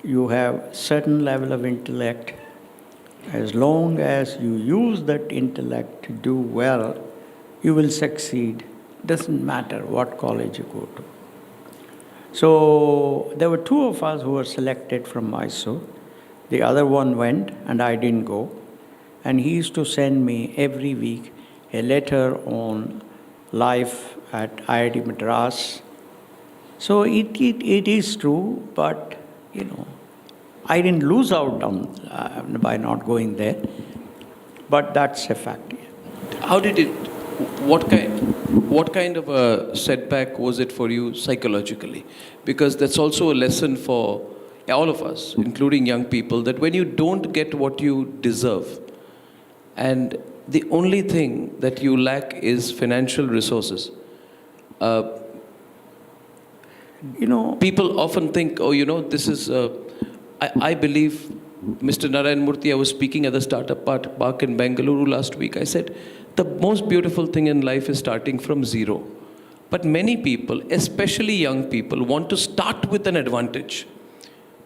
you have certain level of intellect, as long as you use that intellect to do well, you will succeed. Doesn't matter what college you go to. So there were two of us who were selected from Mysore. The other one went and I didn't go. And he used to send me every week a letter on life at IIT Madras. So it is true, but I didn't lose out on by not going there. But that's a fact. How did it, what kind of a setback was it for you psychologically? Because that's also a lesson for all of us, including young people, that when you don't get what you deserve, and the only thing that you lack is financial resources. People often think, this is, I believe, Mr. Narayan Murthy, I was speaking at the startup park in Bengaluru last week. I said, the most beautiful thing in life is starting from zero. But many people, especially young people, want to start with an advantage.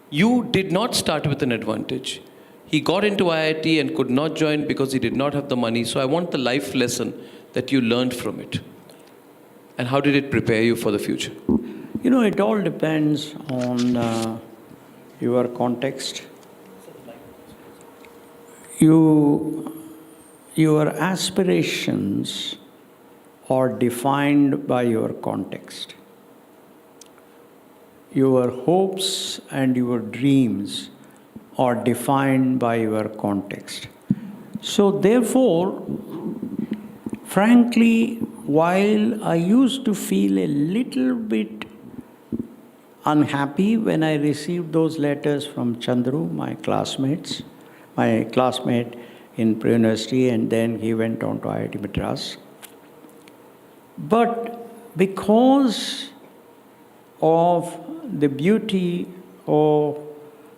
You did not start with an advantage. He got into IIT and could not join because he did not have the money. So I want the life lesson that you learned from it. And how did it prepare you for the future? It all depends on your context. Your aspirations are defined by your context. Your hopes and your dreams are defined by your context. So therefore, frankly, while I used to feel a little bit unhappy when I received those letters from Chandru, my classmate in pre-university, and then he went on to IIT Madras. But because of the beauty of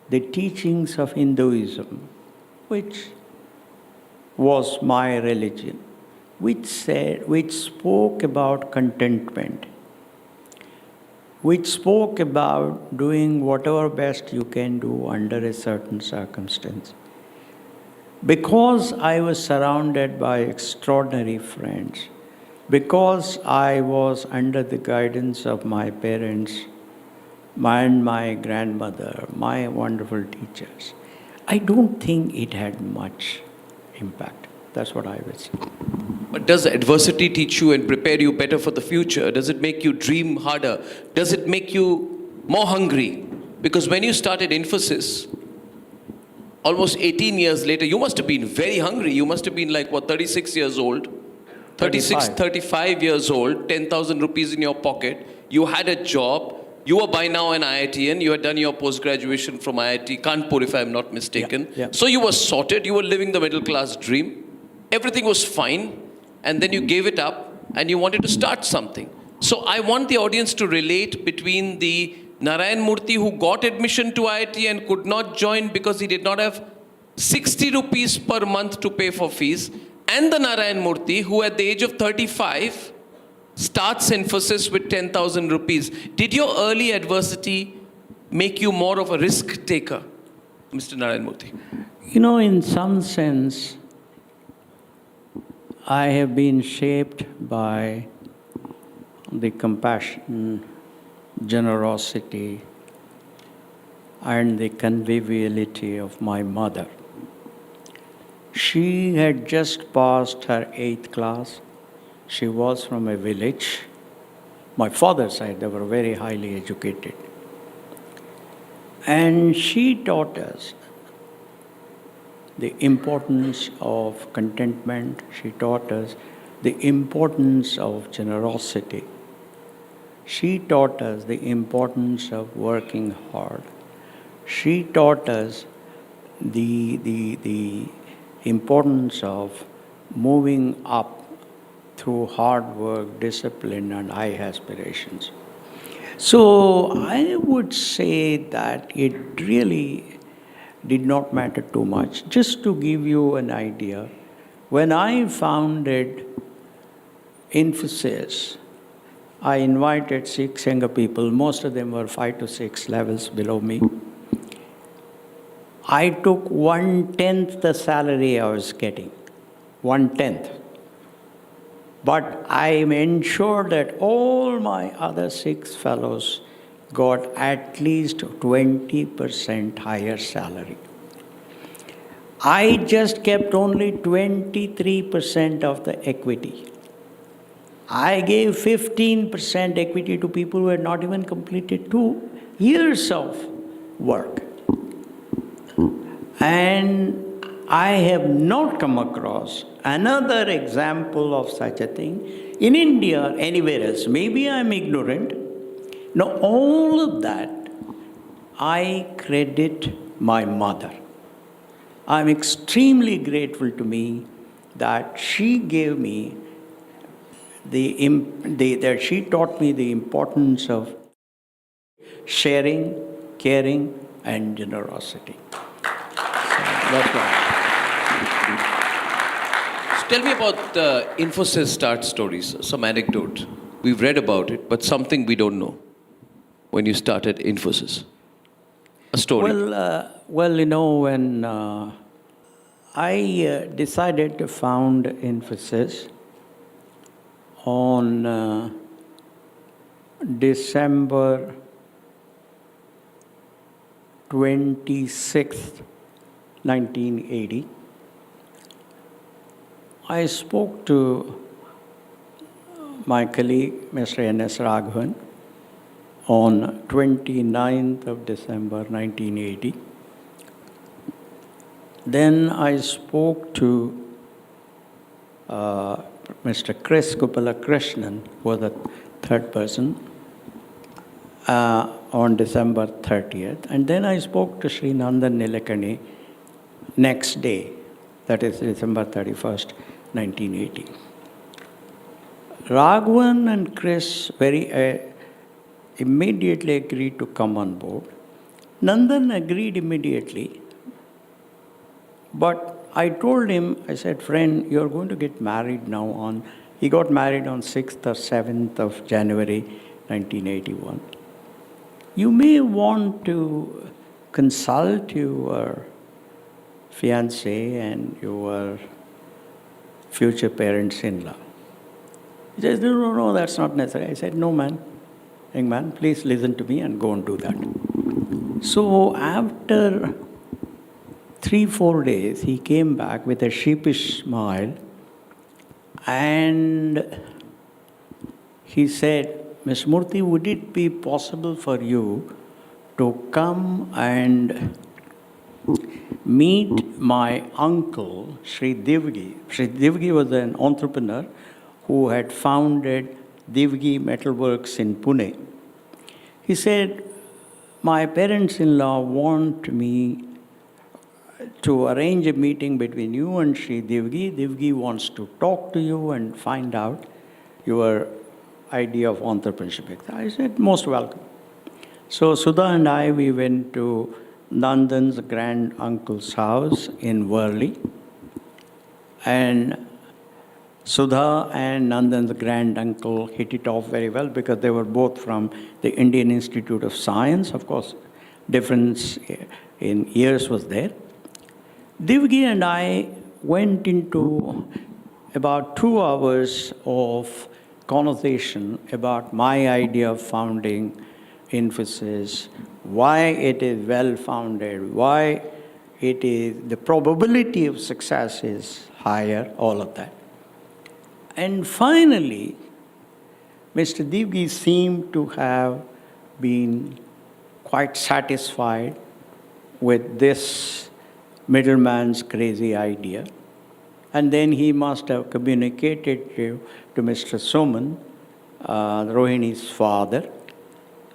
the teachings of Hinduism, which was my religion, which spoke about contentment, which spoke about doing whatever best you can do under a certain circumstance. Because I was surrounded by extraordinary friends, because I was under the guidance of my parents and my grandmother, my wonderful teachers, I don't think it had much impact. That's what I would say. But does adversity teach you and prepare you better for the future? Does it make you dream harder? Does it make you more hungry? Because when you started Infosys, almost 18 years later, you must have been very hungry. You must have been like, what, 36 years old? 36, 35 years old, 10,000 rupees in your pocket. You had a job. You were by now an IITian. You had done your post-graduation from IIT Kanpur, if I'm not mistaken. So you were sorted. You were living the middle-class dream. Everything was fine. And then you gave it up and you wanted to start something. So I want the audience to relate between the Narayan Murthy who got admission to IIT and could not join because he did not have 60 rupees per month to pay for fees, and the Narayan Murthy who at the age of 35 starts Infosys with 10,000 rupees. Did your early adversity make you more of a risk taker, Mr. Narayan Murthy? You know, in some sense, I have been shaped by the compassion, generosity, and the conviviality of my mother. She had just passed her 8th class. She was from a village. My father's side, they were very highly educated. And she taught us the importance of contentment. She taught us the importance of generosity. She taught us the importance of working hard. She taught us the importance of moving up through hard work, discipline, and high aspirations. So I would say that it really did not matter too much. Just to give you an idea, when I founded Infosys, I invited 6 younger people. Most of them were 5 to 6 levels below me. I took 1/10 the salary I was getting, 1/10. But I ensured that all my other 6 fellows got at least 20% higher salary. I just kept only 23% of the equity. I gave 15% equity to people who had not even completed 2 years of work. And I have not come across another example of such a thing in India or anywhere else. Maybe I'm ignorant. Now, all of that, I credit my mother. I'm extremely grateful to me that she gave me that she taught me the importance of sharing, caring, and generosity. So that's why. So tell me about Infosys start stories, some anecdote. We've read about it, but something we don't know. When you started Infosys, a story. Well, you know, when I decided to found Infosys on December 26th, 1980, I spoke to my colleague, Mr. N.S. Raghavan, on 29th of December 1980. Then I spoke to Mr. Chris Gopalakrishnan, who was the third person, on December 30th. And then I spoke to Sri Nandan Nilekani next day, that is December 31st, 1980. Raghavan and Chris very immediately agreed to come on board. Nandan agreed immediately, but I told him, I said, friend, you're going to get married now on, he got married on 6th or 7th of January 1981. you may want to consult your fiancé and your future parents-in-law. He says, no, that's not necessary. I said, no, man, young man, please listen to me and go and do that. So after 3-4 days, he came back with a sheepish smile and he said, Ms. Murthy, would it be possible for you to come and meet my uncle, Sri Divgi? Sri Divgi was an entrepreneur who had founded Divgi Metalworks in Pune. He said, my parents-in-law want me to arrange a meeting between you and Sri Divgi. Divgi wants to talk to you and find out your idea of entrepreneurship. I said, most welcome. So Sudha and I, we went to Nandan's grand uncle's house in Worli. And Sudha and Nandan's grand uncle hit it off very well because they were both from the Indian Institute of Science. Of course, difference in years was there. Divgi and I went into about 2 hours of conversation about my idea of founding Infosys, why it is well-founded, why it is, the probability of success is higher, all of that. And finally, Mr. Divgi seemed to have been quite satisfied with this middleman's crazy idea. And then he must have communicated to Mr. Suman, Rohini's father.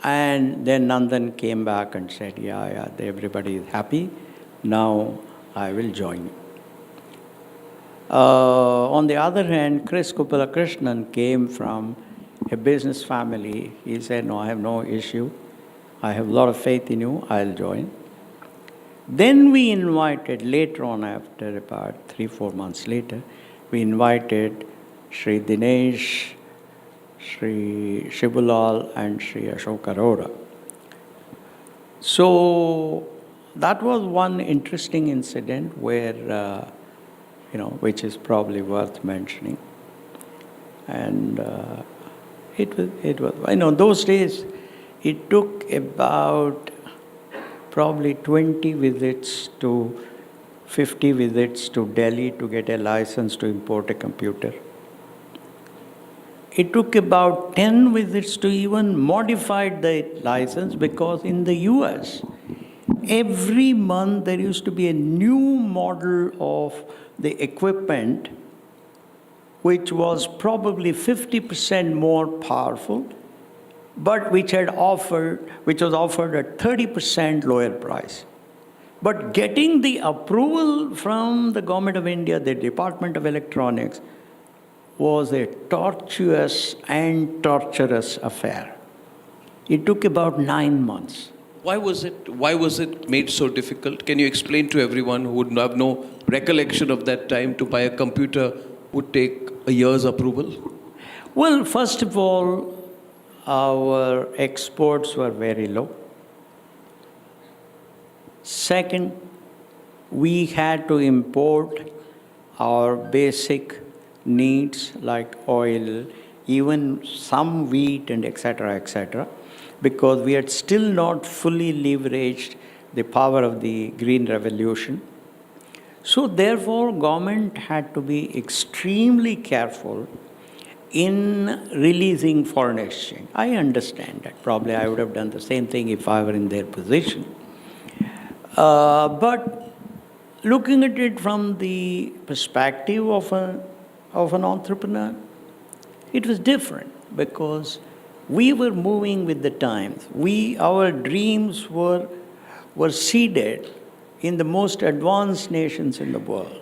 And then Nandan came back and said, yeah, everybody is happy. Now I will join you. On the other hand, Chris Krishnan came from a business family. He said, no, I have no issue. I have a lot of faith in you. I'll join. Then we invited, later on, after about 3-4 months later, we invited Sri Dinesh, Sri Shibulal, and Sri Ashok Arora. So that was one interesting incident where, which is probably worth mentioning. And it was, those days, it took about probably 20 visits to 50 visits to Delhi to get a license to import a computer. It took about 10 visits to even modify the license because in the US, every month there used to be a new model of the equipment which was probably 50% more powerful, but which was offered at 30% lower price. But getting the approval from the Government of India, the Department of Electronics, was a tortuous and torturous affair. It took about 9 months. Why was it made so difficult? Can you explain to everyone who would have no recollection of that time to buy a computer would take a year's approval? Well, first of all, our exports were very low. Second, we had to import our basic needs like oil, even some wheat and etc., because we had still not fully leveraged the power of the Green Revolution. So therefore, government had to be extremely careful in releasing foreign exchange. I understand that. Probably I would have done the same thing if I were in their position. But looking at it from the perspective of an entrepreneur, it was different because we were moving with the times. Our dreams were seeded in the most advanced nations in the world.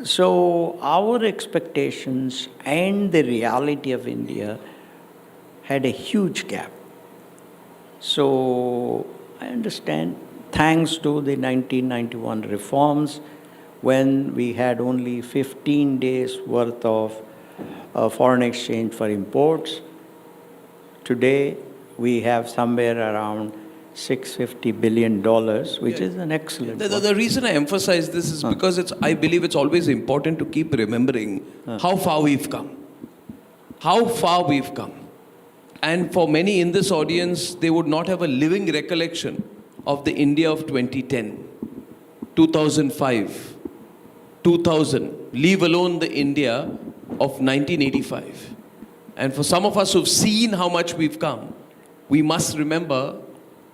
So our expectations and the reality of India had a huge gap. So I understand, thanks to the 1991 reforms, when we had only 15 days worth of foreign exchange for imports, today we have somewhere around $650 billion, which is an excellent. The reason I emphasize this is because I believe it's always important to keep remembering how far we've come. How far we've come. And for many in this audience, they would not have a living recollection of the India of 2010, 2005, 2000, leave alone the India of 1985. And for some of us who've seen how much we've come, we must remember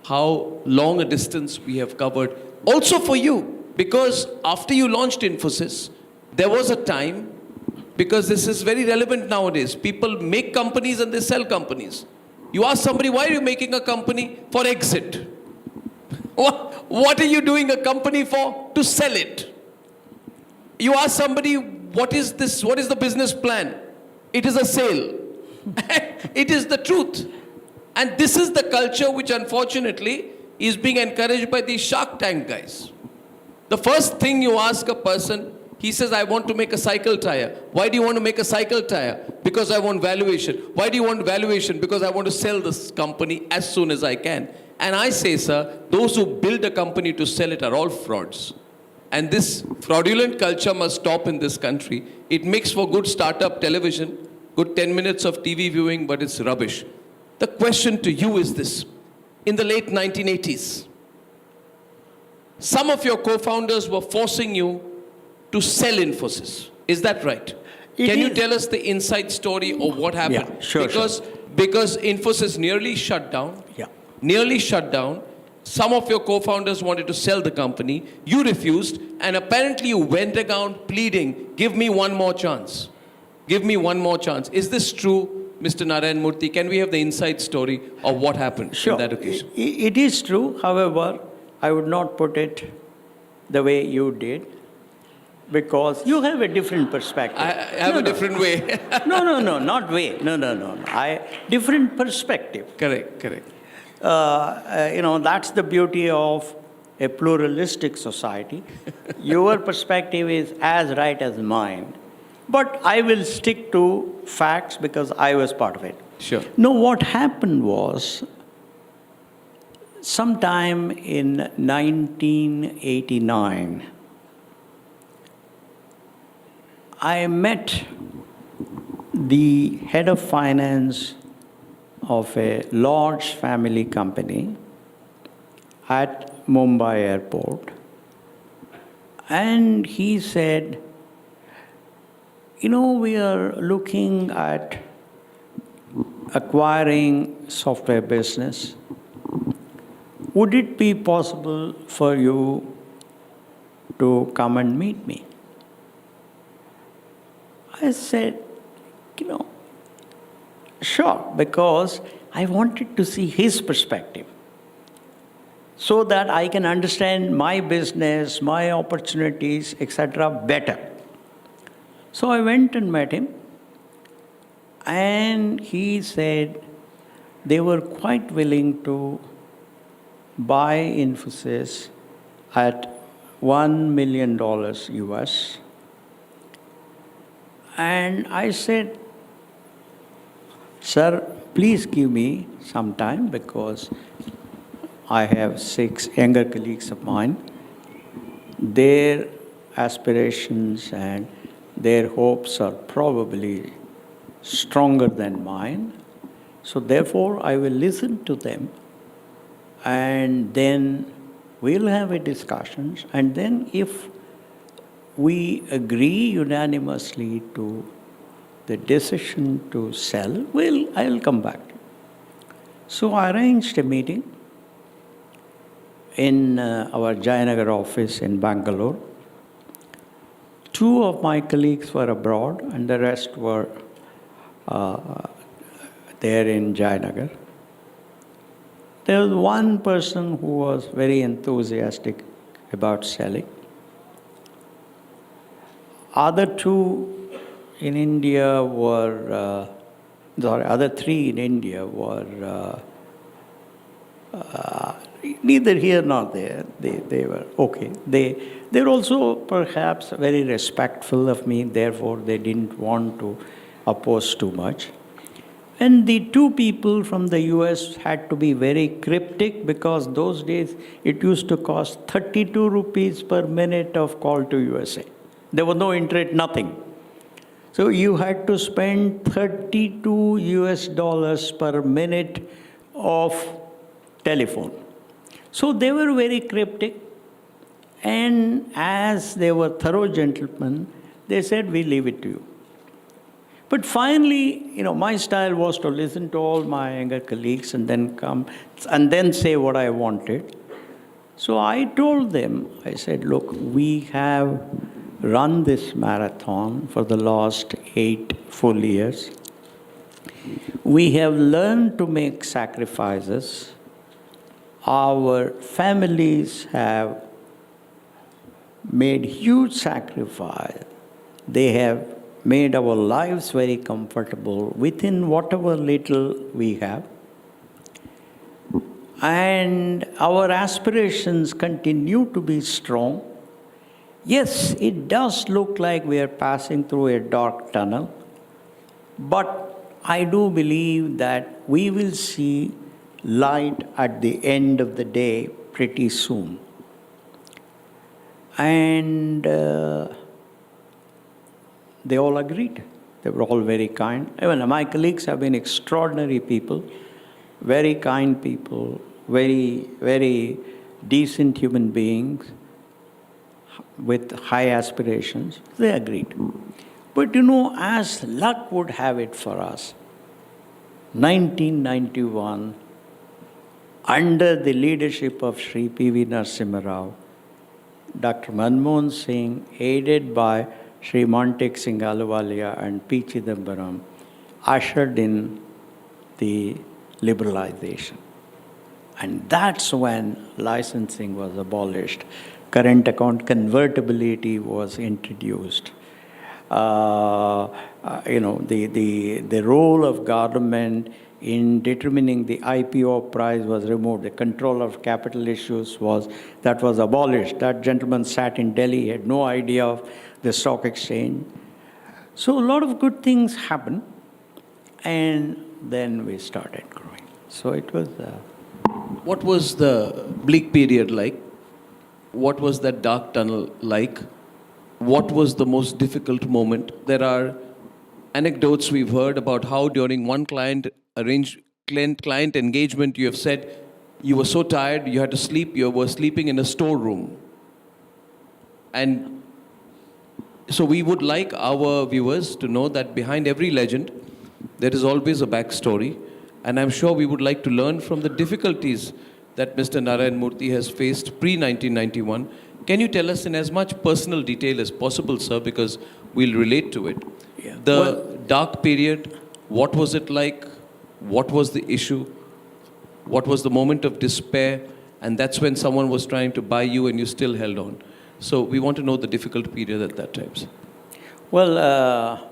how long a distance we have covered. Also for you, because after you launched Infosys, there was a time, because this is very relevant nowadays, people make companies and they sell companies. You ask somebody, why are you making a company? For exit. What are you doing a company for? To sell it. You ask somebody, what is this? What is the business plan? It is a sale. It is the truth. And this is the culture which unfortunately is being encouraged by these Shark Tank guys. The first thing you ask a person, he says, I want to make a cycle tire. Why do you want to make a cycle tire? Because I want valuation. Why do you want valuation? Because I want to sell this company as soon as I can. And I say, sir, those who build a company to sell it are all frauds. And this fraudulent culture must stop in this country. It makes for good startup television, good 10 minutes of TV viewing, but it's rubbish. The question to you is this. In the late 1980s, some of your co-founders were forcing you to sell Infosys. Is that right? Can you tell us the inside story of what happened? Yeah, sure. Because Infosys nearly shut down. Yeah. Nearly shut down. Some of your co-founders wanted to sell the company. You refused. And apparently you went around pleading, give me one more chance. Give me one more chance. Is this true, Mr. Narayan Murthy? Can we have the inside story of what happened on that occasion? It is true. However, I would not put it the way you did, because you have a different perspective. I have a different way. No, not way. No. Different perspective. Correct. That's the beauty of a pluralistic society. Your perspective is as right as mine. But I will stick to facts because I was part of it. Sure. No, what happened was, sometime in 1989, I met the head of finance of a large family company at Mumbai airport. And he said, we are looking at acquiring software business. Would it be possible for you to come and meet me? I said, sure, because I wanted to see his perspective so that I can understand my business, my opportunities, etc. better. So I went and met him, and he said they were quite willing to buy Infosys at $1 million US. And I said, sir, please give me some time, because I have 6 younger colleagues of mine. Their aspirations and their hopes are probably stronger than mine. So therefore, I will listen to them, and then we'll have a discussion. And then if we agree unanimously to the decision to sell, I'll come back. So I arranged a meeting in our Jayanagar office in Bangalore. 2 of my colleagues were abroad, and the rest were there in Jayanagar. There was one person who was very enthusiastic about selling. Other 2 in India were, other 3 in India were neither here nor there. They were okay. They were also perhaps very respectful of me, therefore they didn't want to oppose too much. And the two people from the US had to be very cryptic because those days it used to cost 32 rupees per minute of call to USA. There was no internet, nothing. So you had to spend 32 US dollars per minute of telephone. So they were very cryptic. And as they were thorough gentlemen, they said, we leave it to you. But finally, my style was to listen to all my younger colleagues and then come and then say what I wanted. So I told them, I said, look, we have run this marathon for the last 8 full years. We have learned to make sacrifices. Our families have made huge sacrifice. They have made our lives very comfortable within whatever little we have. And our aspirations continue to be strong. Yes, it does look like we are passing through a dark tunnel, but I do believe that we will see light at the end of the day pretty soon. And they all agreed. They were all very kind. Even my colleagues have been extraordinary people, very kind people, very, very decent human beings with high aspirations. They agreed. But as luck would have it for us, 1991, under the leadership of Sri P.V. Narasimha Rao, Dr. Manmohan Singh, aided by Sri Montek Singh Ahluwalia and P. Chidambaram, ushered in the liberalization. And that's when licensing was abolished. Current account convertibility was introduced. The role of government in determining the IPO price was removed. The control of capital issues was abolished. That gentleman sat in Delhi, had no idea of the stock exchange. So a lot of good things happened, and then we started growing. So it was... What was the bleak period like? What was that dark tunnel like? What was the most difficult moment? There are anecdotes we've heard about how during one client engagement you have said you were so tired you had to sleep, you were sleeping in a storeroom. And so we would like our viewers to know that behind every legend there is always a backstory. And I'm sure we would like to learn from the difficulties that Mr. Narayan Murthy has faced pre-1991. Can you tell us in as much personal detail as possible, sir, because we'll relate to it. Yeah. The dark period, what was it like? What was the issue? What was the moment of despair? And that's when someone was trying to buy you and you still held on. So we want to know the difficult period at that time, sir. Well,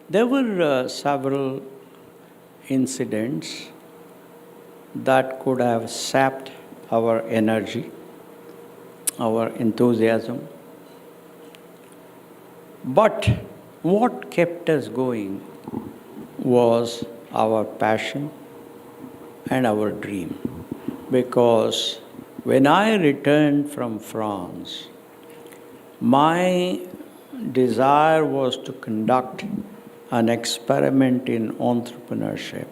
there were several incidents that could have sapped our energy, our enthusiasm. But what kept us going was our passion and our dream. Because when I returned from France, my desire was to conduct an experiment in entrepreneurship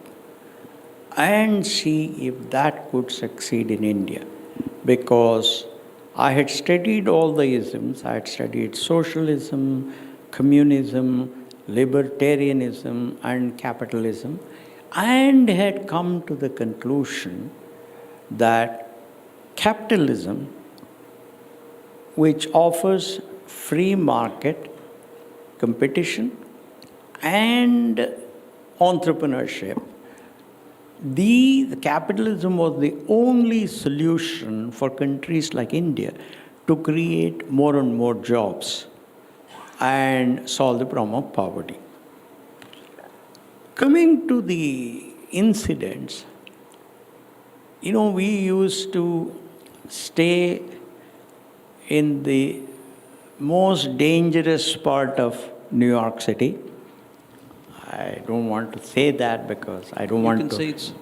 and see if that could succeed in India. Because I had studied all the isms. I had studied socialism, communism, libertarianism, and capitalism, and had come to the conclusion that capitalism, which offers free market, competition, and entrepreneurship, the capitalism was the only solution for countries like India to create more and more jobs and solve the problem of poverty. Coming to the incidents, we used to stay in the most dangerous part of New York City. I don't want to say that because I don't want to. You can say it's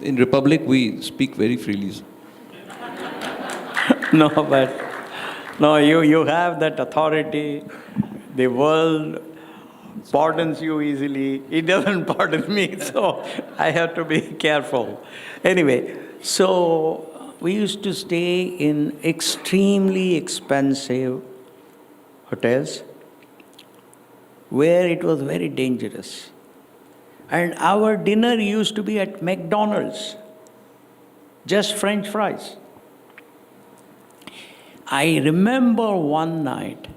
in Republic we speak very freely. No, but no, you have that authority. The world pardons you easily. It doesn't pardon me, so I have to be careful. Anyway, so we used to stay in extremely expensive hotels where it was very dangerous. And our dinner used to be at McDonald's, just French fries. I remember one night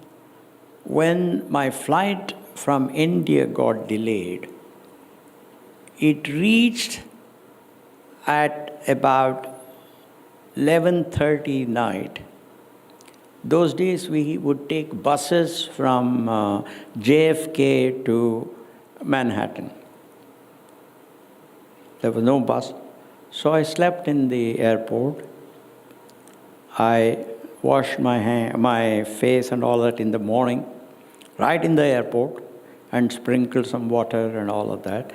when my flight from India got delayed. It reached at about 11:30 night. Those days we would take buses from JFK to Manhattan. There was no bus. So I slept in the airport. I washed my face and all that in the morning, right in the airport, and sprinkled some water and all of that.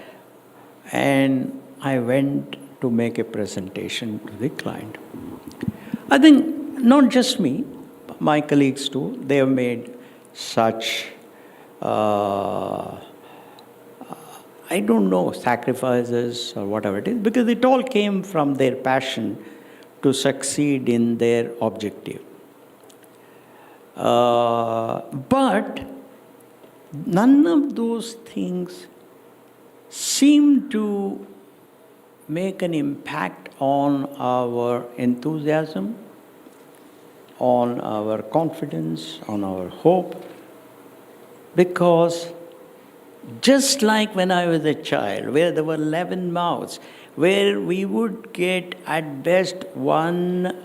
And I went to make a presentation to the client. I think not just me, my colleagues too, they have made such, I don't know, sacrifices or whatever it is, because it all came from their passion to succeed in their objective. But none of those things seem to make an impact on our enthusiasm, on our confidence, on our hope, because just like when I was a child, where there were 11 mouths, where we would get at best one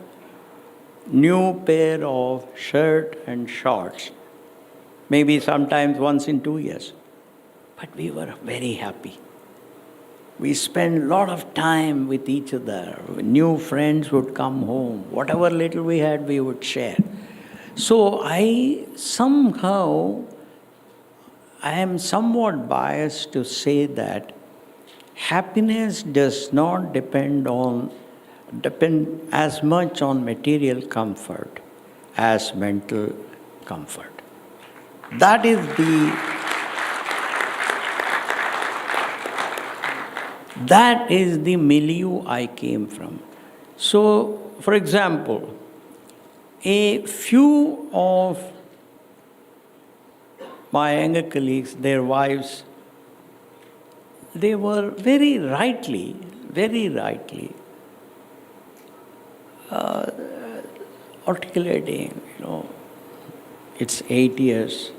new pair of shirt and shorts, maybe sometimes once in 2 years. But we were very happy. We spent a lot of time with each other. New friends would come home. Whatever little we had, we would share. So I am somewhat biased to say that happiness does not depend as much on material comfort as mental comfort. That is the milieu I came from. So, for example, a few of my younger colleagues, their wives, they were very rightly, articulating, it's 8 years.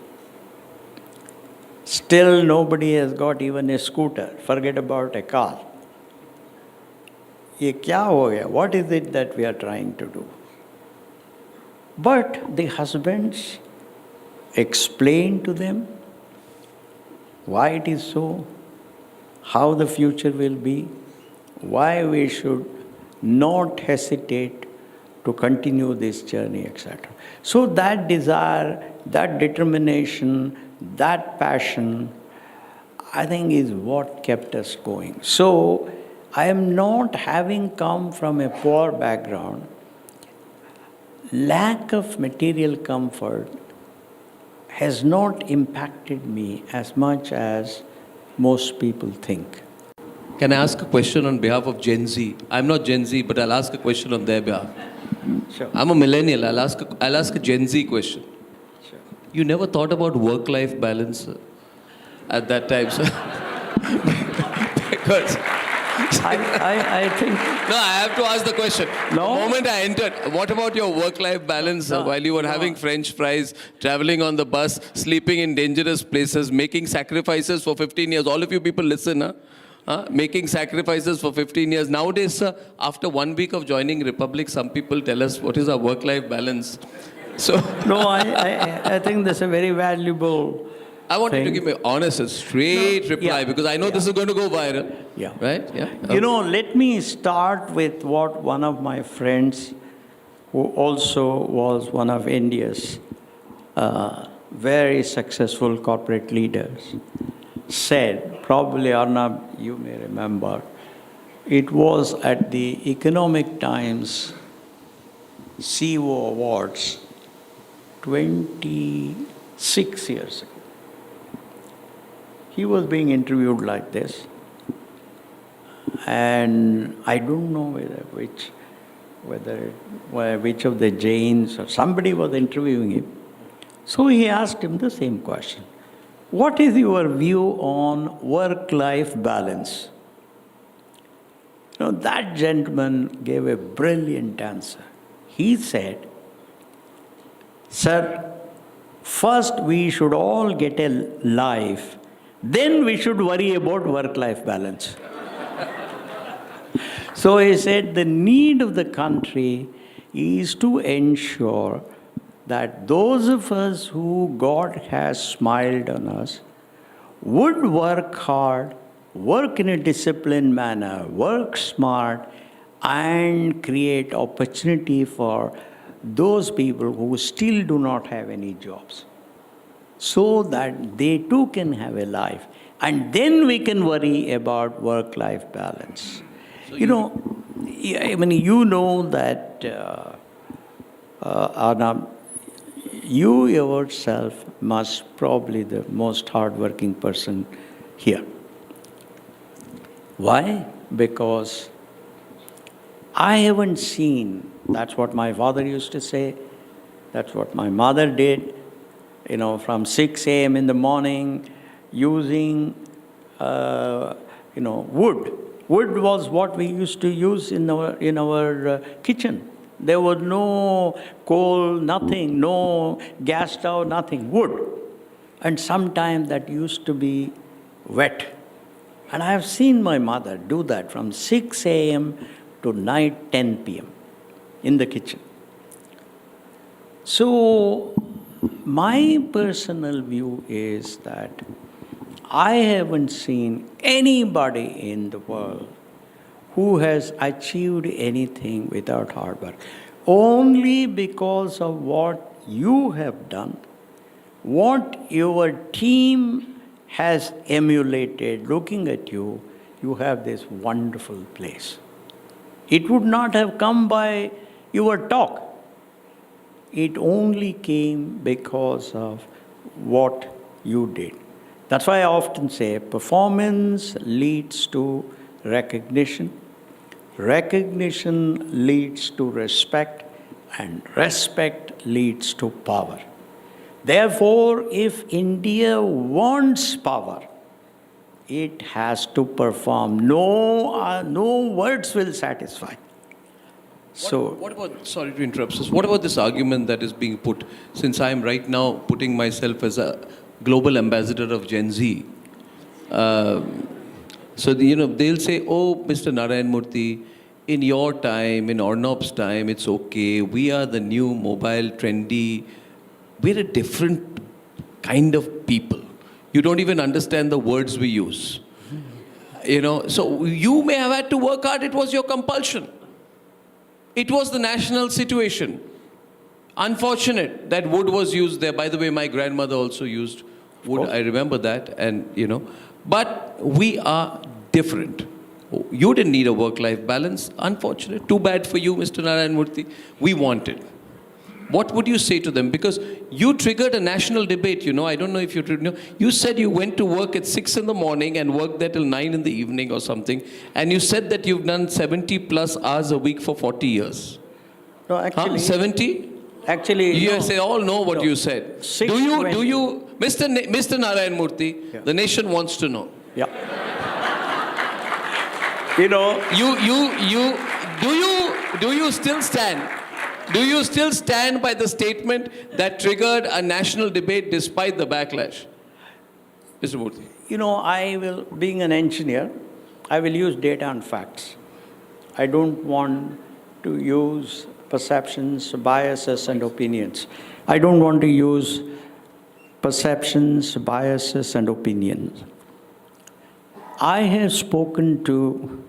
Still nobody has got even a scooter, forget about a car. Ye kya ho gaya? What is it that we are trying to do? But the husbands explain to them why it is so, how the future will be, why we should not hesitate to continue this journey, etc. So that desire, that determination, that passion, I think is what kept us going. So I am not, having come from a poor background, lack of material comfort has not impacted me as much as most people think. Can I ask a question on behalf of Gen Z? I'm not Gen Z, but I'll ask a question on their behalf. Sure. I'm a millennial. I'll ask a Gen Z question. Sure. You never thought about work-life balance at that time, sir? Because I think... No, I have to ask the question. No. The moment I entered, what about your work-life balance while you were having French fries, traveling on the bus, sleeping in dangerous places, making sacrifices for 15 years? All of you people listen, huh? Making sacrifices for 15 years. Nowadays, sir, after 1 week of joining Republic, some people tell us what is our work-life balance. So no, I think that's a very valuable I want you to give me an honest and straight reply because I know this is going to go viral. Yeah. Right? Yeah. Let me start with what one of my friends, who also was one of India's very successful corporate leaders, said probably Arnab, you may remember, it was at the Economic Times CEO Awards 26 years ago. He was being interviewed like this, and I don't know which of the Jains or somebody was interviewing him. So he asked him the same question. What is your view on work-life balance? That gentleman gave a brilliant answer. He said, "Sir, first we should all get a life, then we should worry about work-life balance." So he said the need of the country is to ensure that those of us who God has smiled on us would work hard, work in a disciplined manner, work smart, and create opportunity for those people who still do not have any jobs, so that they too can have a life. And then we can worry about work-life balance. So you know that, Arnab, you yourself must probably the most hardworking person here. Why? Because I haven't seen, that's what my father used to say, that's what my mother did, from 6 a.m. in the morning, using, wood. Wood was what we used to use in our kitchen. There was no coal, nothing, no gas stove, nothing, wood. And sometimes that used to be wet. And I have seen my mother do that from 6 a.m. to night 10 p.m. in the kitchen. So my personal view is that I haven't seen anybody in the world who has achieved anything without hard work. Only because of what you have done, what your team has emulated, looking at you, you have this wonderful place. It would not have come by your talk. It only came because of what you did. That's why I often say performance leads to recognition. Recognition leads to respect, and respect leads to power. Therefore, if India wants power, it has to perform. No words will satisfy. What about, sorry to interrupt, sir, what about this argument that is being put, since I am right now putting myself as a global ambassador of Gen Z, so they'll say, oh, Mr. Narayan Murthy, in your time, in Arnab's time, it's okay. We are the new mobile, trendy. We're a different kind of people. You don't even understand the words we use. So you may have had to work hard. It was your compulsion. It was the national situation. Unfortunate that wood was used there. By the way, my grandmother also used wood. I remember that. And, but we are different. You didn't need a work-life balance. Unfortunate. Too bad for you, Mr. Narayan Murthy. We want it. What would you say to them? Because you triggered a national debate, I don't know if you know. You said you went to work at 6 in the morning and worked there till 9 in the evening or something. And you said that you've done 70 plus hours a week for 40 years. No, actually. 70? Actually, you say all know what you said. Do you, Mr. Narayan Murthy, the nation wants to know. Yeah. Do you still stand? Do you still stand by the statement that triggered a national debate despite the backlash? Mr. Murthy. Being an engineer, I will use data and facts. I don't want to use perceptions, biases, and opinions. I don't want to use perceptions, biases, and opinions. I have spoken to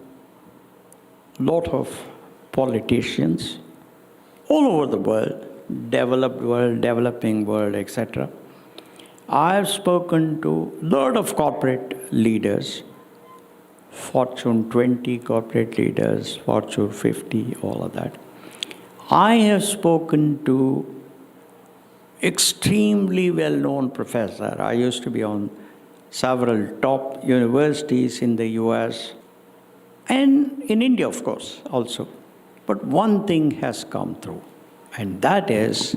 a lot of politicians all over the world, developed world, developing world, etc. I've spoken to a lot of corporate leaders, Fortune 20 corporate leaders, Fortune 50, all of that. I have spoken to extremely well-known professor. I used to be on several top universities in the US and in India, of course, also. But one thing has come through, and that is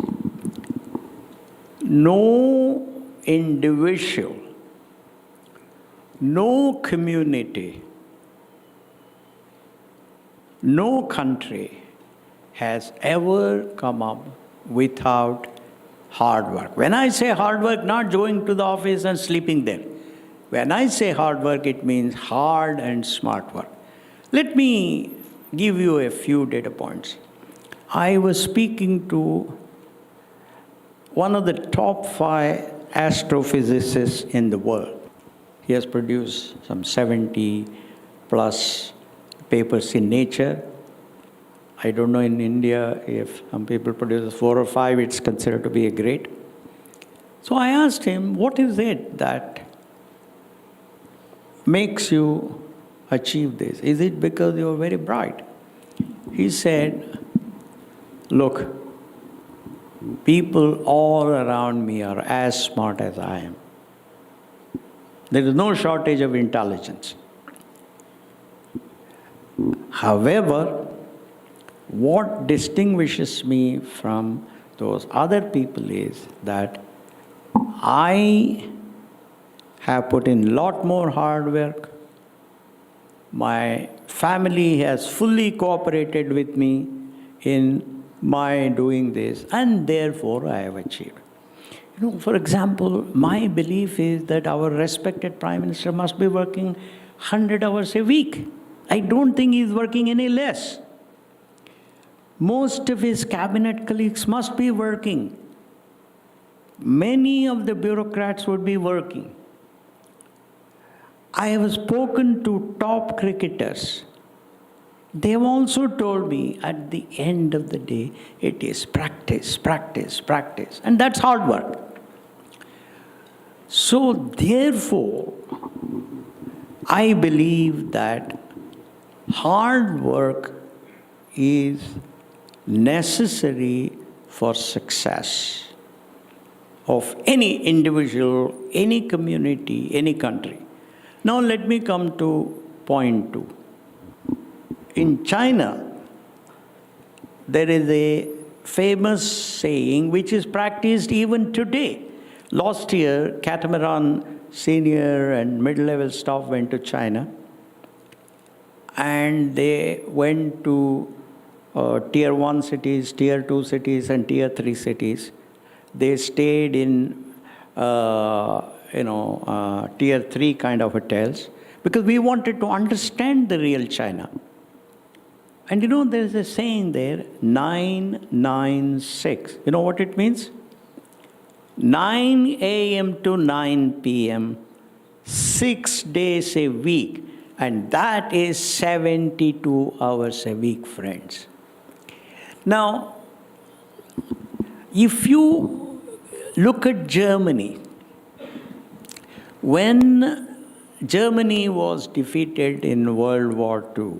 no individual, no community, no country has ever come up without hard work. When I say hard work, not going to the office and sleeping there. When I say hard work, it means hard and smart work. Let me give you a few data points. I was speaking to one of the top 5 astrophysicists in the world. He has produced some 70 plus papers in Nature. I don't know in India if some people produce 4 or 5, it's considered to be a great. So I asked him, what is it that makes you achieve this? Is it because you're very bright? He said, look, people all around me are as smart as I am. There is no shortage of intelligence. However, what distinguishes me from those other people is that I have put in a lot more hard work. My family has fully cooperated with me in my doing this, and therefore I have achieved. You know, for example, my belief is that our respected Prime Minister must be working 100 hours a week. I don't think he's working any less. Most of his cabinet colleagues must be working. Many of the bureaucrats would be working. I have spoken to top cricketers. They have also told me at the end of the day, it is practice, practice, practice. And that's hard work. So therefore, I believe that hard work is necessary for success of any individual, any community, any country. Now let me come to point 2. In China, there is a famous saying which is practiced even today. Last year, catamaran senior and mid-level staff went to China, and they went to tier 1 cities, tier 2 cities, and tier 3 cities. They stayed in tier 3 kind of hotels because we wanted to understand the real China. And there's a saying there, 996. You know what it means? 9 a.m. to 9 p.m., 6 days a week. And that is 72 hours a week, friends. Now, if you look at Germany, when Germany was defeated in World War II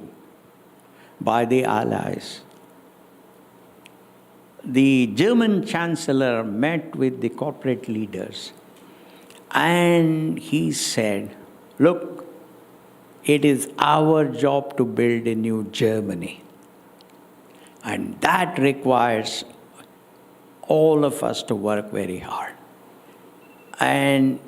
by the Allies, the German Chancellor met with the corporate leaders and he said, look, it is our job to build a new Germany. And that requires all of us to work very hard. And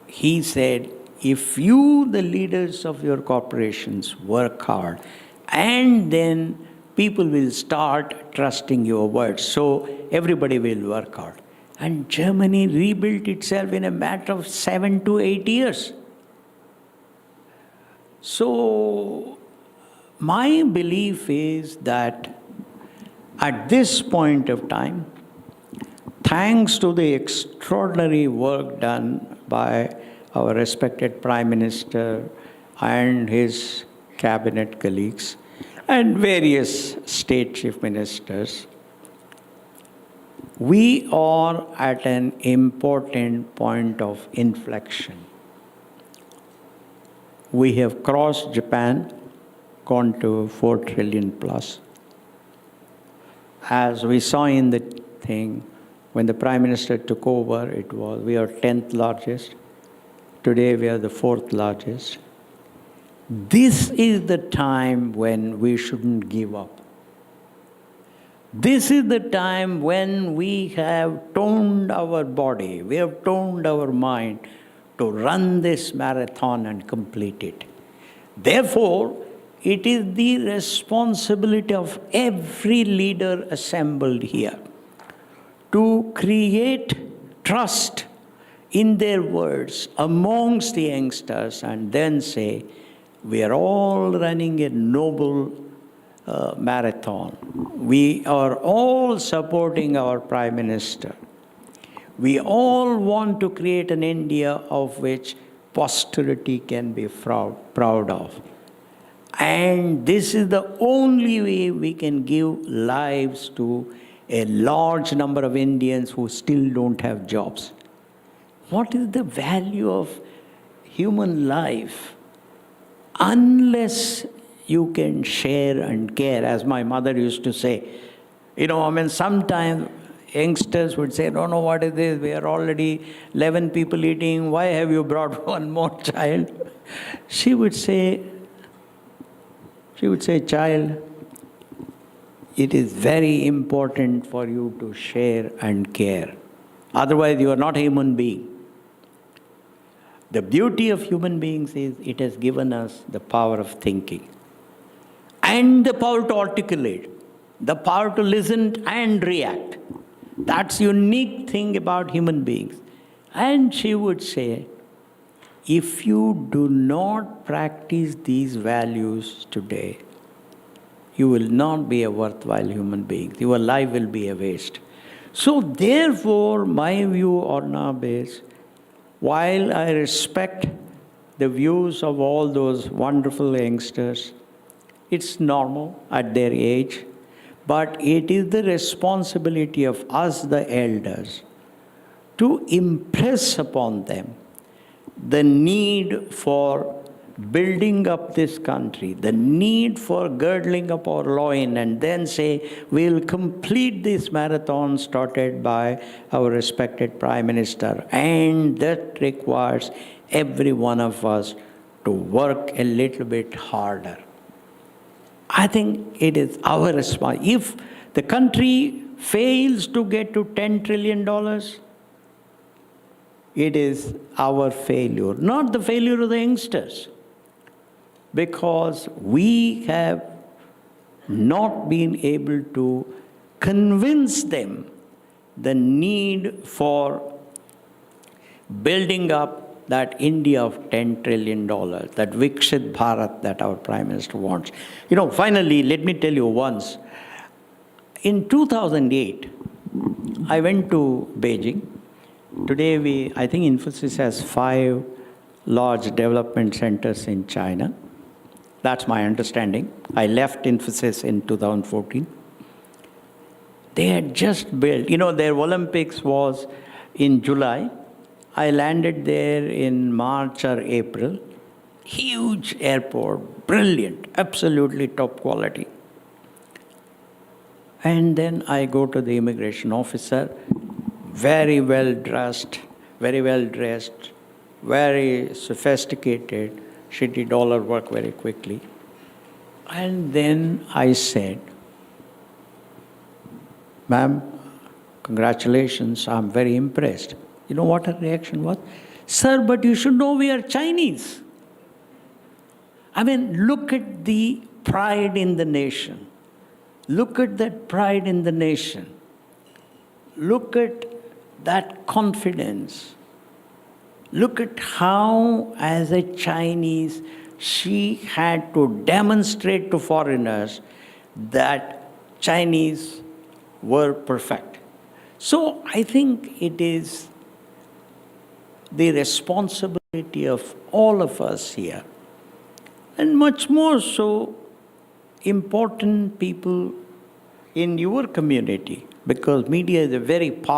he said, if you, the leaders of your corporations, work hard, and then people will start trusting your words. So everybody will work hard. And Germany rebuilt itself in a matter of 7 to 8 years. So my belief is that at this point of time, thanks to the extraordinary work done by our respected Prime Minister and his cabinet colleagues and various state chief ministers, We are at an important point of inflection. We have crossed Japan, gone to 4 trillion plus. As we saw in the thing, when the Prime Minister took over, we are 10th largest. Today we are the 4th largest. This is the time when we shouldn't give up. This is the time when we have toned our body, we have toned our mind to run this marathon and complete it. Therefore, it is the responsibility of every leader assembled here to create trust in their words amongst the youngsters and then say, we are all running a noble marathon. We are all supporting our Prime Minister. We all want to create an India of which posterity can be proud of. And this is the only way we can give lives to a large number of Indians who still don't have jobs. What is the value of human life unless you can share and care, as my mother used to say? Sometimes youngsters would say, no, what is this? We are already 11 people eating. Why have you brought one more child? She would say, child, it is very important for you to share and care. Otherwise, you are not a human being. The beauty of human beings is it has given us the power of thinking and the power to articulate, the power to listen and react. That's the unique thing about human beings. And she would say, if you do not practice these values today, you will not be a worthwhile human being. Your life will be a waste. So therefore, my view, Arnab, is, while I respect the views of all those wonderful youngsters, it's normal at their age, but it is the responsibility of us, the elders, to impress upon them the need for building up this country, the need for girdling up our loin, and then say, we'll complete this marathon started by our respected Prime Minister. And that requires every one of us to work a little bit harder. I think it is our responsibility. If the country fails to get to $10 trillion, it is our failure, not the failure of the youngsters. Because we have not been able to convince them the need for building up that India of $10 trillion, that Viksit Bharat that our Prime Minister wants. Finally, let me tell you once. In 2008, I went to Beijing. Today, I think Infosys has 5 large development centers in China. That's my understanding. I left Infosys in 2014. They had just built, their Olympics was in July. I landed there in March or April. Huge airport, brilliant, absolutely top quality. And then I go to the immigration officer, very well dressed, very sophisticated. She did all her work very quickly. And then I said, ma'am, congratulations, I'm very impressed. You know what her reaction was? Sir, but you should know we are Chinese. Look at the pride in the nation. Look at that pride in the nation. Look at that confidence. Look at how, as a Chinese, she had to demonstrate to foreigners that Chinese were perfect. So I think it is the responsibility of all of us here, and much more so important people in your community, because media is a very powerful